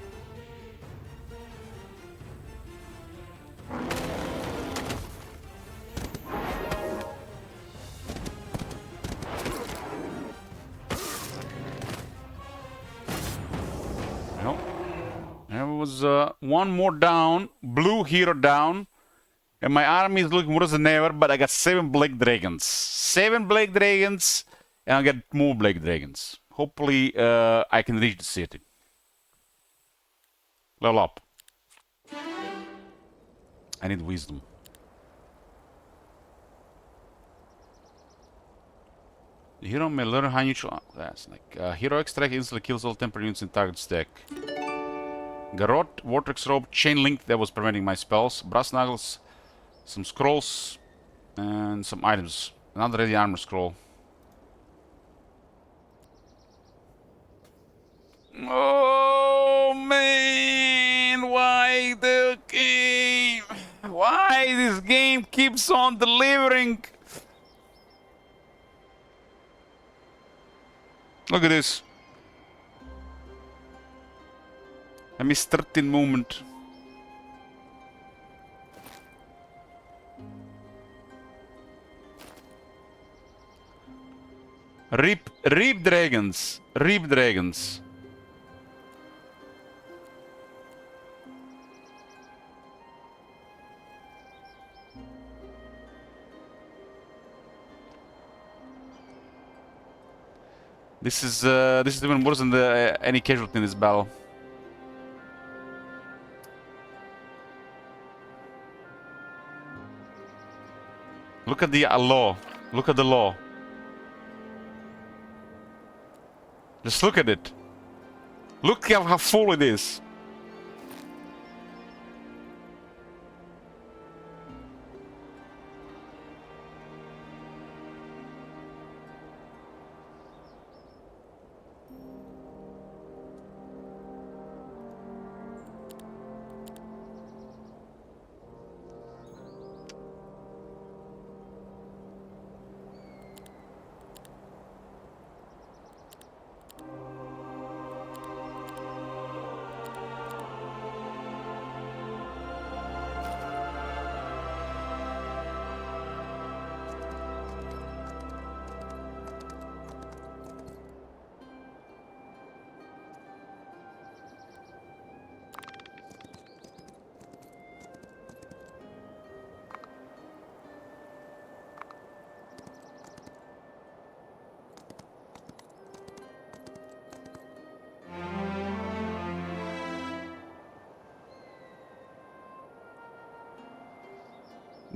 was one more down, blue hero down, and my army is looking worse than ever, but I got 7 Black Dragons. 7 Black Dragons, and I'll get more Black Dragons. Hopefully, I can reach the city. Level up. I need wisdom. The hero may learn how neutral. That's like hero extract instantly kills all temporary units in target stack. Garrote, Vortex Robe, Chain Link that was preventing my spells, Brass Knuckles, some scrolls, and some items. Another ready armor scroll. Oh man, why the game? Why this game keeps on delivering? Look at this. I missed 13 moment. Reap dragons. Reap dragons. This is even worse than any casualty in this battle. Look at the law. Look at the law. Just look at it. Look at how full it is.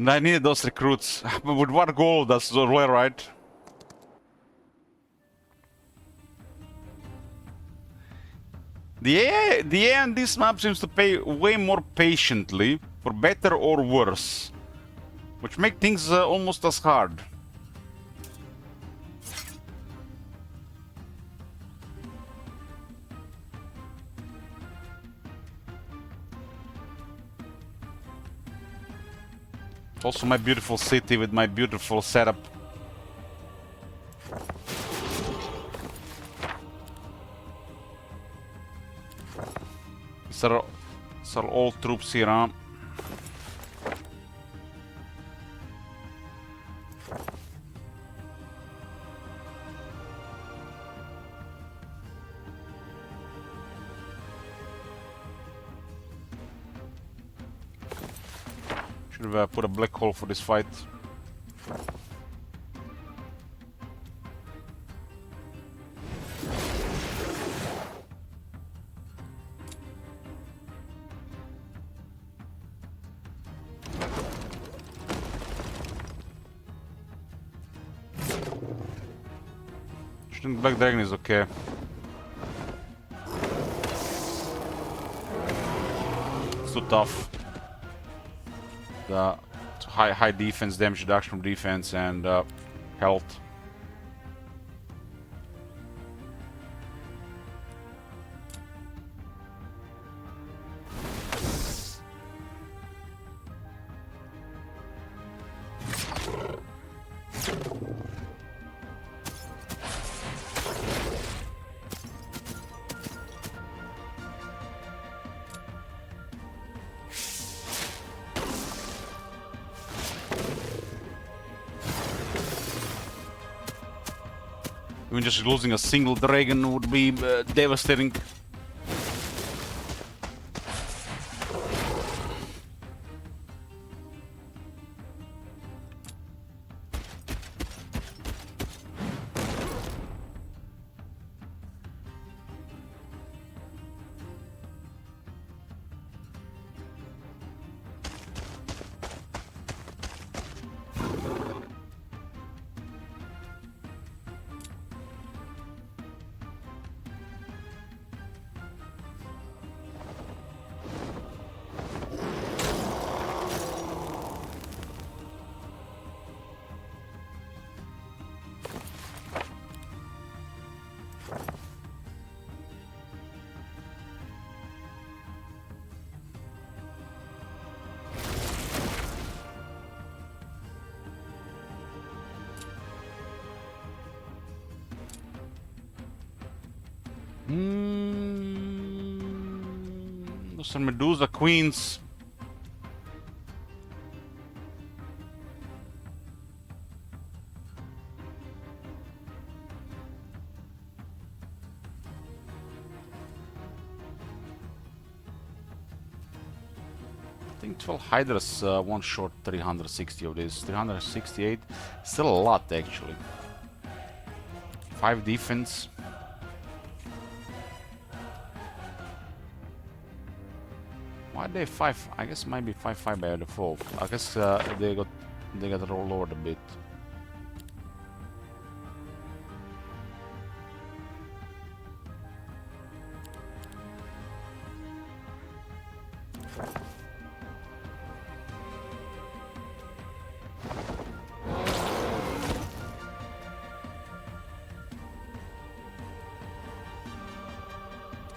I needed those recruits. But with what goal? That's well, right? The AI on this map seems to play way more patiently, for better or worse, which make things almost as hard. Also my beautiful city with my beautiful setup. These are all troops here, huh? Should have put a black hole for this fight. Shooting Black Dragon is okay. It's too tough. The high defense, damage reduction from defense, and health. Even just losing a single dragon would be devastating. Those are Medusa queens. I think 12 Hydras one shot 360 of this. 368. Still a lot actually. 5 defense. Why they 5? I guess maybe 5-5 by default. I guess they got rolled over a bit.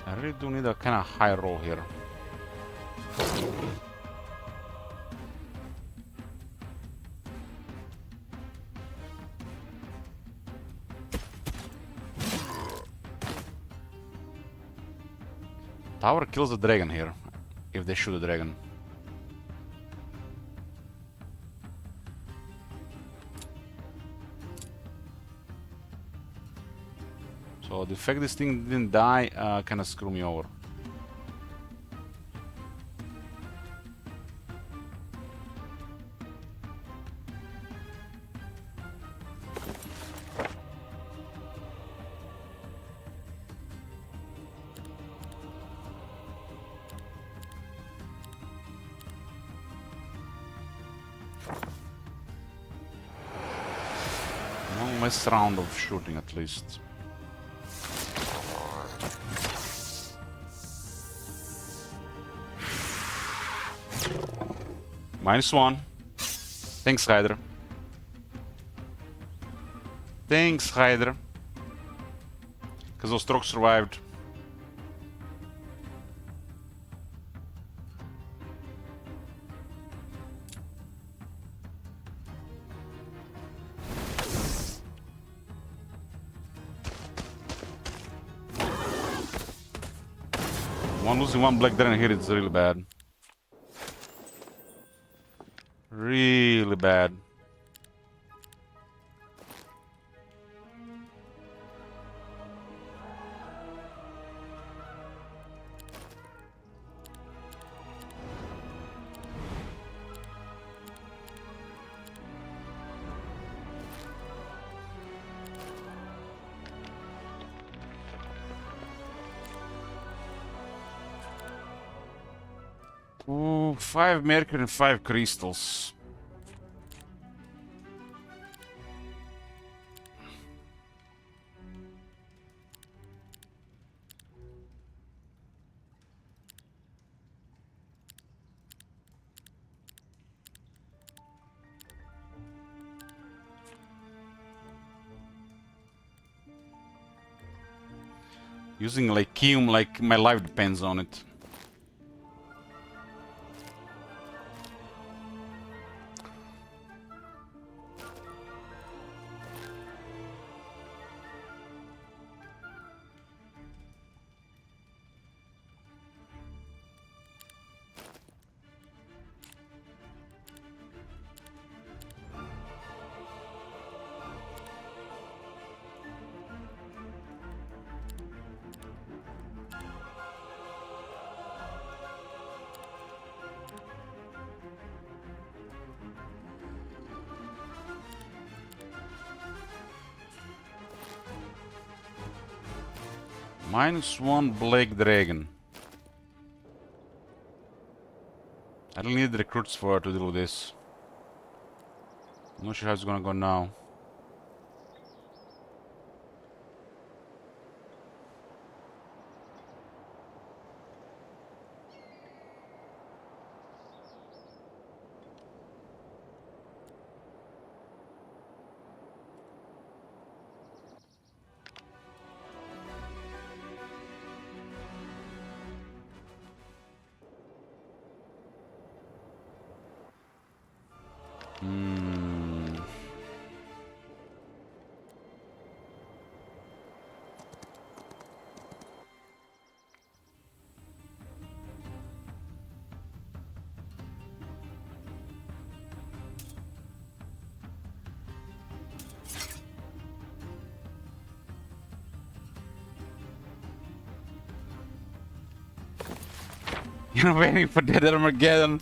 I really do need a kind of high roll here. Tower kills the dragon here, if they shoot a dragon. So the fact this thing didn't die kinda screw me over. One less round of shooting at least. -1. Thanks, Hydra. Thanks, Hydra. Because those trucks survived. Losing one black dragon here is really bad. Really bad. Ooh, 5 mercury and 5 crystals. Using Lyceum like my life depends on it. -1 Black Dragon. I don't need recruits for to deal with this. I'm not sure how it's gonna go now. You're waiting for Dead Armageddon.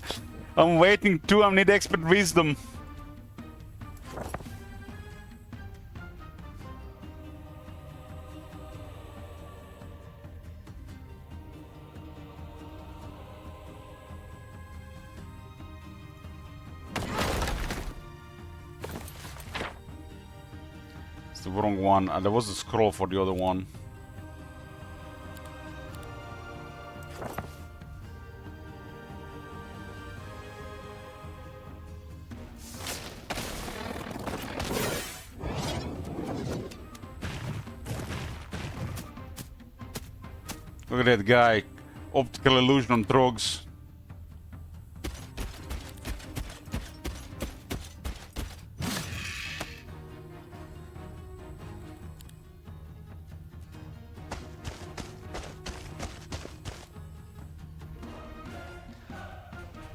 I'm waiting too. I need expert wisdom. It's the wrong one. There was a scroll for the other one. Look at that guy. Optical illusion on drugs.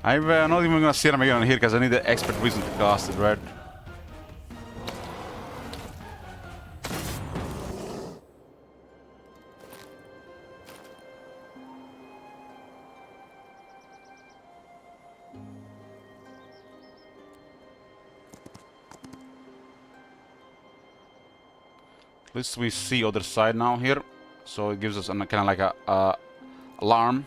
I'm not even gonna see him again here because I need the expert wisdom to cast it, right? At least we see other side now here, so it gives us kind of like a alarm.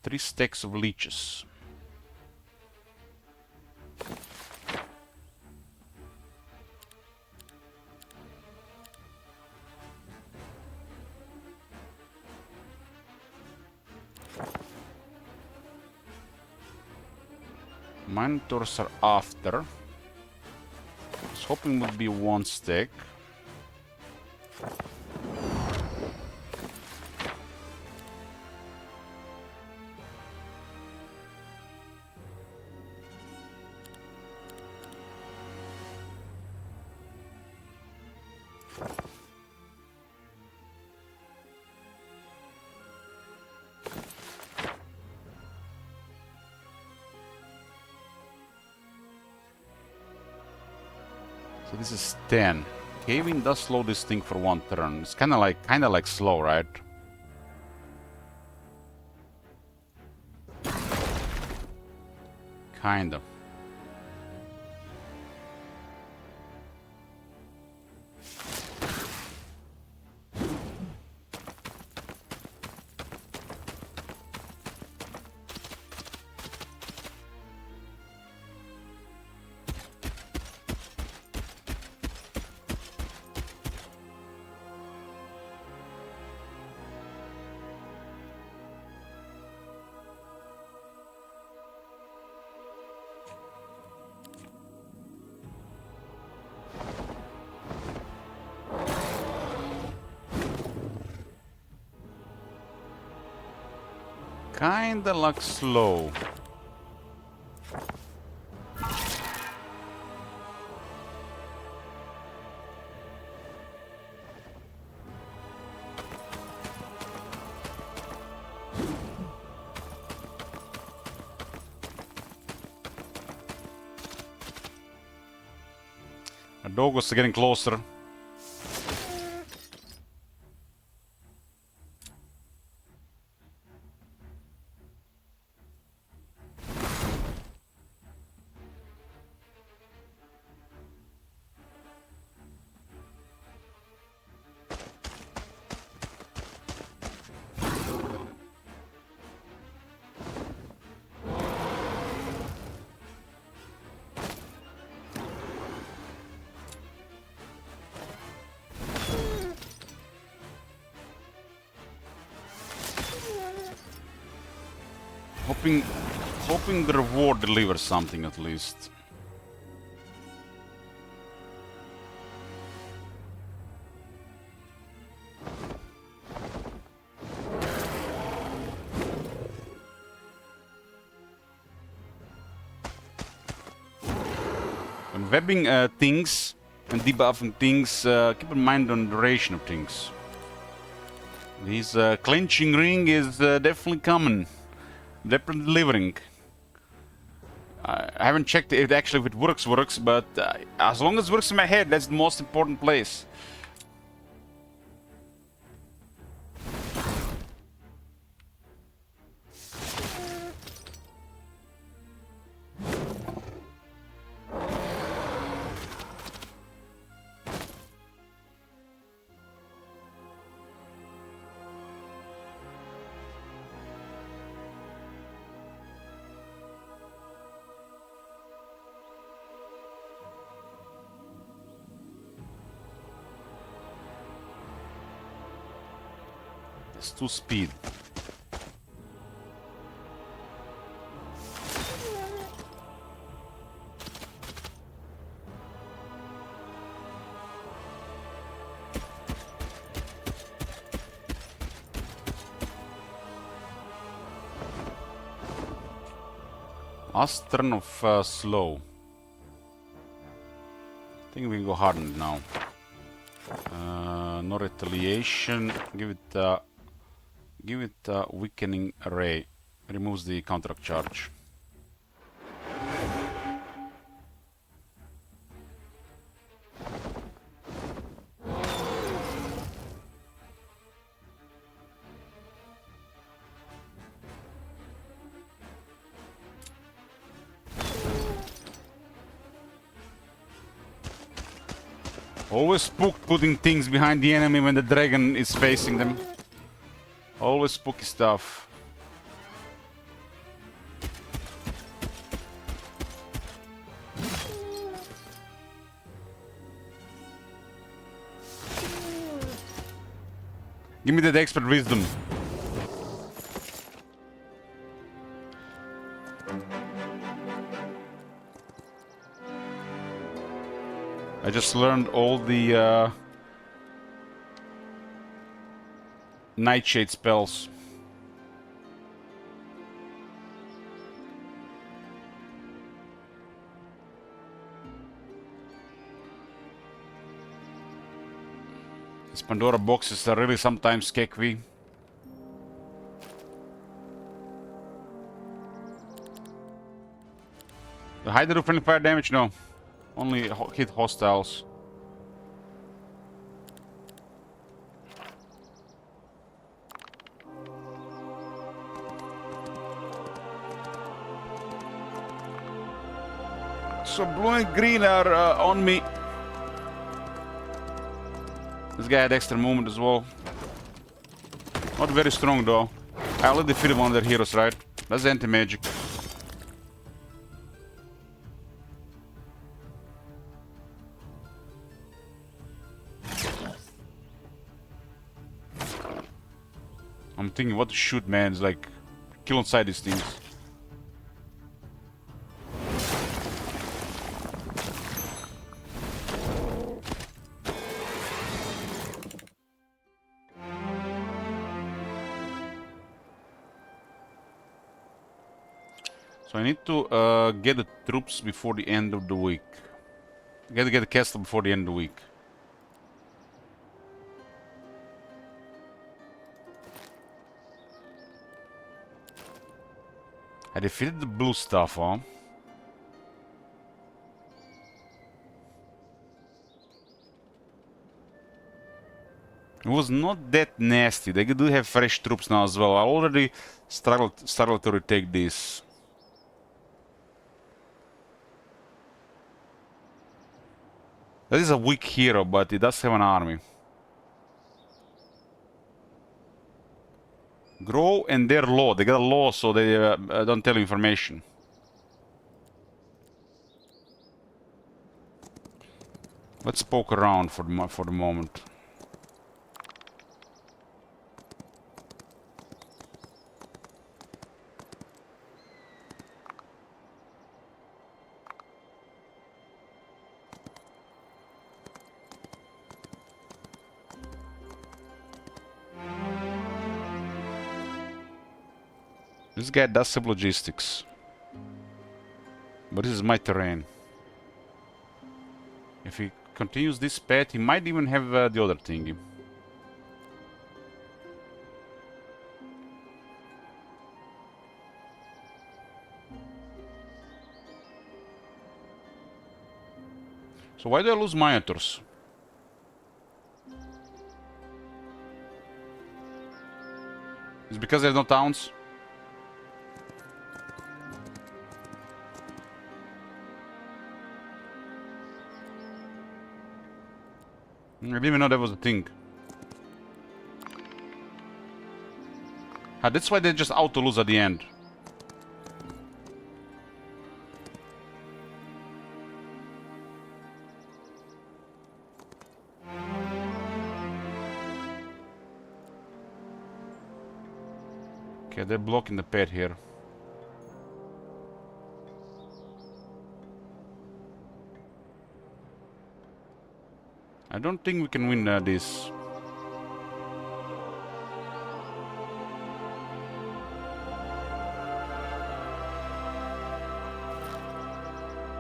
Three stacks of leeches. Monitors are after. I was hoping would be one stack. So this is 10. Caving does slow this thing for one turn. It's kinda like slow, right? Kinda. Kinda like slow. The dog was getting closer. Hoping the reward delivers something at least. When webbing things and debuffing things, keep in mind on duration of things. This clenching ring is definitely common. They're delivering. I haven't checked if it works, but as long as it works in my head, that's the most important place. It's 2 speed. Last turn of slow. I think we can go hardened now. No retaliation. Give it weakening array. Removes the counteract charge. Always spook putting things behind the enemy when the dragon is facing them. Always spooky stuff. Give me that expert wisdom. I just learned all the nightshade spells. These Pandora boxes are really sometimes kekwi. The Hydra do friendly fire damage? No. Only hit hostiles. So blue and green are on me. This guy had extra movement as well. Not very strong though. I already defeated one of their heroes, right? That's anti-magic. I'm thinking what to shoot, man. It's like kill inside these things. So I need to get the troops before the end of the week. I gotta get the castle before the end of the week. I defeated the blue stuff, huh? It was not that nasty. They do have fresh troops now as well. I already started to retake this. That is a weak hero, but it does have an army. Grow and they're low. They got a law, so they don't tell you information. Let's poke around for the moment. This guy does some logistics. But this is my terrain. If he continues this path, he might even have the other thingy. So why do I lose Minotaurs? It's because there's no towns? I didn't even know that was a thing. Ah, that's why they just auto-lose at the end. Okay, they're blocking the pet here. I don't think we can win this.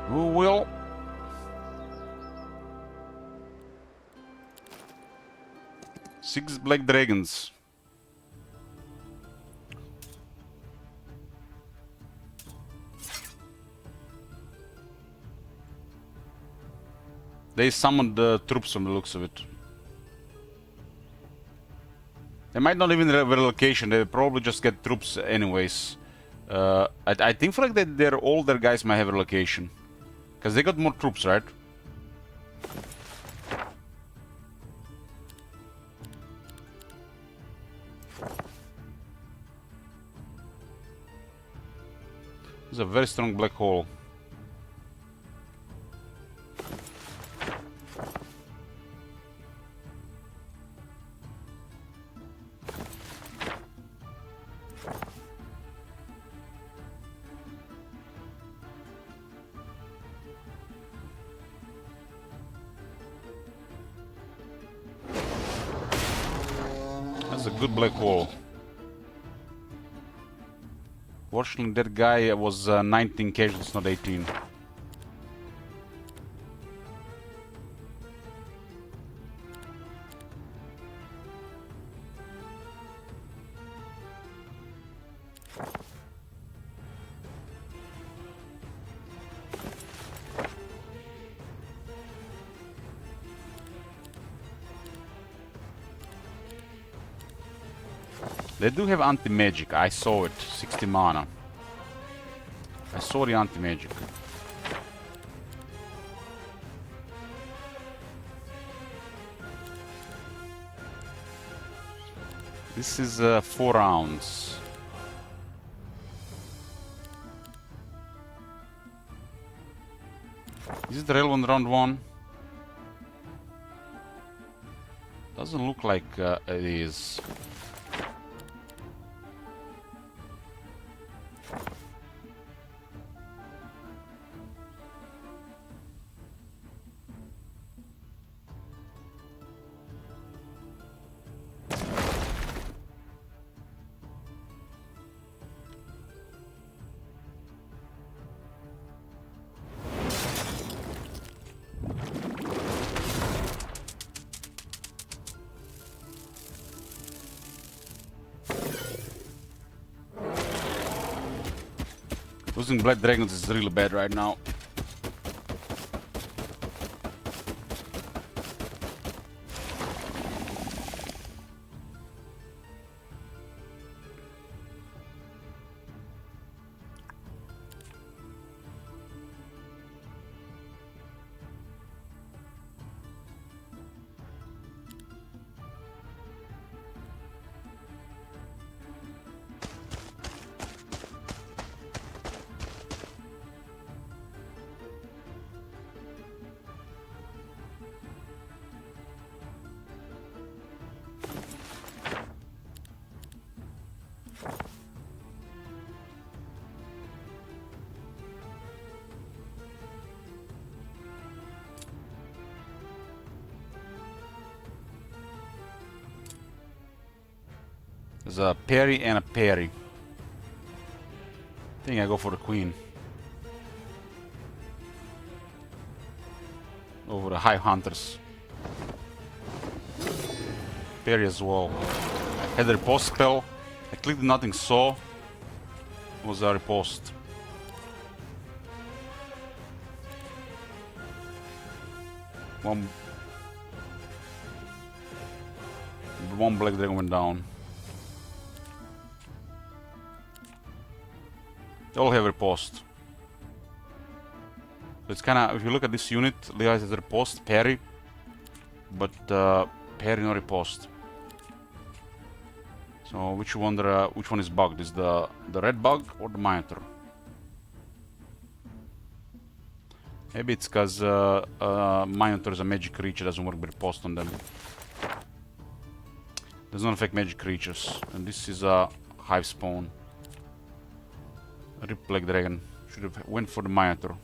Who will? Six black dragons. They summoned the troops from the looks of it. They might not even have a relocation, they probably just get troops anyways. I think for like that all their guys might have a relocation. Because they got more troops, right? It's a very strong black hole. That's a good black hole. Fortunately, that guy was 19 casualties, not 18. They do have anti-magic, I saw it, 60 mana. I saw the anti-magic. This is 4 rounds. Is it relevant round 1? Doesn't look like it is. Losing Black Dragons is really bad right now. There's a parry and a parry. I think I go for the queen. Over the high hunters. Parry as well. I had a riposte spell. I clicked nothing saw. It was a riposte. One black dragon went down. They all have riposte. So it's kind of, if you look at this unit, Levi's has riposte, parry, but parry no riposte. So which one is bugged? Is the red bug or the monitor? Maybe it's because monitor is a magic creature, doesn't work with riposte on them. Does not affect magic creatures, and this is a hive spawn. Rip Black Dragon. Should have went for the monitor.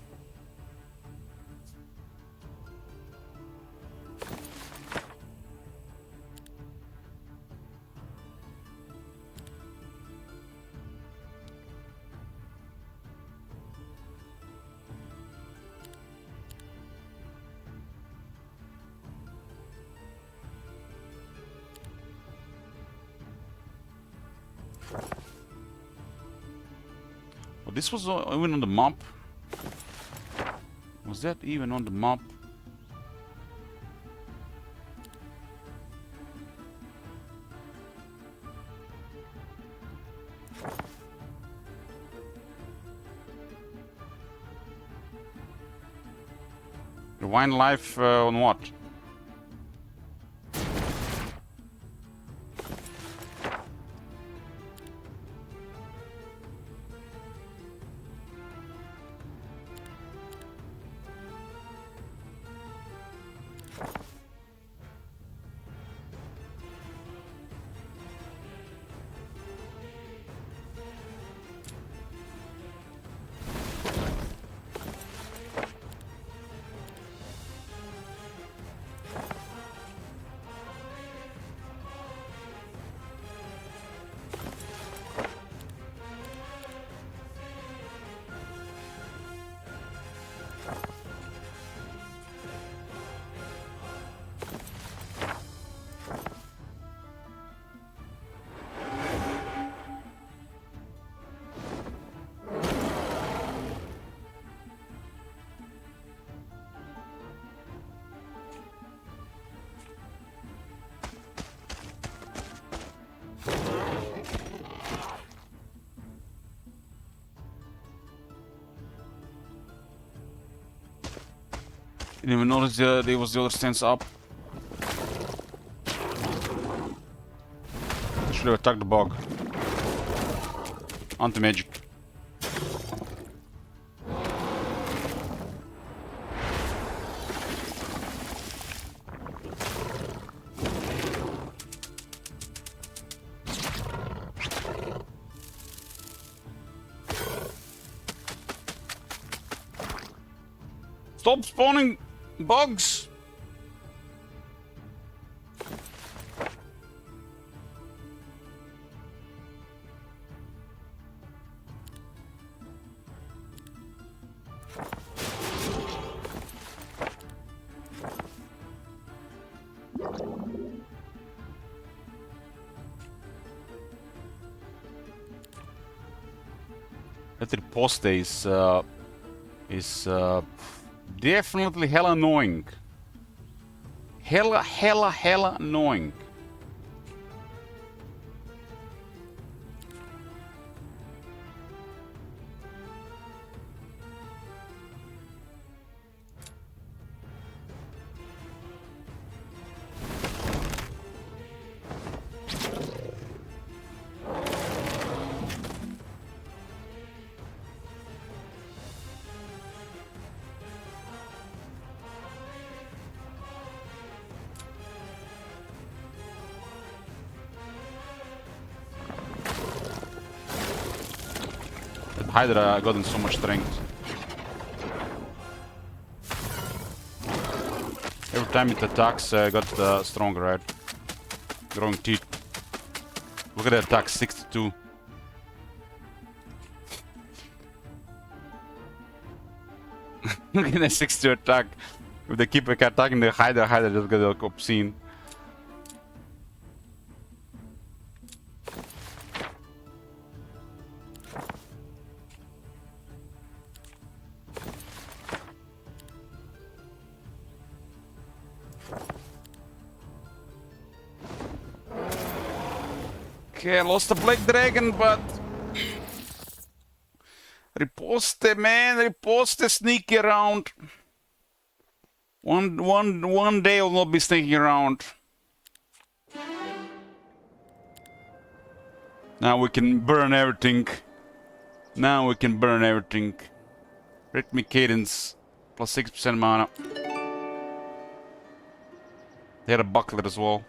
Well, this was even on the map. Was that even on the map? Rewind life on what? Didn't even notice there was the other stance up. Should have attacked the bug. Anti-magic. Stop spawning bugs! That riposte is definitely hella annoying. Hella annoying. Hydra got in so much strength. Every time it attacks, got stronger, right? Growing teeth. Look at that attack, 62. Look at that 62 attack. If they keep attacking the Hydra just got obscene. Okay, I lost the Black Dragon, but... Riposte, man, riposte, sneaky around. One day I'll not be sneaking around. Now we can burn everything. Now we can burn everything. Rhythmic cadence, plus 6% mana. They had a buckler as well.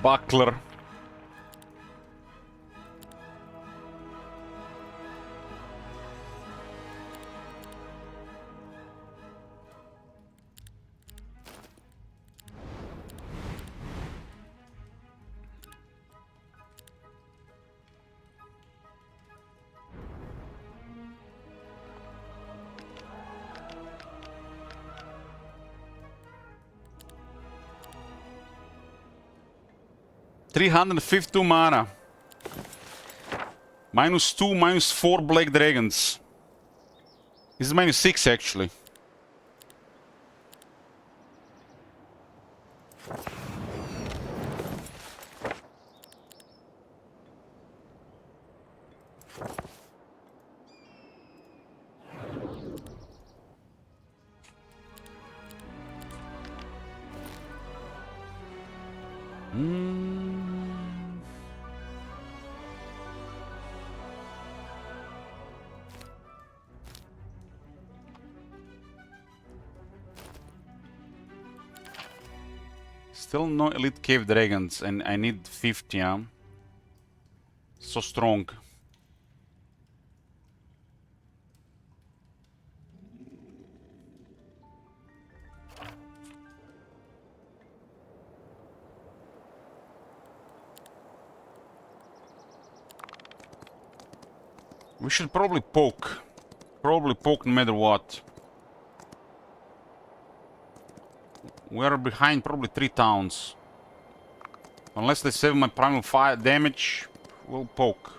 Buckler. $352 mana. -2, -4 Black Dragons. This is -6 actually. Still no Elite Cave Dragons, and I need 50, yeah? So strong. We should probably poke. Probably poke no matter what. We are behind probably 3 towns. Unless they save my primal fire damage, we'll poke.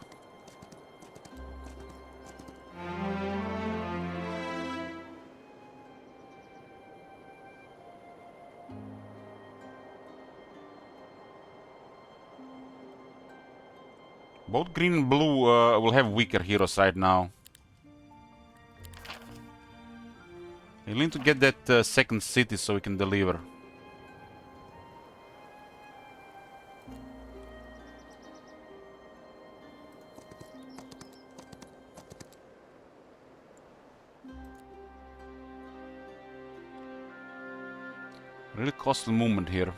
Both green and blue will have weaker heroes right now. We need to get that second city so we can deliver. Really costly movement here.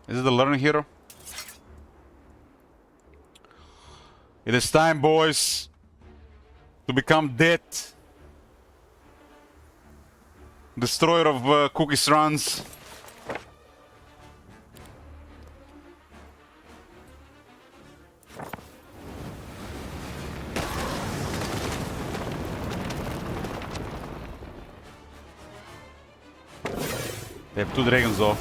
Is it the learning hero? It is time, boys, to become dead. Destroyer of cookies runs. They have 2 dragons though.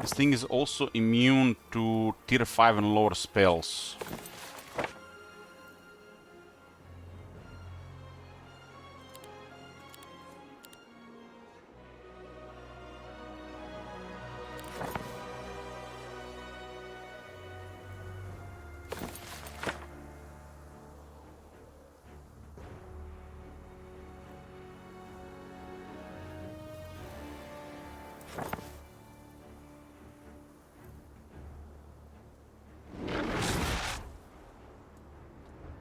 This thing is also immune to tier 5 and lower spells.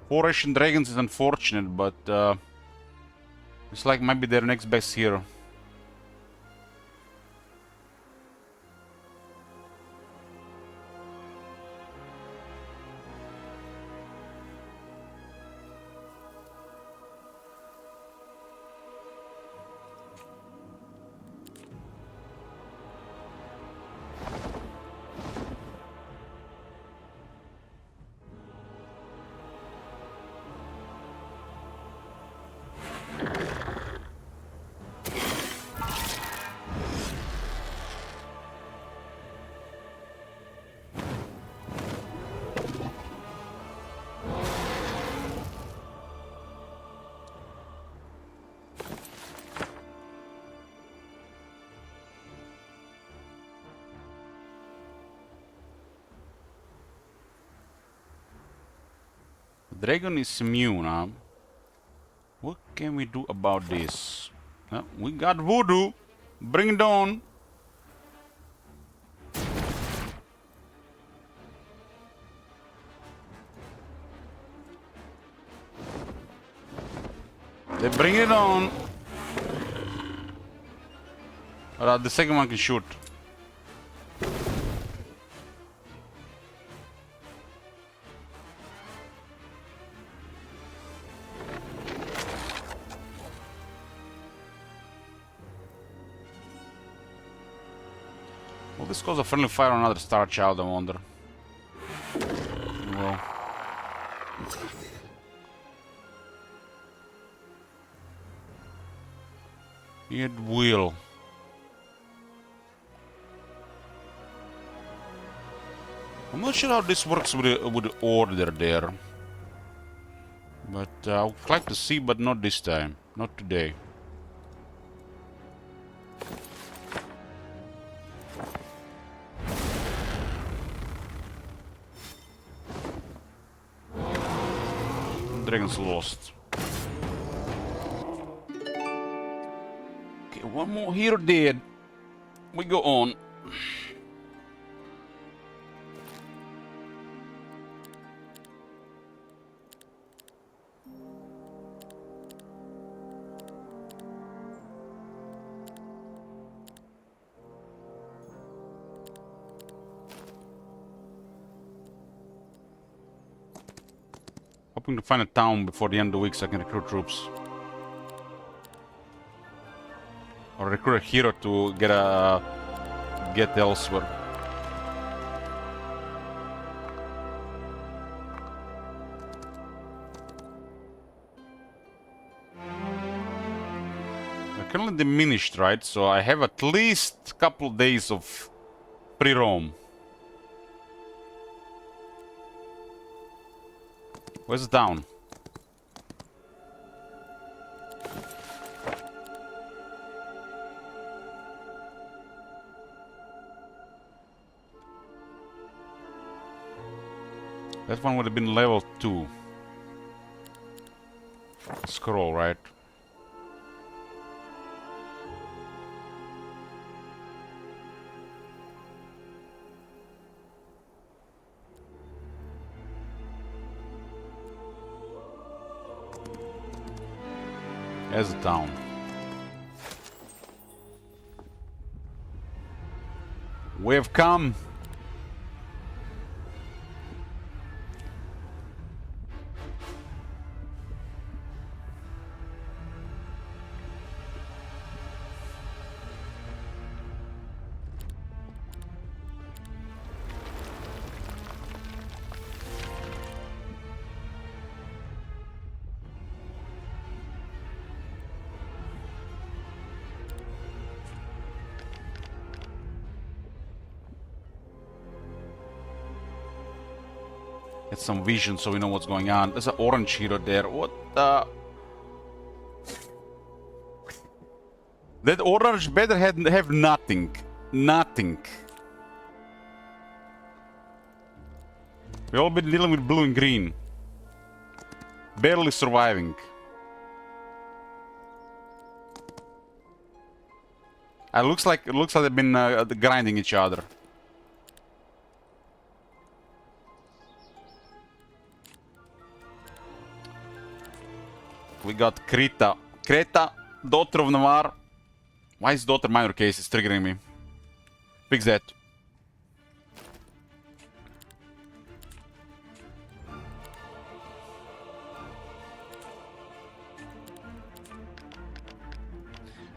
Four Russian dragons is unfortunate, but it's like maybe their next best hero. Dragon is immune, huh? What can we do about this? We got voodoo. Bring it on. They bring it on. Alright, the second one can shoot. Will this cause a friendly fire on another Star Child, I wonder? Well. It will. I'm not sure how this works with the order there. But I would like to see, but not this time. Not today. Dragon's lost. Okay, one more hero dead. We go on. Hoping to find a town before the end of the week so I can recruit troops. Or recruit a hero to get elsewhere. They're currently diminished, right? So I have at least a couple of days of free roam. Where's the town? That one would have been level 2. Scroll, right? As a town. We have come. Get some vision so we know what's going on. There's an orange hero there. What the? That orange better have nothing. Nothing. We've all been dealing with blue and green. Barely surviving. It looks like they've been grinding each other. We got Krita. Kreta, daughter of Navarre. Why is daughter minor case? It's triggering me. Fix that.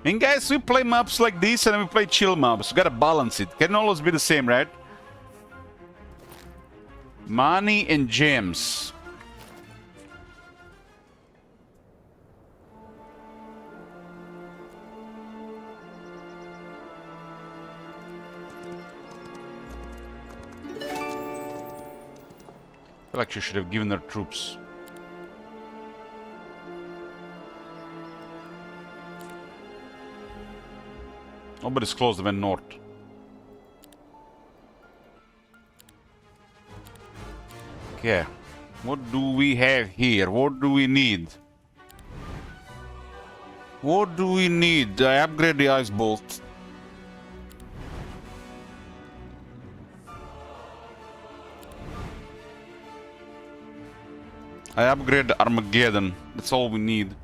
And guys, we play maps like this and we play chill maps. We gotta balance it. Can always be the same, right? Money and gems. I feel like she should have given her troops. Nobody's close, they went north. Okay. What do we have here? What do we need? What do we need? I upgrade the ice bolt. I upgrade the Armageddon. That's all we need.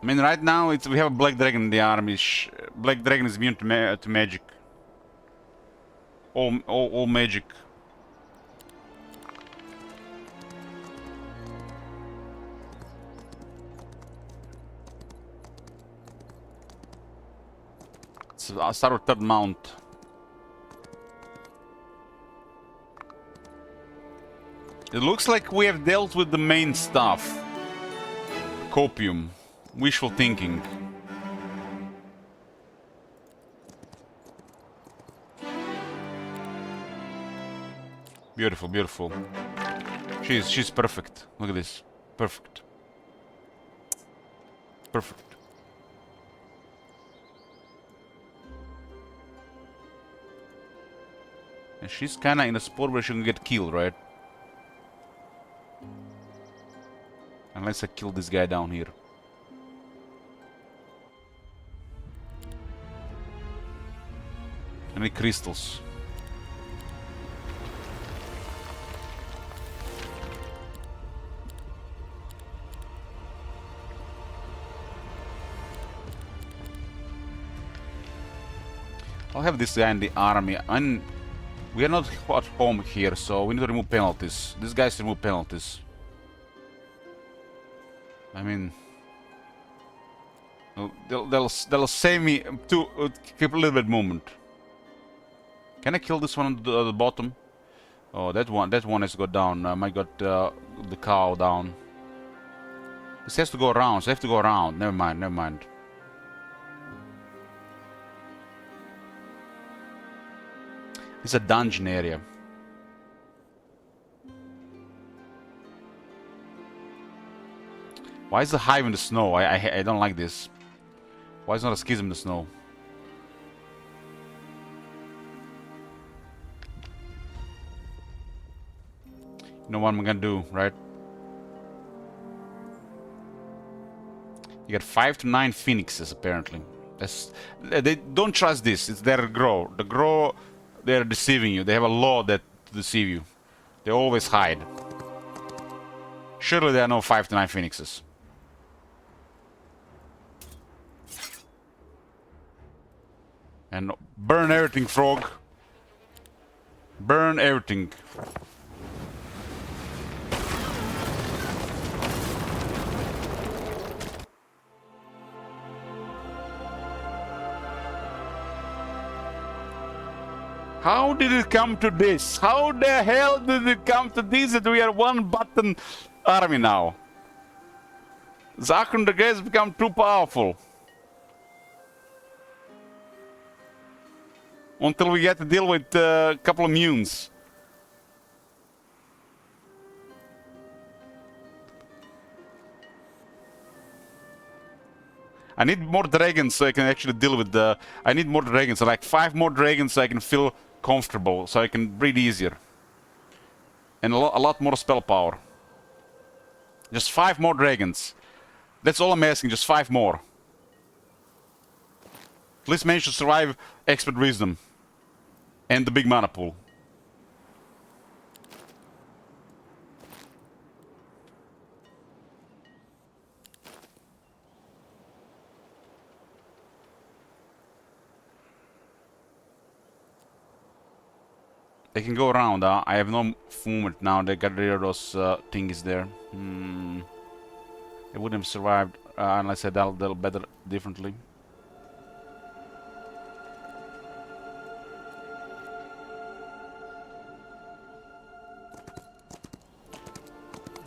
I mean, right now we have a Black Dragon in the army. Black Dragon is immune to magic. All magic. So I'll start with third mount. It looks like we have dealt with the main stuff. Copium. Wishful thinking. Beautiful, beautiful. She's perfect. Look at this. Perfect. Perfect. And she's kinda in a spot where she can get killed, right? Unless I kill this guy down here. Any crystals? I'll have this guy in the army. And we are not at home here, so we need to remove penalties. These guys remove penalties. I mean, they'll save me to keep a little bit movement. Can I kill this one at the bottom? Oh, that one has to go down. I might got the cow down. This has to go around, so I have to go around. Never mind, never mind. It's a dungeon area. Why is the hive in the snow? I don't like this. Why is not a schism in the snow? You know what I'm gonna do, right? You got 5 to 9 phoenixes apparently. They don't trust this. It's their grow. The grow, they're deceiving you. They have a law that deceive you. They always hide. Surely there are no 5 to 9 phoenixes. And burn everything, frog. Burn everything. How did it come to this? How the hell did it come to this that we are one button army now? Zakun the guys become too powerful. Until we get to deal with a couple of munes. I need more dragons so I can actually deal with the... I need more dragons, so like 5 more dragons so I can feel comfortable, so I can breathe easier. And a lot more spell power. Just 5 more dragons. That's all I'm asking, just 5 more. At least manage to survive Expert Wisdom. And the big mana pool. They can go around, huh? I have no movement now. They got rid of those thingies there. They wouldn't have survived unless I dealt better differently.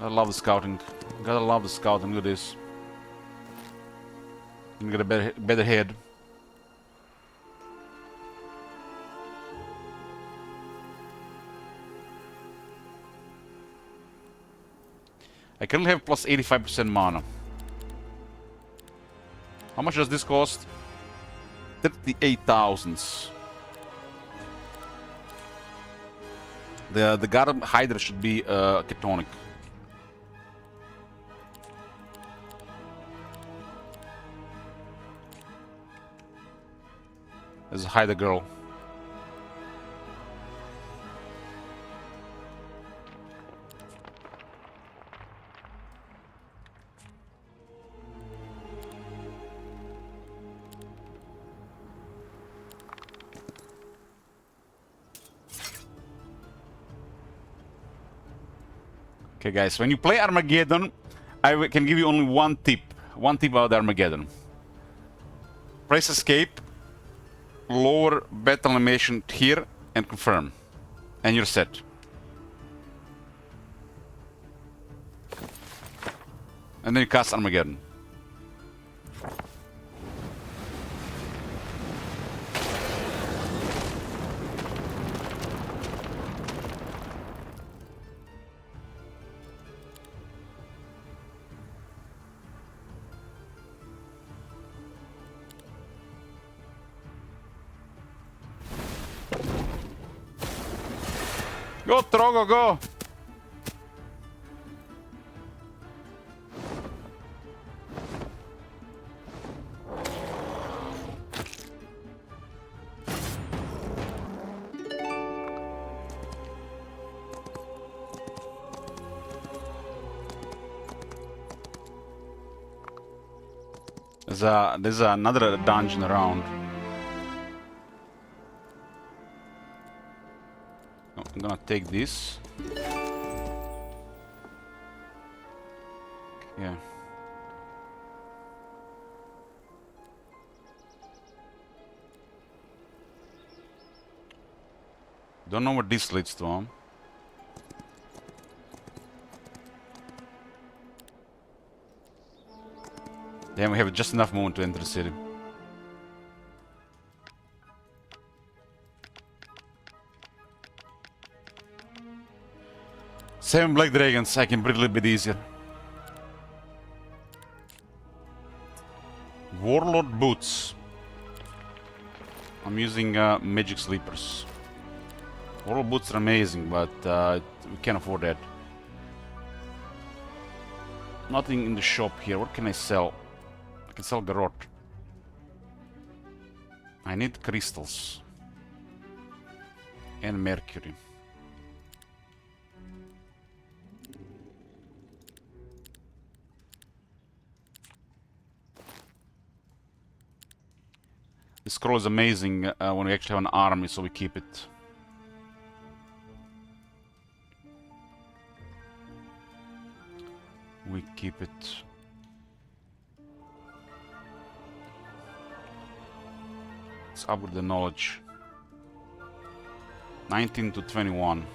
I love the scouting. Gotta love the scouting. Look at this. You get a better head. I currently have plus 85% mana. How much does this cost? 38,000. The guard Hydra should be ketonic. There's a Hydra girl. Okay, guys, when you play Armageddon, can give you only one tip. One tip about Armageddon. Press escape, lower battle animation here, and confirm. And you're set. And then you cast Armageddon. Go, Trogo, go! There's another dungeon around. Oh, I'm gonna take this. Yeah. Don't know what this leads to, huh? Then we have just enough moment to enter the city. Seven black dragons, I can breathe a little bit easier. Warlord boots. I'm using magic sleepers. Warlord boots are amazing, but we can't afford that. Nothing in the shop here. What can I sell? I can sell garrote. I need crystals. And mercury. This scroll is amazing when we actually have an army, so we keep it. We keep it. Let's upgrade the knowledge. 19 to 21.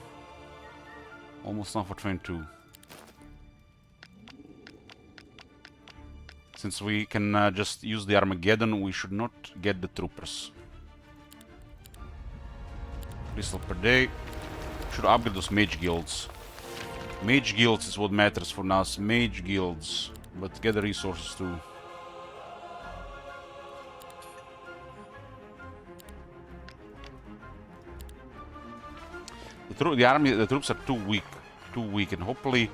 Almost enough for 22. Since we can just use the Armageddon, we should not get the troopers. Crystal per day. Should upgrade those mage guilds. Mage guilds is what matters for us. Mage guilds. But get the resources too. The troops are too weak, and hopefully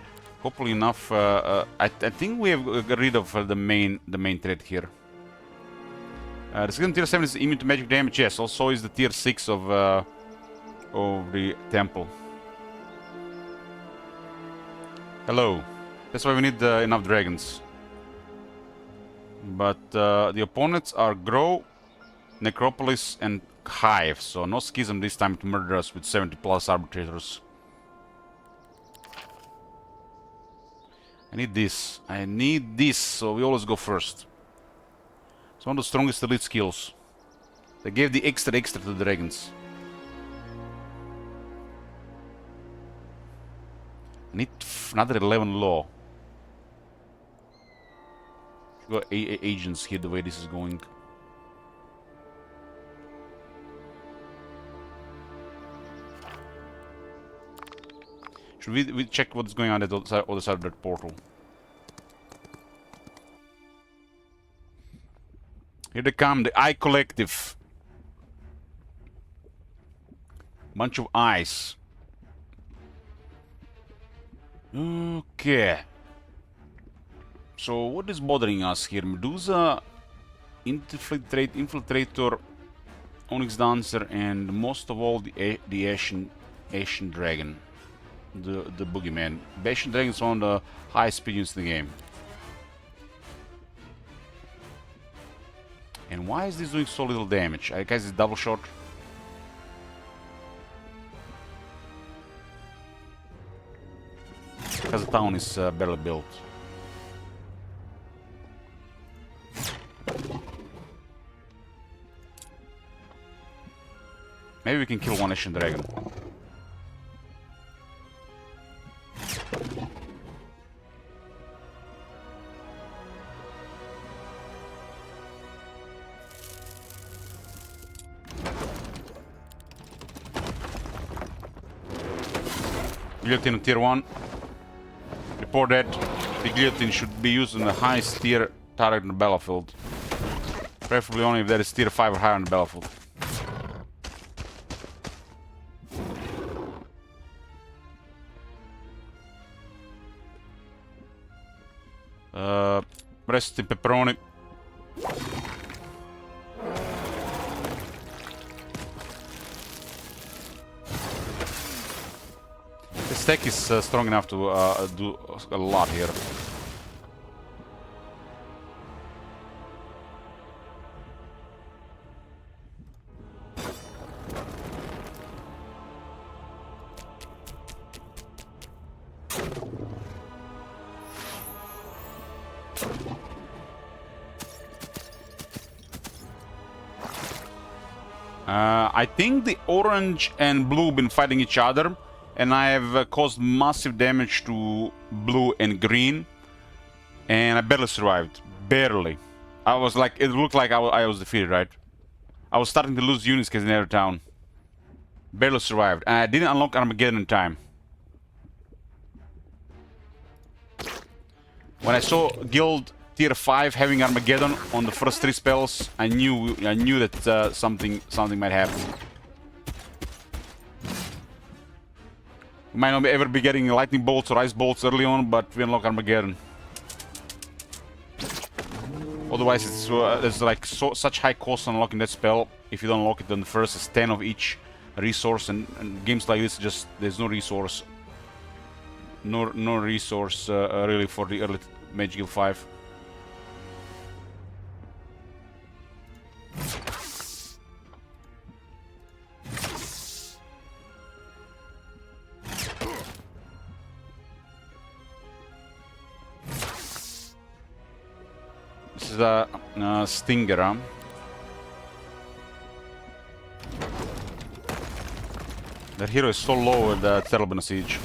enough. I think we have got rid of the main threat here. The second tier 7 is immune to magic damage. Yes, also is the tier 6 of the temple. Hello. That's why we need enough dragons. But the opponents are Grow, Necropolis, and Hive. So no Schism this time to murder us with 70 plus arbitrators. I need this. I need this, so we always go first. It's one of the strongest elite skills. They gave the extra to the dragons. I need another 11 law. Got agents here the way this is going. Should we check what's going on at the other side of that portal? Here they come, the Eye Collective. Bunch of eyes. Okay. So what is bothering us here? Medusa, Infiltrator, Onyx Dancer, and most of all the Asian Dragon. The Boogeyman. The Asian Dragon is one of the highest speed units in the game. And why is this doing so little damage? I guess it's double shot. Because the town is barely built. Maybe we can kill one Asian Dragon. Guillotine tier 1. Report that the guillotine should be used on the highest tier target on the battlefield. Preferably only if there is tier 5 or higher on the battlefield. Rest in pepperoni. The stack is strong enough to do a lot here. I think the orange and blue been fighting each other, and I have caused massive damage to blue and green, and I barely survived. Barely. I was like, it looked like I was defeated, right? I was starting to lose units because in their town. Barely survived, and I didn't unlock Armageddon in time. When I saw guild tier 5 having Armageddon on the first 3 spells, I knew that something might happen. We might not ever be getting lightning bolts or ice bolts early on, but we unlock Armageddon. Otherwise, it's there's like such high cost on unlocking that spell. If you don't unlock it on the first, it's 10 of each resource, and games like this just there's no resource, no resource really for the early Mage Guild 5. This is a Stinger, huh? That hero is so low at the Terralbana Siege.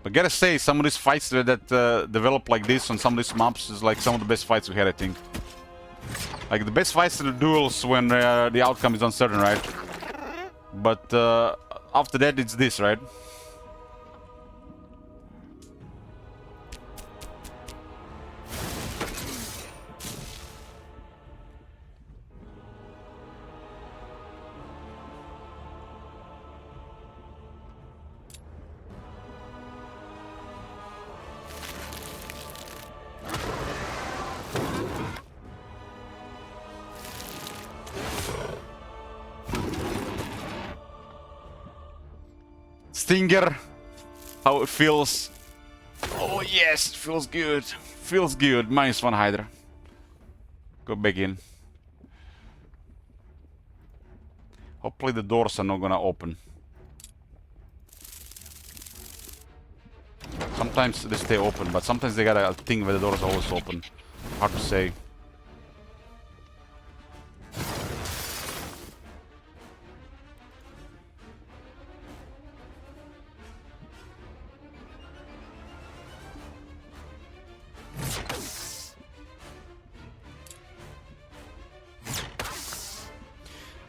But gotta say, some of these fights that develop like this on some of these maps is like some of the best fights we had, I think. Like the best fights are the duels when the outcome is uncertain, right? But after that, it's this, right? Stinger, how it feels. Oh yes, it feels good. Feels good. -1 Hydra. Go back in. Hopefully the doors are not gonna open. Sometimes they stay open, but sometimes they got a thing where the doors are always open. Hard to say.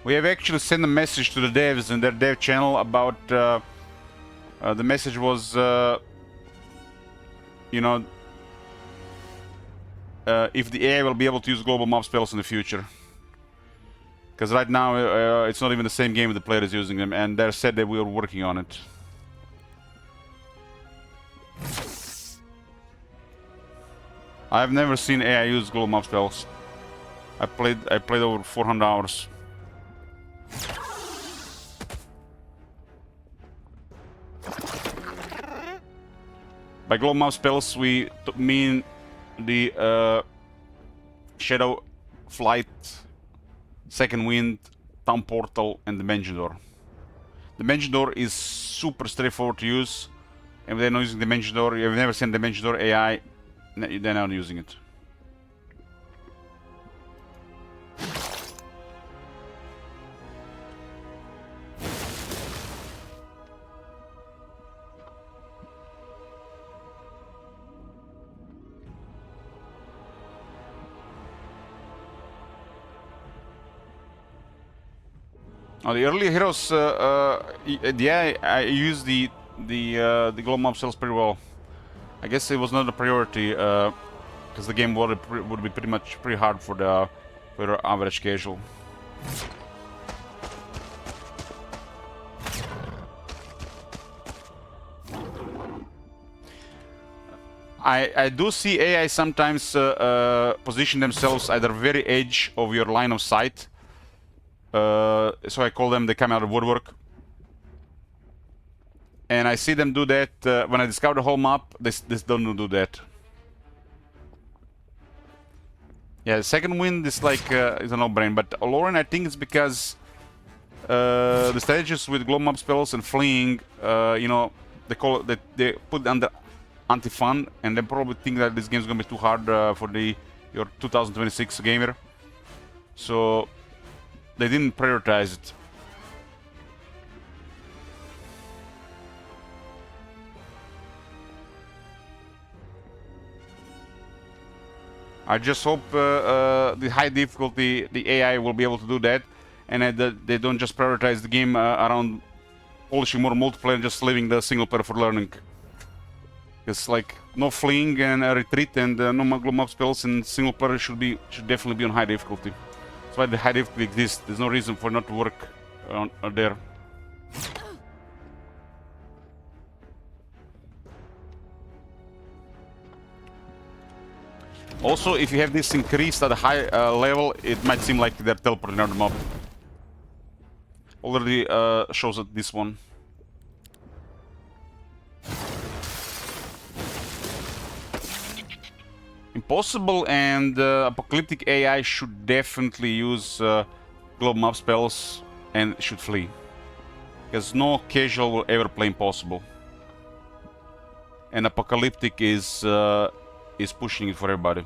We have actually sent a message to the devs in their dev channel about the message was you know, if the AI will be able to use global mob spells in the future. Because right now it's not even the same game the player is using them, and they said that we are working on it. I've never seen AI use global mob spells. I played over 400 hours. By global mob spells, we mean the Shadow, Flight, Second Wind, Town Portal, and Dimension Door. Dimension Door is super straightforward to use, and if they're not using Dimension Door, you've never seen Dimension Door AI, they're not using it. The early heroes, yeah, I used the global mob cells pretty well. I guess it was not a priority because the game would be pretty hard for the average casual. I do see AI sometimes position themselves at the very edge of your line of sight. So I call them, they come out of woodwork. And I see them do that when I discover the whole map. They don't do that. Yeah, Second Wind is like is a no-brainer, but Oloran, I think it's because the strategies with glow mob spells and fleeing, you know, they put it under anti-fun, and they probably think that this game is gonna be too hard for your 2026 gamer. So they didn't prioritize it. I just hope the high difficulty, the AI will be able to do that, and they don't just prioritize the game around polishing more multiplayer and just leaving the single player for learning. It's like no fleeing and retreat and no glow mob spells, and single player should definitely be on high difficulty. That's why the high difficulty exists. There's no reason for it not to work there. Also, if you have this increased at a high level, it might seem like they're teleporting out the mob. Already shows at this one. Impossible and Apocalyptic AI should definitely use globe mob spells and should flee. Because no casual will ever play Impossible. And Apocalyptic is pushing it for everybody.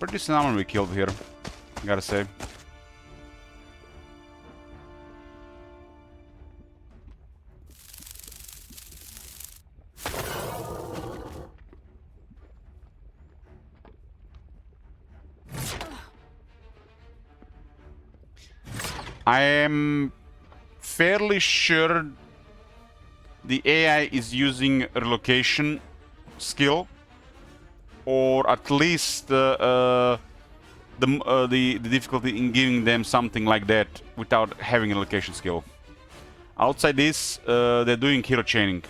Pretty phenomenal we killed here, gotta say. I am fairly sure the AI is using relocation skill, or at least the difficulty in giving them something like that without having a location skill. Outside this, they're doing hero chaining.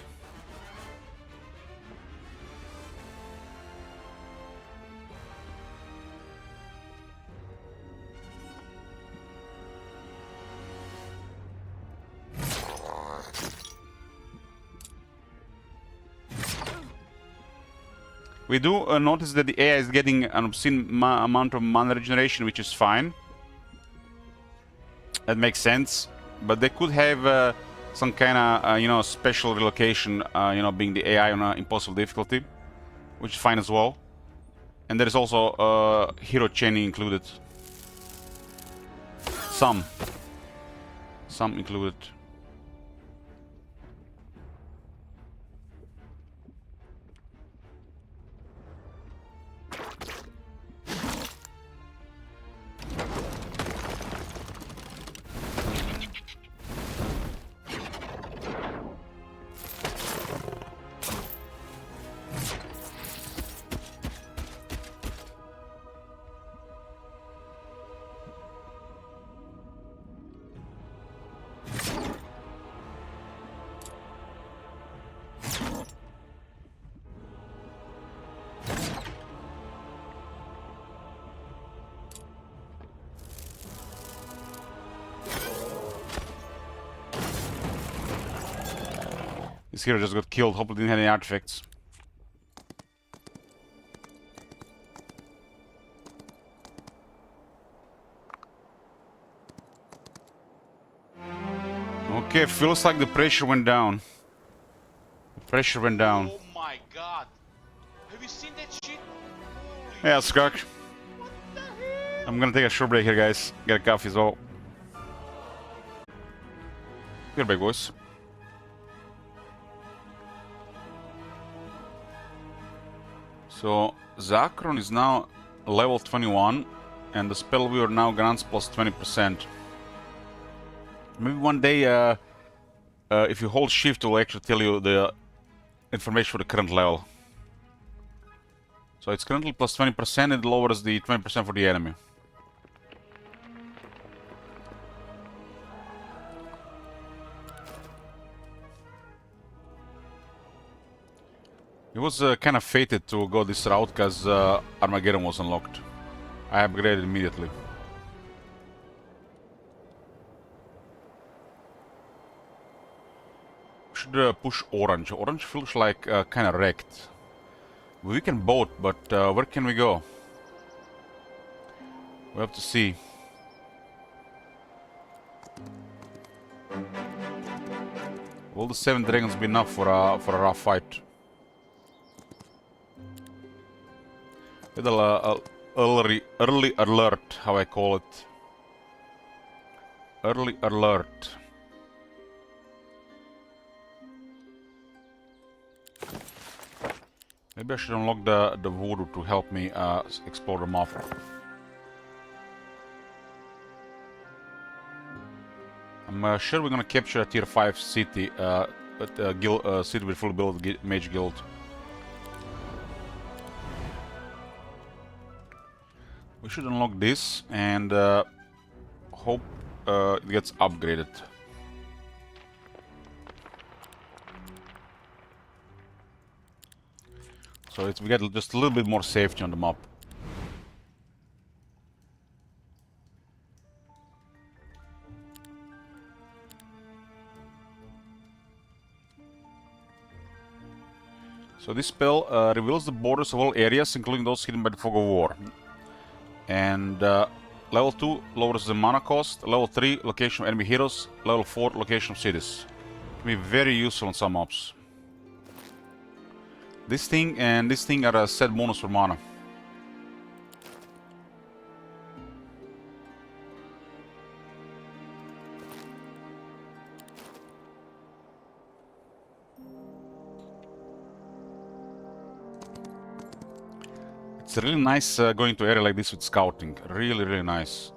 We do notice that the AI is getting an obscene amount of mana regeneration, which is fine. That makes sense. But they could have some kind of you know, special relocation, you know, being the AI on impossible difficulty, which is fine as well. And there is also hero chaining included. Some included. This hero just got killed. Hopefully didn't have any artifacts. Okay, feels like the pressure went down. The pressure went down. Oh my god. Have you seen that shit? Holy Yeah, Skirk. What the hell? I'm gonna take a short break here, guys. Get a coffee as well. Get back, boys. So, Zakron is now level 21, and the spell viewer now grants plus 20%. Maybe one day, if you hold shift, it will actually tell you the information for the current level. So it's currently plus 20%, it lowers the 20% for the enemy. It was kind of fated to go this route because Armageddon was unlocked. I upgraded immediately. Should push orange. Orange feels like kind of wrecked. We can boat, but where can we go? We have to see. Will the 7 dragons be enough for a rough fight? Little early alert, how I call it. Early alert. Maybe I should unlock the voodoo to help me explore the map. I'm sure we're gonna capture a tier 5 city, city with full build mage guild. We should unlock this and hope it gets upgraded. So we get just a little bit more safety on the map. So this spell reveals the borders of all areas, including those hidden by the fog of war. And level 2 lowers the mana cost, level 3 location of enemy heroes, level 4 location of cities. Can be very useful on some mobs. This thing and this thing are a set bonus for mana. It's really nice going to area like this with scouting. Really, really nice.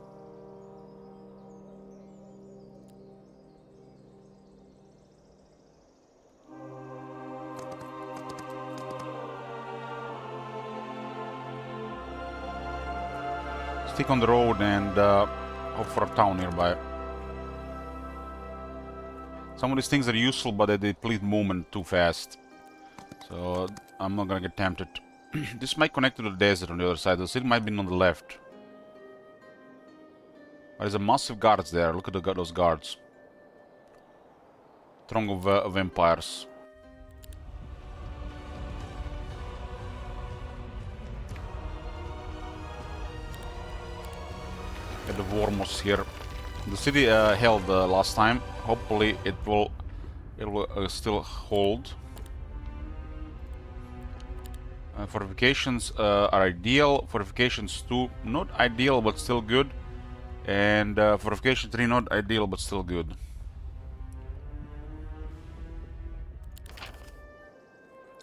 Stick on the road and hope for a town nearby. Some of these things are useful, but they deplete movement too fast. So I'm not gonna get tempted. This might connect to the desert on the other side. The city might be on the left. There's a massive guards there. Look at those guards. Throng of vampires. Get the war moss here. The city held last time. Hopefully it will It will still hold. Fortifications are ideal. Fortifications 2, not ideal but still good. And Fortification 3, not ideal but still good.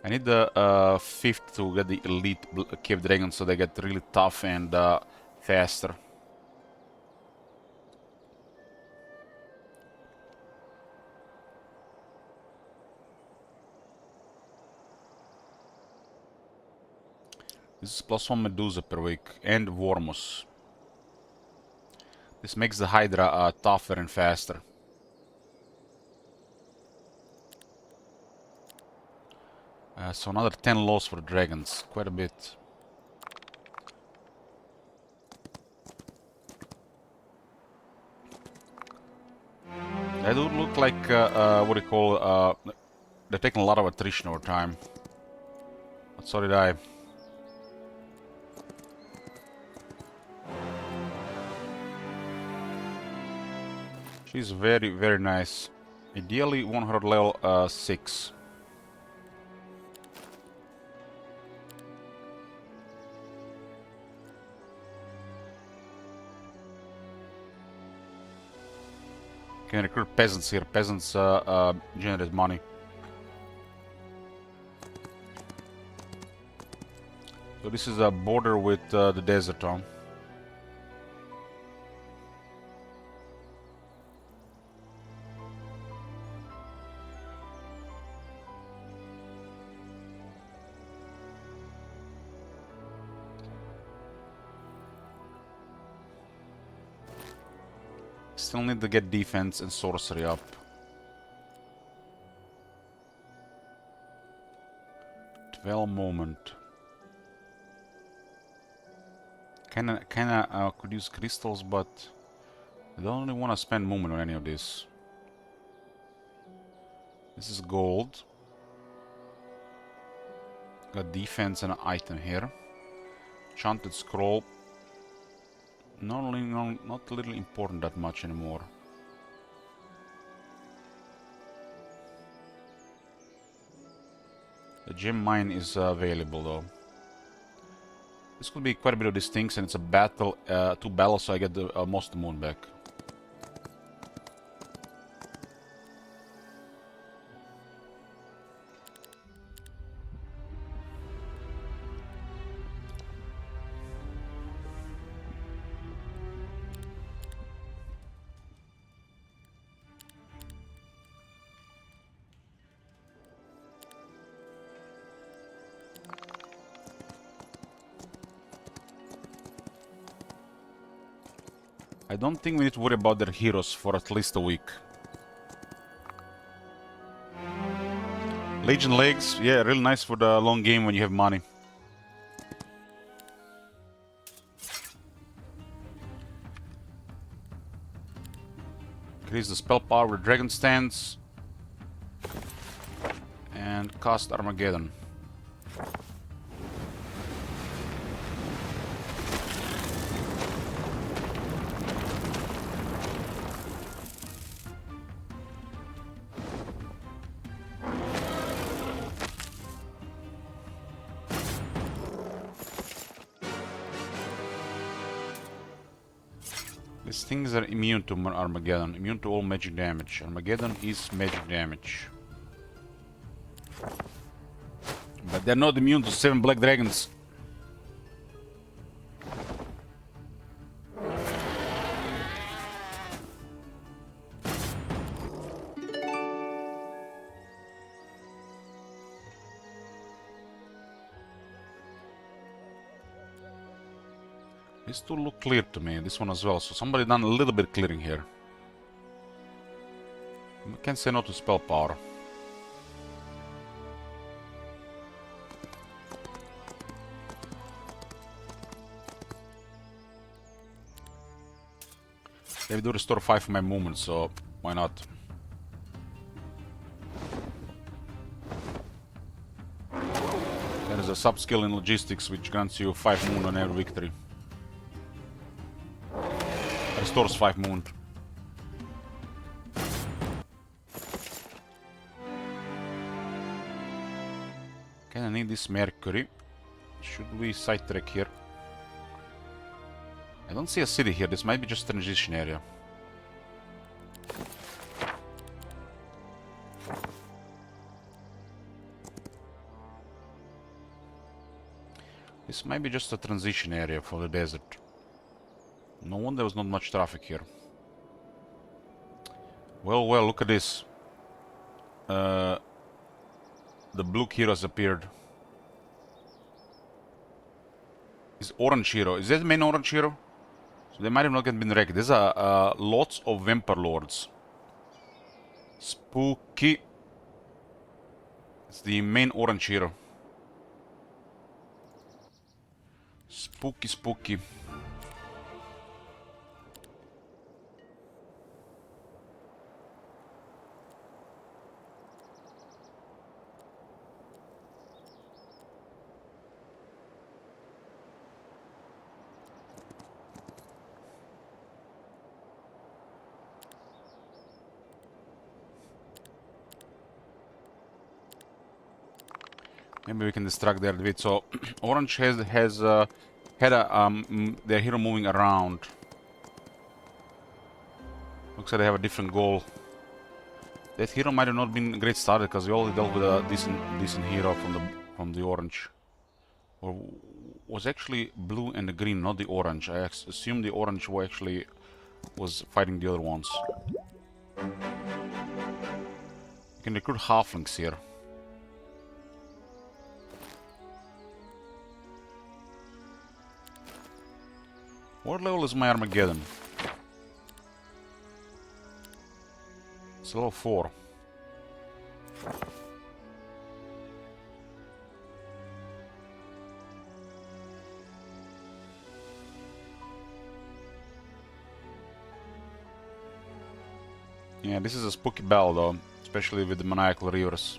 I need the 5th to get the elite cave dragons so they get really tough and faster. This is +1 Medusa per week and Wormus. This makes the Hydra tougher and faster. So another 10 loss for the dragons, quite a bit. They do look like, what do you call, they're taking a lot of attrition over time. But so did I. She's very, very nice. Ideally 100 level 6. Can recruit peasants here. Peasants generate money. So this is a border with the desert town. Still need to get defense and sorcery up. Well, moment. Kinda could use crystals, but I don't really want to spend movement on any of this. This is gold. Got defense and an item here. Enchanted scroll. Not really important that much anymore. The gem mine is available though. This could be quite a bit of these things, and it's a battle, 2 battles, so I get the most of the moon back. I don't think we need to worry about their heroes for at least a week. Legion legs, yeah, really nice for the long game when you have money. Increase the spell power with Dragon Stance. And cast Armageddon. These things are immune to Armageddon, immune to all magic damage. Armageddon is magic damage. But they're not immune to 7 black dragons. These two look clear to me, this one as well, so somebody done a little bit clearing here. I can't say no to spell power. They do restore 5 of my movement, so why not? There is a sub-skill in logistics which grants you 5 moon on every victory. Restores 5 moon. Okay, I need this Mercury. Should we sidetrack here? I don't see a city here. This might be just a transition area. This might be just a transition area for the desert. No wonder there was not much traffic here. Well, well, look at this. The blue hero has appeared. Is orange hero. Is that the main orange hero? So they might have not been wrecked. There's lots of vampire lords. Spooky. It's the main orange hero. Spooky, spooky. Maybe we can distract their bit. So orange has had their hero moving around. Looks like they have a different goal. That hero might have not been a great starter because we already dealt with a decent hero from the orange. Or was actually blue and the green, not the orange. I assume the orange was fighting the other ones. You can recruit halflings here. What level is my Armageddon? It's level 4. Yeah, this is a spooky battle though, especially with the maniacal rivers.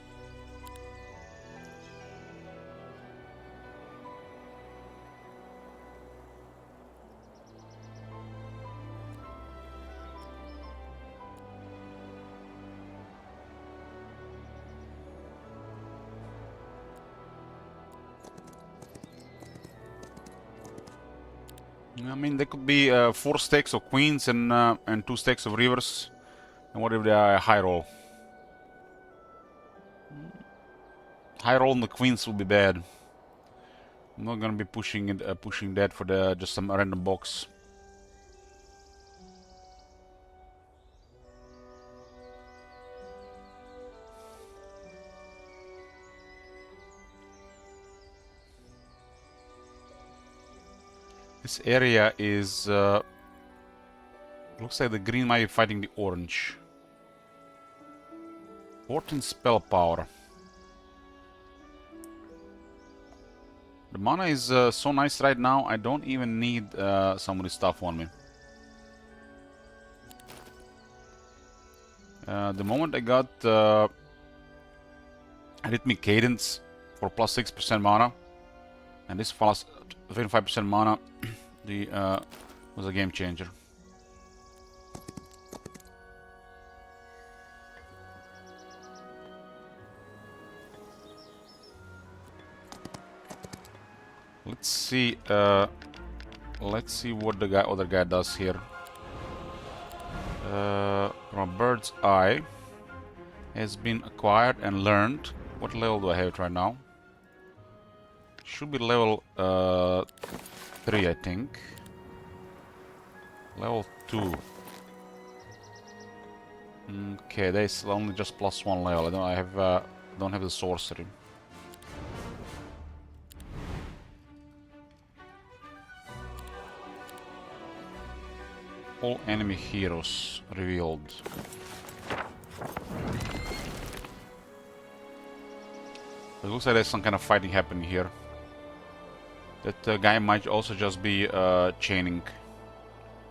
I mean, there could be 4 stacks of queens and 2 stacks of rivers. And what if they are high roll? High roll on the queens will be bad. I'm not gonna be pushing that for just some random box. This area is looks like the green might be fighting the orange. 14 spell power. The mana is so nice right now, I don't even need some of this stuff on me. The moment I got Rhythmic Cadence for plus 6% mana, and this plus 25% mana, was a game changer. Let's see what the other guy does here. From a bird's eye has been acquired and learned. What level do I have it right now? Should be level 3, I think. Level 2. Okay, there's only just plus 1 level. Don't have the sorcery. All enemy heroes revealed. It looks like there's some kind of fighting happening here. That guy might also just be chaining,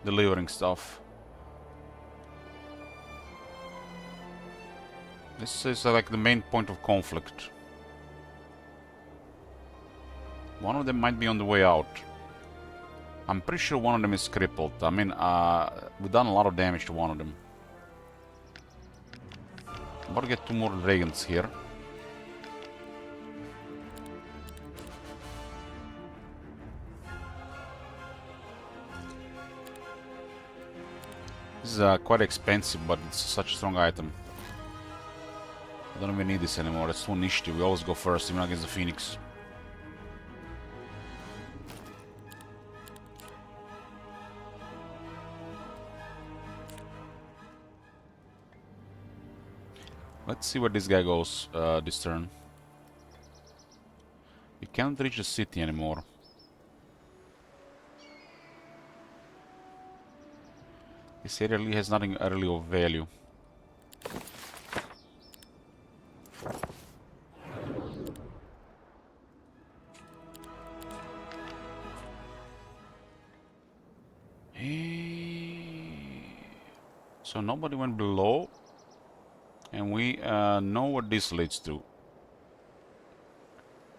delivering stuff. This is like the main point of conflict. One of them might be on the way out. I'm pretty sure one of them is crippled. I mean, we've done a lot of damage to one of them. I'm about to get 2 more dragons here. This is quite expensive, but it's such a strong item. I don't even need this anymore. It's too initiative. We always go first, even against the Phoenix. Let's see where this guy goes this turn. We can't reach the city anymore. This area really has nothing really of value. So nobody went below. And we know what this leads to.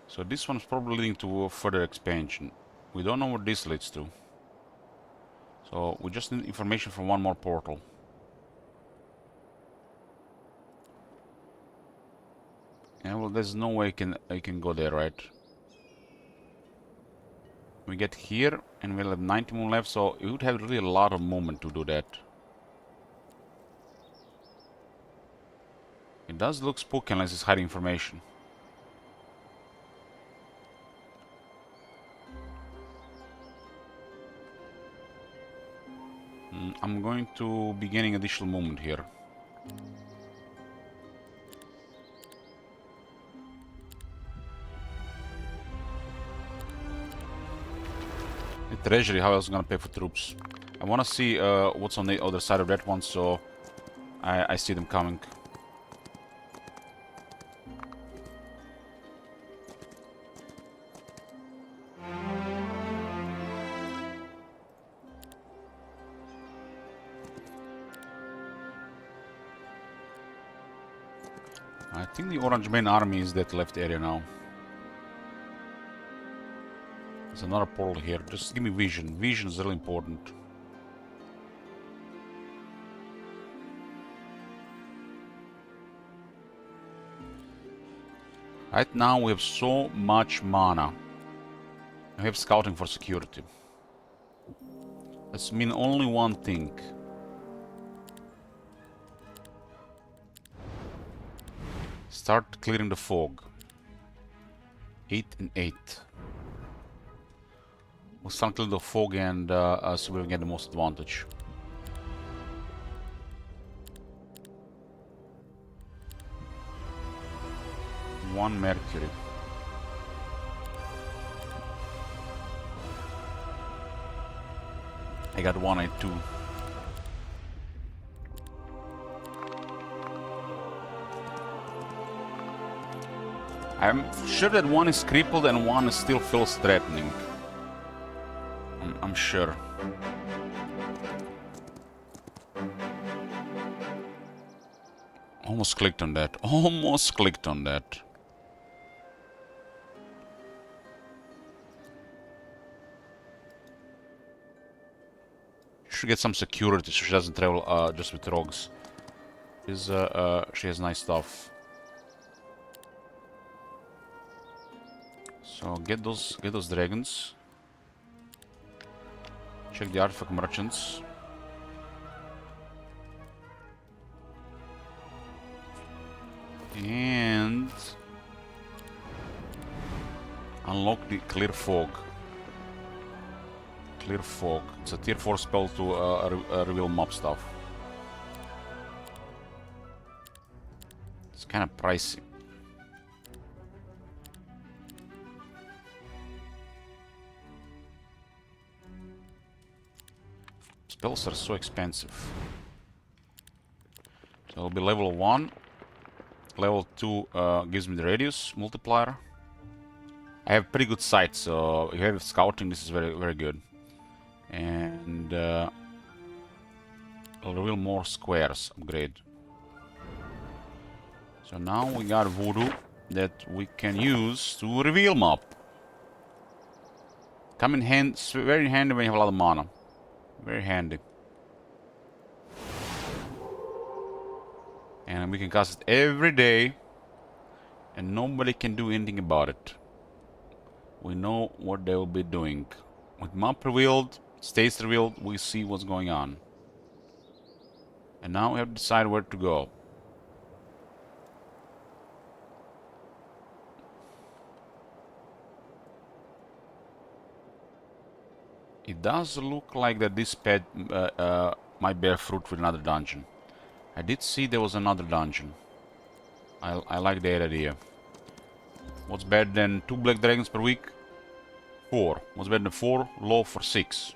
So this one's probably leading to further expansion. We don't know what this leads to. So we just need information from one more portal. Yeah, well, there's no way I can go there, right? We get here, and we'll have 90 more left, so it would have really a lot of movement to do that. It does look spooky unless it's hiding information. I'm going to be gaining additional movement here. The treasury, how else gonna pay for troops? I wanna see what's on the other side of that one, so I see them coming. I think the Orange main army is that left area now. There's another portal here. Just give me vision. Vision is really important. Right now we have so much mana. We have scouting for security. That's mean only one thing. Start clearing the fog. 8 and 8. We'll start clearing the fog and so we can get the most advantage. One Mercury. I got 1 and 2. I'm sure that one is crippled and one still feels threatening. I'm sure. Almost clicked on that. Almost clicked on that. Should get some security so she doesn't travel just with rogues. She has nice stuff. So get those dragons. Check the artifact merchants. And unlock the clear fog. Clear fog. It's a tier 4 spell to reveal mob stuff. It's kind of pricey. Spells are so expensive. So it'll be level 1. Level 2 gives me the radius multiplier. I have pretty good sight, so if you have scouting, this is very, very good. And I'll reveal more squares upgrade. So now we got voodoo that we can use to reveal mob. Come in hand, very handy when you have a lot of mana. Very handy. And we can cast it every day. And nobody can do anything about it. We know what they will be doing. With map revealed, states revealed, we see what's going on. And now we have to decide where to go. It does look like that this pad might bear fruit with another dungeon. I did see there was another dungeon. I like that idea. What's better than 2 black dragons per week? 4. What's better than 4? Low for 6.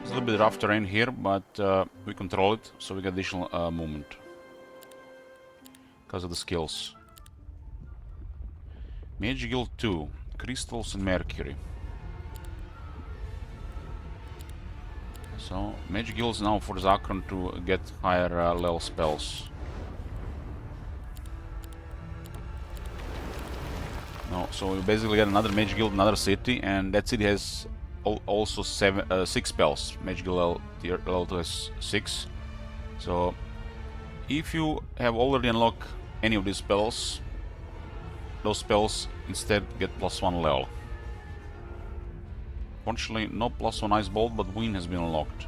It's a little bit rough terrain here, but we control it, so we get additional movement. Because of the skills. Mage Guild 2. Crystals and Mercury. So, Mage Guild is now for Zakron to get higher level spells. No, so we basically get another Mage Guild, another city, and that city has also 6 spells. Mage Guild level 2 has 6. So, if you have already unlocked any of these spells, those spells instead get +1 level. Fortunately, no +1 Ice Bolt, but Wind has been unlocked.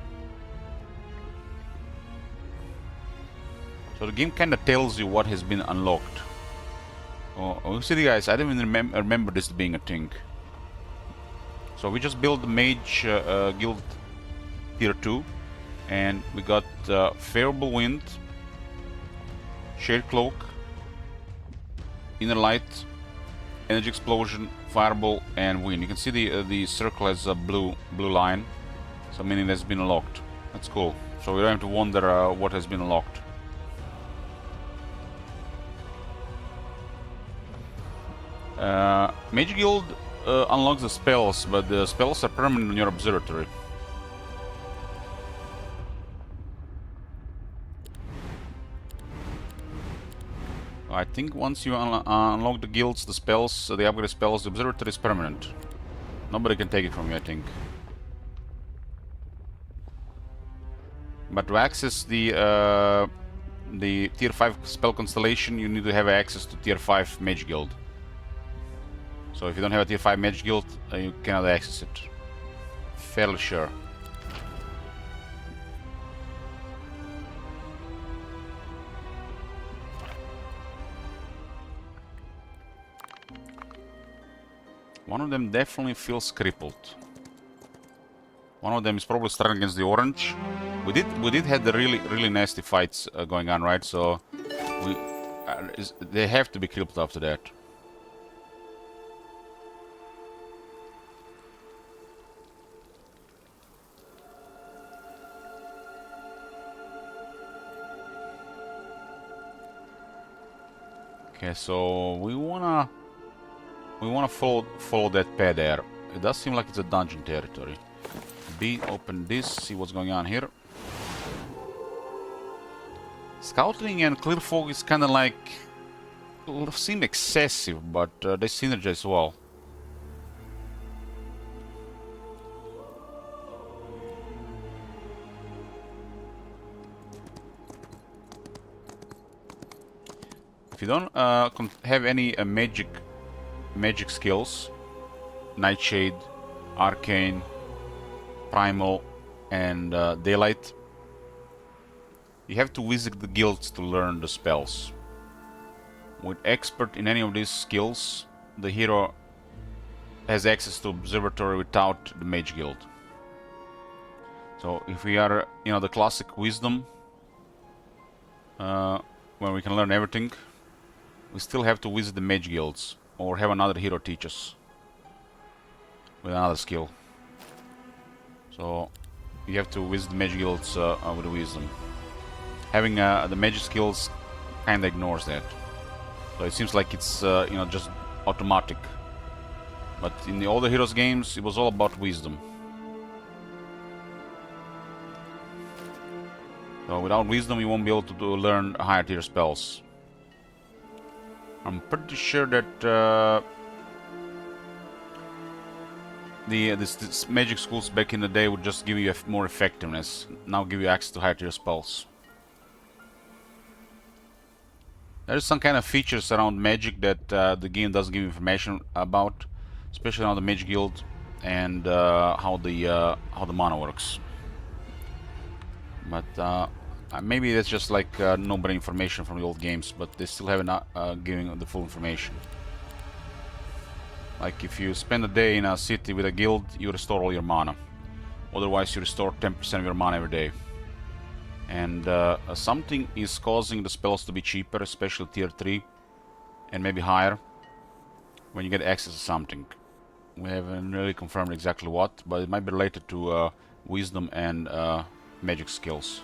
So the game kinda tells you what has been unlocked. Oh, see guys, I didn't even remember this being a thing. So we just built the Mage Guild Tier 2, and we got Favorable Wind, Shade Cloak, Inner Light, Energy Explosion, Fireball, and Wind. You can see the circle has a blue line, so meaning that's been unlocked. That's cool. So we don't have to wonder what has been unlocked. Mage Guild unlocks the spells, but the spells are permanent on your observatory. I think once you unlock the guilds, the spells, the upgrade spells, the observatory is permanent. Nobody can take it from you, I think. But to access the Tier 5 spell constellation, you need to have access to Tier 5 Mage Guild. So if you don't have a Tier 5 Mage Guild, you cannot access it. Fairly sure. One of them definitely feels crippled. One of them is probably starting against the orange. We did have the really nasty fights going on, right? So they have to be crippled after that. Okay, so we wanna follow that path there. It does seem like it's a dungeon territory. B, open this, see what's going on here. Scouting and Clear Fog is kind of like seem excessive, but they synergize well. If you don't have any magic skills, Nightshade, Arcane, Primal, and Daylight, you have to visit the guilds to learn the spells. With expert in any of these skills, the hero has access to observatory without the mage guild. So if we are, the classic wisdom, where we can learn everything, we still have to visit the mage guilds or have another hero teach us with another skill. So you have to visit the mage guilds with the wisdom. Having the magic skills kinda ignores that. So it seems like it's just automatic. But in the older Heroes games, it was all about wisdom. So without wisdom, you won't be able to learn higher tier spells. I'm pretty sure that this magic schools back in the day would just give you more effectiveness. Now give you access to higher tier spells. There's some kind of features around magic that the game doesn't give information about. especially on the Mage Guild and how the mana works. But maybe that's just like no-brain information from the old games, but they still haven't giving the full information. Like if you spend a day in a city with a guild, you restore all your mana. Otherwise, you restore 10% of your mana every day. And something is causing the spells to be cheaper, especially tier 3 and maybe higher, when you get access to something. We haven't really confirmed exactly what, but it might be related to wisdom and magic skills.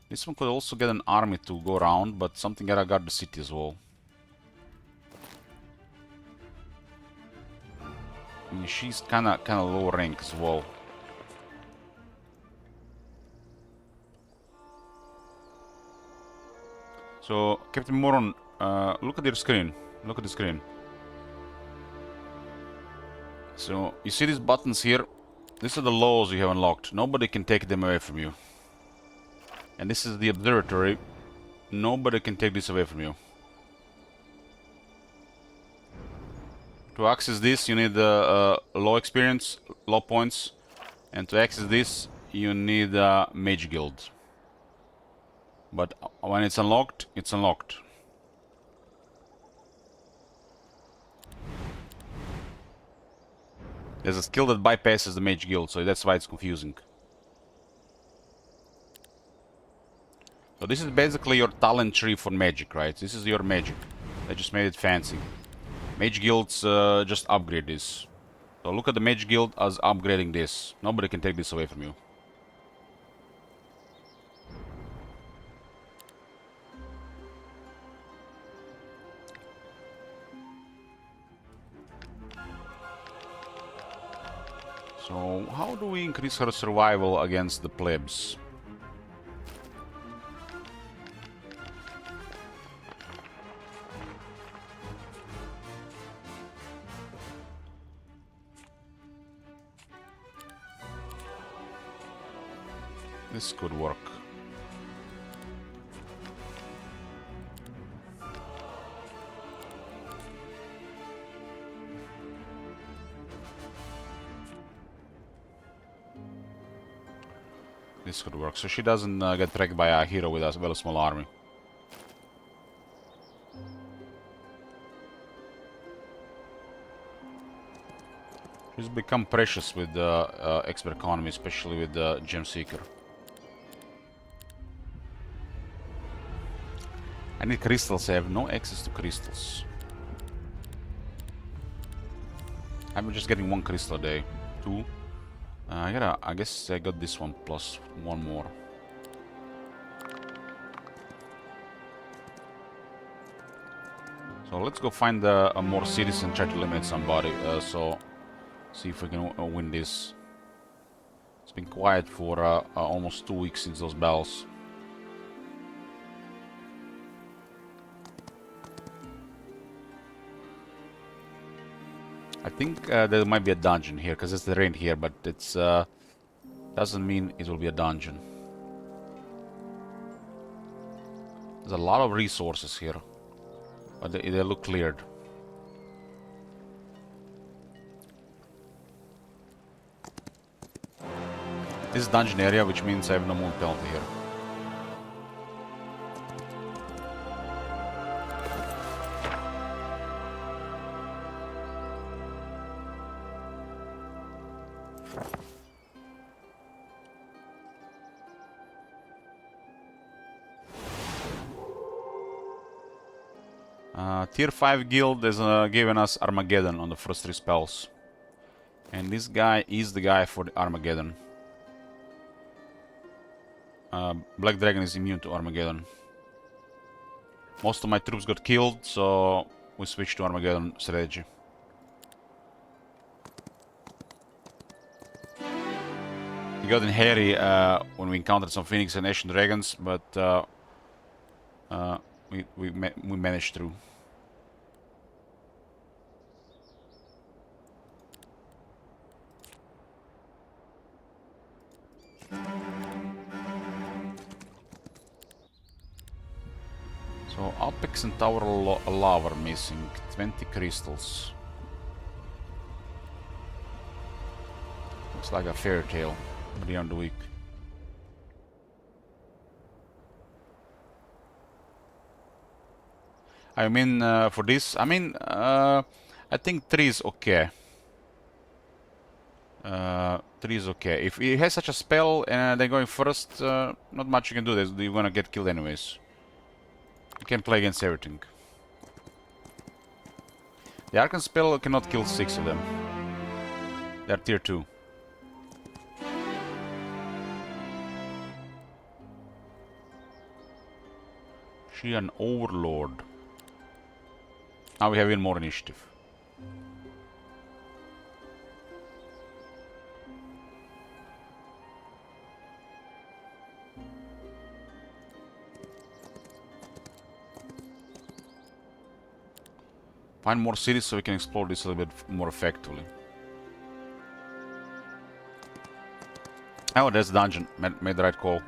This one could also get an army to go around, but something gotta guard the city as well. I mean, she's kinda low rank as well. So, Captain Moron, look at your screen. Look at the screen. So, you see these buttons here? These are the laws you have unlocked. Nobody can take them away from you. And this is the observatory. Nobody can take this away from you. To access this, you need low experience, low points. And to access this, you need a Mage Guild. But when it's unlocked, it's unlocked. There's a skill that bypasses the Mage Guild, so that's why it's confusing. So this is basically your talent tree for magic, right? This is your magic. They just made it fancy. Mage Guilds just upgrade this. So look at the Mage Guild as upgrading this. Nobody can take this away from you. So how do we increase her survival against the plebs? This could work. This could work. So she doesn't get tracked by a hero with a very small army. She's become precious with the expert economy, especially with the Gem Seeker. I need crystals. I have no access to crystals. I'm just getting 1 crystal a day. 2. I guess I got this one plus 1 more. So let's go find more cities and try to eliminate somebody. So see if we can win this. It's been quiet for almost 2 weeks since those battles. I think there might be a dungeon here, because it's the rain here, but it's doesn't mean it will be a dungeon. There's a lot of resources here, but they look cleared. This is dungeon area, which means I have no moon penalty here. Tier 5 guild has given us Armageddon on the first 3 spells. And this guy is the guy for the Armageddon. Black Dragon is immune to Armageddon. Most of my troops got killed, so we switched to Armageddon strategy. It got in hairy when we encountered some Phoenix and Ashen Dragons, but we managed through. So up X and Tower Lava are missing. 20 crystals. Looks like a fairy tale beyond the week. I mean, for this, I mean, I think 3 is okay. 3 is okay. If he has such a spell and they're going first, not much you can do. You're gonna get killed anyways. You can play against everything. The Arcane spell cannot kill 6 of them. They're tier 2. She an overlord. Now we have even more initiative. Find more cities so we can explore this a little bit more effectively. Oh, that's the dungeon. Made the right call.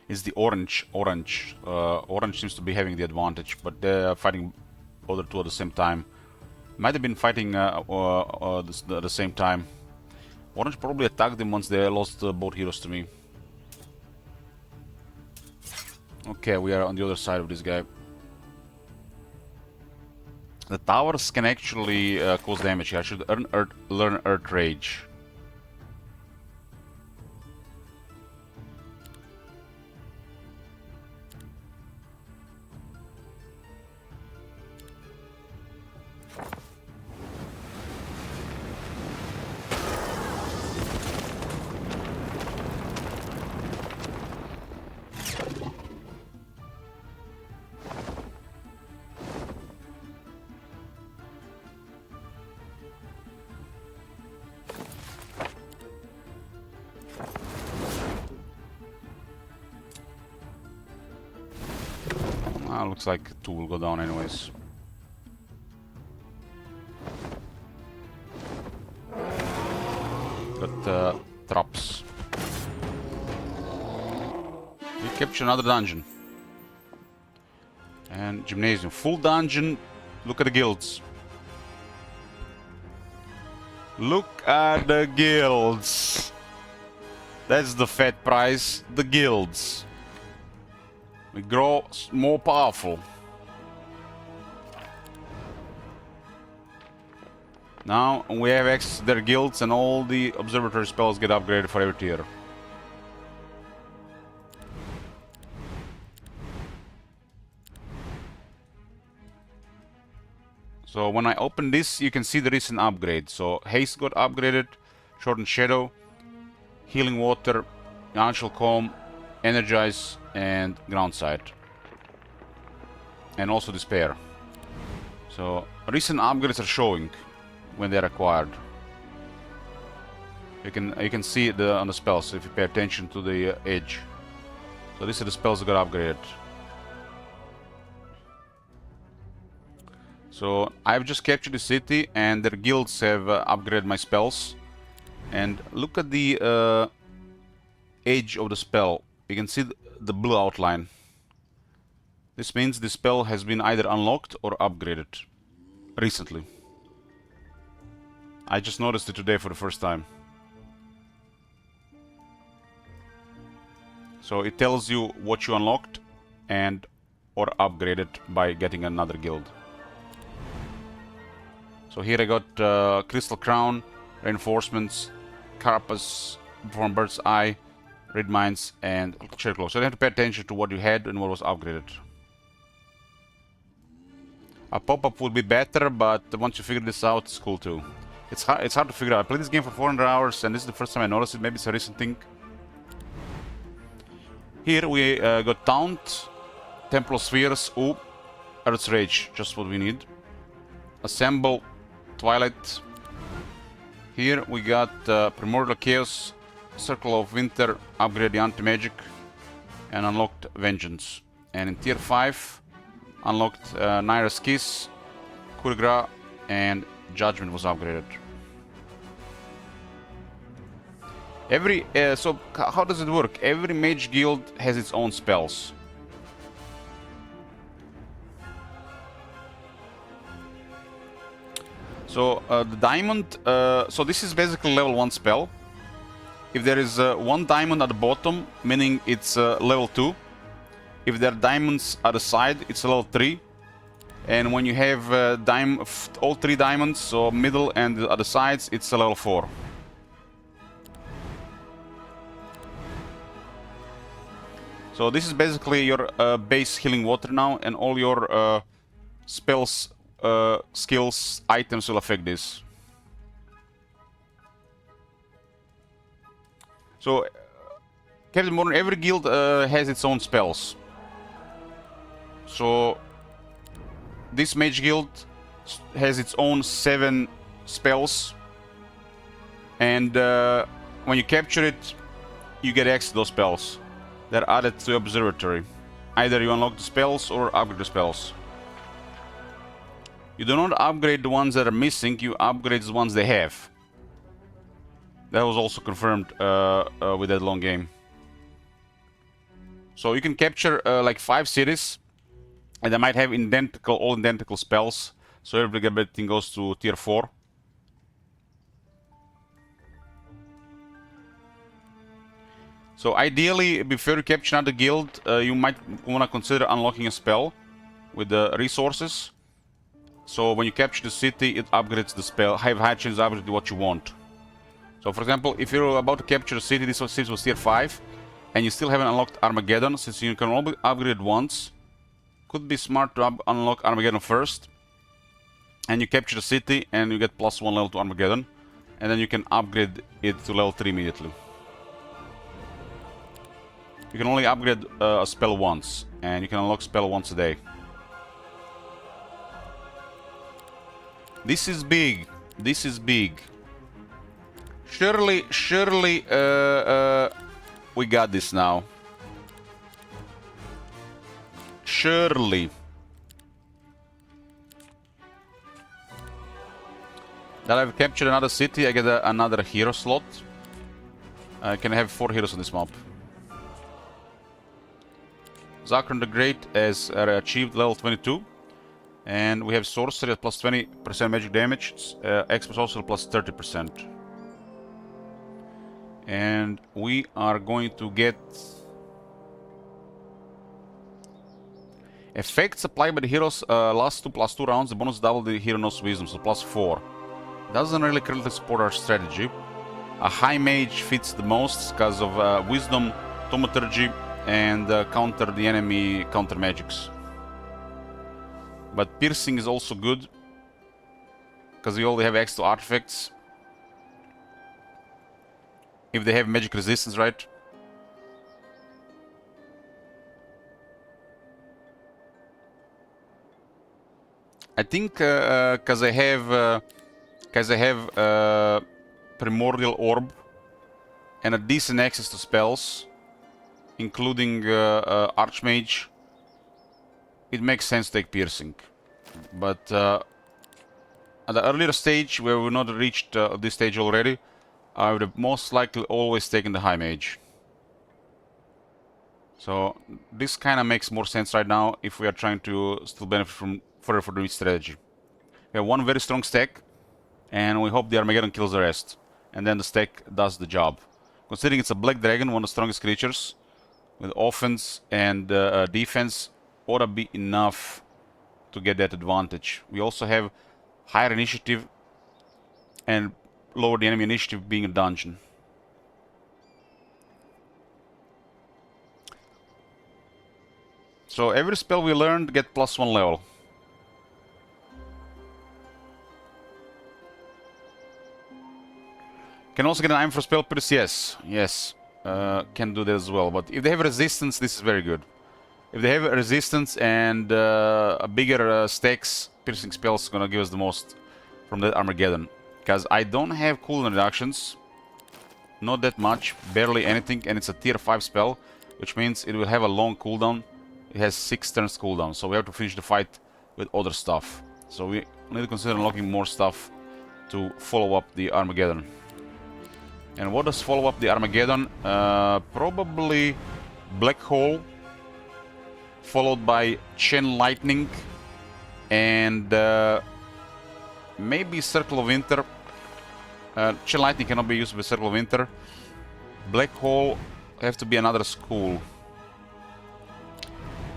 It's the orange. Orange seems to be having the advantage, but they're fighting other two at the same time. Might have been fighting at the same time. Orange probably attacked them once they lost both heroes to me. Okay, we are on the other side of this guy. The towers can actually cause damage here. I should learn Earth Rage. Looks like 2 will go down anyways. Got traps. We capture another dungeon. And gymnasium. Full dungeon. Look at the guilds. Look at the guilds. That's the fat prize. The guilds. We grow more powerful. Now we have access to their guilds and all the observatory spells get upgraded for every tier. So when I open this, you can see the recent upgrade. So Haste got upgraded, Shortened Shadow, Healing Water, Angel Calm, Energize, and Ground Sight. And also Despair. So recent upgrades are showing when they're acquired. You can see it on the spells if you pay attention to the edge. So these are the spells that got upgraded. So I've just captured the city and their guilds have upgraded my spells. And look at the edge of the spell. You can see the blue outline. This means the spell has been either unlocked or upgraded recently. I just noticed it today for the first time. So it tells you what you unlocked and or upgraded by getting another guild. So here I got Crystal Crown, Reinforcements, Carapace from Bird's Eye, Red Mines, and Cherry Claw. So you have to pay attention to what you had and what was upgraded. A pop-up would be better, but once you figure this out, it's cool too. It's hard to figure out. I played this game for 400 hours, and this is the first time I noticed it. Maybe it's a recent thing. Here we got Taunt, Temple of Spheres, Earth's Rage, just what we need. Assemble, Twilight. Here we got Primordial Chaos, Circle of Winter, upgrade the anti-magic, and unlocked Vengeance. And in tier 5, unlocked Naira's Kiss, Coup de Grace, and Judgment was upgraded. Every so how does it work? Every mage guild has its own spells. So the diamond. So this is basically level 1 spell. If there is 1 diamond at the bottom, meaning it's level 2. If there are diamonds at the side, it's level 3. And when you have all 3 diamonds, so middle and at the sides, it's a level 4. So this is basically your base healing water now, and all your spells, skills, items will affect this. So, Captain Morgan, every guild has its own spells. So, this mage guild has its own 7 spells, and when you capture it, you get access to those spells. They're added to the observatory. Either you unlock the spells or upgrade the spells. You do not upgrade the ones that are missing, you upgrade the ones they have. That was also confirmed with that long game. So you can capture like 5 cities, and they might have all identical spells. So everything goes to tier 4. So ideally, before you capture another guild, you might want to consider unlocking a spell with the resources. So when you capture the city, it upgrades the spell. Have high chance to upgrade what you want. So for example, if you're about to capture a city, this city was tier 5, and you still haven't unlocked Armageddon, since you can only upgrade it once, could be smart to unlock Armageddon first. And you capture the city, and you get +1 level to Armageddon, and then you can upgrade it to level 3 immediately. You can only upgrade a spell once, and you can unlock spell once a day. This is big. This is big. Surely, we got this now. Surely. That I've captured another city, I get another hero slot. I can have 4 heroes on this map. Zakron the Great has achieved level 22. And we have sorcery at +20% magic damage, expert sorcery +30%. And we are going to get effects applied by the heroes last 2 +2 rounds. The bonus double the hero knows wisdom, so +4. Doesn't really currently support our strategy. A high mage fits the most because of wisdom, thaumaturgy, and counter the enemy counter magics. But piercing is also good because we only have access to artifacts. If they have magic resistance, right? I think because I have Primordial Orb and a decent access to spells, including Archmage, it makes sense to take piercing. But at the earlier stage, where we've not reached this stage already, I would have most likely always taken the High Mage. So this kind of makes more sense right now if we are trying to still benefit from further from each strategy. We have one very strong stack, and we hope the Armageddon kills the rest. And then the stack does the job. Considering it's a Black Dragon, one of the strongest creatures, with offense and defense, ought to be enough to get that advantage. We also have higher initiative and lower the enemy initiative being a dungeon. So every spell we learned get +1 level. Can also get an item for spell pierce, yes. Can do that as well, but if they have resistance, this is very good. If they have resistance and a bigger stacks, piercing spells gonna give us the most from that Armageddon. Because I don't have cooldown reductions, not that much, barely anything, and it's a tier 5 spell, which means it will have a long cooldown. It has 6 turns cooldown, so we have to finish the fight with other stuff. So we need to consider unlocking more stuff to follow up the Armageddon. And what does follow up the Armageddon? Probably Black Hole, followed by Chain Lightning, and maybe Circle of Winter. Chain Lightning cannot be used with Circle of Winter. Black Hole have to be another school.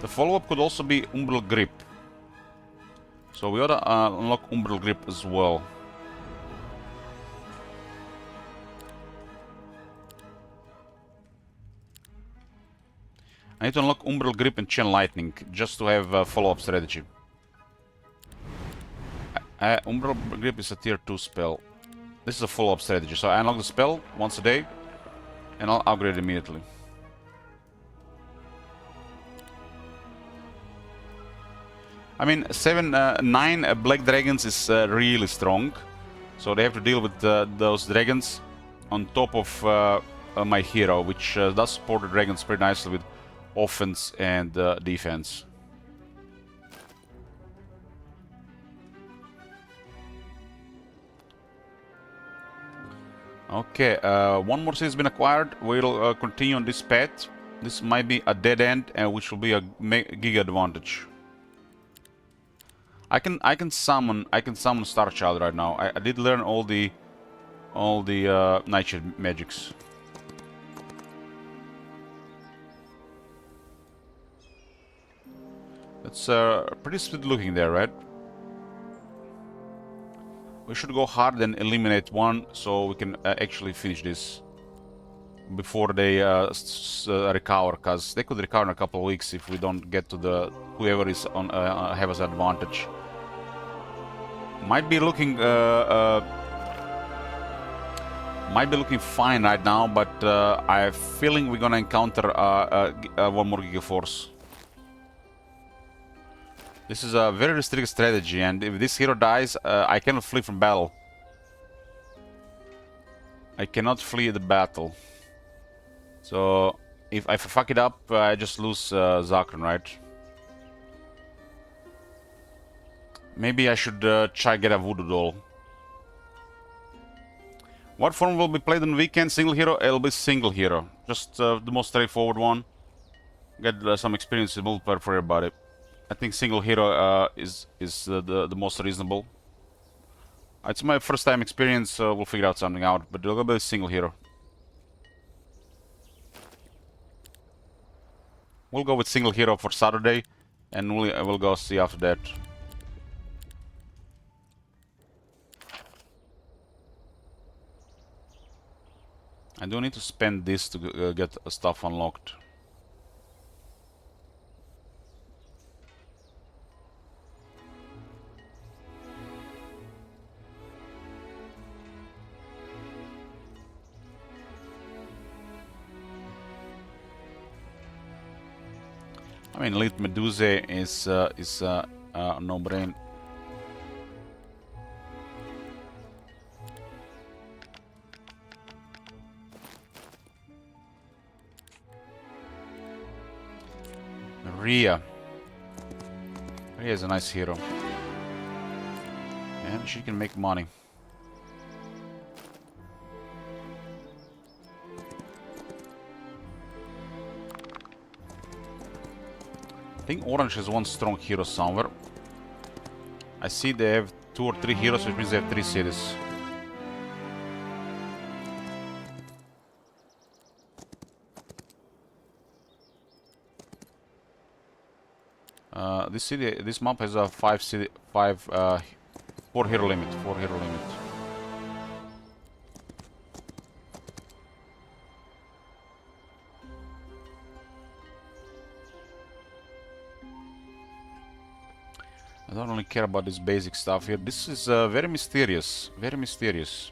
The follow-up could also be Umbral Grip. So we ought to unlock Umbral Grip as well. I need to unlock Umbral Grip and Chain Lightning just to have a follow-up strategy. Umbral Grip is a tier 2 spell. This is a follow-up strategy. So I unlock the spell once a day and I'll upgrade it immediately. I mean, 9 Black Dragons is really strong. So they have to deal with those dragons on top of my hero, which does support the dragons pretty nicely with offense and defense. Okay, one more city has been acquired. We'll continue on this path. This might be a dead end, which will be a giga advantage. I can summon Starchild right now. I did learn all the Nightshade magics. That's pretty sweet looking there, right? We should go hard and eliminate one so we can actually finish this before they recover, because they could recover in a couple of weeks if we don't get to the whoever is on have us advantage. Might be looking fine right now, but I have a feeling we're gonna encounter one more Gigaforce. This is a very restricted strategy, and if this hero dies, I cannot flee from battle. I cannot flee the battle. So, if I fuck it up, I just lose Zakran, right? Maybe I should try get a Voodoo Doll. What form will be played on weekend? Single hero? It'll be single hero. Just the most straightforward one. Get some experience in multiplayer for everybody. I think single hero is the most reasonable. It's my first time experience, so we'll figure out something out. But it'll be a single hero. We'll go with single hero for Saturday, and we'll go see after that. I do need to spend this to get stuff unlocked. I mean, Elite Medusa is no-brain. Rhea. Rhea is a nice hero. And she can make money. I think Orange has one strong hero somewhere. I see they have 2 or 3 heroes, which means they have 3 cities. This map has a 4 hero limit. 4 hero limit. I don't really care about this basic stuff here. This is very mysterious. Very mysterious.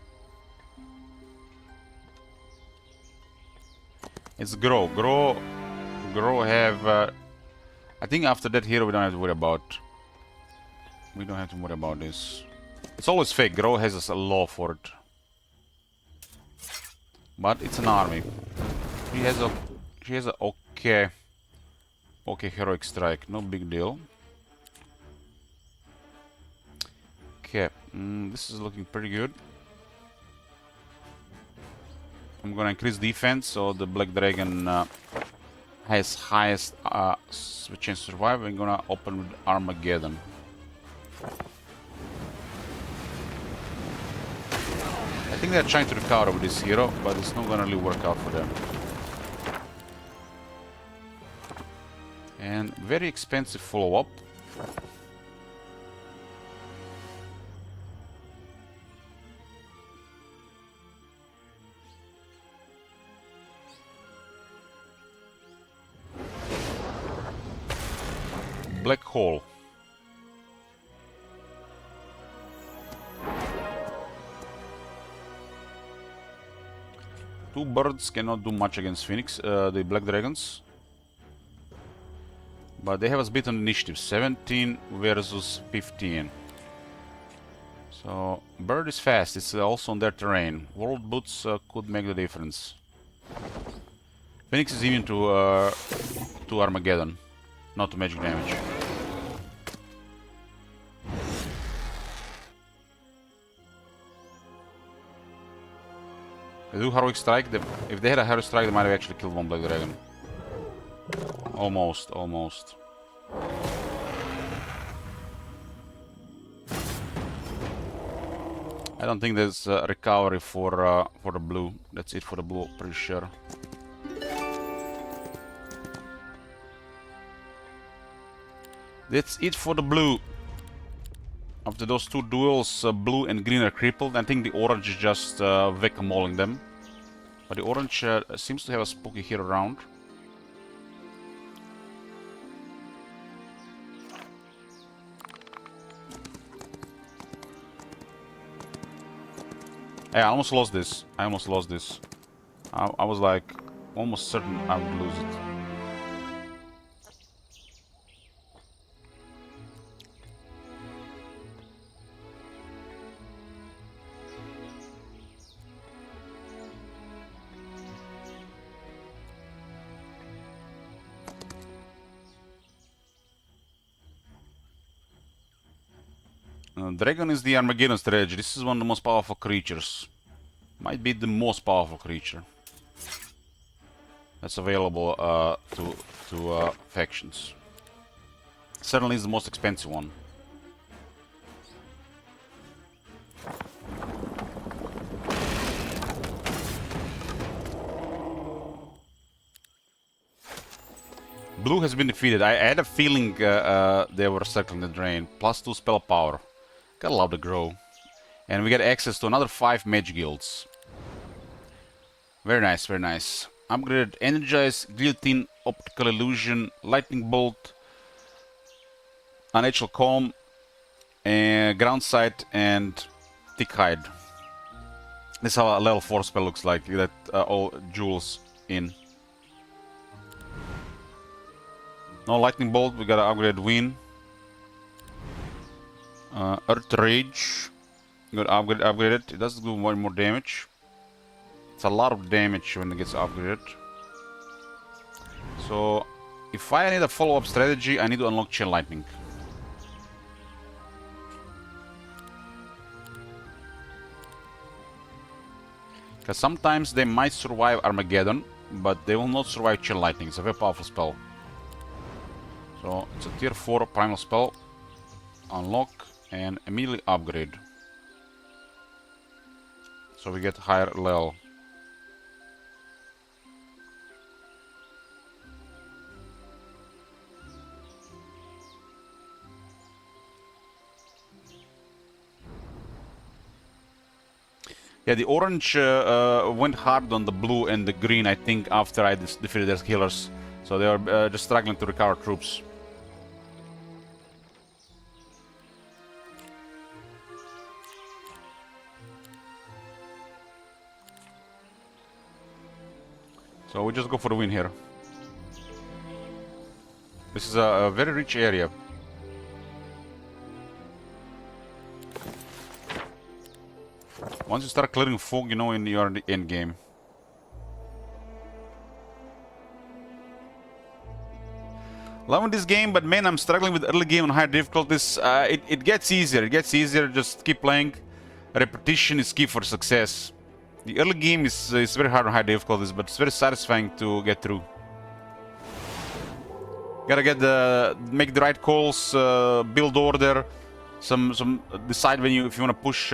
It's Grow. Grow have... I think after that hero we don't have to worry about. We don't have to worry about this. It's always fake. Grow has a law for it. But it's an army. She has a okay heroic strike. No big deal. Okay, this is looking pretty good. I'm gonna increase defense so the Black Dragon has highest chance to survive. I'm gonna open with Armageddon. I think they're trying to recover with this hero, but it's not gonna really work out for them. And very expensive follow-up. Black hole. Two birds cannot do much against Phoenix, the Black Dragons. But they have us beat on initiative, 17 versus 15. So, bird is fast, it's also on their terrain. World boots could make the difference. Phoenix is immune to Armageddon, not to magic damage. They do heroic strike. If they had a heroic strike, they might have actually killed one Black Dragon. Almost, almost. I don't think there's a recovery for the blue. That's it for the blue, pretty sure. That's it for the blue. After those two duels, blue and green are crippled. I think the orange is just whack-a-moling them. But the orange seems to have a spooky hero around. Hey, I almost lost this. I almost lost this. I was like almost certain I would lose it. Dragon is the Armageddon strategy. This is one of the most powerful creatures. Might be the most powerful creature that's available to factions. Certainly is the most expensive one. Blue has been defeated. I had a feeling they were circling the drain. +2 spell power. Gotta love the grow. And we get access to another 5 mage guilds. Very nice, very nice. Upgraded Energize, Guillotine, Optical Illusion, Lightning Bolt, Unnatural Calm, Ground Sight, and Thick Hide. This is how a level 4 spell looks like. You get all jewels in. No Lightning Bolt, we gotta upgrade Wind. Earth Rage. You gotta upgrade it. It does do one more damage. It's a lot of damage when it gets upgraded. So, if I need a follow-up strategy, I need to unlock Chain Lightning. Because sometimes they might survive Armageddon, but they will not survive Chain Lightning. It's a very powerful spell. So, it's a tier 4 primal spell. Unlock and immediately upgrade. So we get higher level. Yeah, the orange went hard on the blue and the green, I think, after I defeated their healers. So they are just struggling to recover troops. So we just go for the win here. This is a very rich area. Once you start clearing fog, you know you're in the end game. Loving this game, but man, I'm struggling with early game on high difficulties. It gets easier. It gets easier. Just keep playing. Repetition is key for success. The early game is very hard on high difficulties, but it's very satisfying to get through. Gotta make the right calls, build order, some decide when if you want to push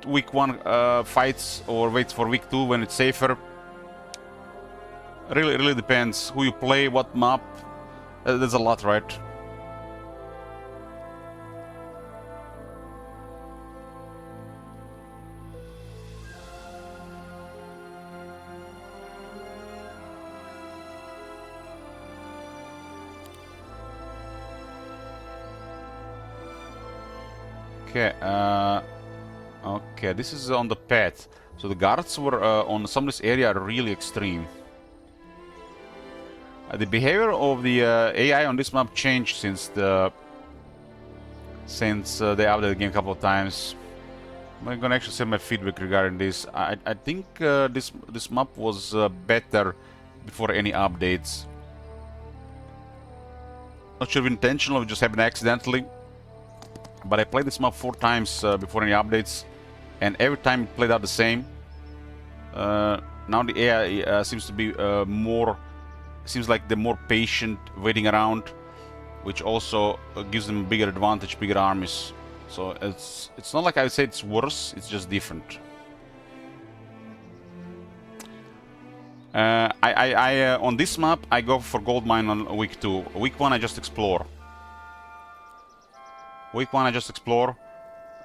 week 1 fights or wait for week 2 when it's safer. Really depends who you play, what map. There's a lot, right? Okay, okay, this is on the path. So the guards were on some of this area are really extreme. The behavior of the AI on this map changed since they updated the game a couple of times. I'm gonna actually send my feedback regarding this. I think this map was better before any updates. Not sure if intentional or just happened accidentally. But I played this map 4 times before any updates, and every time it played out the same. Now the AI seems to be seems like they're more patient, waiting around, which also gives them a bigger advantage, bigger armies. So it's not like I would say it's worse, it's just different. On this map I go for gold mine on week 2. Week 1 I just explore. Week 1 I just explore.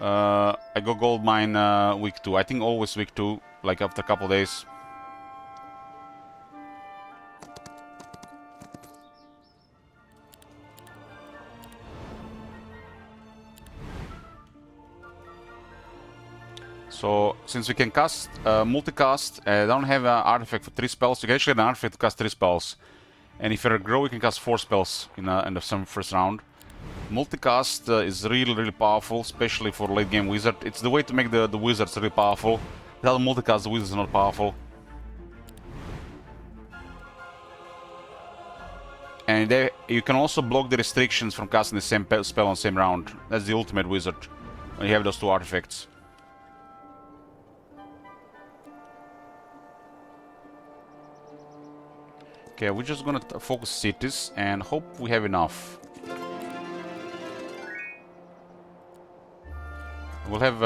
I go gold mine week 2. I think always week 2, like after a couple days. So since we can cast multicast, I don't have an artifact for 3 spells. You can actually have an artifact to cast 3 spells. And if you're a grow, you can cast 4 spells in the first round. Multicast is really powerful, especially for late game wizard. It's the way to make the wizards really powerful. Without multicast, the wizards are not powerful. And you can also block the restrictions from casting the same spell on the same round. That's the ultimate wizard, when you have those 2 artifacts. Okay, we're just gonna focus cities and hope we have enough. We'll have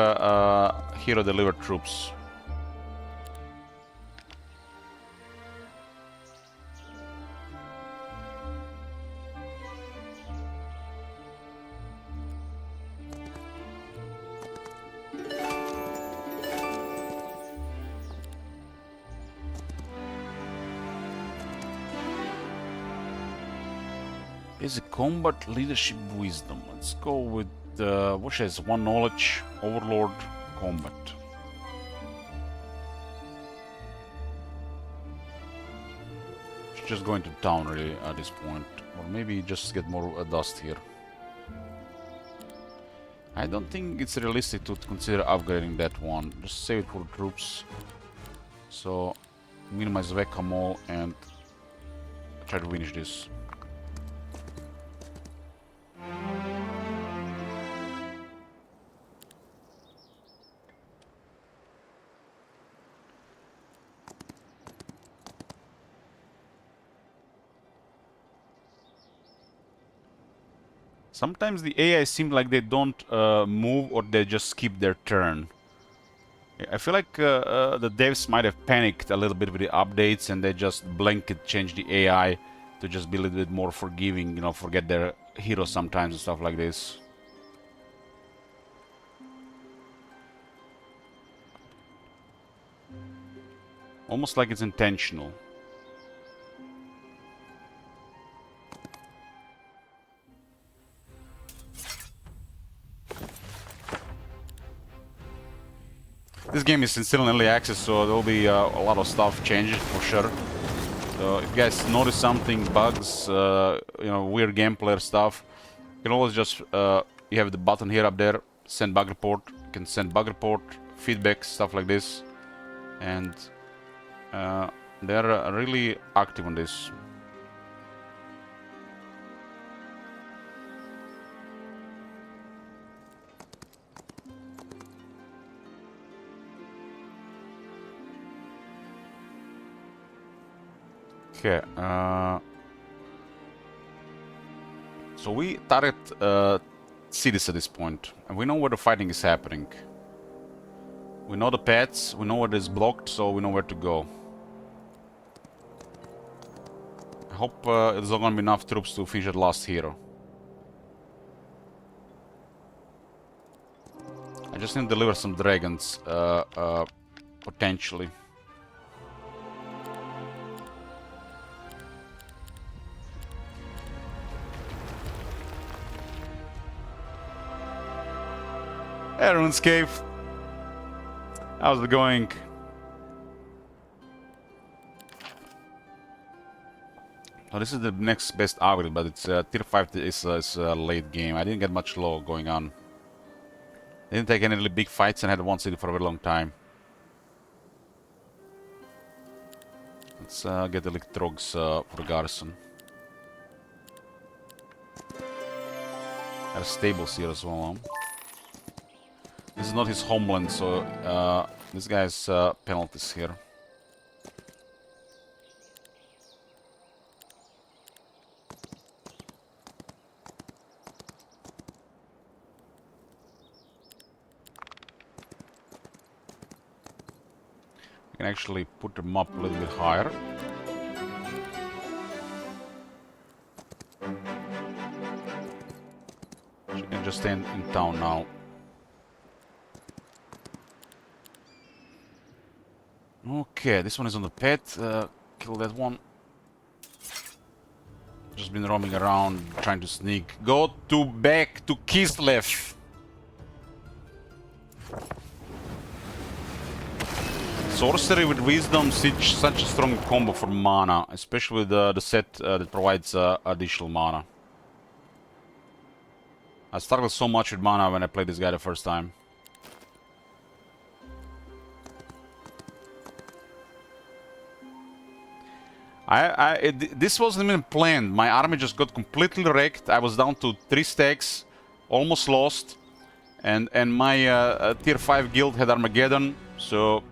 hero deliver troops. Is a combat leadership wisdom. Let's go with what has 1 knowledge, overlord, combat. Just going to town really at this point, or maybe just get more dust here. I don't think it's realistic to consider upgrading that one. Just save it for troops. So minimize whack-a-mole and try to finish this. Sometimes the AI seem like they don't move or they just skip their turn. I feel like the devs might have panicked a little bit with the updates and they just blanket changed the AI to just be a little bit more forgiving, you know, forget their heroes sometimes and stuff like this. Almost like it's intentional. This game is still in early access, so there will be a lot of stuff changed for sure. So if you guys notice something, bugs, you know, weird gameplay stuff, you can always just you have the button here up there, send bug report. You can send bug report, feedback, stuff like this, and they're really active on this. Okay. So we target cities at this point, and we know where the fighting is happening. We know the paths, we know what is blocked, so we know where to go. I hope there's not gonna be enough troops to finish that last hero. I just need to deliver some dragons, potentially. Hey, RuneScape! How's it going? Oh, this is the next best upgrade, but it's tier 5 is late game. I didn't get much low going on. Didn't take any really big fights and had one city for a very long time. Let's get the Trogs for the garrison. Got stables here as well. This is not his homeland, so this guy's penalties here. We can actually put them up a little bit higher. She can just stay in town now. Okay, this one is on the pet. Kill that one. Just been roaming around, trying to sneak. Go back to Kislev. Sorcery with Wisdom, such a strong combo for mana, especially with the set that provides additional mana. I struggled so much with mana when I played this guy the first time. This wasn't even planned. My army just got completely wrecked. I was down to 3 stacks, almost lost, and my tier 5 guild had Armageddon, so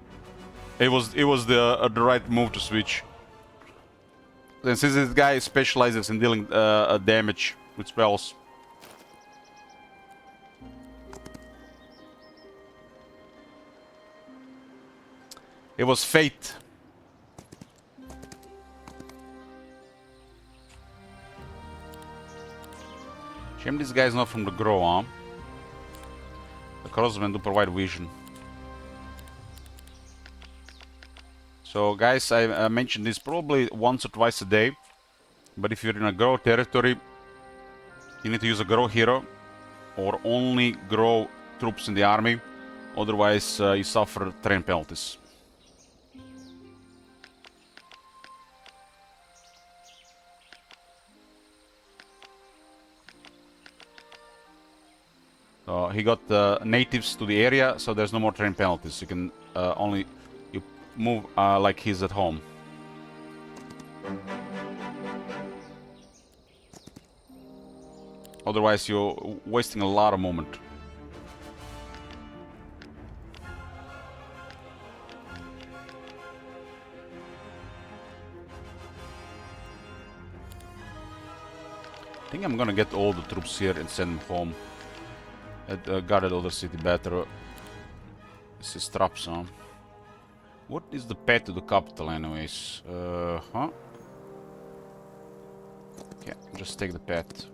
it was the right move to switch. And since this guy specializes in dealing damage with spells. It was fate. Shame this guy is not from the Grow, huh? The crossmen do provide vision. So guys, I mentioned this probably once or twice a day, but if you're in a Grow territory, you need to use a Grow hero or only Grow troops in the army, otherwise you suffer terrain penalties. He got natives to the area, so there's no more terrain penalties. You can only move like he's at home. Otherwise, you're wasting a lot of movement. I think I'm gonna get all the troops here and send them home. Guarded other city better. This is traps, huh? What is the path to the capital, anyways? Huh? Okay, just take the path.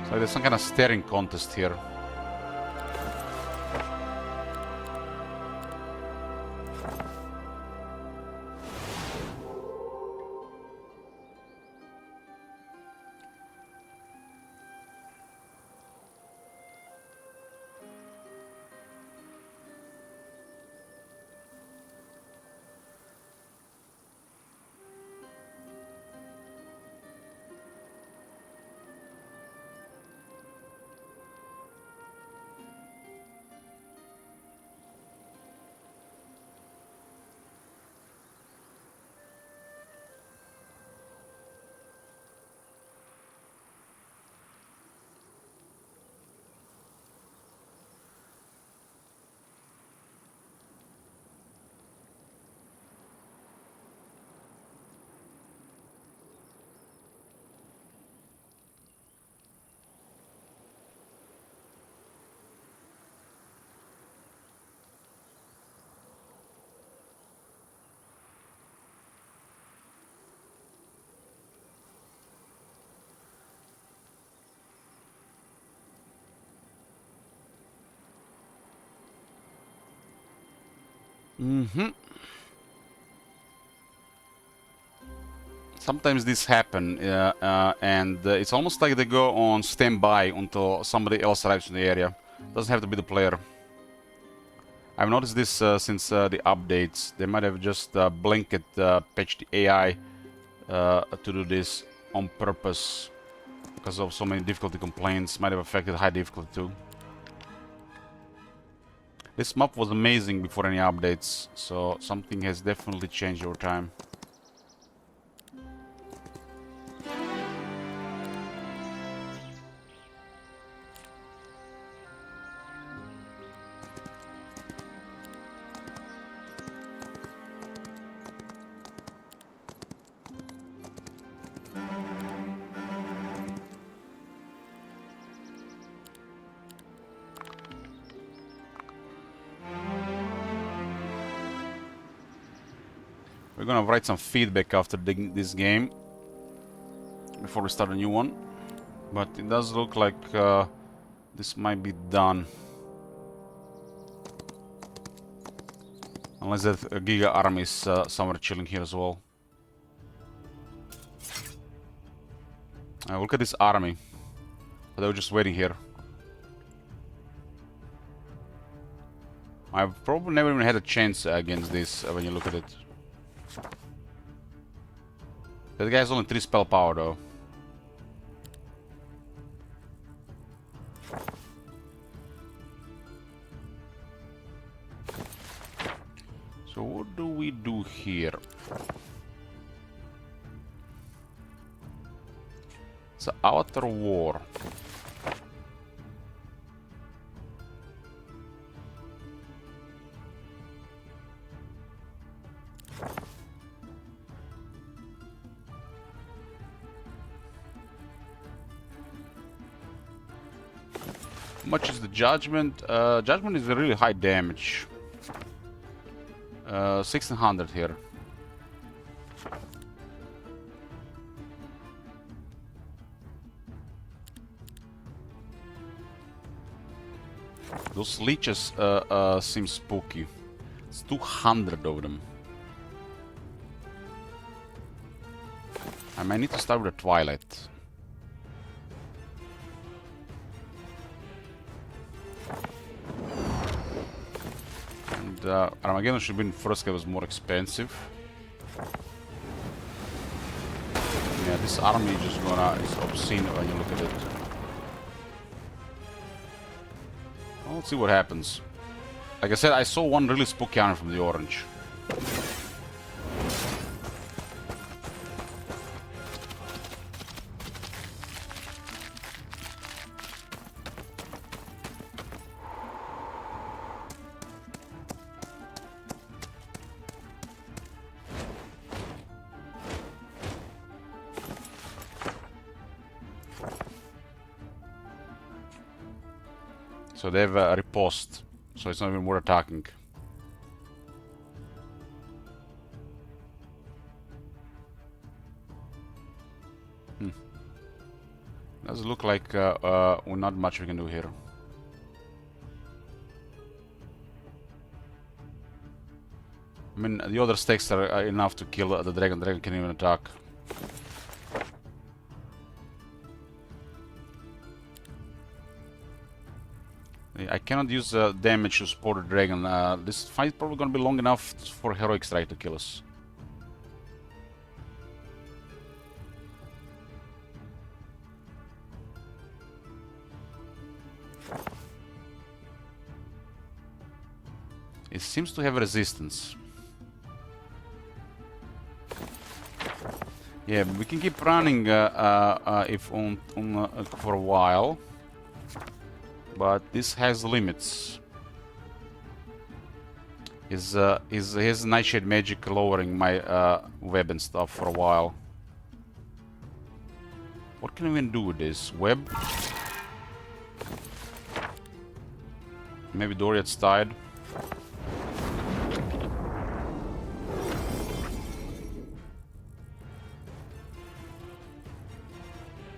So there's some kind of staring contest here. Mm-hmm. Sometimes this happen, and it's almost like they go on standby until somebody else arrives in the area. Doesn't have to be the player. I've noticed this since the updates. They might have just blanket patched the AI to do this on purpose because of so many difficulty complaints. Might have affected high difficulty too. This map was amazing before any updates, so something has definitely changed over time. We're gonna write some feedback after this game before we start a new one, but it does look like this might be done. Unless that Giga army is somewhere chilling here as well. Look at this army. They were just waiting here. I've probably never even had a chance against this when you look at it. That guy has only 3 spell power though. So what do we do here? It's an outer war. How much is the judgment? Judgment is a really high damage. 1600 here. Those leeches seem spooky. It's 200 of them. I might need to start with a Twilight. And Armageddon should be in first case was more expensive. Yeah, this army is just gonna is obscene when you look at it. Well, let's see what happens. Like I said, I saw one really spooky army from the orange. So they have a riposte, so it's not even worth attacking. Does look like well, not much we can do here. I mean, the other stakes are enough to kill the dragon. The dragon can even attack. I cannot use damage to support the dragon. This fight is probably gonna be long enough for Heroic Strike to kill us. It seems to have resistance. Yeah, we can keep running if on for a while. But this has limits. His Nightshade magic lowering my web and stuff for a while. What can we even do with this? Web? Maybe Doriath's Tide.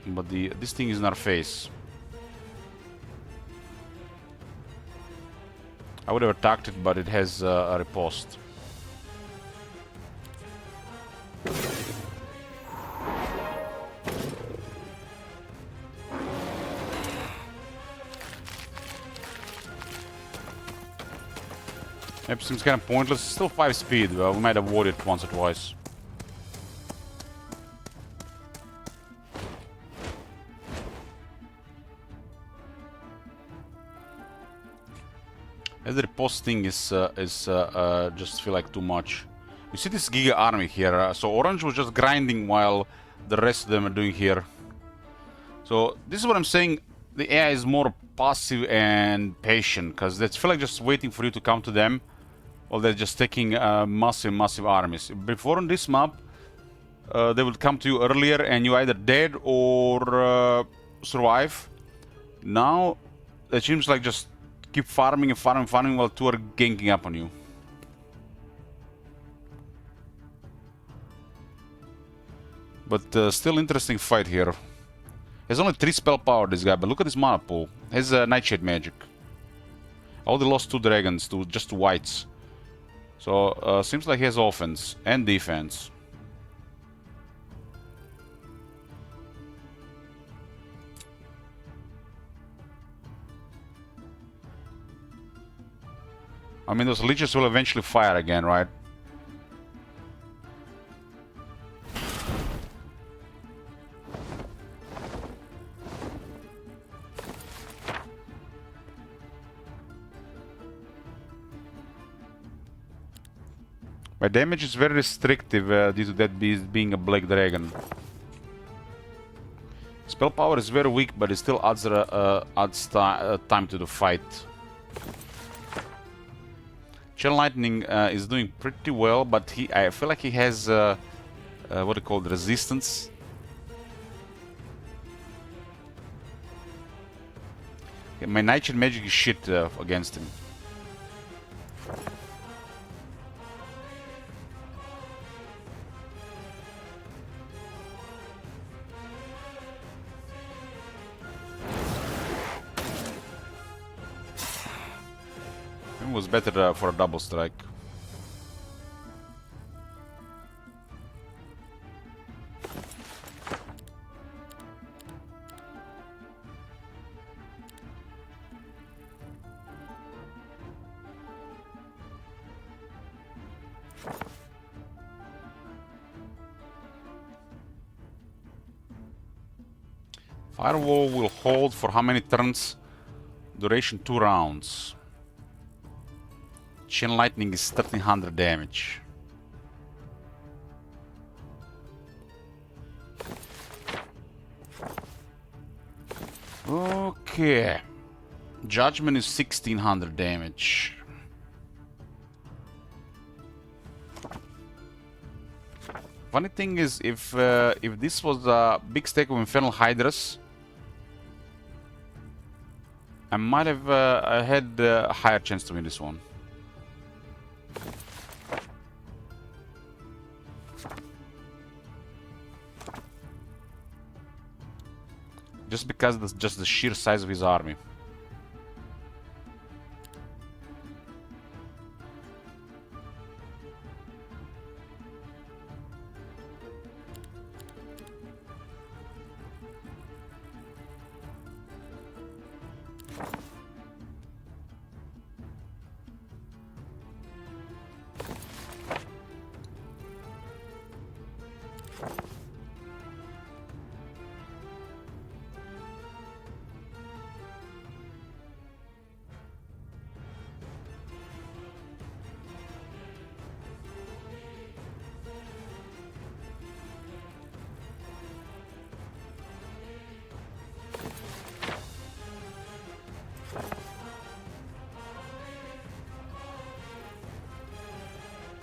But this thing is in our face. I would have attacked it, but it has a riposte. It seems kind of pointless. Still 5 speed. We might avoid it once or twice. As the riposte thing is just feel like too much. You see this Giga army here. So Orange was just grinding while the rest of them are doing here. So this is what I'm saying. The AI is more passive and patient because they feel like just waiting for you to come to them. Well, they're just taking massive armies. Before on this map, they would come to you earlier and you either dead or survive. Now, it seems like just keep farming and farming while two are ganking up on you. But still interesting fight here. He has only 3 spell power, this guy, but look at his mana pool. He has Nightshade magic. I only lost 2 dragons to just 2 whites. So, seems like he has offense and defense. I mean, those leeches will eventually fire again, right? My damage is very restrictive due to that beast being a black dragon. Spell power is very weak, but it still adds time to the fight. Channel Lightning is doing pretty well, but I feel like he has what they call resistance. Okay, my Nightshade magic is shit against him. It was better for a double strike. Firewall will hold for how many turns? Duration 2 rounds. Chain Lightning is 1300 damage. Okay. Judgment is 1600 damage. Funny thing is, if this was a big stack of Infernal Hydras, I might have had a higher chance to win this one. Just because of just the sheer size of his army.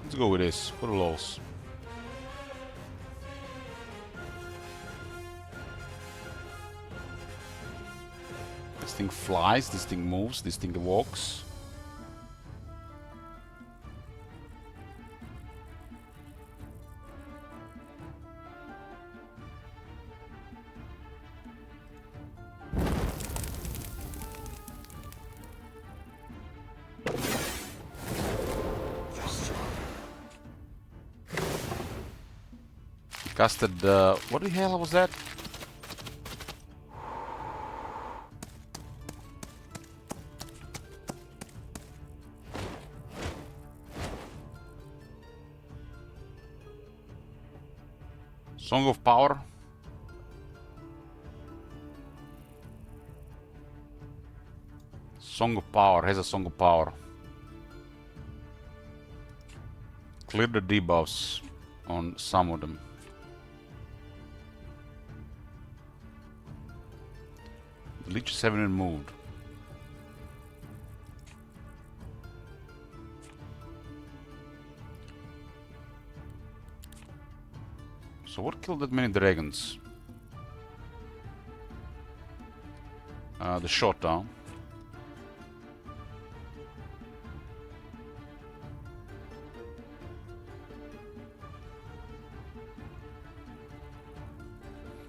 Let's go with this. Put a loss. This thing flies, this thing moves, this thing walks. Casted, what the hell was that? Song of Power. Song of Power, has a Song of Power. Clear the debuffs on some of them. The leeches haven't been moved. So what killed that many dragons? The shutdown.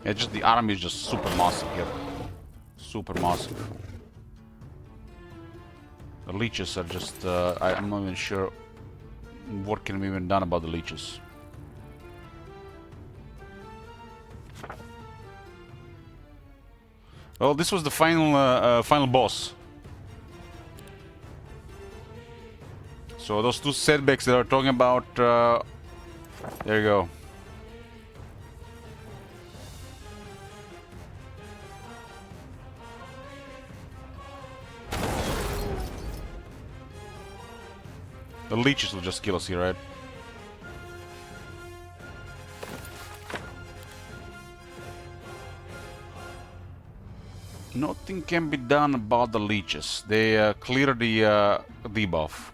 Yeah, just the army is just super massive here. Super massive. The leeches are just, I'm not even sure what can be even done about the leeches. Well, this was the final, final boss. So those two setbacks that I was talking about, there you go. The leeches will just kill us here, right? Nothing can be done about the leeches. They clear the debuff.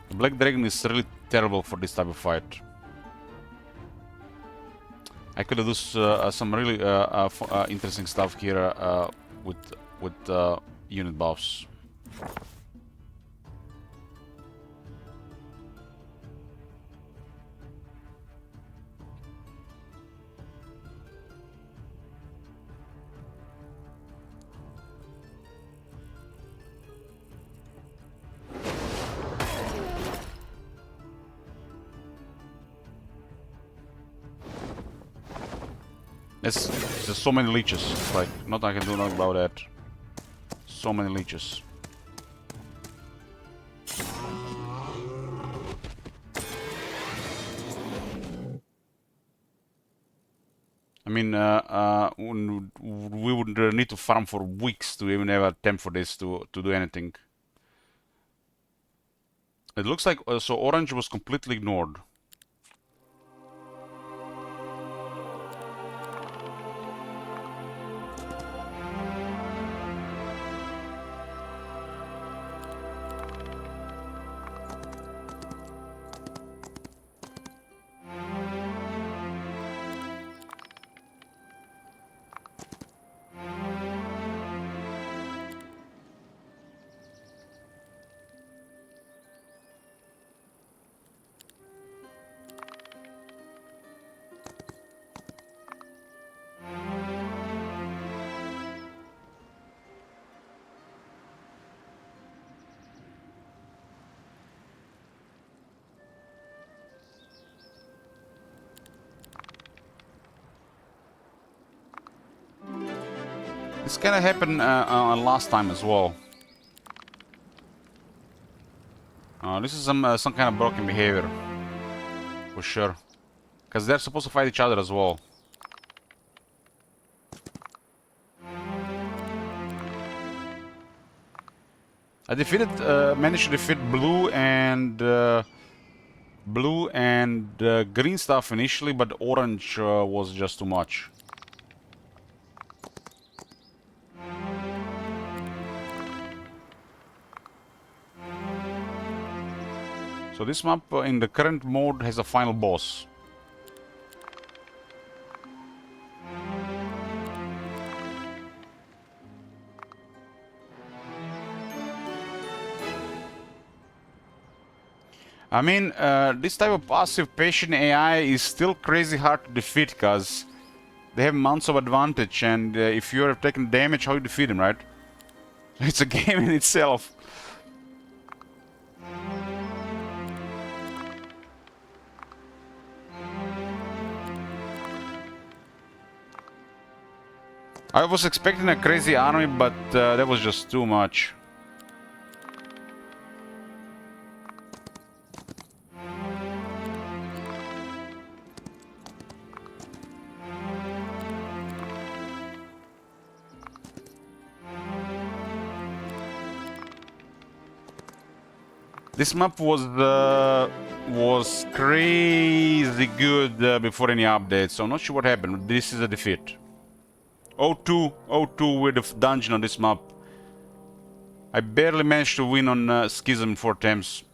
The Black Dragon is really terrible for this type of fight. I could do some really interesting stuff here with unit buffs. There's so many leeches. Like, nothing I can do about that. So many leeches. I mean, we would need to farm for weeks to even have a attempt for this to do anything. It looks like so orange was completely ignored. This kind of happened last time as well. This is some kind of broken behavior, for sure, because they're supposed to fight each other as well. I managed to defeat blue and green stuff initially, but orange was just too much. So this map in the current mode has a final boss. I mean, this type of passive patient AI is still crazy hard to defeat because they have mounts of advantage, and if you're taking damage, how you defeat them, right? It's a game in itself. I was expecting a crazy army, but that was just too much. This map was crazy good before any updates, so I'm not sure what happened. This is a defeat. 0-2 with the dungeon on this map. I barely managed to win on Schism in 4 attempts.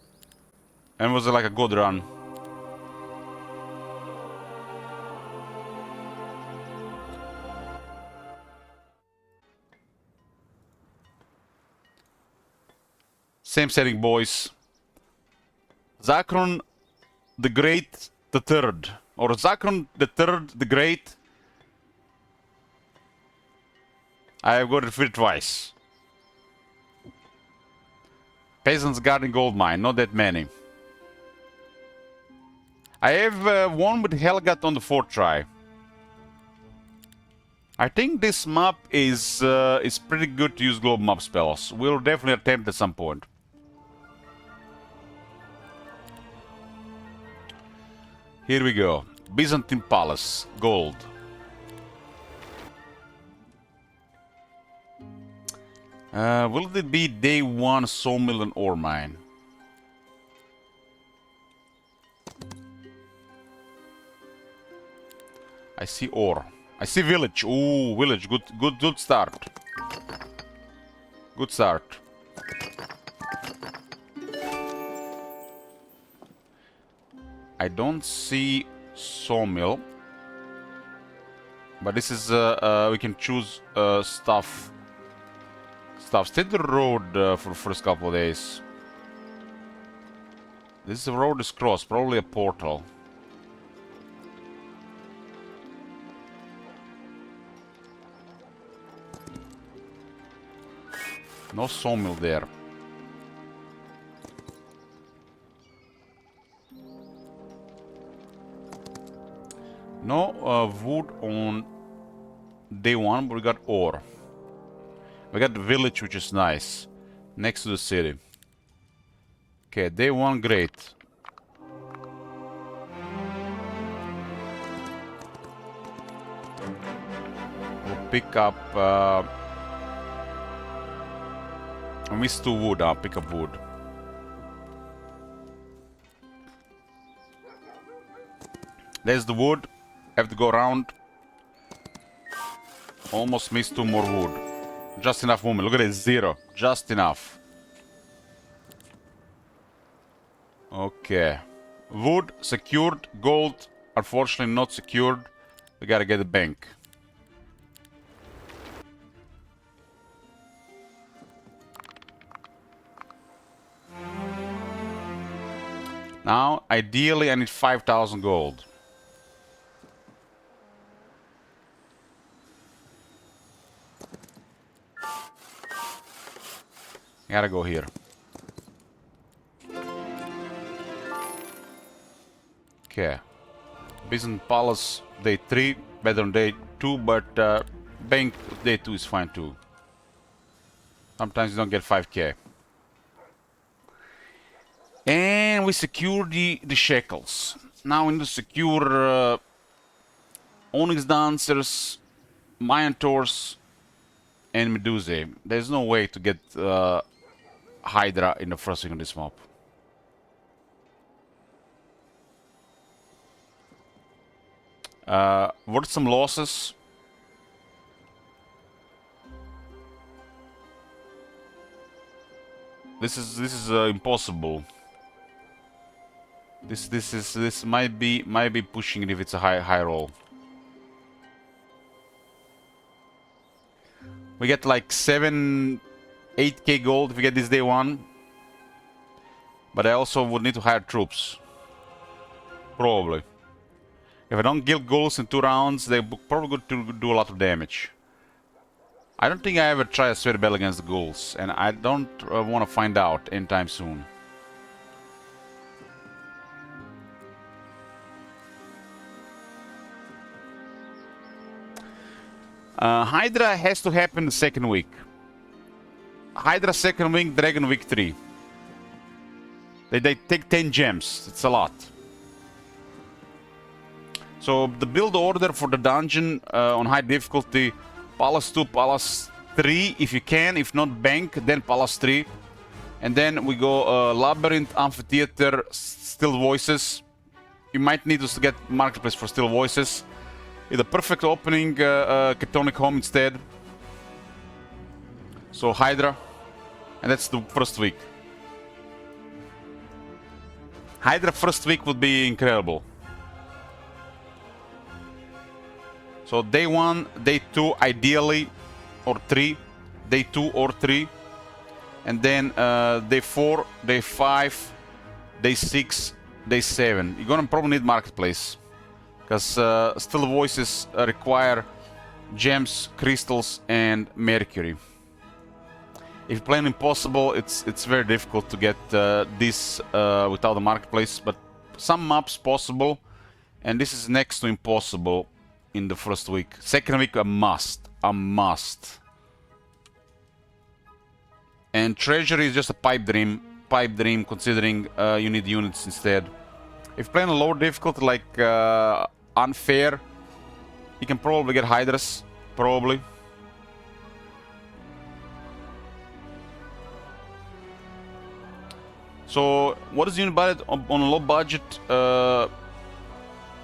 And it was like a good run. Same setting, boys. Zacron the Great the Third. Or Zacron the Third the Great. I have got defeated twice. Peasants guarding gold mine, not that many. I have won with Helgat on the 4th try. I think this map is pretty good to use global map spells. We'll definitely attempt at some point. Here we go. Byzantine Palace, gold. Will it be day 1 sawmill and ore mine? I see ore. I see village. Ooh, village. Good start. Good start. I don't see sawmill. But this is, we can choose stuff. Stay the road for the first couple of days. This road is crossed, probably a portal. No sawmill there. No wood on day 1, but we got ore. We got the village, which is nice, next to the city. Okay, day 1, great. We'll pick up... I missed 2 wood, I'll pick up wood. There's the wood. Have to go around. Almost missed 2 more wood. Just enough woman. Look at it, 0. Just enough. Okay. Wood secured. Gold, unfortunately, not secured. We gotta get the bank. Now, ideally, I need 5,000 gold. I gotta go here. Okay. Byzantine Palace, day 3, better than day 2, but bank day 2 is fine too. Sometimes you don't get 5k. And we secure the shekels. Now we need to secure Onyx Dancers, Minotaurs, and Medusae. There's no way to get Hydra in the first thing on this map. What are some losses? This is impossible. This might be pushing it if it's a high roll. We get like 8k gold if we get this day 1. But I also would need to hire troops. Probably. If I don't kill ghouls in 2 rounds, they're probably going to do a lot of damage. I don't think I ever try a sweat battle against the ghouls, and I don't want to find out anytime soon. Hydra has to happen the second week. Hydra second week, Dragon week 3. They take 10 gems. It's a lot. So the build order for the dungeon on high difficulty, Palace 2, Palace 3 if you can. If not Bank, then Palace 3. And then we go Labyrinth, Amphitheater, Still Voices. You might need to get Marketplace for Still Voices. With a perfect opening, Ketonic Home instead. So Hydra. And that's the first week. Hydra first week would be incredible. So day 1, day 2 ideally, or 3. Day 2 or 3. And then day 4, day 5, day 6, day 7. You're gonna probably need Marketplace. Because Still Voices require gems, crystals, and mercury. If you're playing Impossible, it's very difficult to get this without the Marketplace, but some maps possible, and this is next to impossible in the first week. Second week, a must. And Treasury is just a pipe dream considering you need units instead. If you're playing a lower difficulty like Unfair, you can probably get Hydras, probably. So, what is unit budget on a low budget?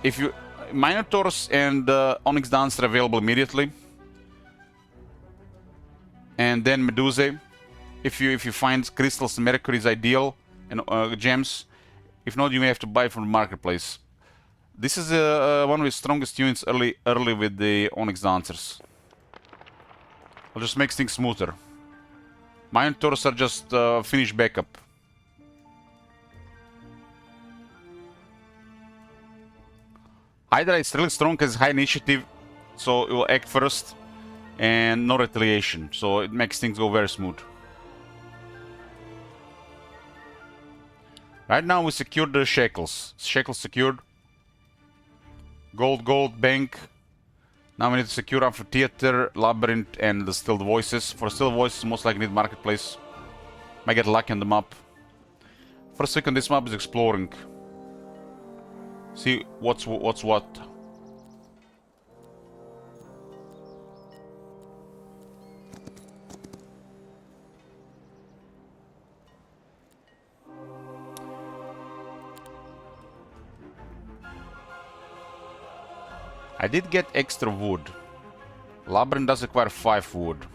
If you Minotaurs and Onyx Dancer available immediately, and then Medusa. If you find crystals and mercury is ideal, and gems. If not, you may have to buy from the Marketplace. This is one of the strongest units early with the Onyx Dancers. It just makes things smoother. Minotaurs are just finished backup. Hydra is really strong because it's high initiative, so it will act first, and no retaliation, so it makes things go very smooth. Right now we secured the Shackles. Shackles secured. Gold, Bank. Now we need to secure Amphitheater, Labyrinth, and the Still Voices. For Still Voices, most likely need Marketplace. Might get lucky on the map. First week on this map is exploring. See what's what. I did get extra wood. Labyrinth does require 5 wood.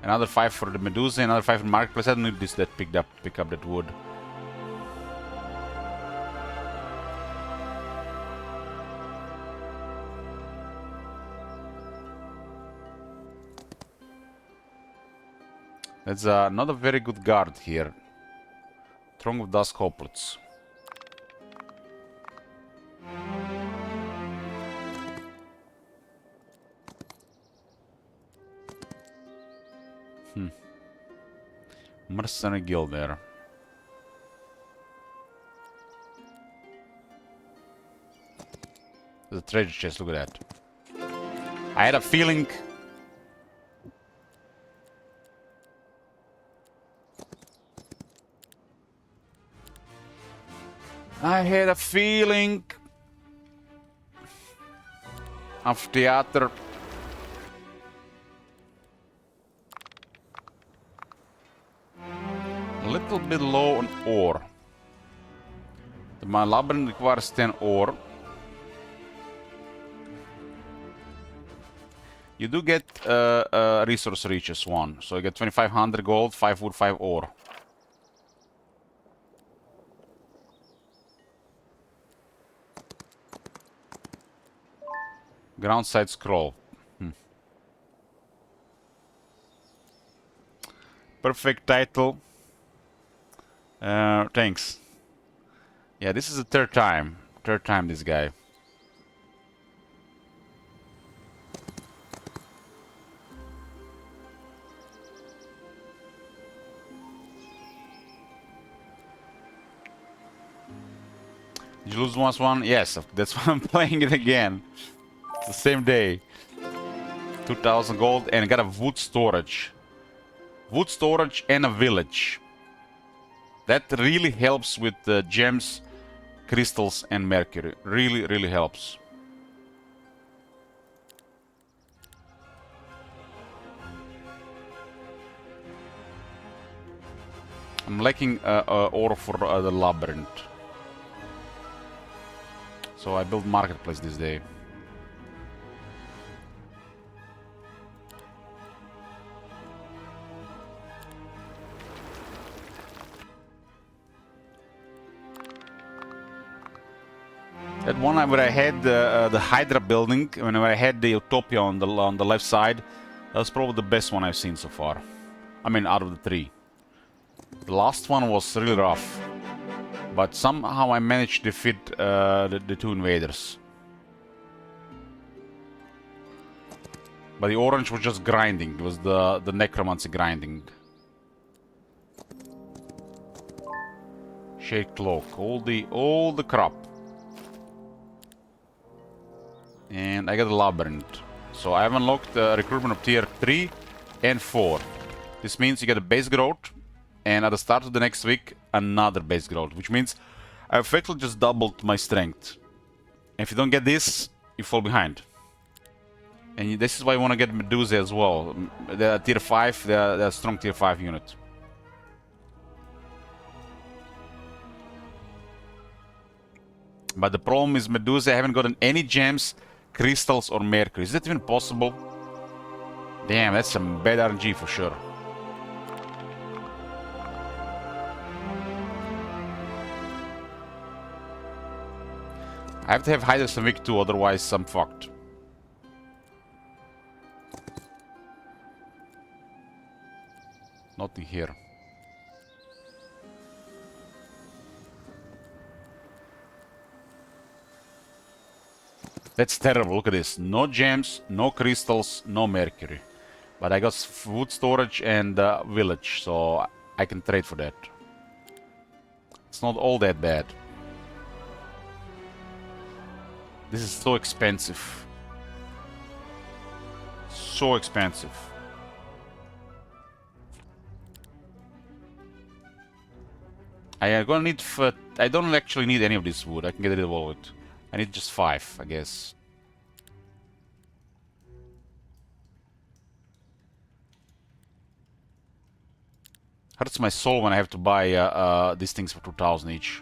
Another 5 for the Medusa, another 5 for Marketplace. I don't need this that pick up that wood. There's not a very good guard here. Throng of Dusk Hoplets. Mercenary Guild there. There's a treasure chest, look at that. I had a feeling. Amphitheater. A little bit low on ore. My Labyrinth requires 10 ore. You do get resource reaches 1. So you get 2500 gold, 5 wood, 5 ore. Groundside scroll. Perfect title. Thanks. Yeah, this is the third time. This guy. Did you lose one? Yes, that's why I'm playing it again. It's the same day. 2,000 gold, and got a wood storage. Wood storage and a village. That really helps with gems, crystals, and mercury. Really, really helps. I'm lacking ore for the labyrinth. So I built marketplace this day. That one where I had the Hydra building, when I had the Utopia on the left side, that was probably the best one I've seen so far. I mean, out of the three. The last one was really rough, but somehow I managed to defeat the two invaders. But the orange was just grinding. It was the necromancy grinding. Shade cloak, all the crap. And I got a labyrinth. So I have unlocked the recruitment of tier 3 and 4. This means you get a base growth, and at the start of the next week, another base growth, which means I effectively just doubled my strength. And if you don't get this, you fall behind. And this is why you want to get Medusa as well. They're tier 5, they're a strong tier 5 unit. But the problem is Medusa, I haven't gotten any gems, crystals, or mercury. Is that even possible? Damn, that's some bad RNG for sure. I have to have Hydras and Vic too, otherwise I'm fucked. Nothing here. That's terrible, look at this. No gems, no crystals, no mercury. But I got food storage and village, so I can trade for that. It's not all that bad. This is so expensive. So expensive. I gonna need. I don't actually need any of this wood. I can get rid of all of it. I need just 5, I guess. Hurts my soul when I have to buy these things for 2,000 each.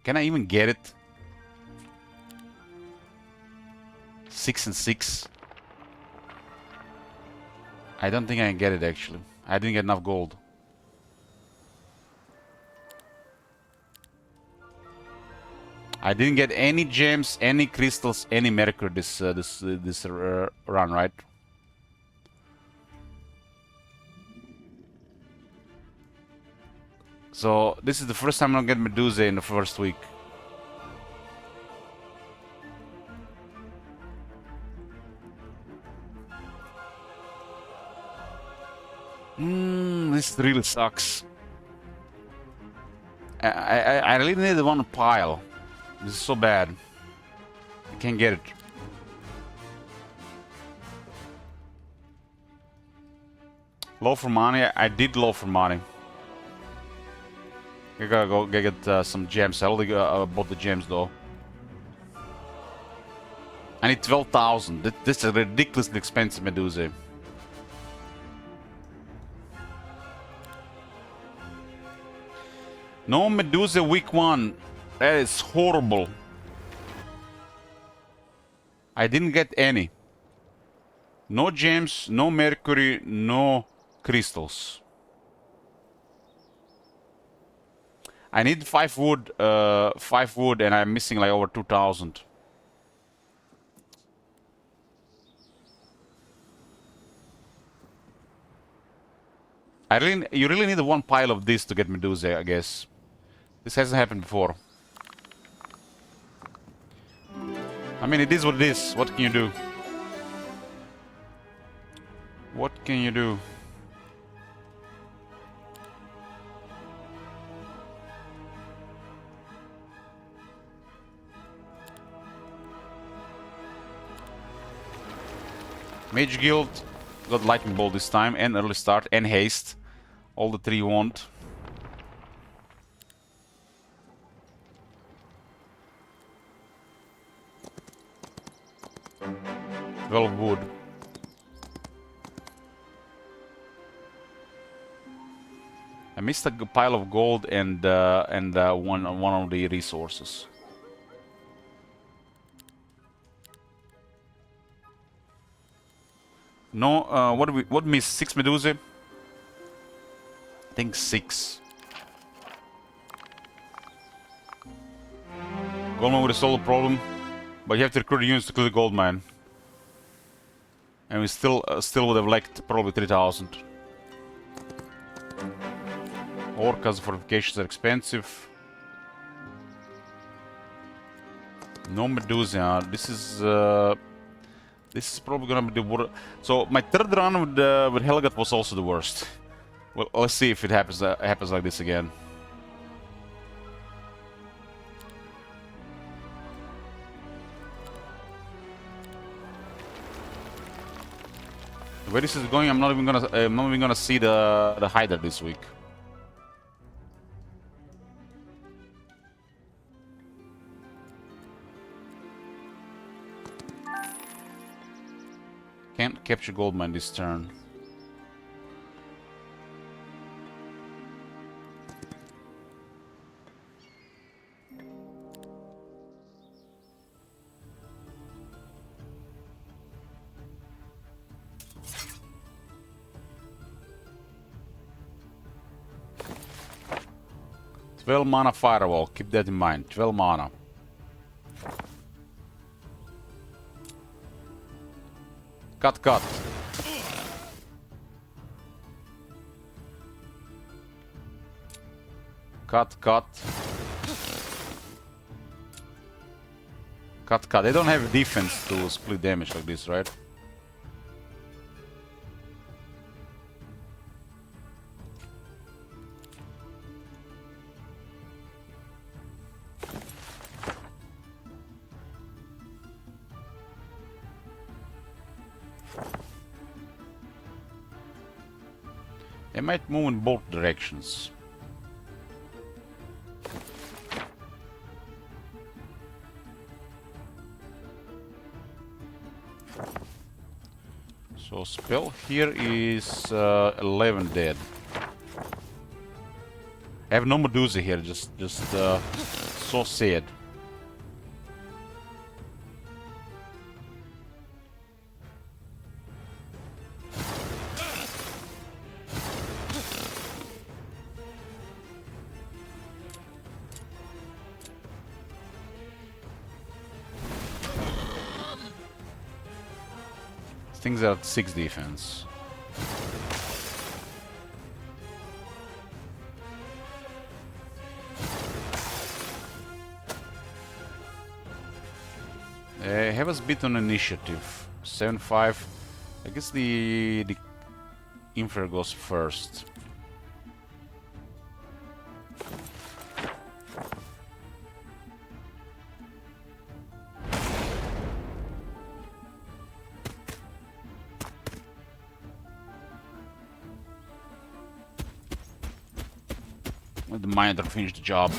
Can I even get it? 6 and 6. I don't think I can get it actually. I didn't get enough gold. I didn't get any gems, any crystals, any mercury this run, right? So this is the first time I'm gonna get Medusa in the first week. This really sucks. I really need the one pile. This is so bad. I can't get it. Low for money. I did low for money. I gotta go get some gems. I only bought the gems though. I need 12,000. This is a ridiculously expensive Medusa. No Medusa week 1. That is horrible. I didn't get any. No gems, no mercury, no crystals. I need 5 wood, and I'm missing like over 2,000. You really need one pile of this to get Medusa, I guess. This hasn't happened before. I mean, it is what it is. What can you do? What can you do? Mage Guild got Lightning Bolt this time, and Early Start, and Haste. All the three you want. Well, wood. I missed a pile of gold and one of the resources. No, what missed? 6 Medusae? I think 6. Goldmine would have solved the problem, but you have to recruit units to clear the gold mine. And we still would have lacked probably 3,000. Orcas fortifications are expensive. No Medusa. This is probably gonna be the worst. So my third run with Helgat was also the worst. Well, let's see if it happens like this again. The way this is going, I'm not even gonna see the Hydra this week. Can't capture gold mine this turn. Twelve mana firewall, keep that in mind. 12 mana. Cut. Cut. They don't have defense to split damage like this, right? They might move in both directions. So spell here is 11 dead. I have no Medusa here, just so sad. Things are at 6 defense. Have us beat on initiative. 7-5. I guess the Infra goes first. Let the miner finish the job.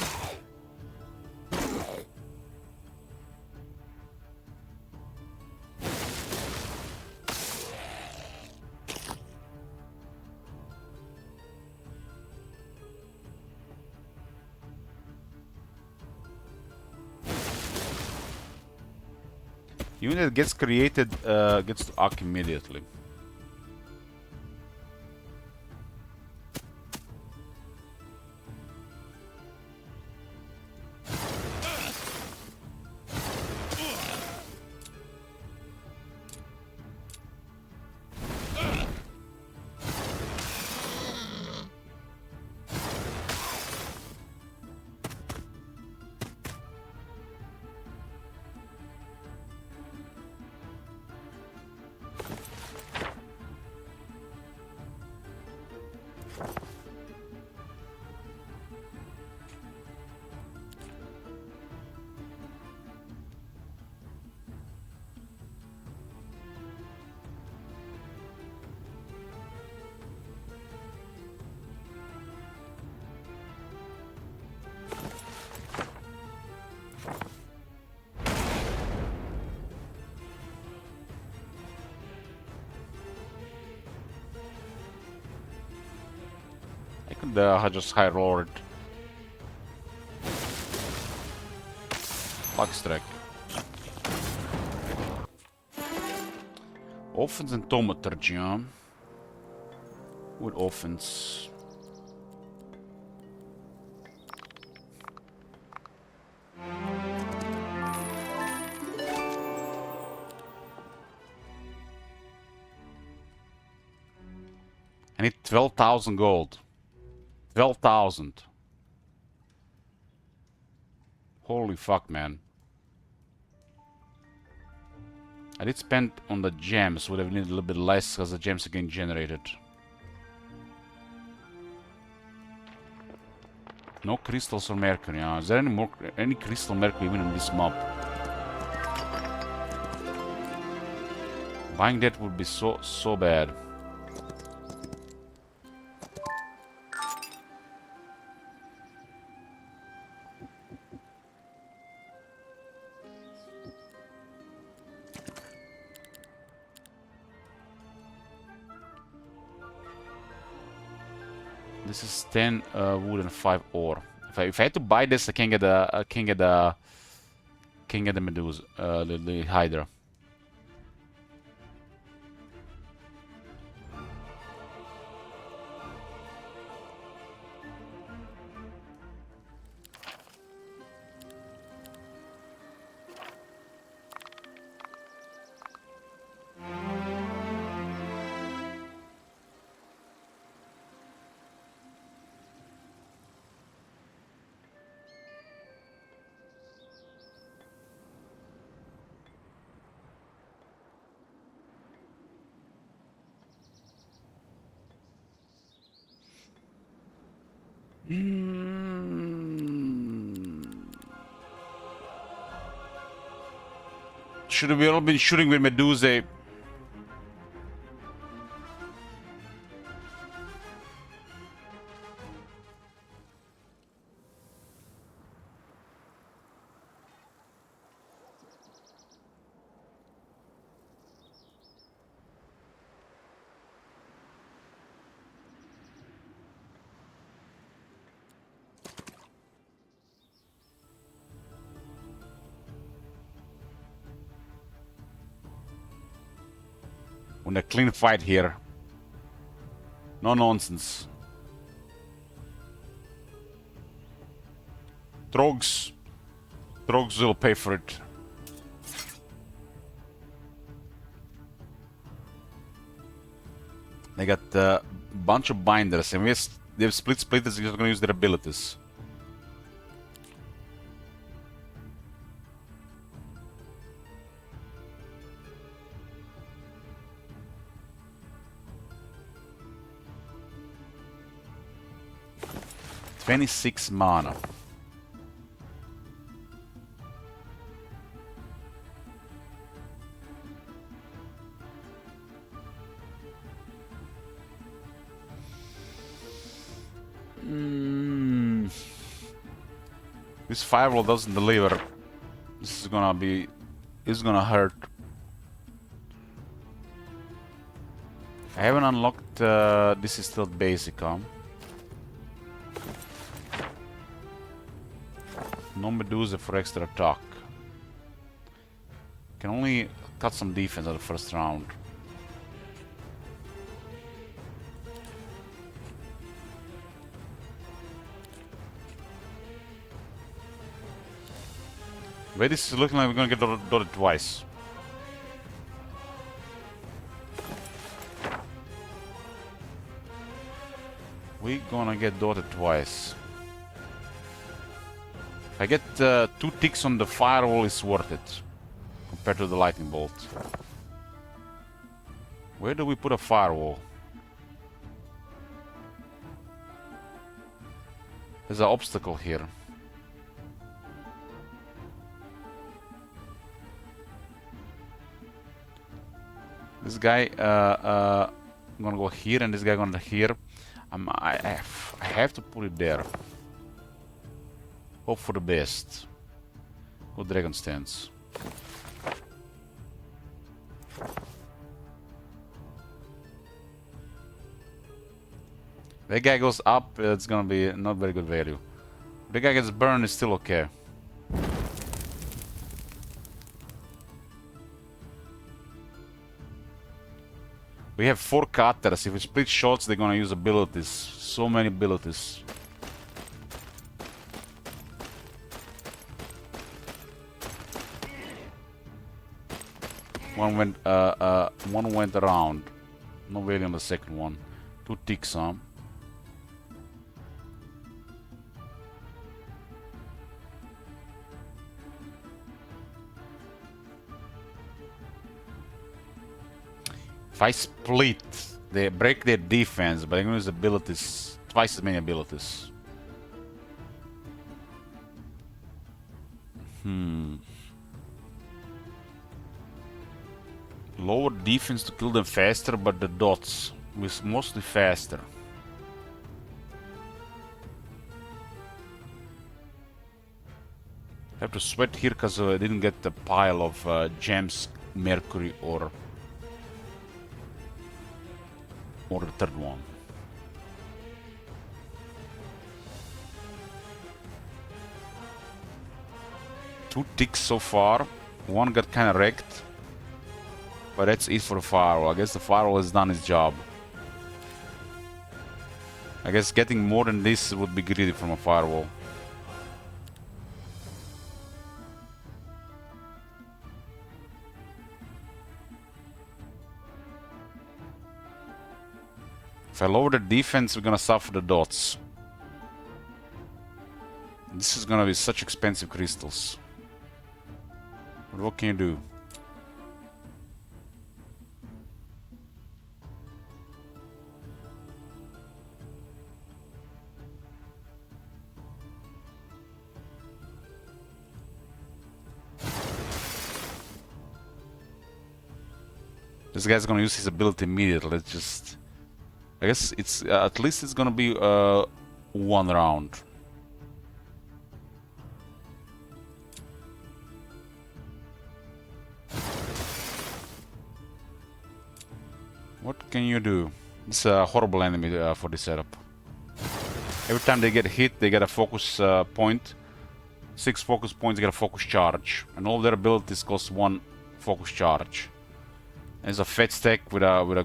Unit that gets created gets to arc immediately. The just high rolled. Lucky strike. Offense and thaumaturgy, huh? With offense. I need 12,000 gold. 12,000. Holy fuck, man. I did spend on the gems. Would have needed a little bit less because the gems are getting generated. No crystals or mercury. Is there any crystal mercury even in this mob? Buying that would be so bad. This is 10 wood and 5 ore. If I had to buy this, I can get the Medusa, the Hydra. Should have all been shooting with Medusa. On a clean fight here. No nonsense. Drogs will pay for it. They got a bunch of binders, and they've splitters, they're just gonna use their abilities. $26 mana. This firewall doesn't deliver. This is gonna be... It's gonna hurt. I haven't unlocked... this is still basic, huh? No Medusa for extra attack. Can only cut some defense at the first round. Wait, this is looking like we're gonna get dotted twice. We're gonna get dotted twice. If I get 2 ticks on the firewall, it's worth it. Compared to the lightning bolt. Where do we put a firewall? There's an obstacle here. This guy, I'm gonna go here, and this guy gonna here. I have to put it there. Hope for the best. Go dragon stance. That guy goes up, it's gonna be not very good value. The guy gets burned, it's still okay. We have 4 cutters. If we split shots, they're gonna use abilities. So many abilities. One went around. No value on the second one. 2 ticks, huh? If I split, they break their defense, but I'm gonna use abilities, twice as many abilities. Lower defense to kill them faster, but the dots was mostly faster. Have to sweat here because I didn't get the pile of gems, mercury, or the third one. Two ticks so far. One got kind of wrecked. But that's it for the firewall. I guess the firewall has done its job. I guess getting more than this would be greedy from a firewall. If I lower the defense, we're gonna suffer the dots. This is gonna be such expensive crystals. But what can you do? This guy's gonna use his ability immediately. Let's just... I guess it's... at least it's gonna be one round. What can you do? It's a horrible enemy for this setup. Every time they get hit, they get a focus point. 6 focus points get a focus charge. And all their abilities cost 1 focus charge. There's a fat stack with a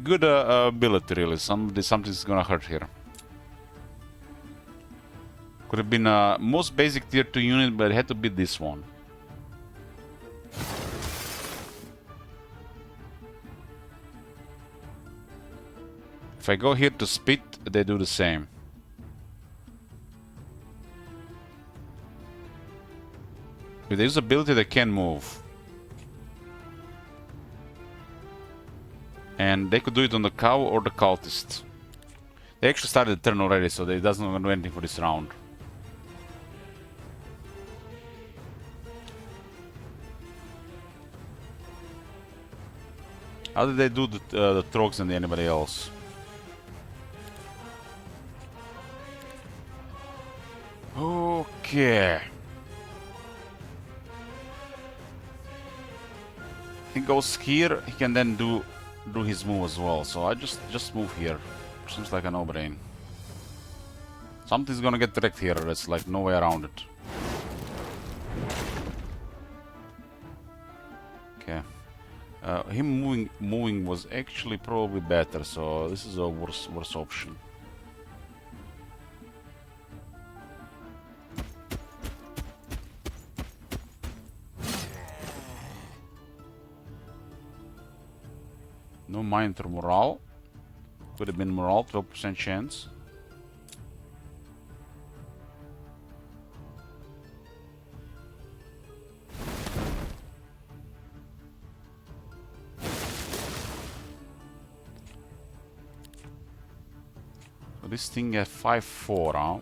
good ability, really. Something's gonna hurt here. Could have been a most basic tier 2 unit, but it had to be this one. If I go here to spit, they do the same. With this ability, they can move. And they could do it on the cow or the cultist. They actually started the turn already, so they doesn't do anything for this round. How did they do the trogs than anybody else? Okay. He goes here, he can then do his move as well. So I just move here. Seems like a no-brain. Something's gonna get wrecked here. There's like no way around it. Okay. Him moving was actually probably better. So this is a worse option. No mine through morale. Could have been morale, 12% chance. So this thing at 5-4, huh?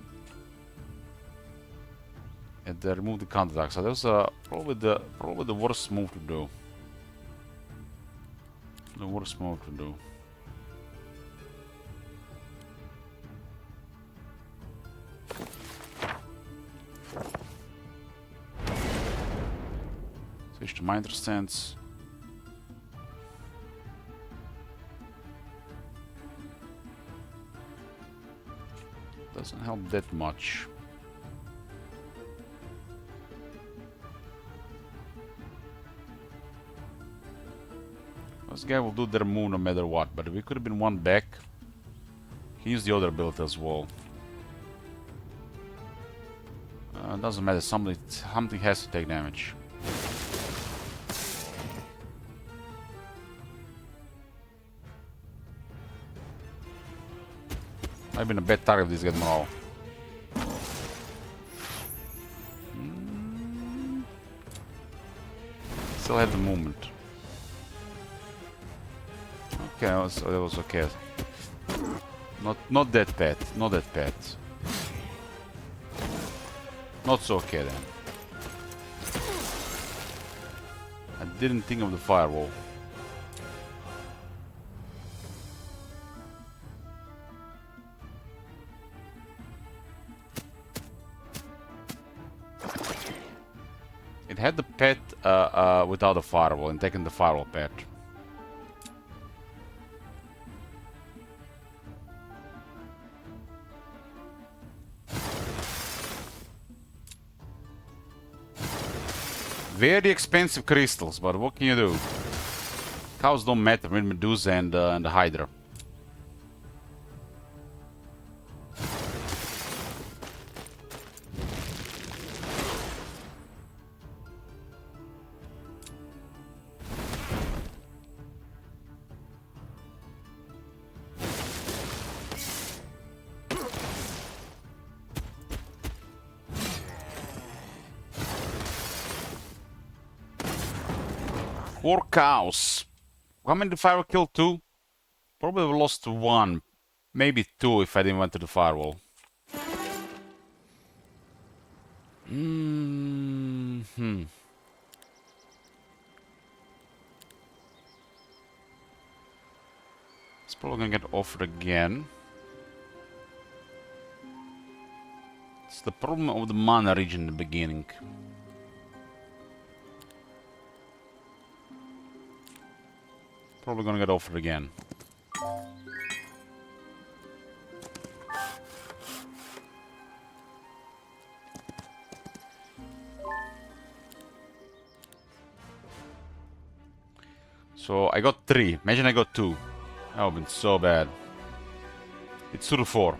And they removed the counterattack. So that was probably the worst move to do. The worst move to do. Switch to miner stance. Doesn't help that much. This guy will do their move no matter what, but we could have been one back. He used the other ability as well. Doesn't matter, something has to take damage. I've been a bad target if this gets morale. Still have the movement. Okay, that was okay. Not that bad. Not that bad. Not so okay then. I didn't think of the firewall. It had the pet without the firewall and taken the firewall pet. Very expensive crystals, but what can you do? Cows don't matter with Medusa and the Hydra. Four cows. How many did the firewall kill? Two? Probably lost one. Maybe two if I didn't went to the firewall. It's probably gonna get offered again. It's the problem of the mana region in the beginning. Probably gonna get offered again. So I got 3. Imagine I got 2. That would have been so bad. It's 2 to 4.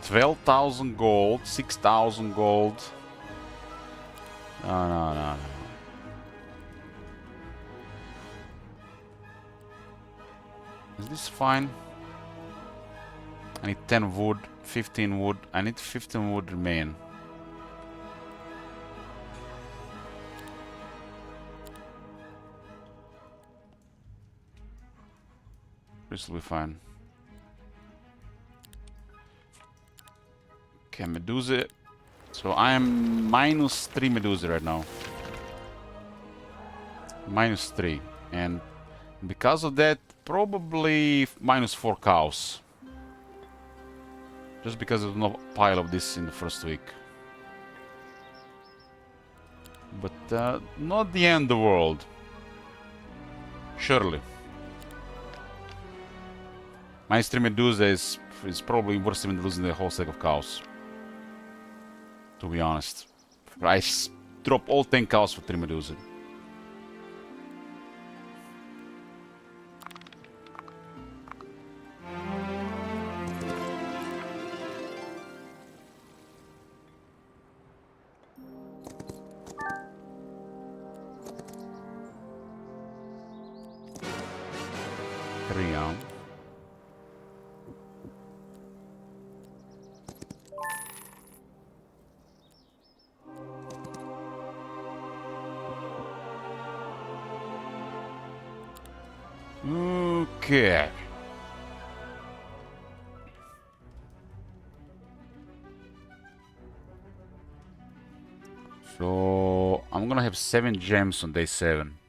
$12,000 gold, 6,000 gold. No. Is this fine? I need 10 wood, 15 wood. I need 15 wood remain. This will be fine. Okay, Medusa. So I am -3 Medusa right now. -3. And because of that, probably -4 cows. Just because there's no pile of this in the first week. But not the end of the world. Surely. -3 Medusa is probably worse than losing the whole stack of cows. To be honest. I drop all 10 cows for 3 Medusa. Okay. So I'm gonna have 7 gems on day 7.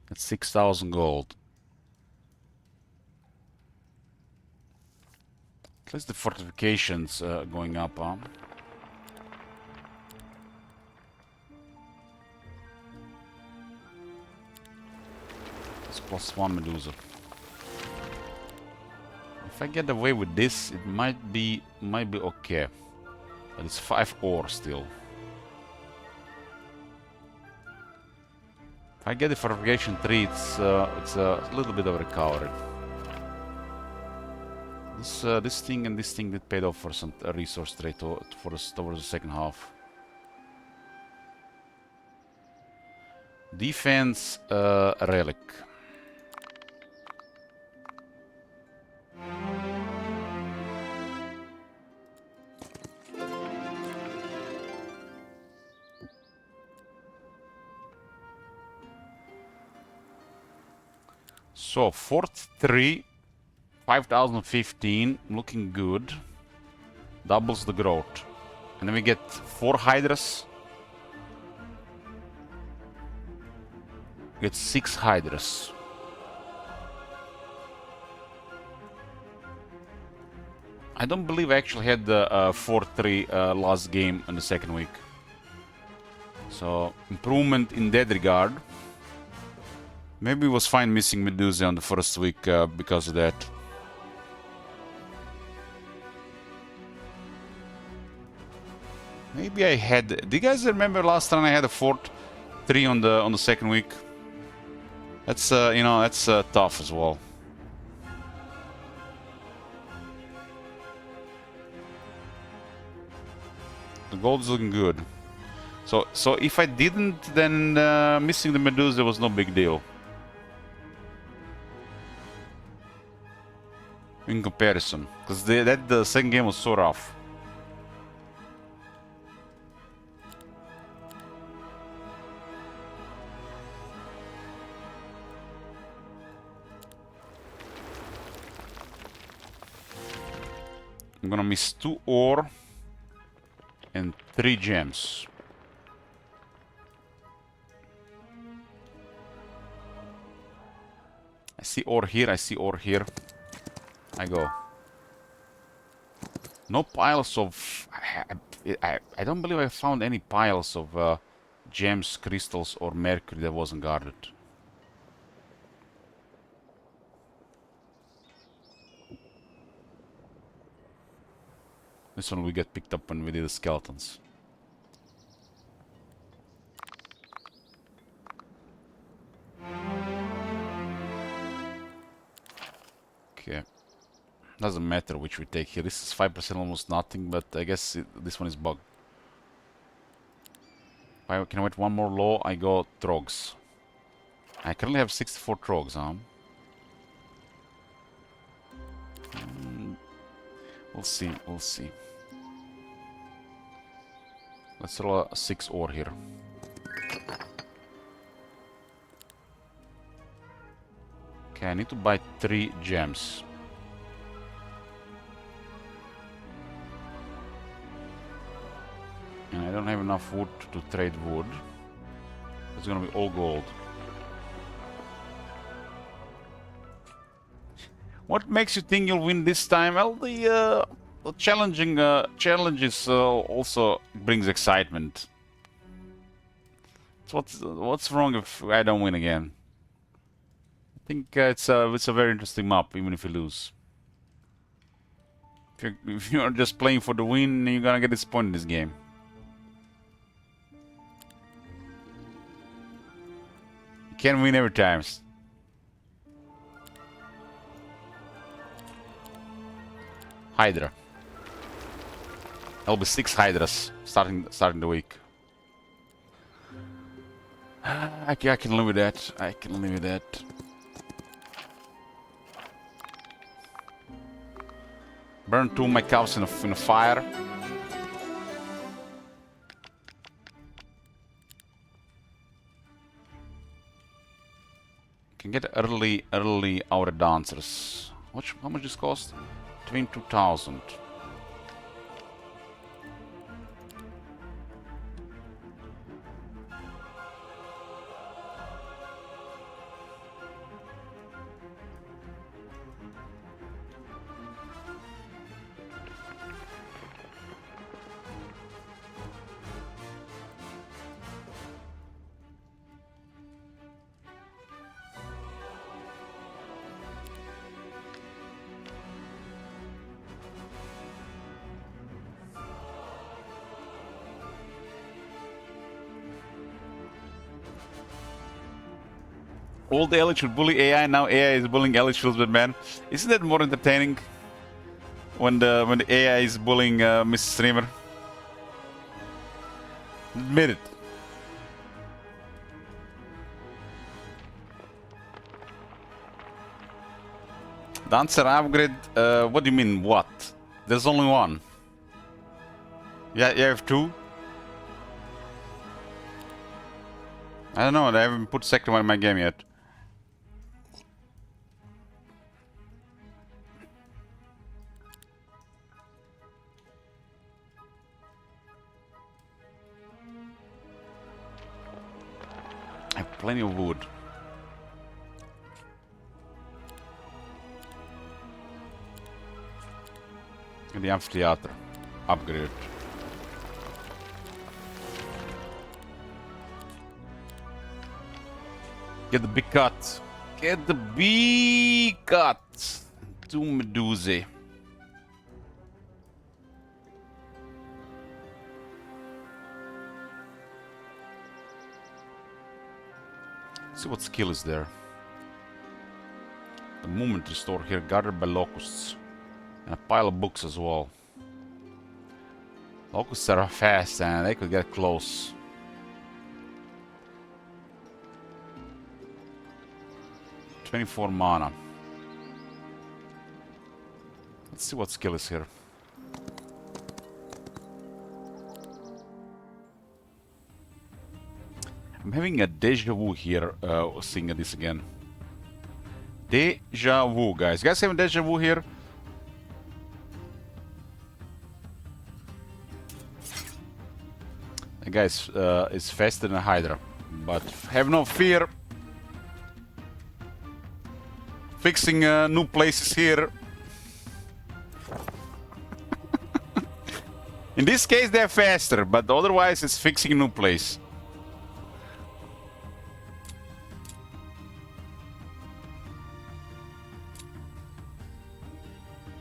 That's 6,000 gold. least the fortifications going up, huh? It's +1 Medusa. If I get away with this, it might be okay. But it's 5 ore still. If I get the fortification 3, it's a little bit of recovery. This thing and this thing did paid off for some resource trade towards the second half. Defense relic. So Fort 3, 5015, looking good. Doubles the growth. And then we get 4 Hydras. Get 6 Hydras. I don't believe I actually had the 4-3 last game in the second week. So improvement in that regard. Maybe it was fine missing Medusa on the first week because of that. Maybe I had. Do you guys remember last time I had a 4-3 on the second week? That's you know, that's tough as well. The gold is looking good. So if I didn't, then missing the Medusa was no big deal. In comparison, because the second game was so rough. I'm gonna miss 2 ore and 3 gems. I see ore here, I see ore here. I go. No piles of... I don't believe I found any piles of gems, crystals or mercury that wasn't guarded. This one we get picked up when we did the skeletons. Okay. Doesn't matter which we take here. This is 5% almost nothing, but I guess this one is bugged. Can I wait one more low? I go trogs. I currently have 64 trogs, huh? We'll see, we'll see. Let's roll a 6 ore here. Okay, I need to buy 3 gems. And I don't have enough wood to trade wood. It's gonna be all gold. What makes you think you'll win this time? Well, the challenges also brings excitement. So what's wrong if I don't win again? I think it's a very interesting map, even if you lose. If you're just playing for the win, you're gonna get disappointed in this game. You can't win every time. Hydra. There'll be 6 Hydras starting the week. I can live with that. I can live with that. Burn 2 of my cows in a fire. Can get early outer dancers. How much this cost? 22,000. Old Ellie should bully AI, now AI is bullying Ellie Shields, but man, isn't that more entertaining when the AI is bullying Mr. Streamer? Admit it. Dancer upgrade, what do you mean, what? There's only one. Yeah, you have two? I don't know, I haven't put second one in my game yet. I have plenty of wood. And the amphitheater. Upgrade. Get the big cut. Get the big cut. To Medusa. See what skill is there. The movement restore here, guarded by locusts. And a pile of books as well. Locusts are fast and they could get close. "24 mana. Let's see what skill is here. I'm having a deja vu here, seeing this again. Deja vu, guys. You guys having deja vu here? The guys is faster than a Hydra, but have no fear. Fixing new places here. In this case, they're faster, but otherwise, it's fixing a new place.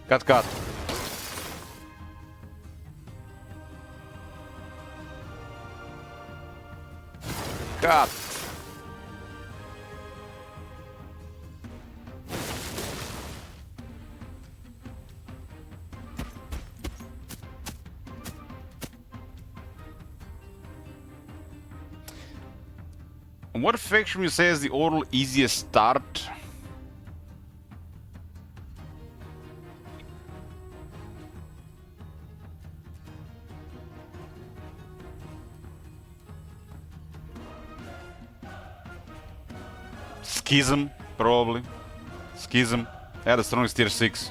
Cut, cut. Cut. And what faction you say is the overall easiest start? Schism, probably. Schism. Yeah, the strongest tier 6.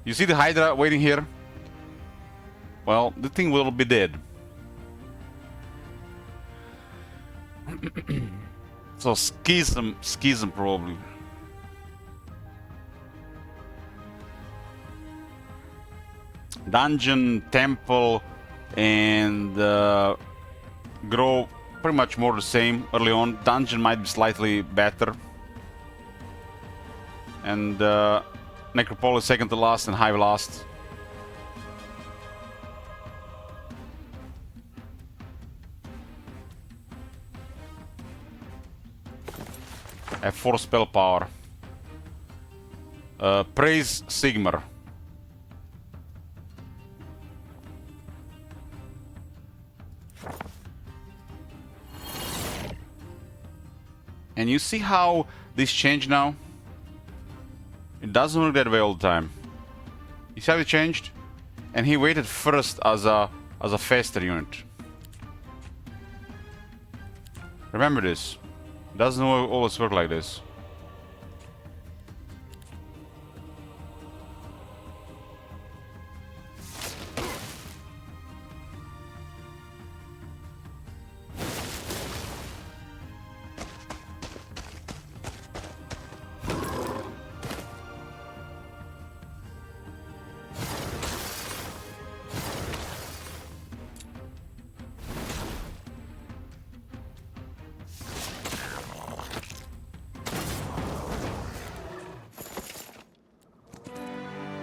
You see the Hydra waiting here? Well, the thing will be dead. So Schism probably. Dungeon, Temple, and Grow pretty much more the same early on. Dungeon might be slightly better. And Necropolis second to last and Hive last. I have 4 spell power. Praise Sigmar. And you see how this changed now? It doesn't work that way all the time. You see how it changed? And he waited first as a faster unit. Remember this. It doesn't always work like this.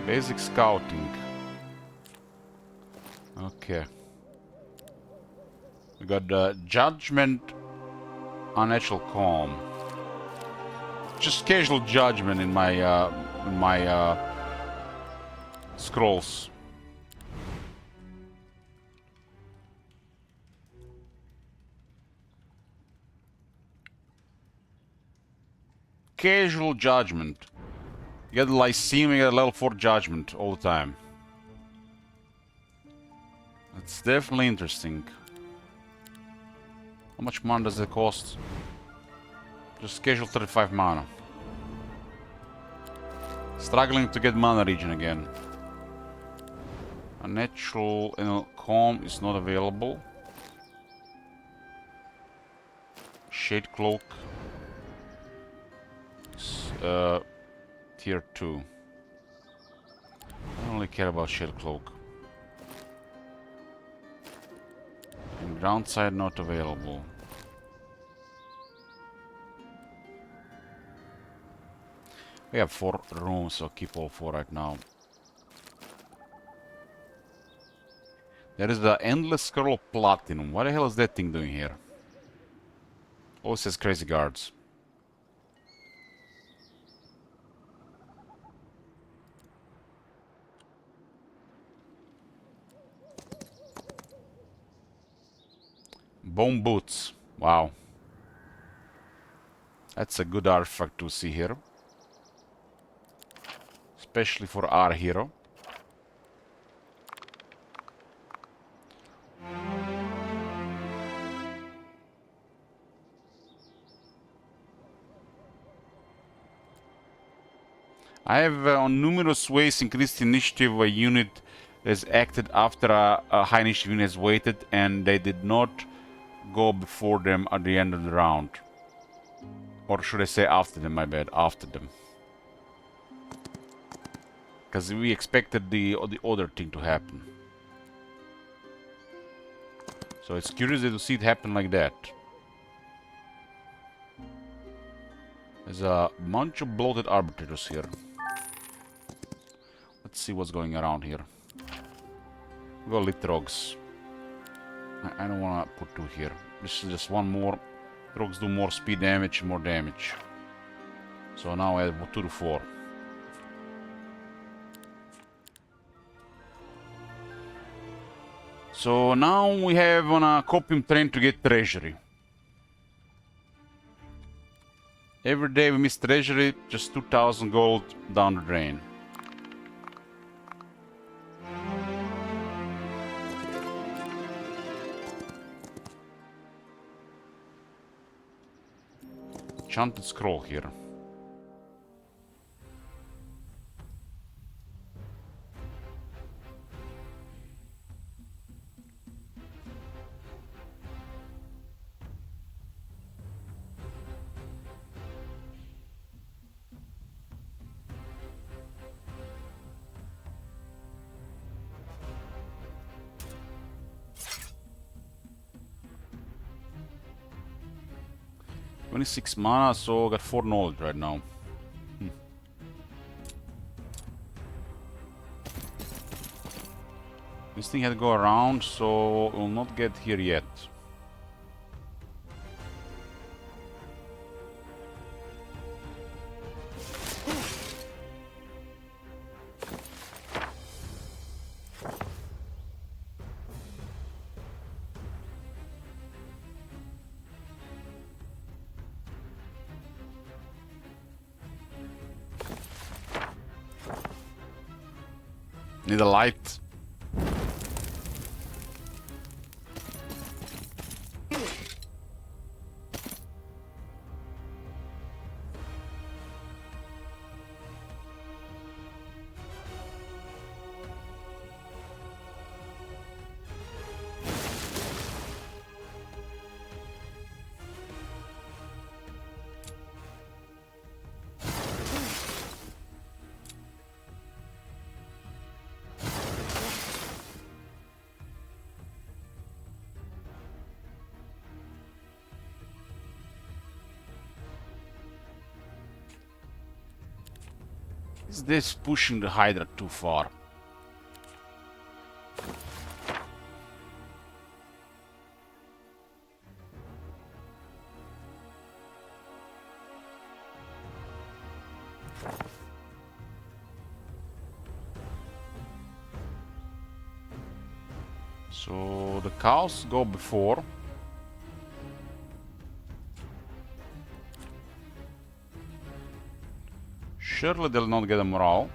Basic scouting. Okay. We got Judgment, Unnatural calm. Just casual judgment in my scrolls. Casual judgment. You get the Lyceum, you get a level 4 judgment all the time. It's definitely interesting. How much mana does it cost? Just casual 35 mana. Struggling to get mana regen again. A natural and calm is not available. Shade cloak. Tier 2. I don't really care about shade cloak. And ground side not available. We have 4 rooms, so keep all 4 right now. There is the endless scroll of platinum. What the hell is that thing doing here? Oh, it says crazy guards. Bone boots. Wow. That's a good artifact to see here. Especially for our hero. I have on numerous ways increased initiative of a unit has acted after a high initiative unit has waited and they did not go before them at the end of the round. Or should I say after them, my bad, after them. Because we expected the other thing to happen. So it's curious to see it happen like that. There's a bunch of bloated arbitrators here. Let's see what's going around here. We got lit rogues. I don't want to put 2 here. This is just one more. Rogues do more speed damage, more damage. So now I have 2 to 4. So now we have on a copium train to get treasury. Every day we miss treasury, just 2,000 gold down the drain. Enchanted scroll here. Six mana, so got 4 knowledge right now. This thing had to go around, so we'll not get here yet. Need a light. Is this pushing the Hydra too far? So the cows go before. Surely they'll not get a morale.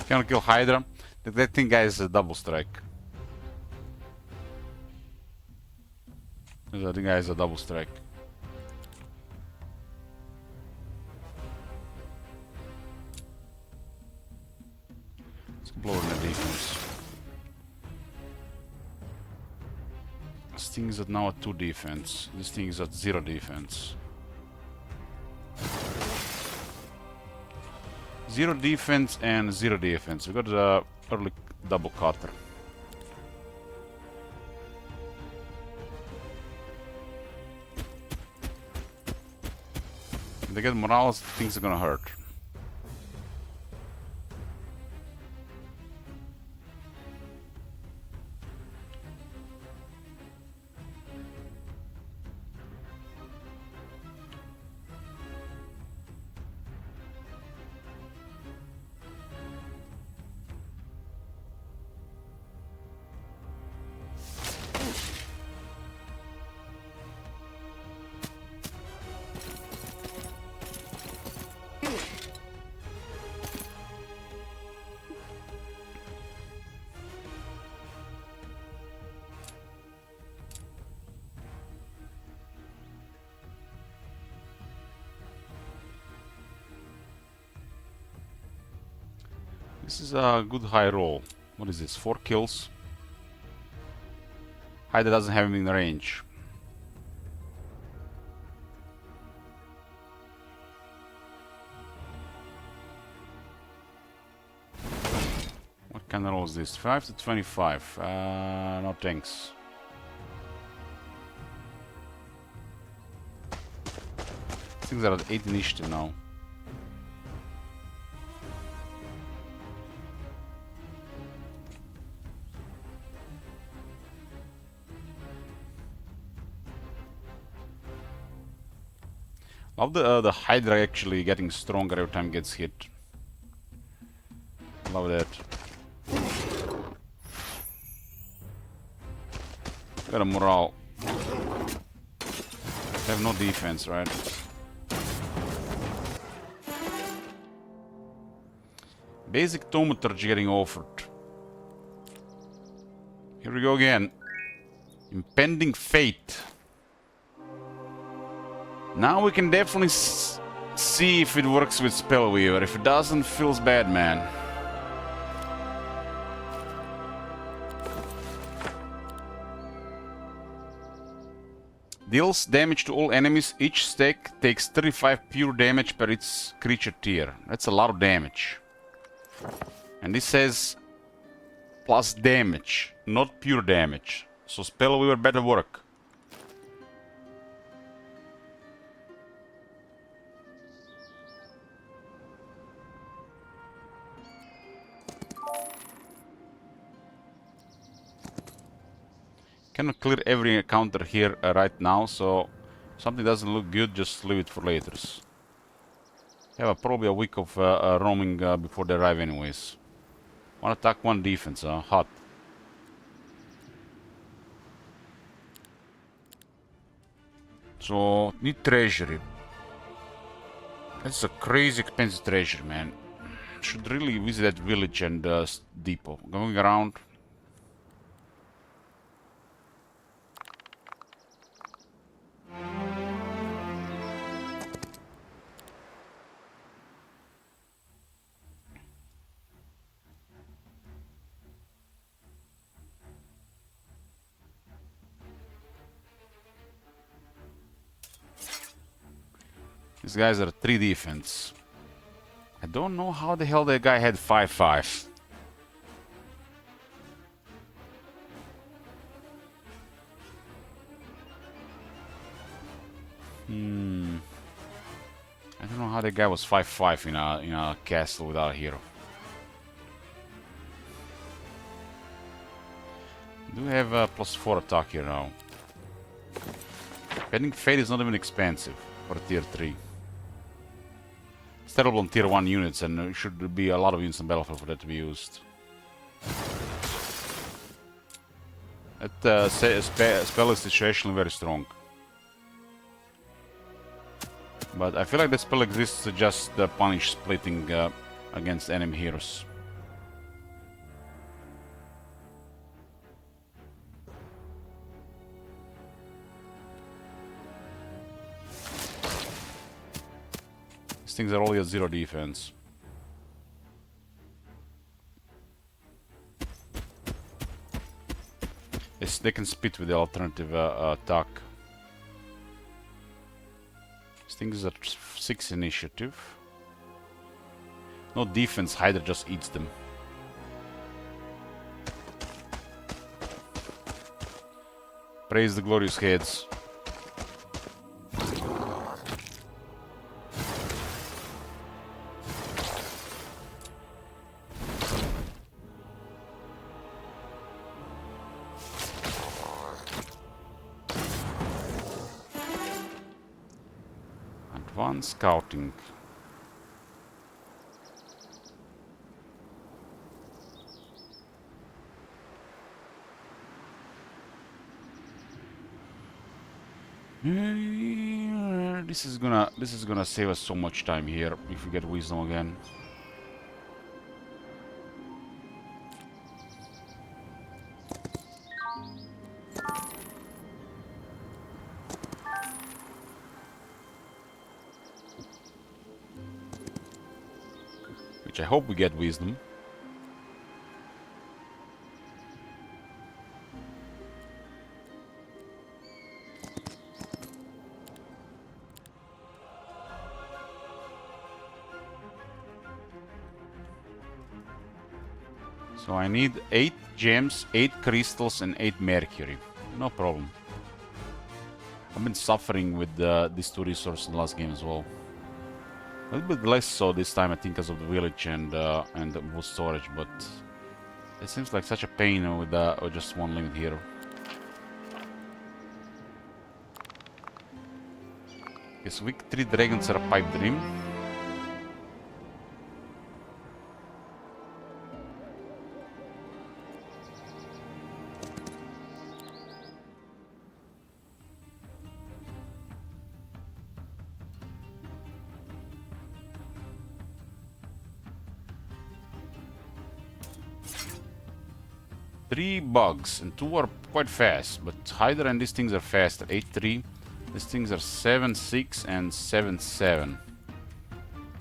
Cannot kill Hydra. That thing guy is a double strike. That guy is a double strike. Let's blow in the defense. This thing is at now at 2 defense. This thing is at 0 defense. 0 defense and 0 defense. We got the early double cutter. If they get Morales, things are gonna hurt. This is a good high roll. What is this? 4 kills. Hydra doesn't have him in range. What kind of roll is this? 5 to 25. No thanks. Things are at 8 initiative now. Love the Hydra actually getting stronger every time it gets hit. Love that. Got a morale. They have no defense, right? Basic thaumaturgy getting offered. Here we go again. Impending fate. Now we can definitely see if it works with Spellweaver. If it doesn't, feels bad, man. Deals damage to all enemies. Each stack takes 35 pure damage per its creature tier. That's a lot of damage. And this says plus damage, not pure damage. So Spellweaver better work. Cannot clear every encounter here right now, so if something doesn't look good, just leave it for later. Have probably a week of roaming before they arrive anyways. One attack, one defense, hot. So, need treasury. That's a crazy expensive treasure, man. Should really visit that village and depot. Going around. These guys are 3 defense. I don't know how the hell that guy had 5-5. I don't know how the guy was 5-5 in a castle without a hero. Do we have a +4 attack here now? Pending Fate is not even expensive for tier 3. It's terrible on tier 1 units, and there should be a lot of units on battlefield for that to be used. That spell is situationally very strong. But I feel like the spell exists to just punish splitting against enemy heroes. These things are only at 0 defense. They can split with the alternative attack. These things are 6 initiative. No defense, Hydra just eats them. Praise the glorious heads. Advanced scouting. This is gonna save us so much time here if we get wisdom again. Which I hope we get wisdom. So I need 8 gems, 8 crystals, and 8 mercury. No problem. I've been suffering with these 2 resources in the last game as well. A little bit less so this time, I think, because of the village and the wood storage, but it seems like such a pain with just 1 limit hero. Yes, week 3 dragons are a pipe dream. Three bugs, and 2 are quite fast, but Hydra and these things are faster. 8-3. These things are 7-6 and 7-7.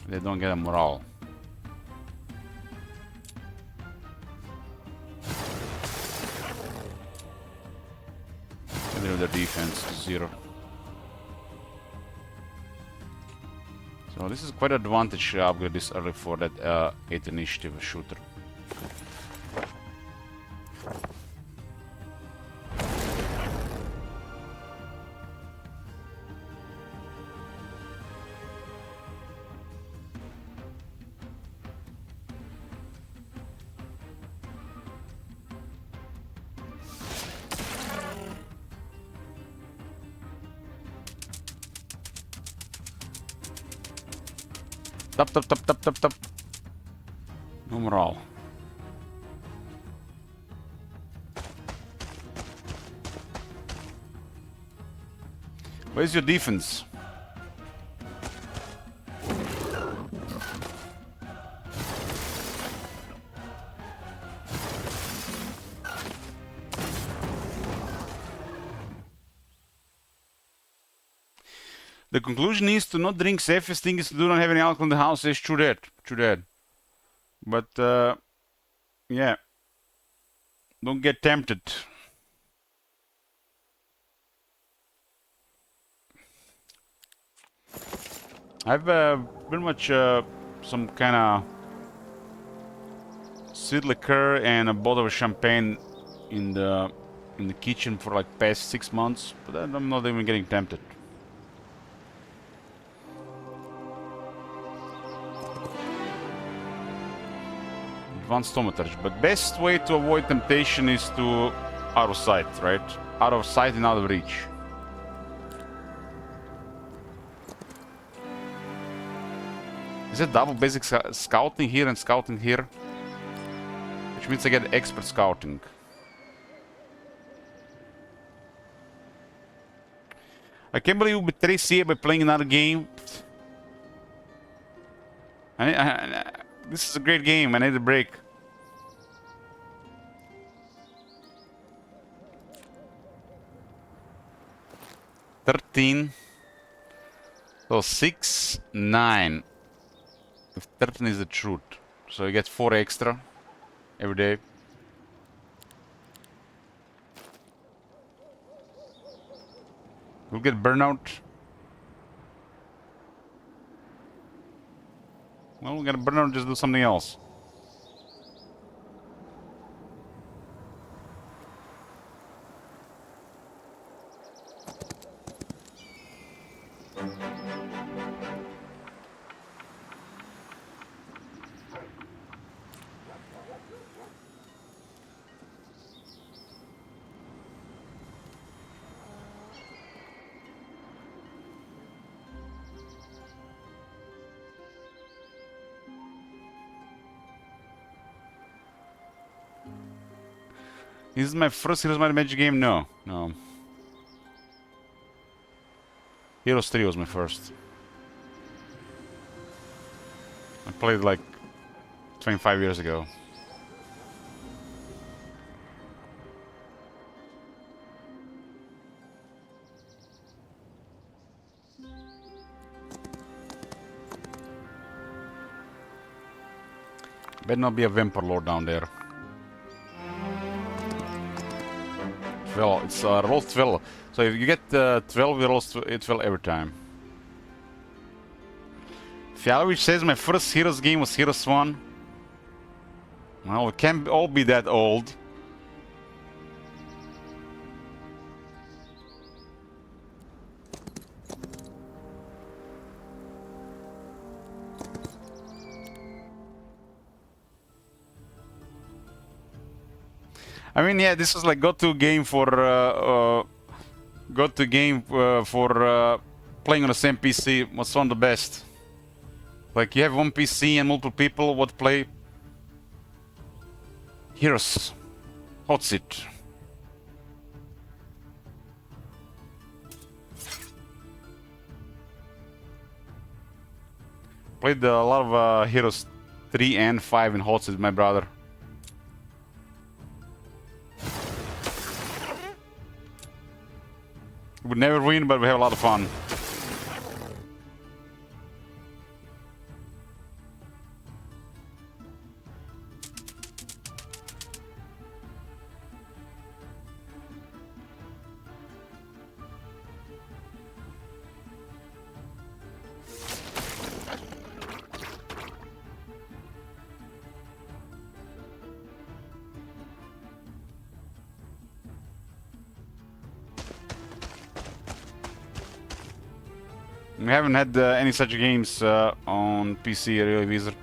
They don't get a morale. Get rid of their defense to 0. So this is quite an advantage to upgrade this early for that 8 initiative shooter. Tap. No morale. Where's your defense? The conclusion is to not drink. Safest thing is to do not have any alcohol in the house. It's true that. But yeah, don't get tempted. I've pretty much some kind of sweet liqueur and a bottle of champagne in the kitchen for like past 6 months, but I'm not even getting tempted. Advanced thaumaturgy, but best way to avoid temptation is to out of sight, right? Out of sight and out of reach. Is it double basic scouting here and scouting here? Which means I get expert scouting. I can't believe we betray CA by playing another game. This is a great game. I need a break. $13. So 6, 9. If 13 is the truth. So you get 4 extra every day. We'll get burnout. Well, we're gonna burnout, just do something else. This is my first Heroes Might and Magic game? No, no. Heroes 3 was my first. I played like 25 years ago. Better not be a Vampire Lord down there. 12. It's roll 12. So if you get 12, you roll 12 every time. Fialovic says my first Heroes game was Heroes 1. Well, we can't all be that old. I mean, yeah, this was like go-to game for playing on the same PC. Was one of the best. Like you have one PC and multiple people what play. Heroes, hot seat. Played a lot of Heroes 3 and 5 in hot seat with my brother. We would never win, but we have a lot of fun. We haven't had any such games on PC really either.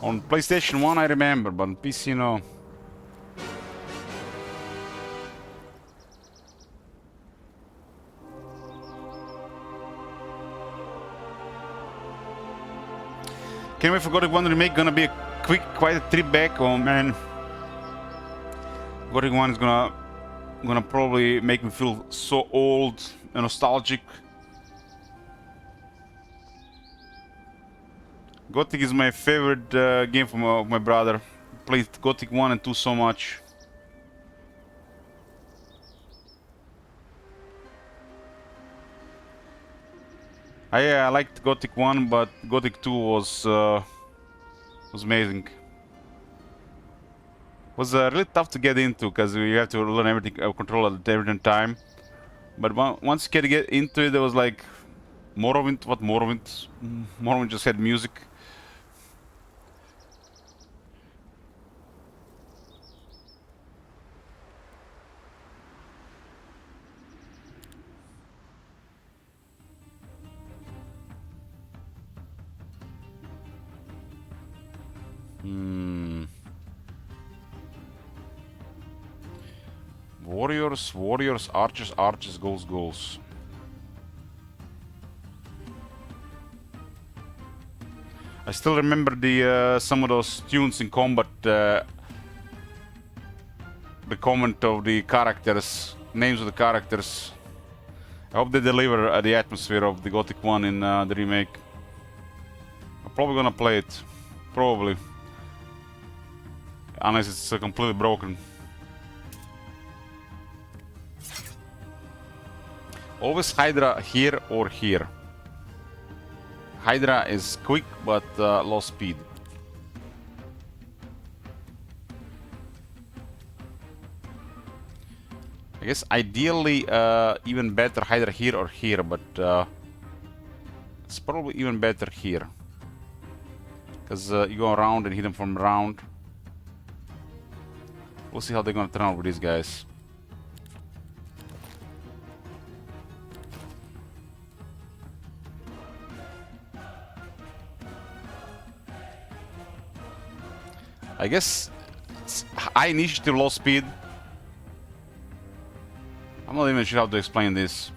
On PlayStation 1 I remember, but on PC no. Can't wait for Gothic 1 remake, gonna be a quick, quite a trip back. Oh man. Gothic 1 is gonna probably make me feel so old and nostalgic. Gothic is my favorite game from my brother. Played Gothic 1 and 2 so much. I liked Gothic 1, but Gothic 2 was amazing. Was really tough to get into because you have to learn everything, control at every time. But once you get into it, there was like Morrowind. What Morrowind? Morrowind just had music. Warriors, warriors, archers, archers, ghouls, ghouls. I still remember the some of those tunes in combat. The comment of the characters, names of the characters. I hope they deliver the atmosphere of the Gothic 1 in the remake. I'm probably gonna play it. Probably. Unless it's completely broken. Always Hydra here or here. Hydra is quick but low speed. I guess ideally even better Hydra here or here, but it's probably even better here. Because you go around and hit them from around. We'll see how they're gonna turn out with these guys. I guess it's high initiative, low speed. I'm not even sure how to explain this.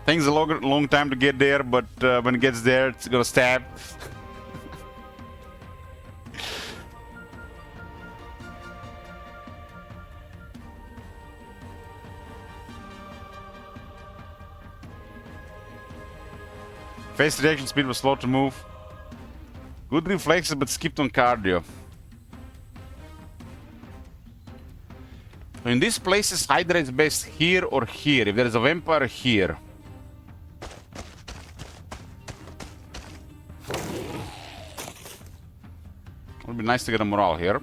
Takes a long time to get there, but when it gets there, it's gonna stab. Face reaction speed was slow to move. Good reflexes, but skipped on cardio. In these places, Hydra is best here or here. If there is a vampire, here. Would be nice to get a morale here.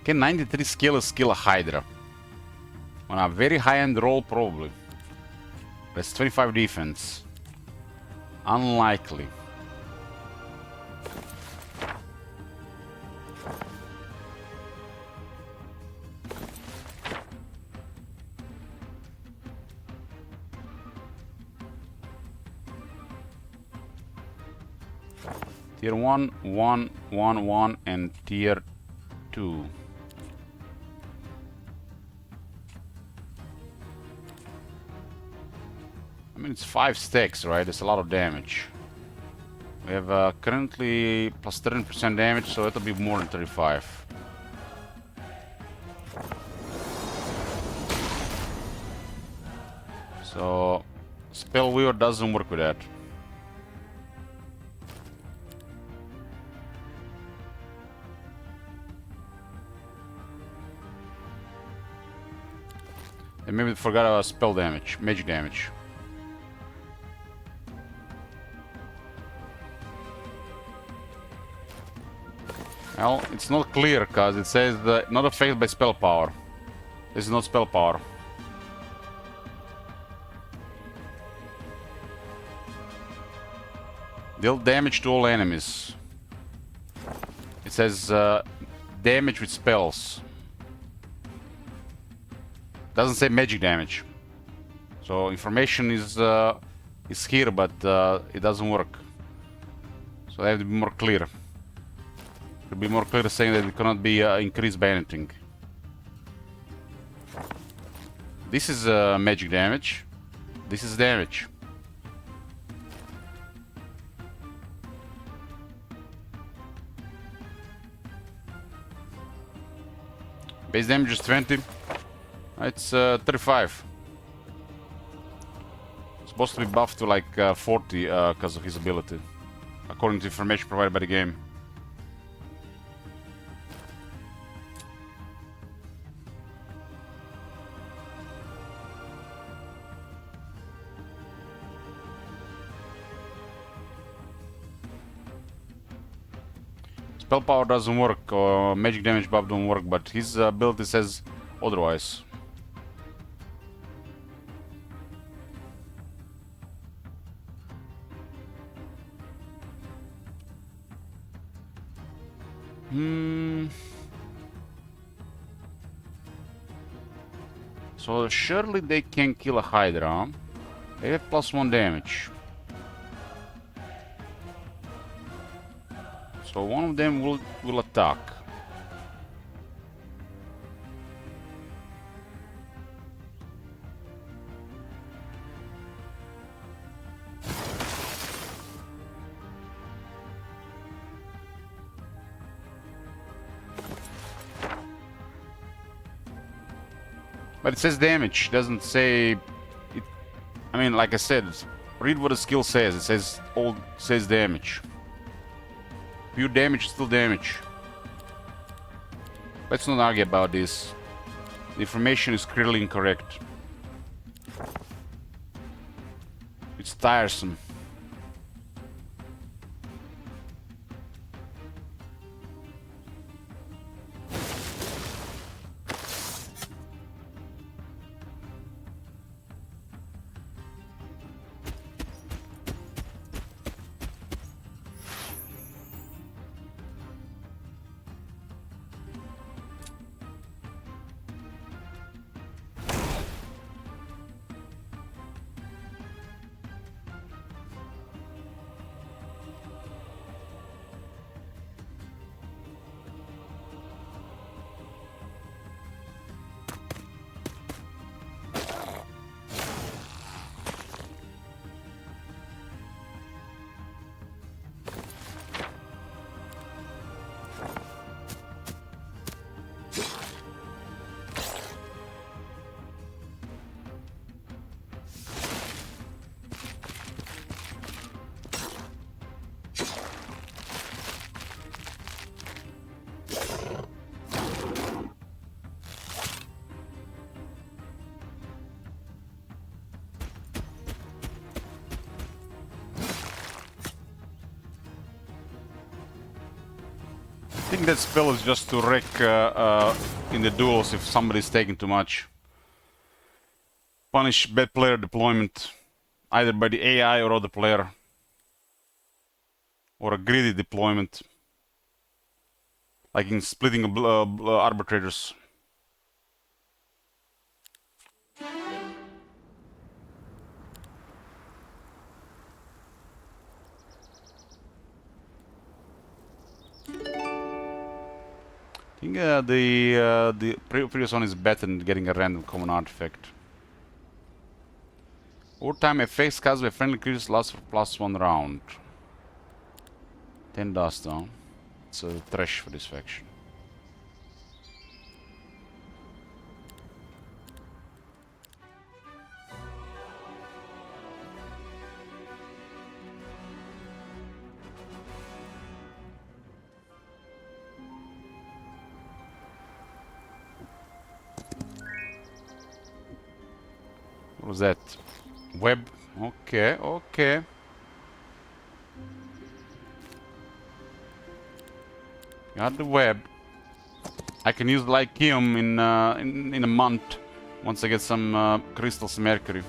Okay, 93 skill is skill Hydra. On a very high-end roll, probably. That's 25 defense. Unlikely. Tier 1, 1, 1, 1, and tier 2. I mean, it's 5 stacks, right? It's a lot of damage. We have currently plus 13% damage, so it'll be more than 35. So, Spell Weaver doesn't work with that. And maybe forgot about spell damage, magic damage. Well, it's not clear because it says not affected by spell power. This is not spell power. Deal damage to all enemies. It says damage with spells. Doesn't say magic damage. So information is here, but it doesn't work. So they have to be more clear. To be more clear, saying that it cannot be increased by anything. This is magic damage. This is damage. Base damage is 20. It's 35. It's supposed to be buffed to like 40 because of his ability, according to information provided by the game. spell power doesn't work, or magic damage buff don't work, but his ability says otherwise. So surely they can kill a Hydra. They have +1 damage. So one of them will attack. But it says damage, doesn't say it. I mean, like I said, read what the skill says. It says damage. Pure damage is still damage. Let's not argue about this. The information is clearly incorrect. It's tiresome. I think that spell is just to wreck in the duels if somebody's taking too much. Punish bad player deployment, either by the AI or other player. Or a greedy deployment. Like in splitting arbitrators. I think the previous one is better than getting a random common artifact. Overtime effects cast by friendly creatures last for +1 round. 10 dust, huh? It's a trash for this faction. What was that? Web? Okay, okay. Got the web. I can use Lyceum in a month once I get some crystals mercury.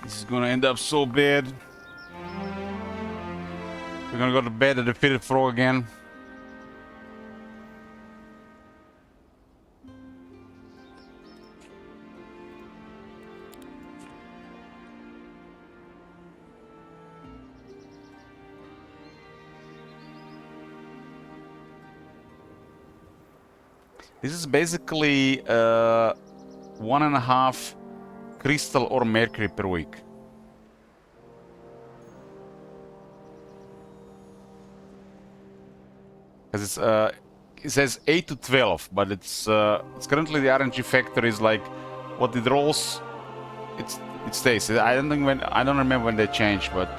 This is gonna end up so bad. We're gonna go to bed a defeated frog again. This is basically 1.5 crystal or mercury per week. Because it says 8 to 12, but it's currently the RNG factor is like what it rolls, it stays. I don't remember when they changed, but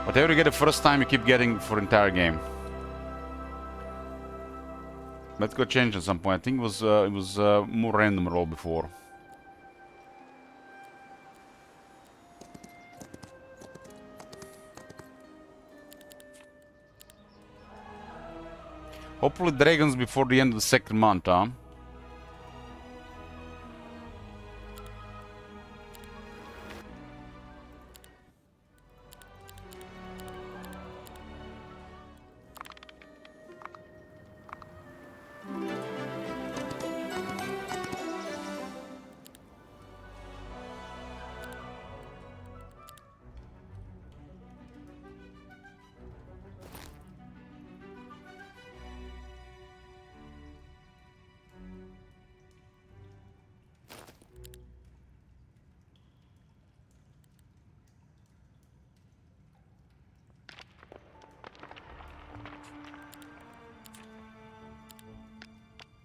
whatever you get the first time, you keep getting for entire game. That got changed at some point. I think it was more random roll before. Hopefully dragons before the end of the second month, huh?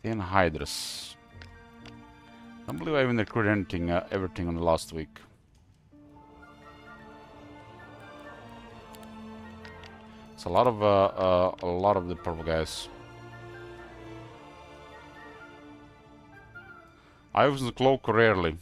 And Hydras. Don't believe I even recruited anything, everything on the last week. It's a lot of the purple guys. I use the cloak rarely.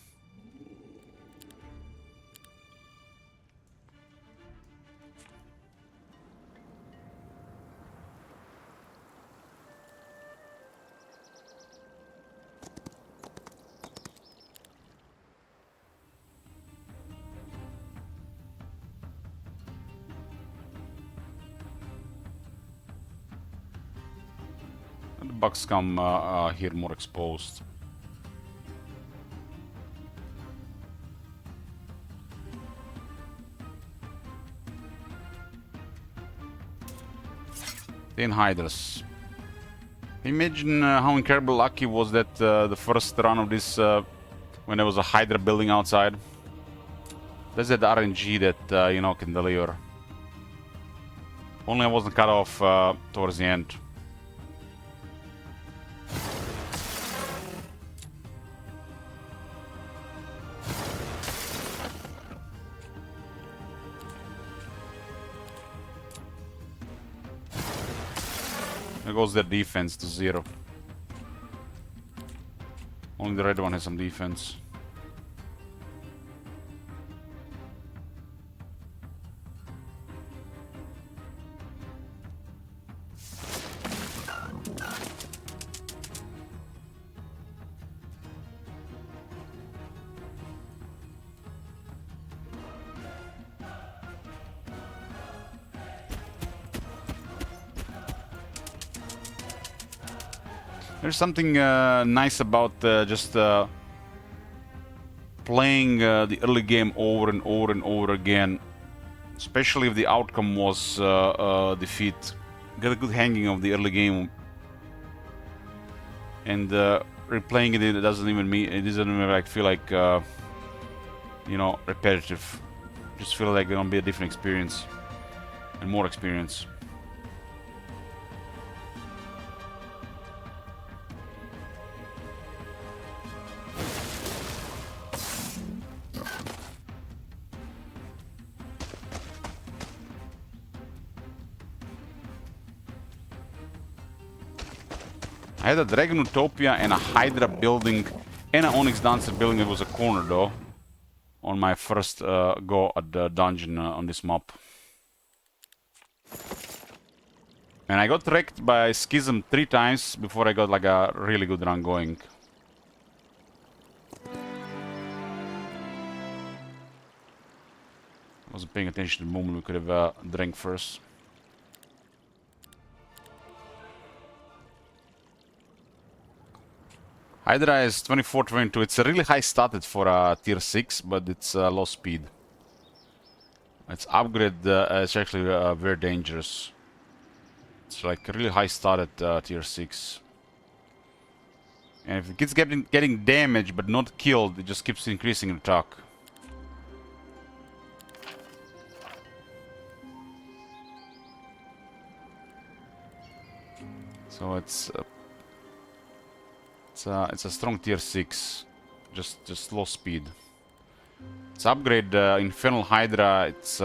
And the bugs come here more exposed. Then Hydras. Imagine how incredibly lucky was that the first run of this when there was a Hydra building outside. That's that RNG that you know, can deliver. Only I wasn't cut off towards the end. There goes their defense to 0. Only the red one has some defense. There's something nice about just playing the early game over and over and over again, especially if the outcome was defeat. Get a good hanging of the early game, and replaying it doesn't even like feel like you know, repetitive. Just feel like it's gonna be a different experience and more experience. I had a Dragon Utopia and a Hydra building and an Onyx Dancer building. It was a corner though on my first go at the dungeon on this map. And I got wrecked by Schism 3 times before I got like a really good run going. I wasn't paying attention to the moment we could have drank first. Hydra is 24-22. It's a really high stated for a tier 6, but it's low speed. It's upgrade, it's actually very dangerous. It's like really high stated tier 6. And if it keeps getting damaged but not killed, it just keeps increasing in attack. So it's a strong tier 6, just low speed. Its upgrade Infernal Hydra, it's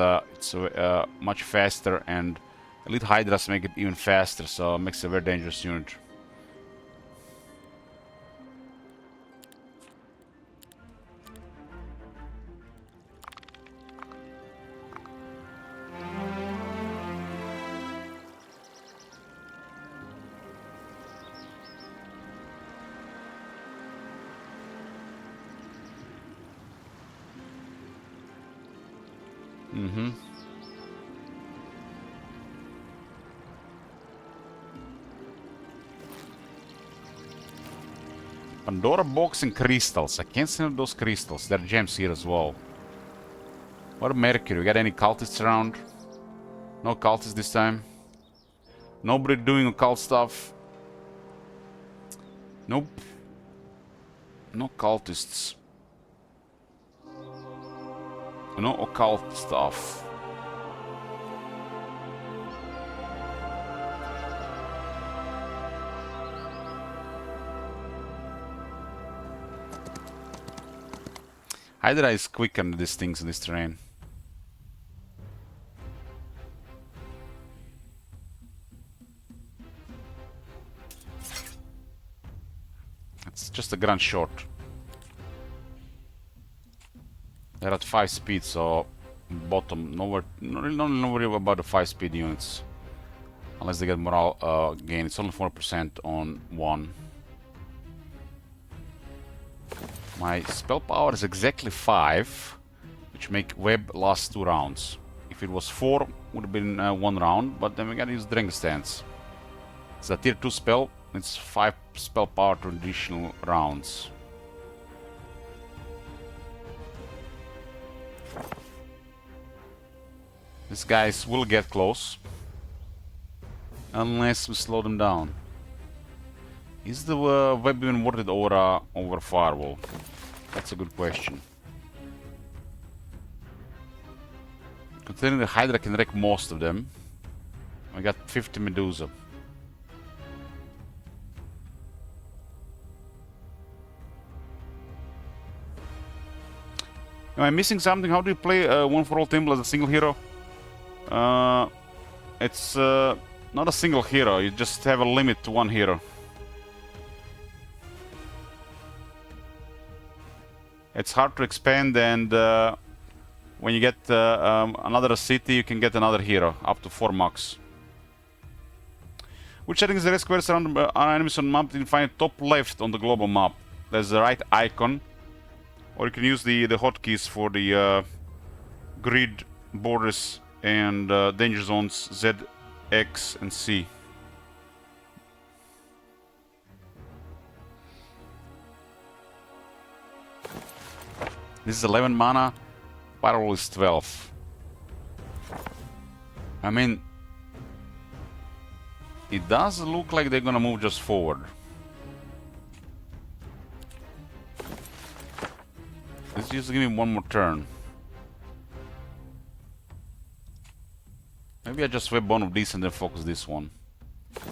much faster, and Elite Hydras make it even faster, so it makes it a very dangerous unit. Mm-hmm. Pandora box and crystals. I can't sell those crystals. There are gems here as well. What Mercury? We got any cultists around? No cultists this time. Nobody doing occult stuff. Nope. No cultists. No occult stuff. Hydra is quick on these things in this terrain. It's just a grand shot. They're at 5 speed, so bottom, nowhere, not worry about the 5 speed units. Unless they get morale gain. It's only 4% on 1. My spell power is exactly 5, which make web last 2 rounds. If it was 4, would have been 1 round, but then we gotta use Dragon Stance. It's a tier 2 spell, it's 5 spell power to additional rounds. These guys will get close, unless we slow them down. Is the web even worth it over firewall? That's a good question. Considering the Hydra can wreck most of them, I got 50 Medusa. Am I missing something? How do you play One for All Temple as a single hero? It's not a single hero, you just have a limit to 1 hero. It's hard to expand, and when you get another city, you can get another hero, up to 4 max. Which settings the squares around our enemies on the map? You can find it top left on the global map. There's the right icon, or you can use the hotkeys for the grid, borders, and danger zones Z, X, and C. This is 11 mana, Pyro is 12. I mean, it does look like they're gonna move just forward. Let's just give me 1 more turn. Maybe I just web one of these and then focus this one.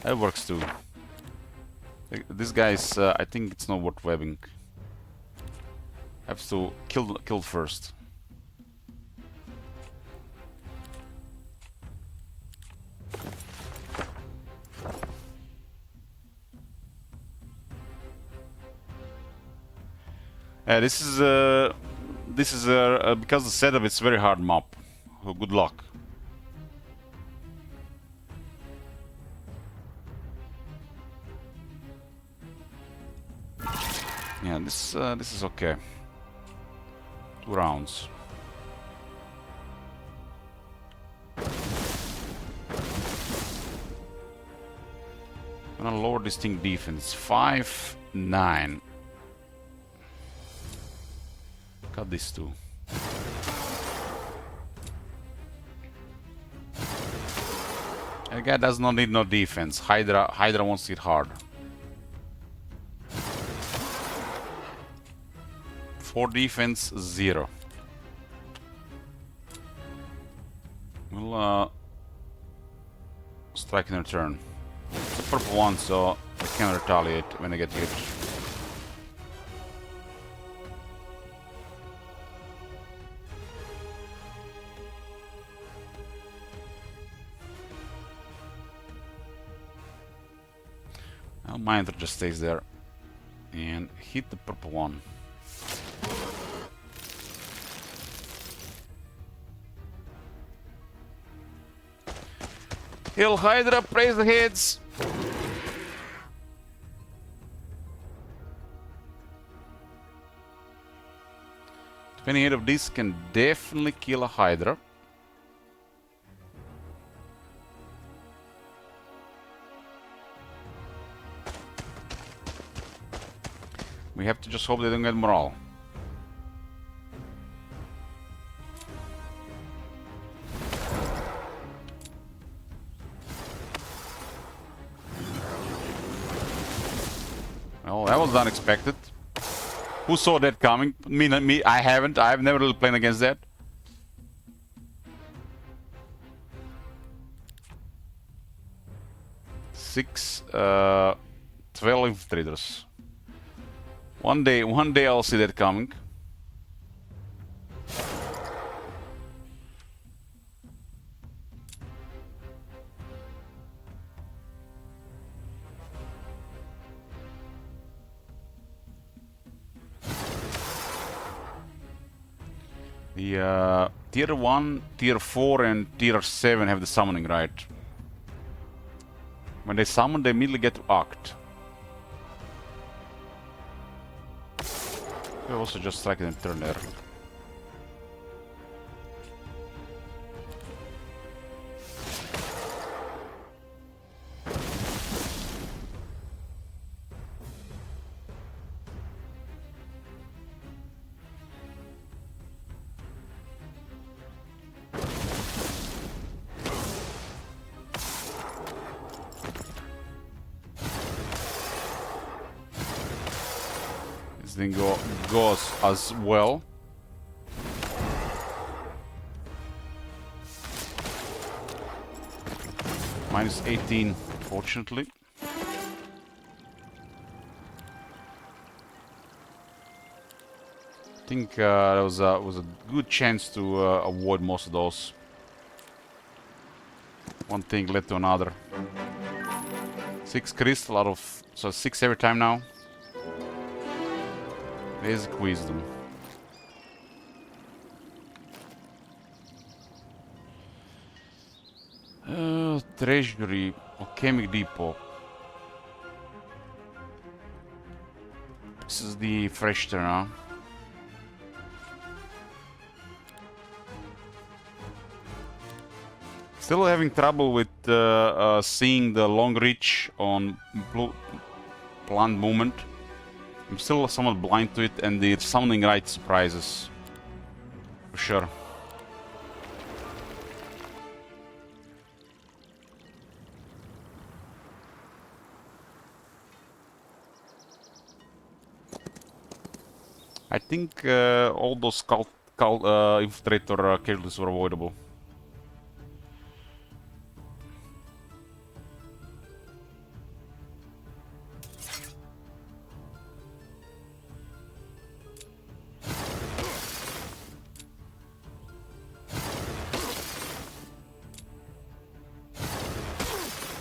That works too. This guy's, I think it's not worth webbing. Have to kill first. This is because the setup is very hard map. So good luck. Yeah, this is okay. 2 rounds. I'm gonna lower this thing defense. 5-9. Cut this too. That guy does not need no defense. Hydra wants it hard. 4 defense, 0. We'll strike in return. It's a purple one, so I can retaliate when I get hit. Well, my enter just stays there and hit the purple one. He'll Hydra, praise the heads! 28 of these can definitely kill a Hydra. We have to just hope they don't get morale. Well, that was unexpected. Who saw that coming? Me, I haven't. I've never really played against that. Six, 12 infiltrators. One day I'll see that coming. The tier 1, tier 4 and tier 7 have the summoning right. When they summon, they immediately get to act. We also just strike and turn there. Thing goes as well. Minus 18, fortunately. I think there was a good chance to avoid most of those. One thing led to another. 6 crystal out of, so 6 every time now. Basic wisdom. Treasury, Alchemic Depot. This is the fresh turn, huh? Still having trouble with seeing the long reach on plant movement. I'm still somewhat blind to it, and the sounding right surprises. For sure. I think all those infiltrator casualties were avoidable.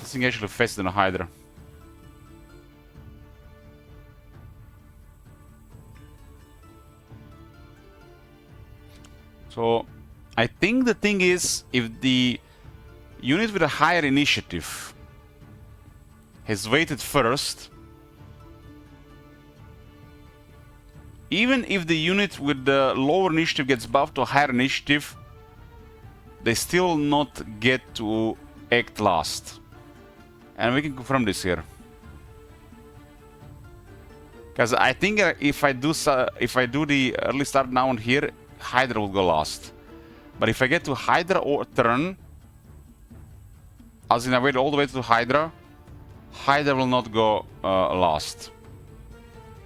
This thing actually faster than a Hydra. So, I think the thing is, if the unit with a higher initiative has waited first, even if the unit with the lower initiative gets buffed to a higher initiative, they still not get to act last. And we can confirm this here. Because I think if I do the early start now and here, Hydra will go last. But if I get to Hydra or turn, as in I wait all the way to Hydra, Hydra will not go last.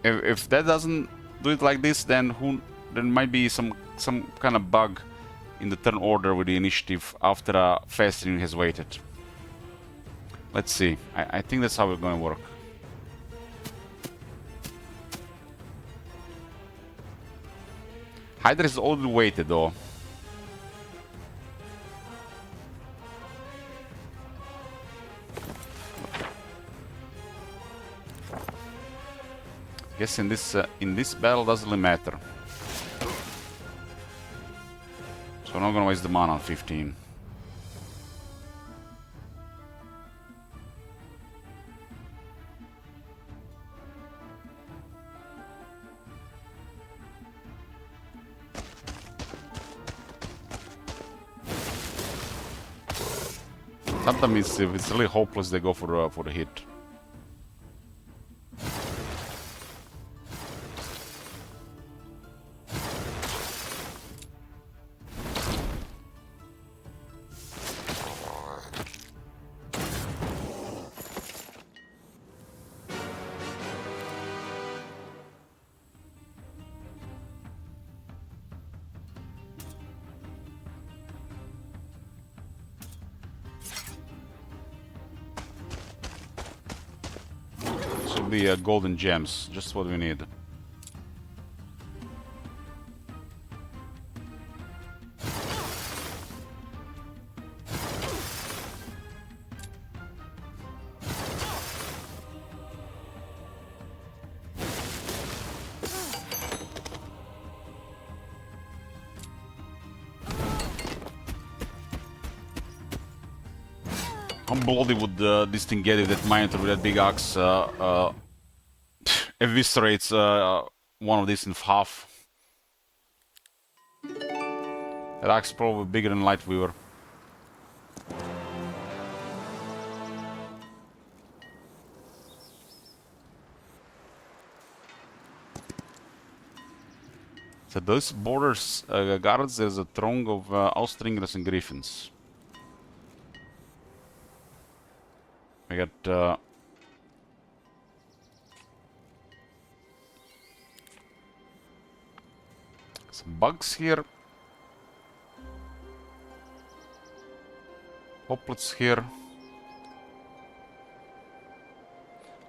If that doesn't do it like this, then there might be some kind of bug in the turn order with the initiative after a fast unit has waited. Let's see. I think that's how we're going to work. Hydra is already waited though. Guess in this battle doesn't really matter. So I'm not gonna waste the mana on 15. Sometimes if it's really hopeless, they go for the hit. The golden gems, just what we need. How bloody would this thing get if that minotaur with that big axe eviscerates one of these in half? That axe is probably bigger than Lightweaver. So those borders guards, there's a throng of Austringers and Griffins. I got some bugs here. Hoplets here.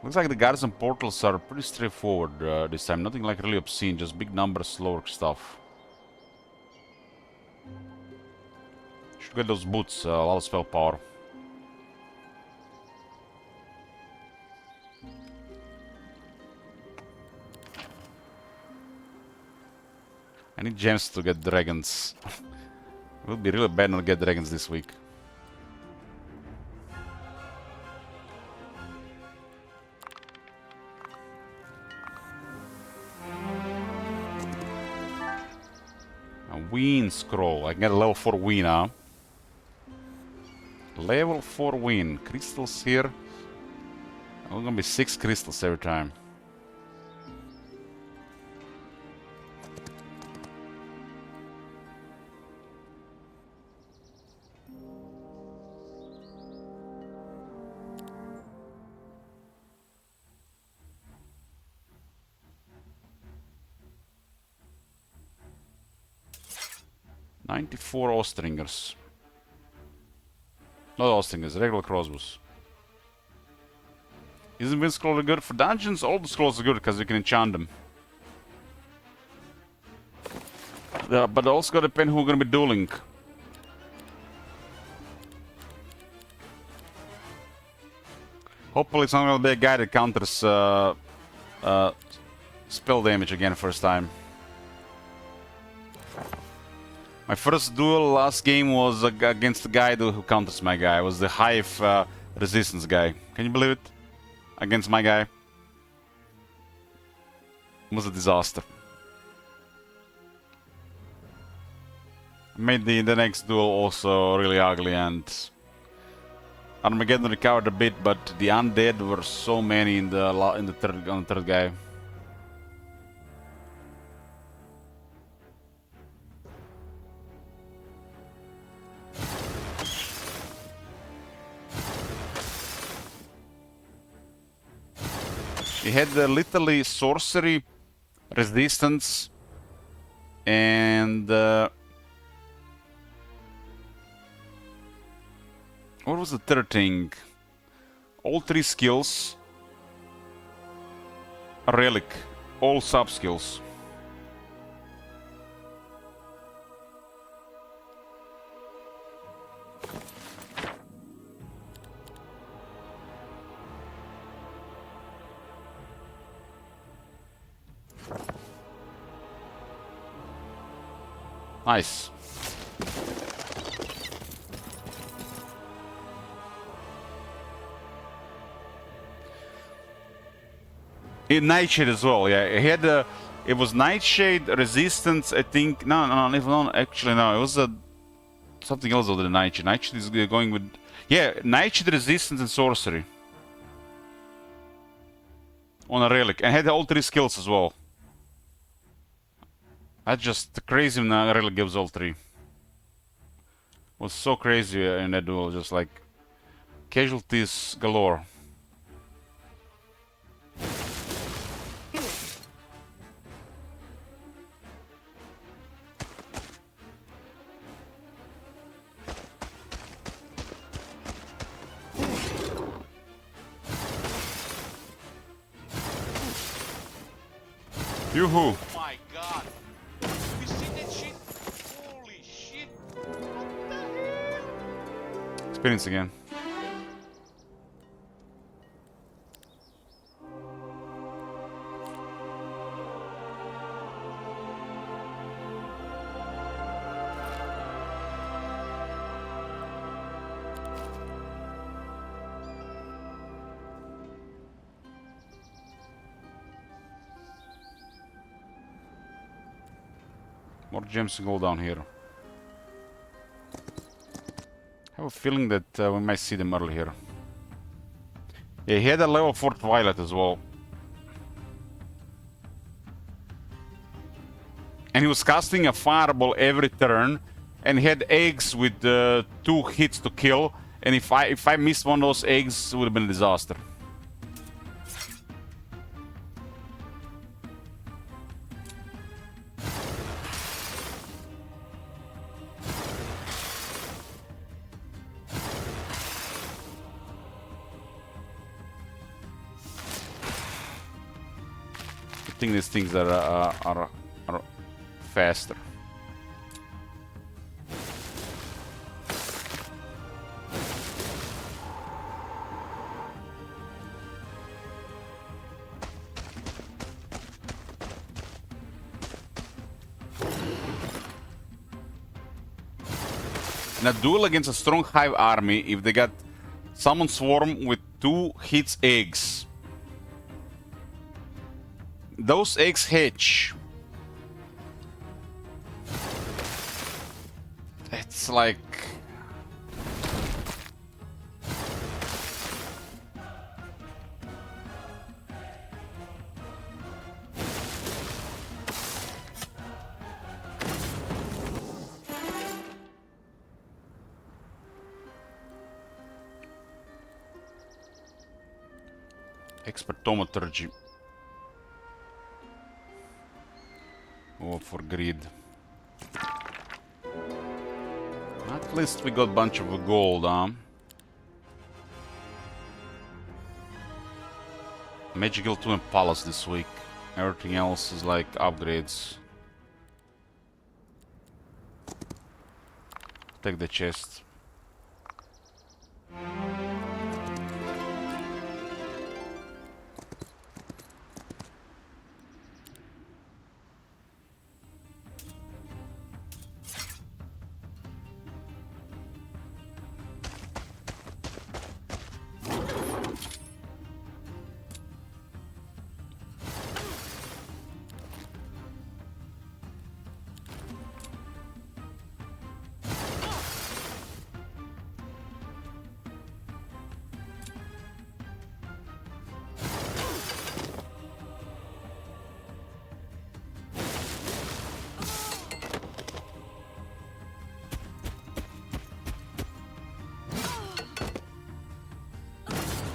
Looks like the guards and portals are pretty straightforward this time. Nothing like really obscene, just big numbers, slower stuff. Should get those boots, a lot of spell power. I need gems to get dragons. It would be really bad not to get dragons this week. A Ween scroll. I can get a level 4 Ween now. Level 4 Ween. Crystals here. Oh, gonna be 6 crystals every time. $94 Ostringers. Not Ostringers, regular crossbows. Isn't Wind Scroll good for dungeons? All the scrolls are good because you can enchant them. But also gotta depend who we're gonna be dueling. Hopefully it's not gonna be a guy that counters spell damage again first time. My first duel last game was against the guy who counters my guy. It was the Hive resistance guy. Can you believe it? Against my guy. It was a disaster. Made the next duel also really ugly, and Armageddon recovered a bit, but the undead were so many on the third guy. He had literally sorcery resistance, and what was the third thing? All 3 skills, a relic, all sub skills. Nice. Nightshade as well, yeah. It had it was Nightshade, resistance, I think. No, actually no. It was something else other than Nightshade. Nightshade is going with, yeah, Nightshade, resistance, and sorcery on a relic, and had all 3 skills as well. That's just crazy when a relic gives all 3. Was so crazy in that duel, just like casualties galore. Yoo-hoo! Oh my god! You see that shit? Holy shit! What the hell? Experience again. More gems to go down here. I have a feeling that we might see them early here. Yeah, he had a level 4 Twilight as well. And he was casting a fireball every turn, and he had eggs with 2 hits to kill. And if I missed one of those eggs, it would have been a disaster. I think these things are faster. In a duel against a strong hive army, if they got summon swarm with 2 hits eggs, those eggs hatch. It's like... Expertometry. Oh, for greed. At least we got a bunch of gold, huh? Magical 2 and Palace this week. Everything else is like upgrades. Take the chest.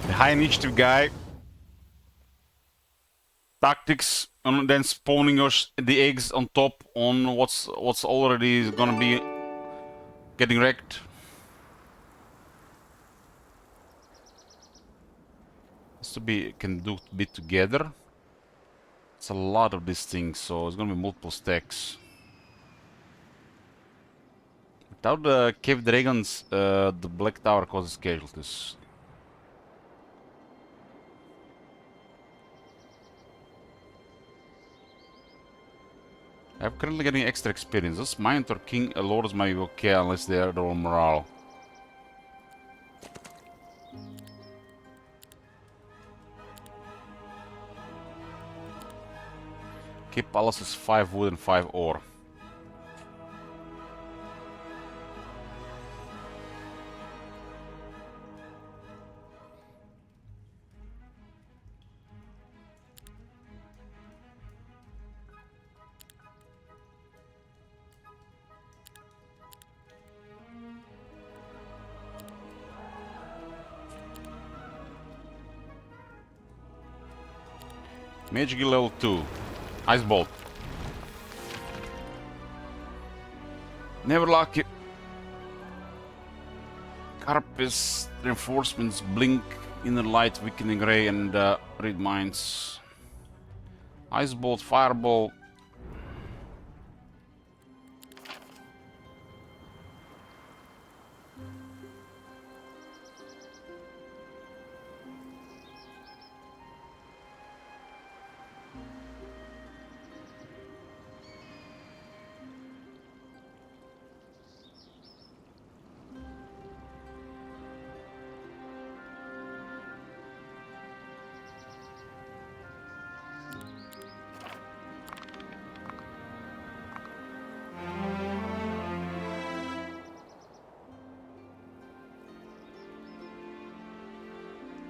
High initiative guy. Tactics and then spawning the eggs on top on what's already gonna be getting wrecked. Has to be can do a bit together. It's a lot of these things, so it's gonna be multiple stacks. Without the cave dragons, the black tower causes casualties. I'm currently getting extra experience. This Minotaur King lords might be okay unless they are low morale. Keep Palace is 5 wood and 5 ore. Mage Guild level 2. Ice Bolt. Never lucky. Carpus reinforcements blink, inner light, weakening ray, and read minds. Ice Bolt, Fireball.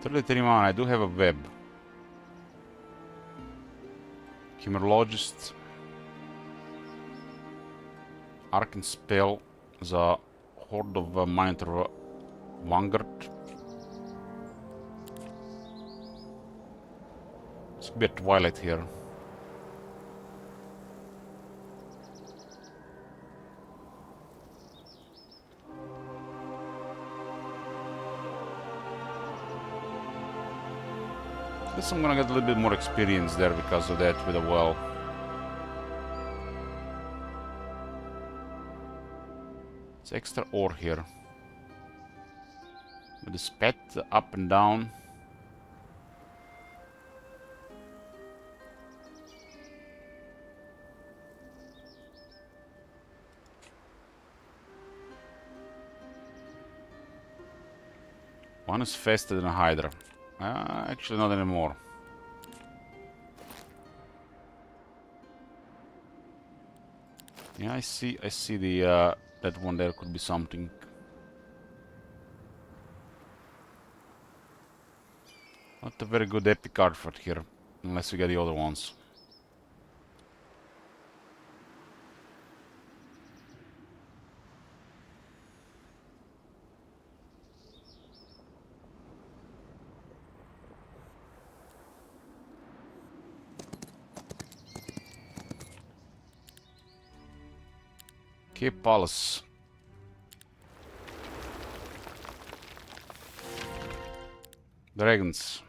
I do have a web. Chimerologist. Arcane Spell. The Horde of Minotaur Vanguard. It's a bit Twilight here. Guess I'm gonna get a little bit more experience there because of that with a well. It's extra ore here. With the spat up and down. One is faster than a Hydra. Actually not anymore. Yeah, I see the that one there could be something. Not a very good epic artifact here, unless we get the other ones. Cape Palace. Dragons.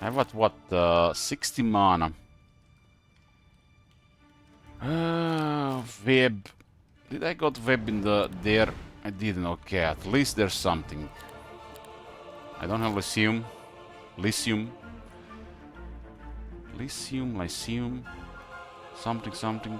I have what 60 mana. Web. Did I got web in there? I didn't. Okay, at least there's something. I don't have Lysium. Lysium. Something.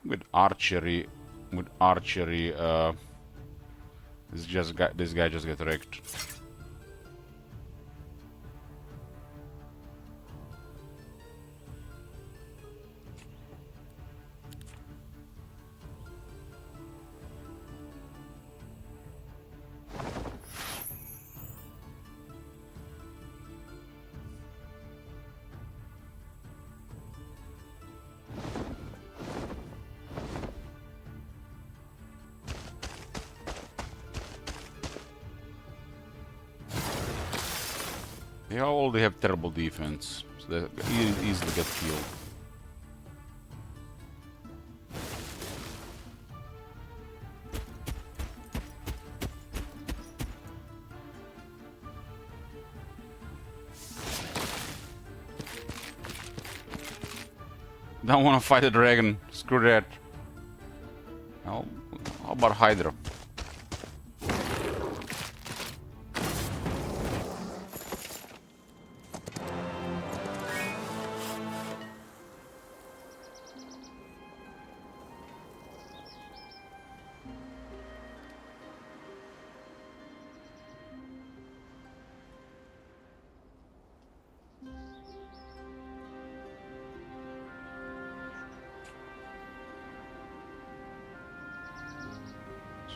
With archery, this guy just got wrecked. They all have terrible defense, so they easily get killed. Don't want to fight a dragon. Screw that. How about Hydra?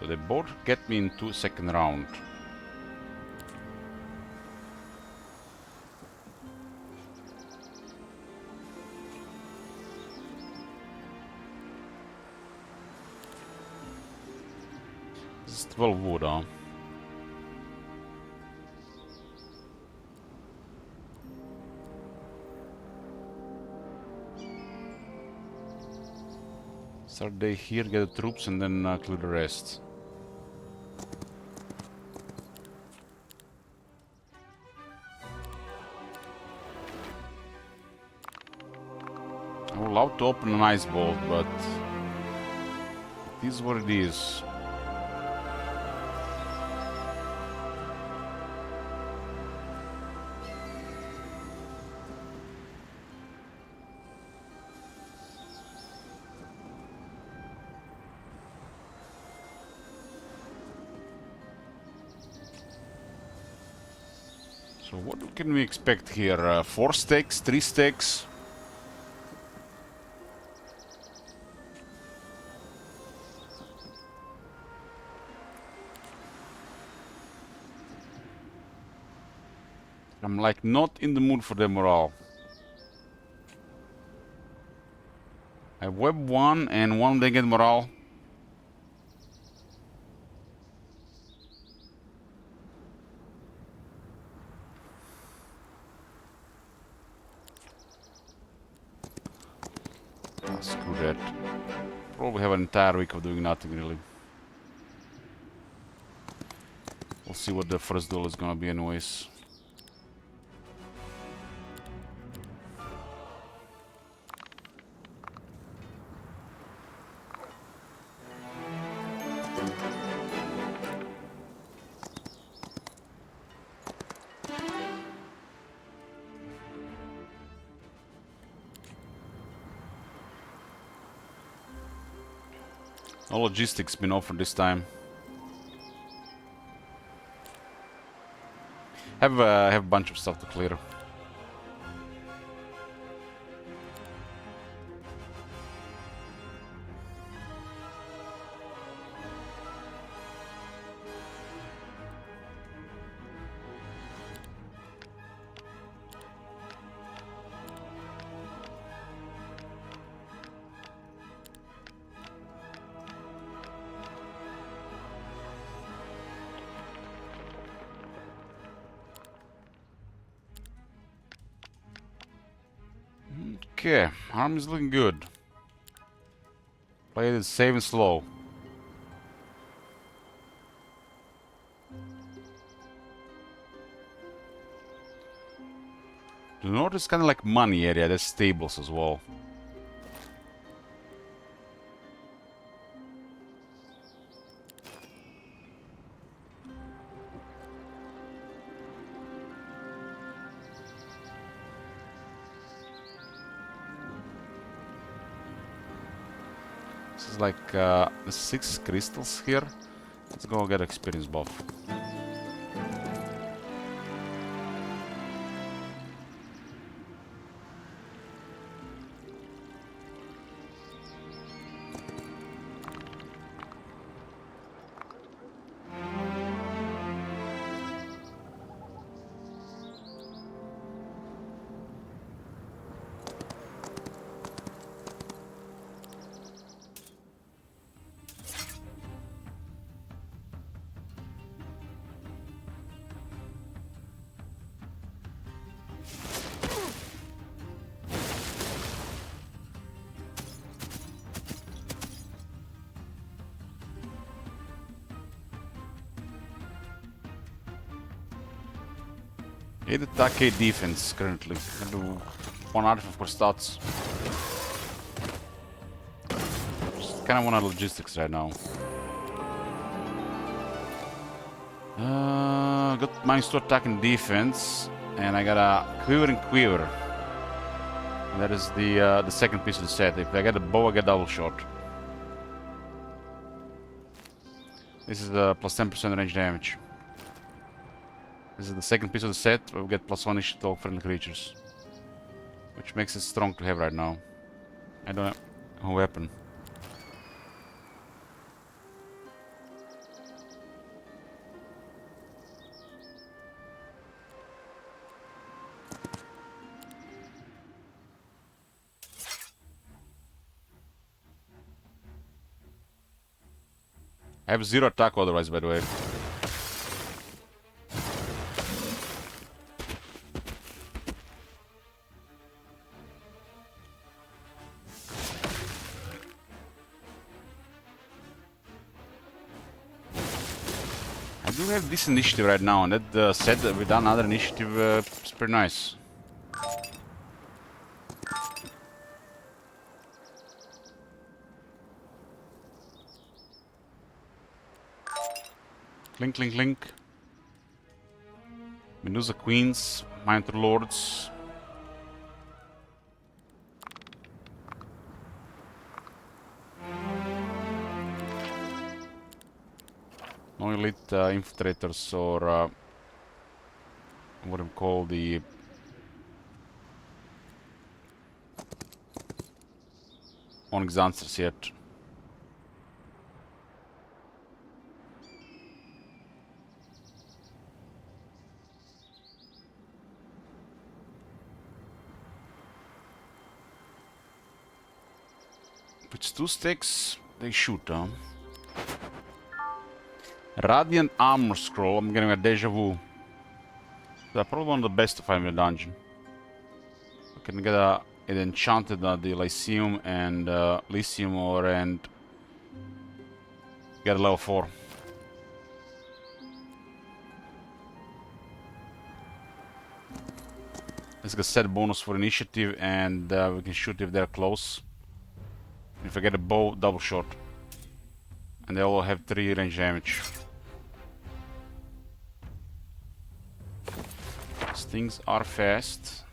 So they both get me into second round. This is 12 wood, huh? Start they here, get the troops, and then clear the rest. I would love to open an ice bolt, but it is what it is. So what can we expect here? 4 stacks? 3 stacks? I'm like not in the mood for the morale. I have web 1 and 1 they get morale. Ah, screw that. Probably have an entire week of doing nothing really. We'll see what the first duel is gonna be anyways. No logistics been offered this time. Have a bunch of stuff to clear. Okay, army's looking good. Play it safe and slow. The north is kind of like money area, there's stables as well. This is like the 6 crystals here. Let's go get experience buff. Eight attack, 8 defense currently. I do 1 artifact for stats. Just kinda want logistics right now. Got -2 attack and defense, and I got a quiver and quiver. And that is the second piece of the set. If I get a bow, I get double shot. This is the plus 10% range damage. This is the second piece of the set, where we get +1 initiative to all friendly creatures. Which makes it strong to have right now. I don't have a weapon. I have 0 attack otherwise, by the way. I do have this initiative right now, and that set that we've done another initiative is pretty nice. Clink, clink, clink. Medusa Queens, Minotaur Lords. No elite infiltrators or what I'm called the Onyx Dancers yet. Which 2 sticks? They shoot, huh? Radiant Armor Scroll. I'm getting a deja vu. They're probably one of the best to find in the dungeon. I can get it enchanted at the Lyceum and Lyceum ore and get a level 4. It's got set bonus for initiative, and we can shoot if they're close. If I get a bow, double shot. And they all have 3 range damage. These things are fast.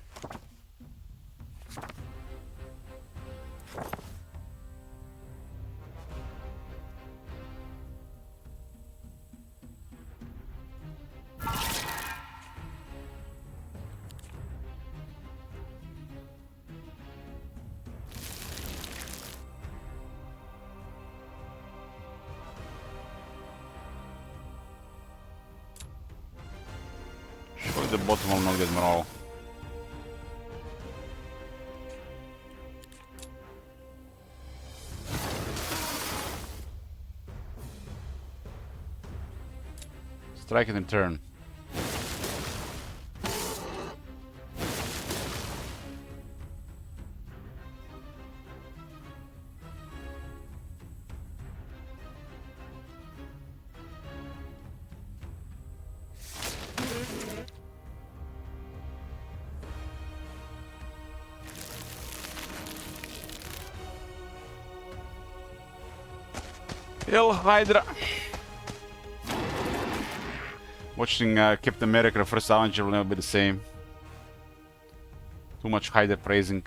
The bottom will not get morale. Strike it in turn. Hell Hydra. Watching Captain America the first Avenger will never be the same. Too much Hydra praising.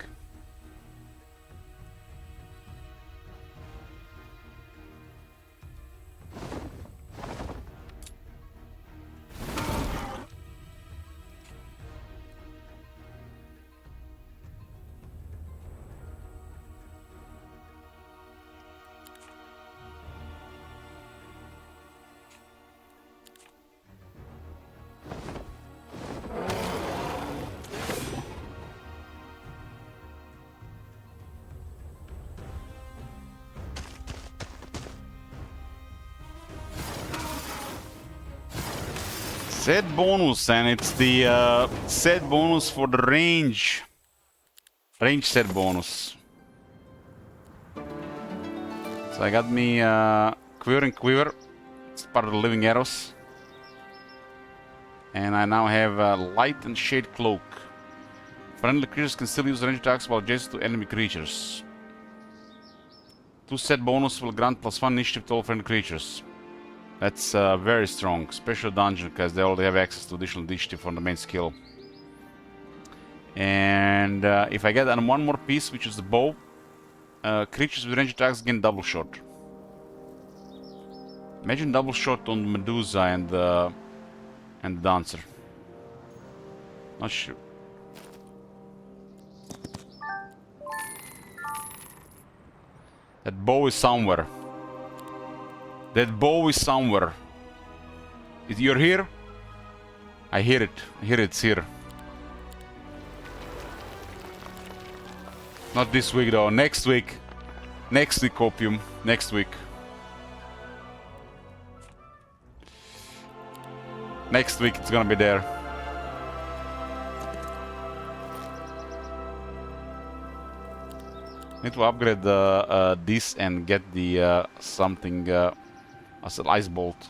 set bonus, and it's the set bonus for the range. Range set bonus. So I got me Quiver and Quiver. It's part of the Living Arrows. And I now have Light and Shade Cloak. Friendly creatures can still use range attacks while adjacent to enemy creatures. 2 set bonus will grant +1 initiative to all friendly creatures. That's very strong. Special dungeon, because they already have access to additional initiative on the main skill. And if I get one more piece, which is the bow, creatures with range attacks gain double shot. Imagine double shot on Medusa and the Dancer. Not sure. That bow is somewhere. That bow is somewhere. You're here? I hear it. I hear it's here. Not this week though. Next week. Next week, Opium. Next week. Next week it's gonna be there. Need to upgrade this and get the something as an ice bolt.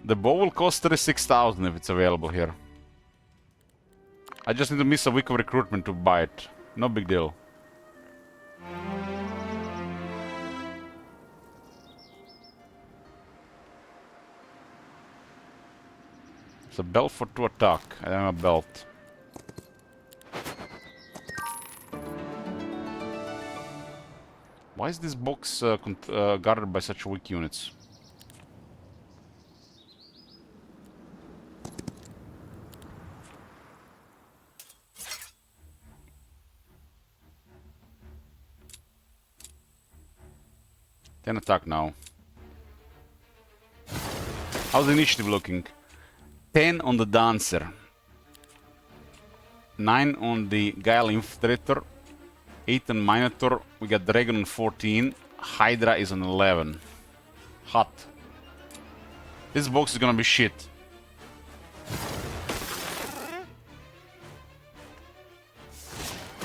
The bow will cost 36,000 if it's available here. I just need to miss a week of recruitment to buy it. No big deal. It's a belt for to attack. I am a belt. Why is this box guarded by such weak units? Ten attack now. How's the initiative looking? 10 on the Dancer. 9 on the Guile Infiltrator. 8 on Minotaur. We got Dragon on 14. Hydra is on 11. Hot. This box is gonna be shit.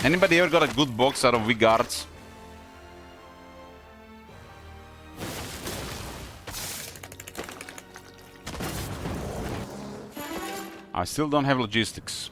Anybody ever got a good box out of weak guards? I still don't have logistics.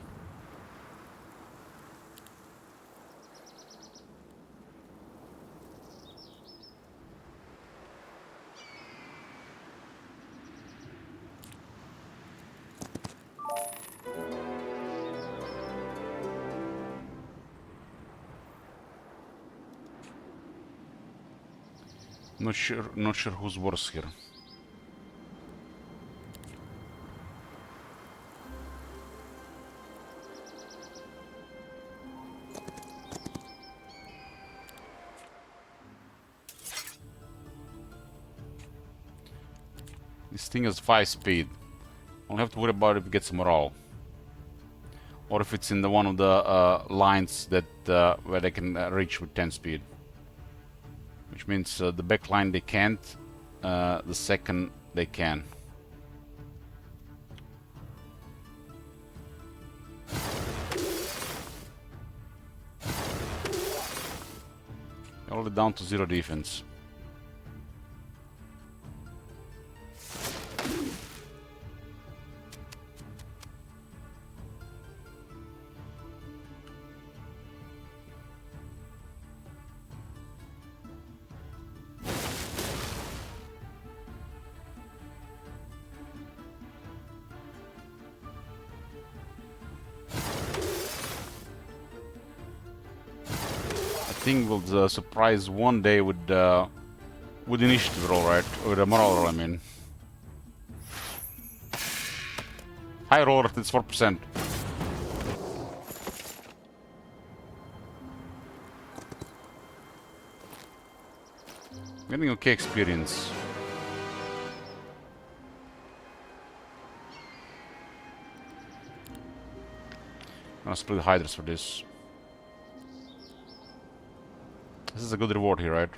Not sure who's worse here. This thing has 5 speed. I'll have to worry about if it gets morale. Or if it's in the one of the lines that where they can reach with 10 speed. Which means the back line they can't, the second they can. Already down to 0 defense. Thing will surprise one day with initiative roll, right? With a morale roll, I mean. High roll, it's 4%. Getting okay experience. I'm gonna split Hydras for this. This is a good reward here, right?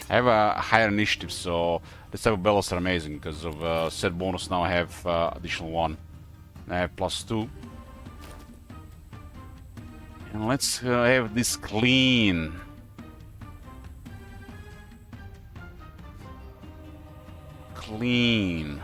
I have a higher initiative, so this type of bellows are amazing because of set bonus. Now I have additional one. I have +2. And let's have this clean. Clean.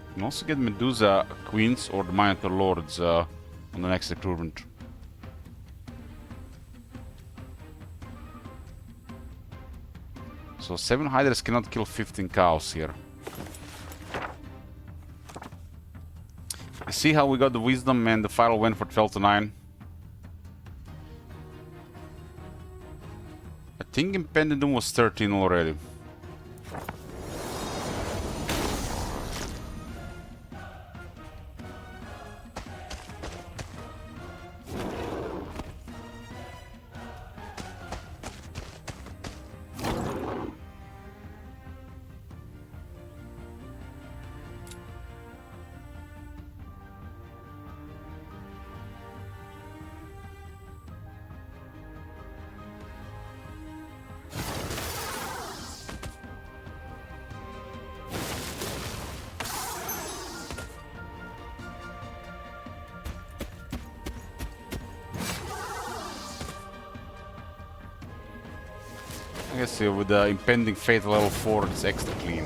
You can also get Medusa Queens or the Minotaur Lords on the next recruitment. So 7 Hydras cannot kill 15 cows here. You see how we got the Wisdom and the final went for 12 to 9? I think Impending Doom was 13 already. I guess with the impending fate level 4 it's extra clean.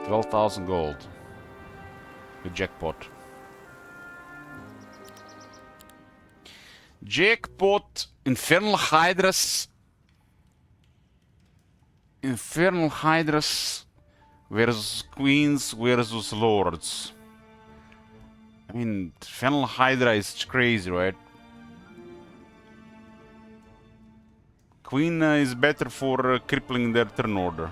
12,000 gold. Good jackpot. Jackpot! Infernal Hydras. Infernal Hydras versus Queens versus Lords. I mean, Infernal Hydra is crazy, right? Queen is better for crippling their turn order.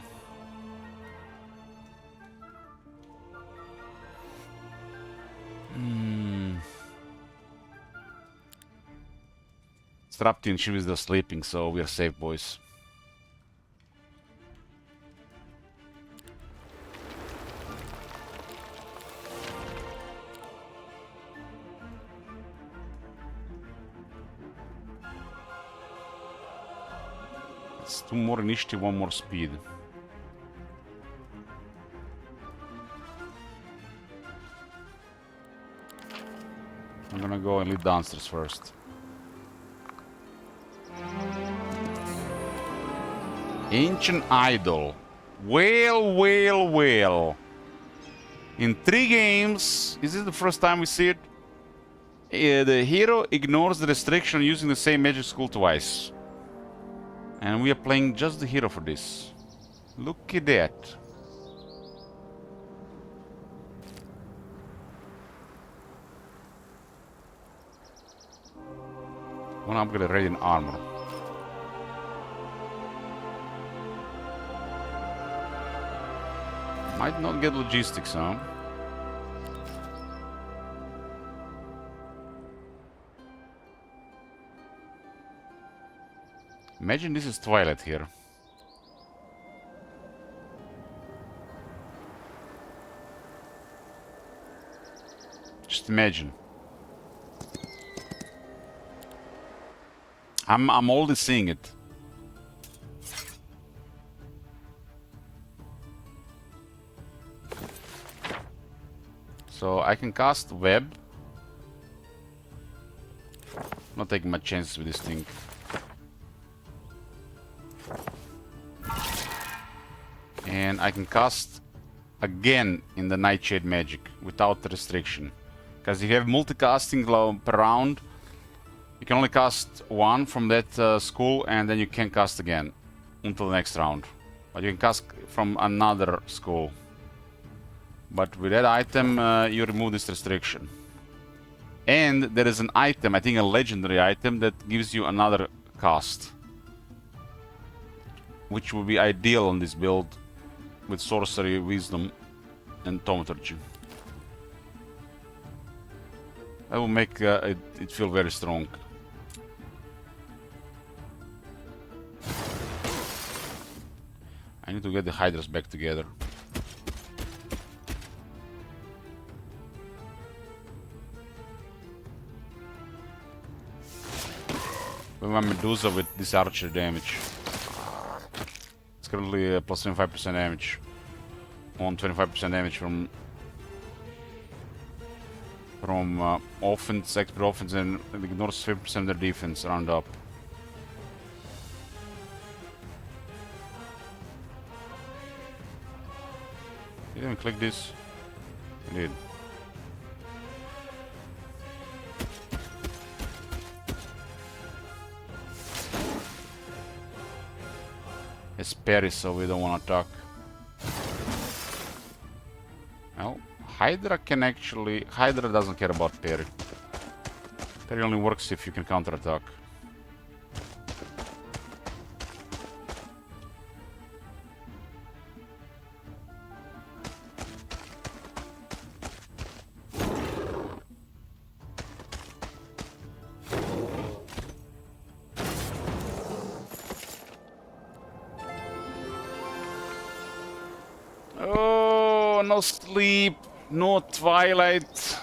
Strapti and Shiv is still sleeping, so we are safe, boys. It's 2 more initiative, 1 more speed. I'm gonna go and lead downstairs first. Ancient Idol. Well. In 3 games, is this the first time we see it? The hero ignores the restriction using the same magic school twice. And we are playing just the hero for this. Look at that. Wanna upgrade Radiant Armor. Might not get logistics, huh? Imagine this is Twilight here. Just imagine. I'm already seeing it. So I can cast Web. Not taking my chances with this thing. And I can cast again in the Nightshade magic without the restriction. Because if you have multicasting per round, you can only cast 1 from that school and then you can cast again until the next round. But you can cast from another school. But with that item, you remove this restriction. And there is an item, I think a legendary item, that gives you another cast. which would be ideal on this build with sorcery, wisdom, and thaumaturgy. That will make it feel very strong. I need to get the Hydras back together. With my Medusa with this archer damage. It's currently plus 25% damage. On 25% damage from offense, expert offense, and it ignores 50% of their defense, round up. Did I even click this? I did. It's parry, so we don't want to attack. Well, Hydra can actually... Hydra doesn't care about parry. Parry only works if you can counterattack. Oh, no sleep, no twilight.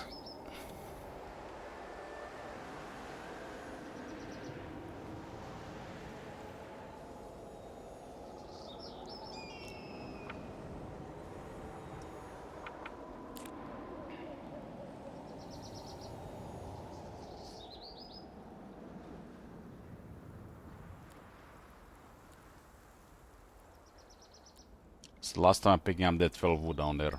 It's the last time I'm picking up that 12 wood down there.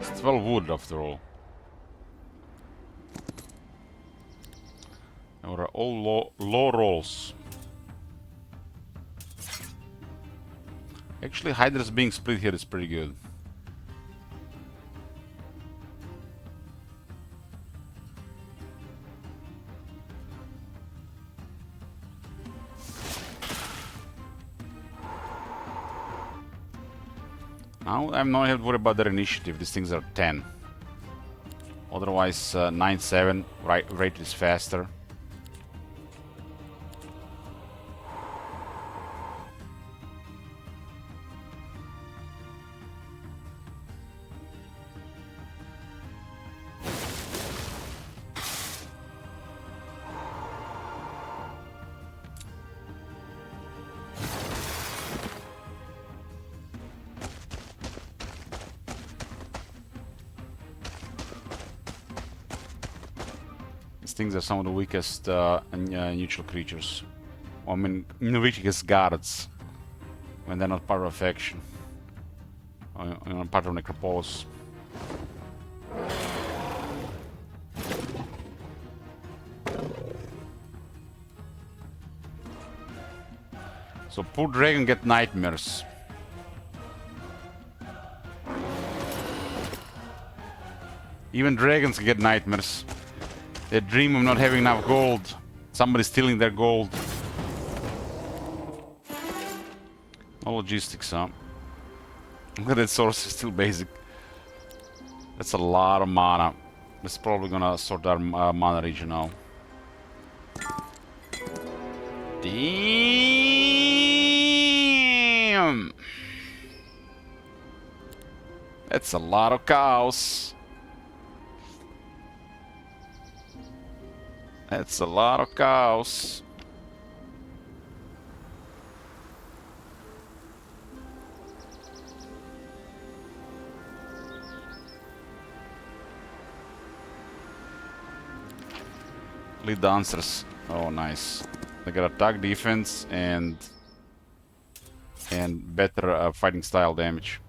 It's 12 wood after all. And we're all low rolls. Actually, Hydra's being split here is pretty good. Now I'm not have to worry about their initiative. These things are 10. Otherwise, 9-7 rate is faster. These things are some of the weakest neutral creatures. Or, I mean, the weakest guards when they're not part of a faction. Or part of Necropolis. So poor dragon get nightmares. Even dragons get nightmares. They dream of not having enough gold. Somebody stealing their gold. No logistics, huh? Look at that source, it's still basic. That's a lot of mana. That's probably gonna sort our mana region now. Damn! That's a lot of cows. That's a lot of cows. Lead dancers. Oh, nice. They got attack, defense, and better fighting style damage.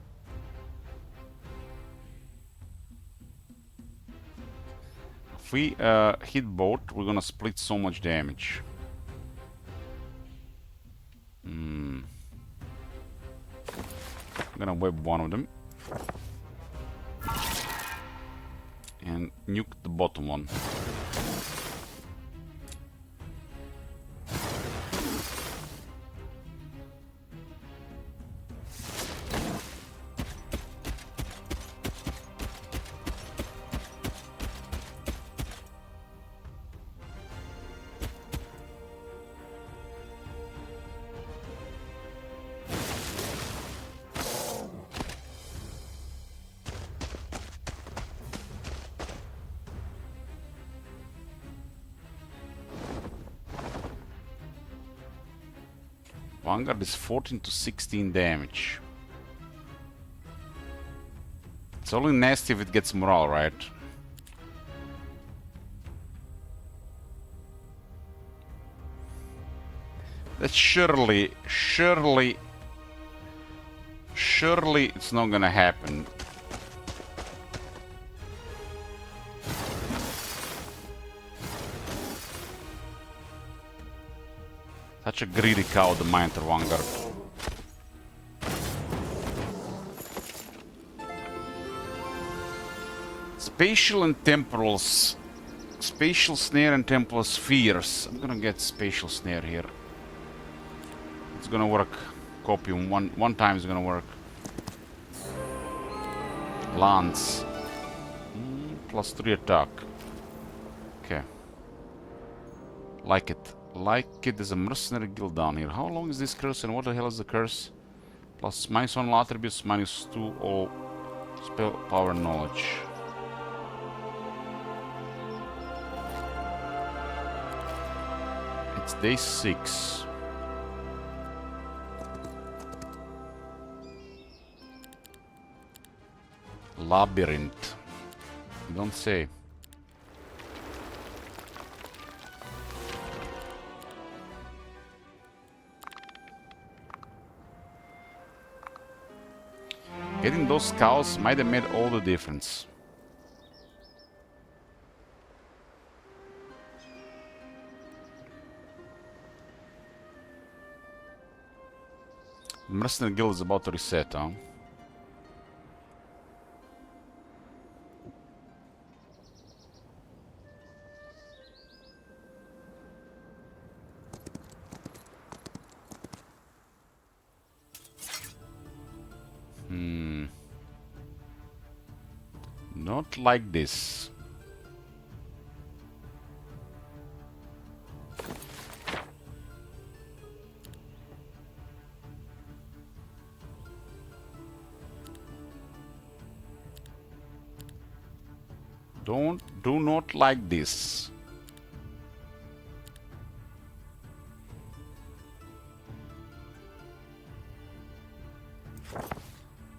If we hit both, we're gonna split so much damage. I'm gonna web one of them. and nuke the bottom one. Vanguard is 14 to 16 damage. It's only nasty if it gets morale, right? That surely it's not gonna happen. Such a greedy cow, the Minotaur Vanguard. Spatial and temporals. Spatial snare and temporal spheres. I'm gonna get spatial snare here. It's gonna work. Copium. One time is gonna work. Lance. +3 attack. Okay. Like it. Like it. There's a mercenary guild down here. How long is this curse and what the hell is the curse? Plus -1 all attributes, -2 all spell power knowledge. It's day 6. Labyrinth. Don't say. Getting those cows might have made all the difference. The Mercenary Guild is about to reset, huh? Not like this. Do not like this.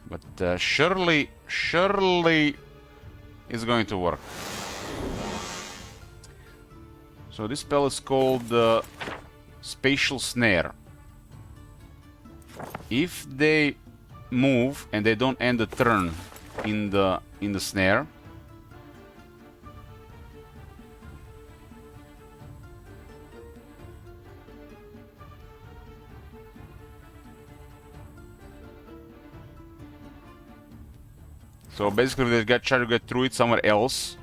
But surely it's going to work. So this spell is called Spatial Snare. If they move and they don't end the turn in the snare, so basically they try to get through it somewhere else.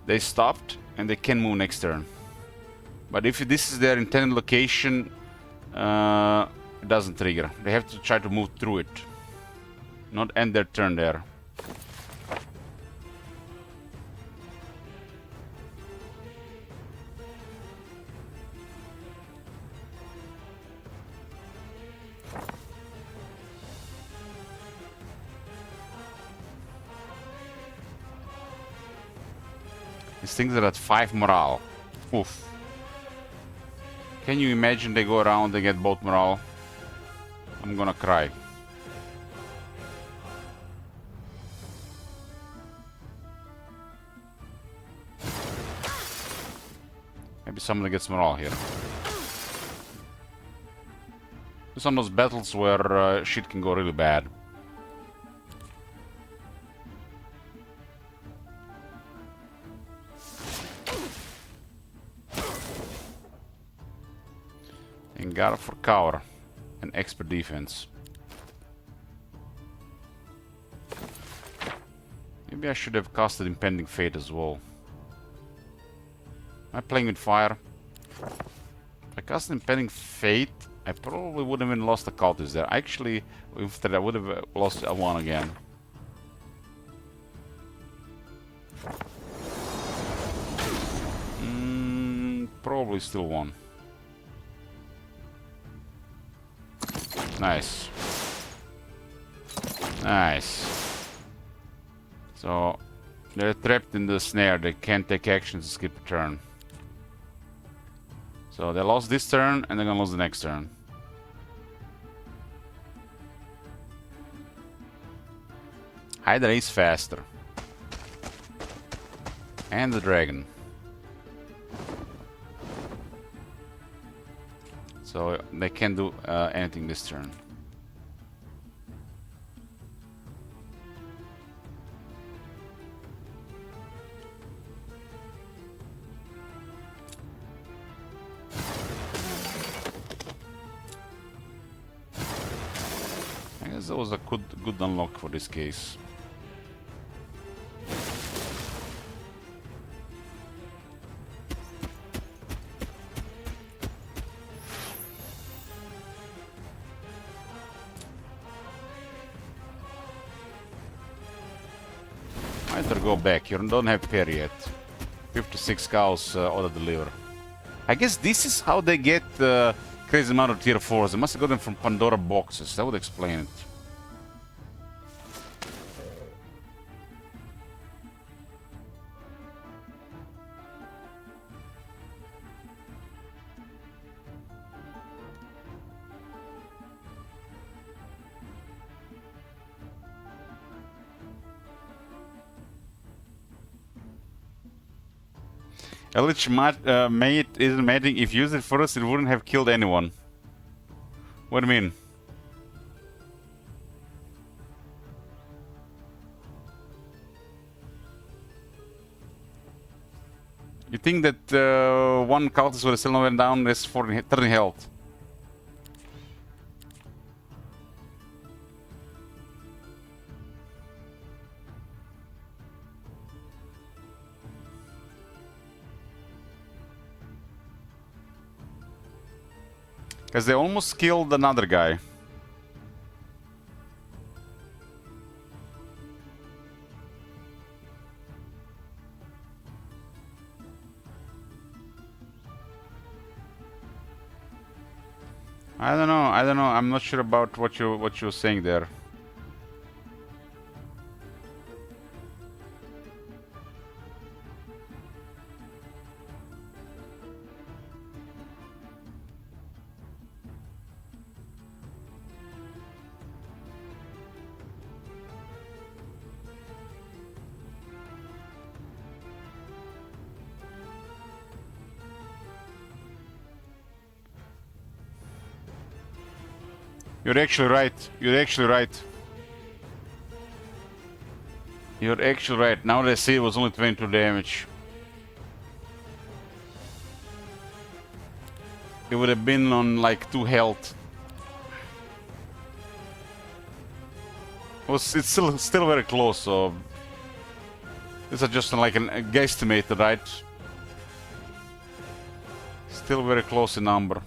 They stopped and they can move next turn. But if this is their intended location, it doesn't trigger. They have to try to move through it, not end their turn there. These things are at 5 morale. Oof. Can you imagine they go around and get both morale? I'm gonna cry. Maybe somebody gets morale here. It's one of those battles where shit can go really bad. And got it for cover and expert defense. Maybe I should have casted Impending Fate as well. Am I playing with fire? If I cast Impending Fate, I probably would have even lost the cultist there. Actually, instead I would have lost a 1 again. Probably still 1. Nice. Nice. So, they're trapped in the snare. They can't take actions to skip a turn. So they lost this turn, and they're gonna lose the next turn. Hydra is faster. And the dragon. So they can't do anything this turn. I guess that was a good unlock for this case. Either go back, you don't have pair yet. 56 cows auto deliver. I guess this is how they get crazy amount of tier 4s. They must have got them from Pandora boxes. That would explain it. Eldritch Mate isn't mating. If used it first, it wouldn't have killed anyone. What do you mean? You think that one cultist would have still went down as 30 health? Because they almost killed another guy. I don't know. I'm not sure about what you're saying there. You're actually right. You're actually right. You're actually right. Now that I see it was only 22 damage. It would have been on like 2 health. It's still very close, so this is just like a guesstimate, right? Still very close in number.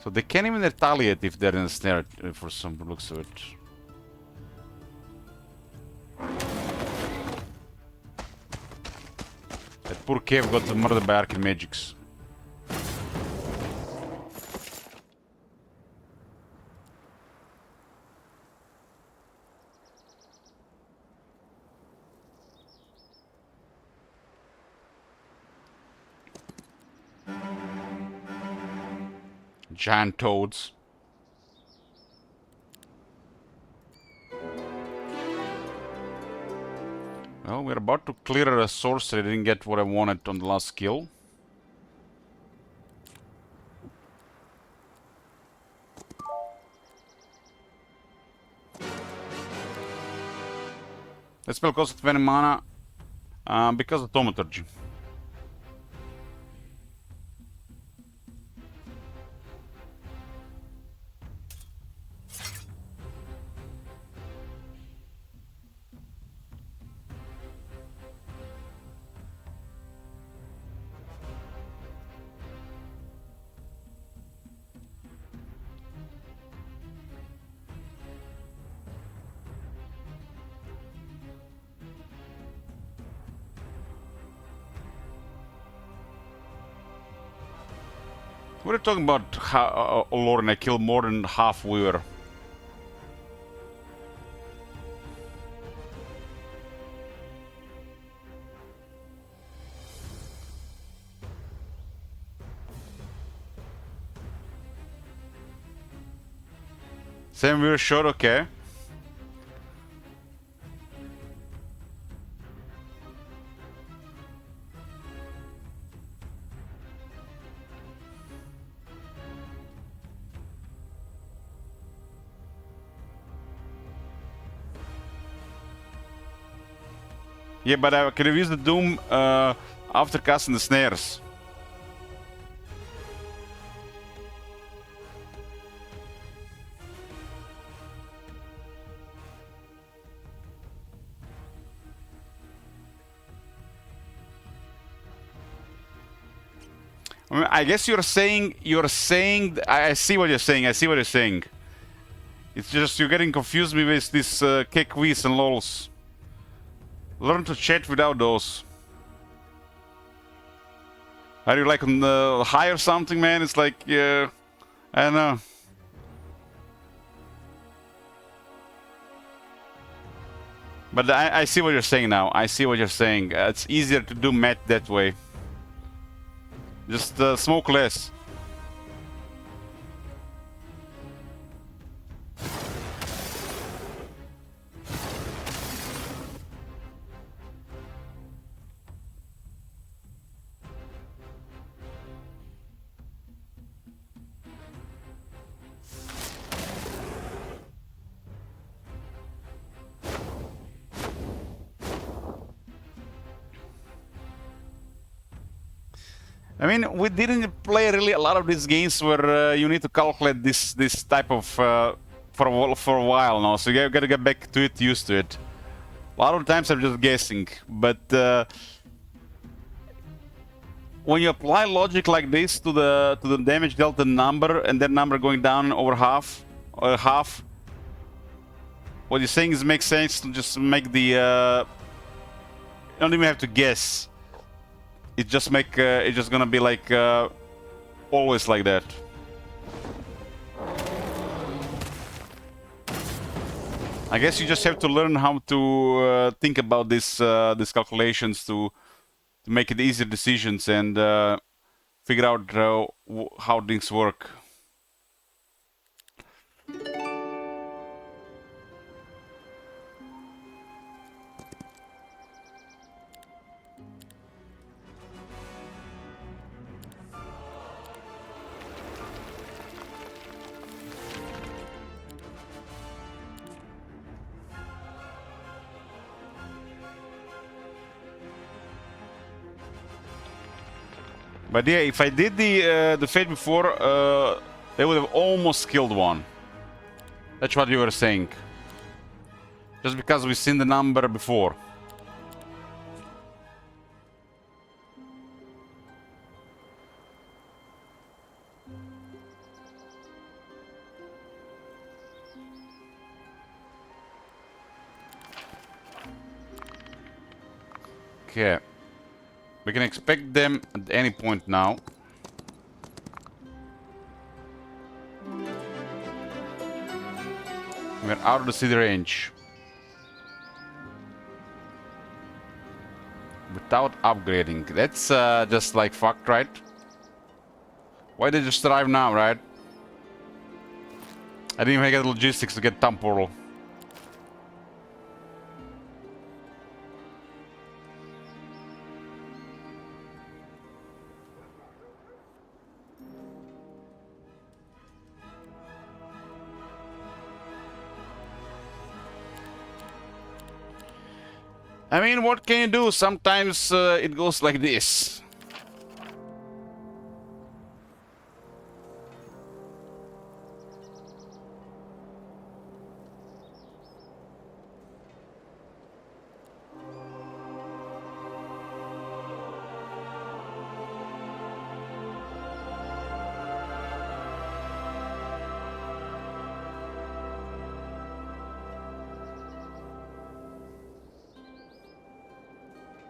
So they can't even retaliate if they're in a snare for some looks of it. That poor cave got murdered by Archimagics. Giant toads. Well, we're about to clear a sorcery. I didn't get what I wanted on the last kill. That spell costs 20 mana because of Thaumaturgy. We're talking about how, Lord, I killed more than half Weaver. Same Weaver shot, okay. Yeah, but I could have used the Doom after casting the snares. I mean, I guess you're saying I see what you're saying. I see what you're saying. It's just you're getting confused me with this Kekwies and lols. Learn to chat without those. Are you like on the high or something, man? It's like, I don't know. But I see what you're saying now. I see what you're saying. It's easier to do math that way. Just smoke less. I mean, we didn't play really a lot of these games where you need to calculate this type of for a while now. So you gotta get back to it, used to it. A lot of times I'm just guessing, but when you apply logic like this to the damage dealt number and that number going down over half, what you're saying is makes sense to just make the. You don't even have to guess. It just make it's just gonna be like always like that. I guess you just have to learn how to think about this these calculations to make it easier decisions and figure out how things work. But yeah, if I did the fate before, they would have almost killed one. That's what you were saying. Just because we've seen the number before. Okay. We can expect them at any point now. We're out of the city range. Without upgrading. That's just like fucked, right? Why did you just arrive now, right? I didn't even get logistics to get Thumb Portal. I mean, what can you do? Sometimes it goes like this.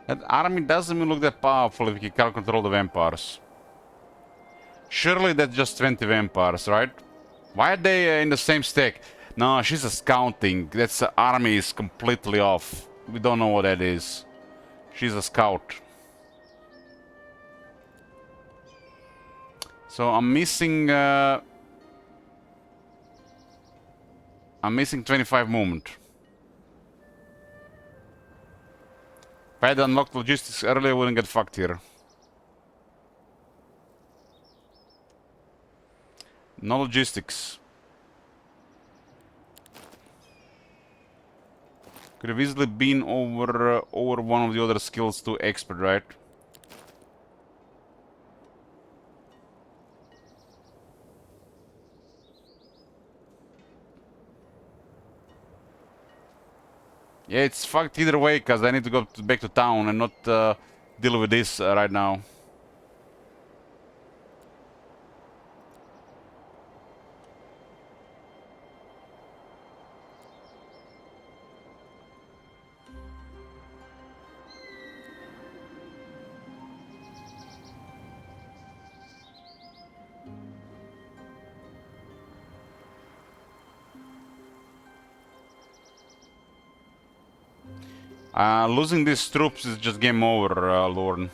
That army doesn't even look that powerful if you can't control the vampires. Surely that's just 20 vampires, right? Why are they in the same stack? No, she's just scouting. That's army is completely off. We don't know what that is. She's a scout. So I'm missing 25 movement. If I had unlocked logistics earlier, I wouldn't get fucked here. No logistics. Could have easily been over one of the other skills to expert, right? Yeah, it's fucked either way, because I need to go back to town and not deal with this right now. Losing these troops is just game over, Lord.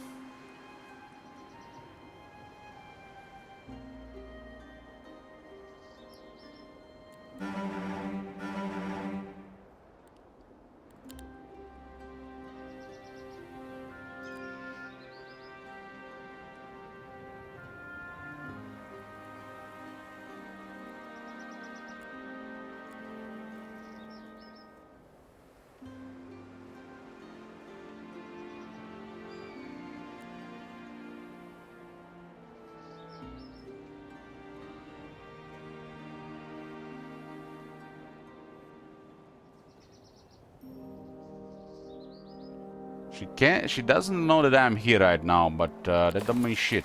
She doesn't know that I'm here right now, but that don't mean shit.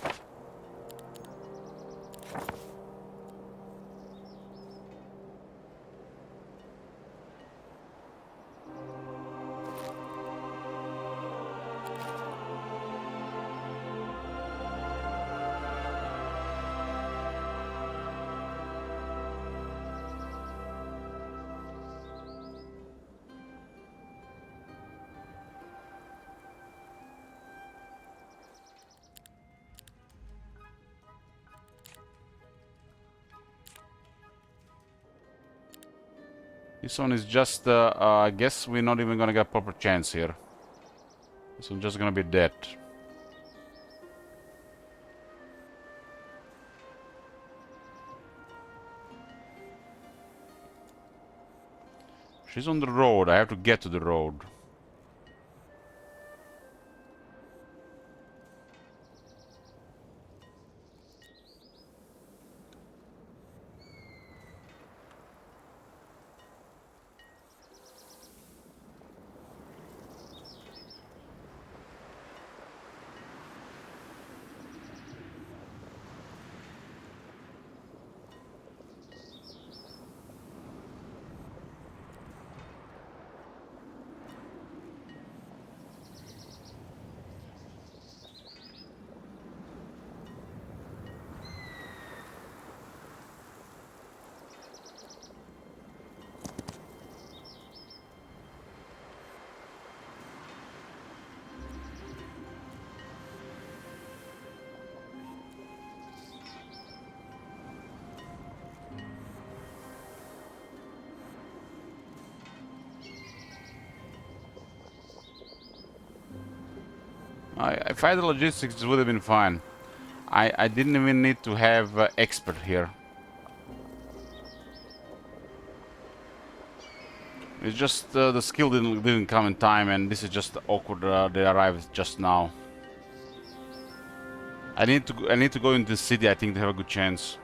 This one is just, I guess we're not even gonna get a proper chance here. This one's just gonna be dead. She's on the road, I have to get to the road. If I had the logistics, it would have been fine. I didn't even need to have expert here. It's just the skill didn't come in time, and this is just awkward. They arrived just now. I need to go into the city, I think, to have a good chance.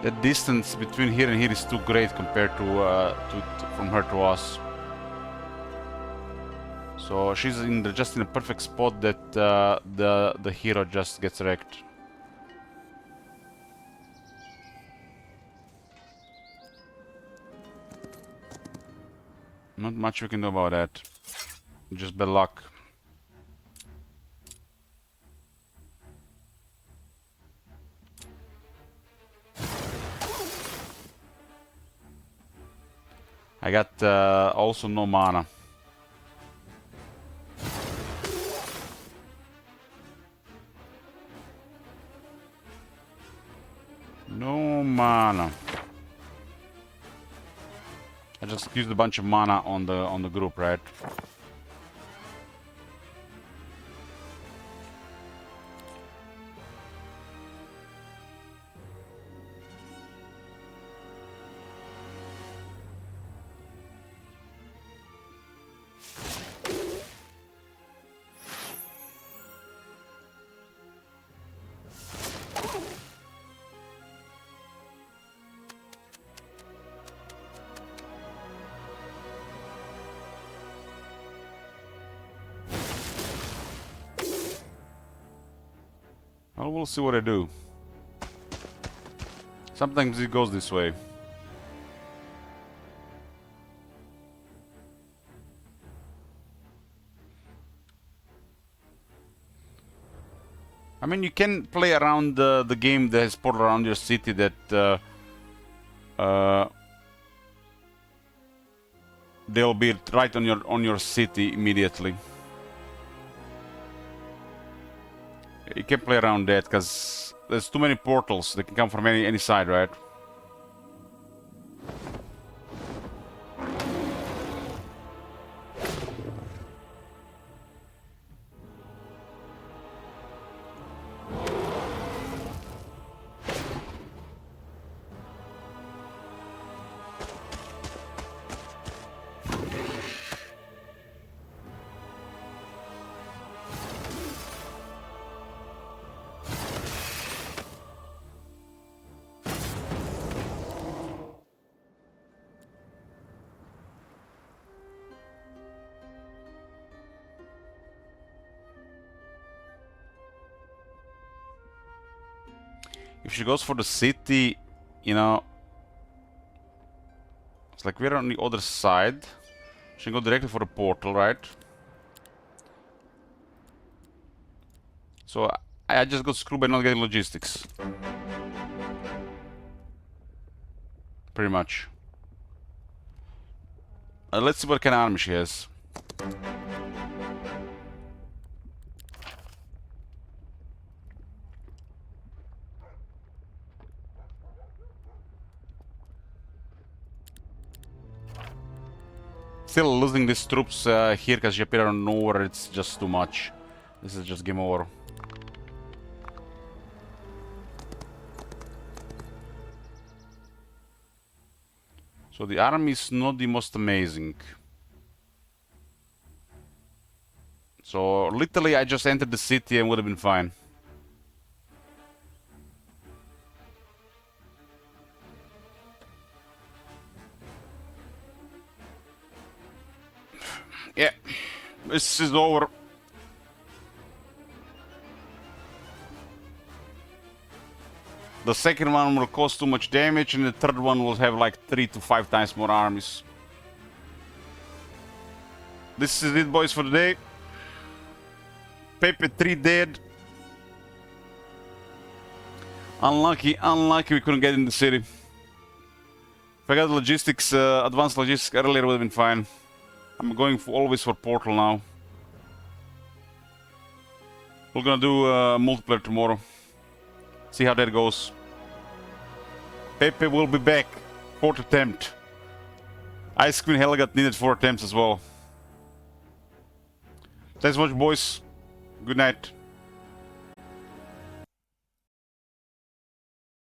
The distance between here and here is too great compared to from her to us. So she's just in a perfect spot that the hero just gets wrecked. Not much we can do about that. Just bad luck. I got also no mana. No mana. I just used a bunch of mana on the group, right? Well, we'll see what I do. Sometimes it goes this way. I mean, you can play around the game that has portal around your city that they'll be right on your city immediately. You can play around that because there's too many portals that can come from any side, right? If she goes for the city, you know, it's like we're on the other side. She can go directly for the portal, right? So I just got screwed by not getting logistics. Pretty much. Let's see what kind of army she has. Still losing these troops here because she appeared out of nowhere, it's just too much. This is just game over. So the army is not the most amazing. So literally I just entered the city and would have been fine. Yeah, this is over. The second one will cause too much damage, and the third one will have like 3 to 5 times more armies. This is it, boys, for the day. Pepe 3 dead. Unlucky, unlucky we couldn't get in the city. If I got logistics, advanced logistics earlier, would have been fine. I'm going always for portal now. We're gonna do multiplayer tomorrow. See how that goes. Pepe will be back. 4th attempt. Ice Queen Helgat needed 4 attempts as well. Thanks so much, boys. Good night.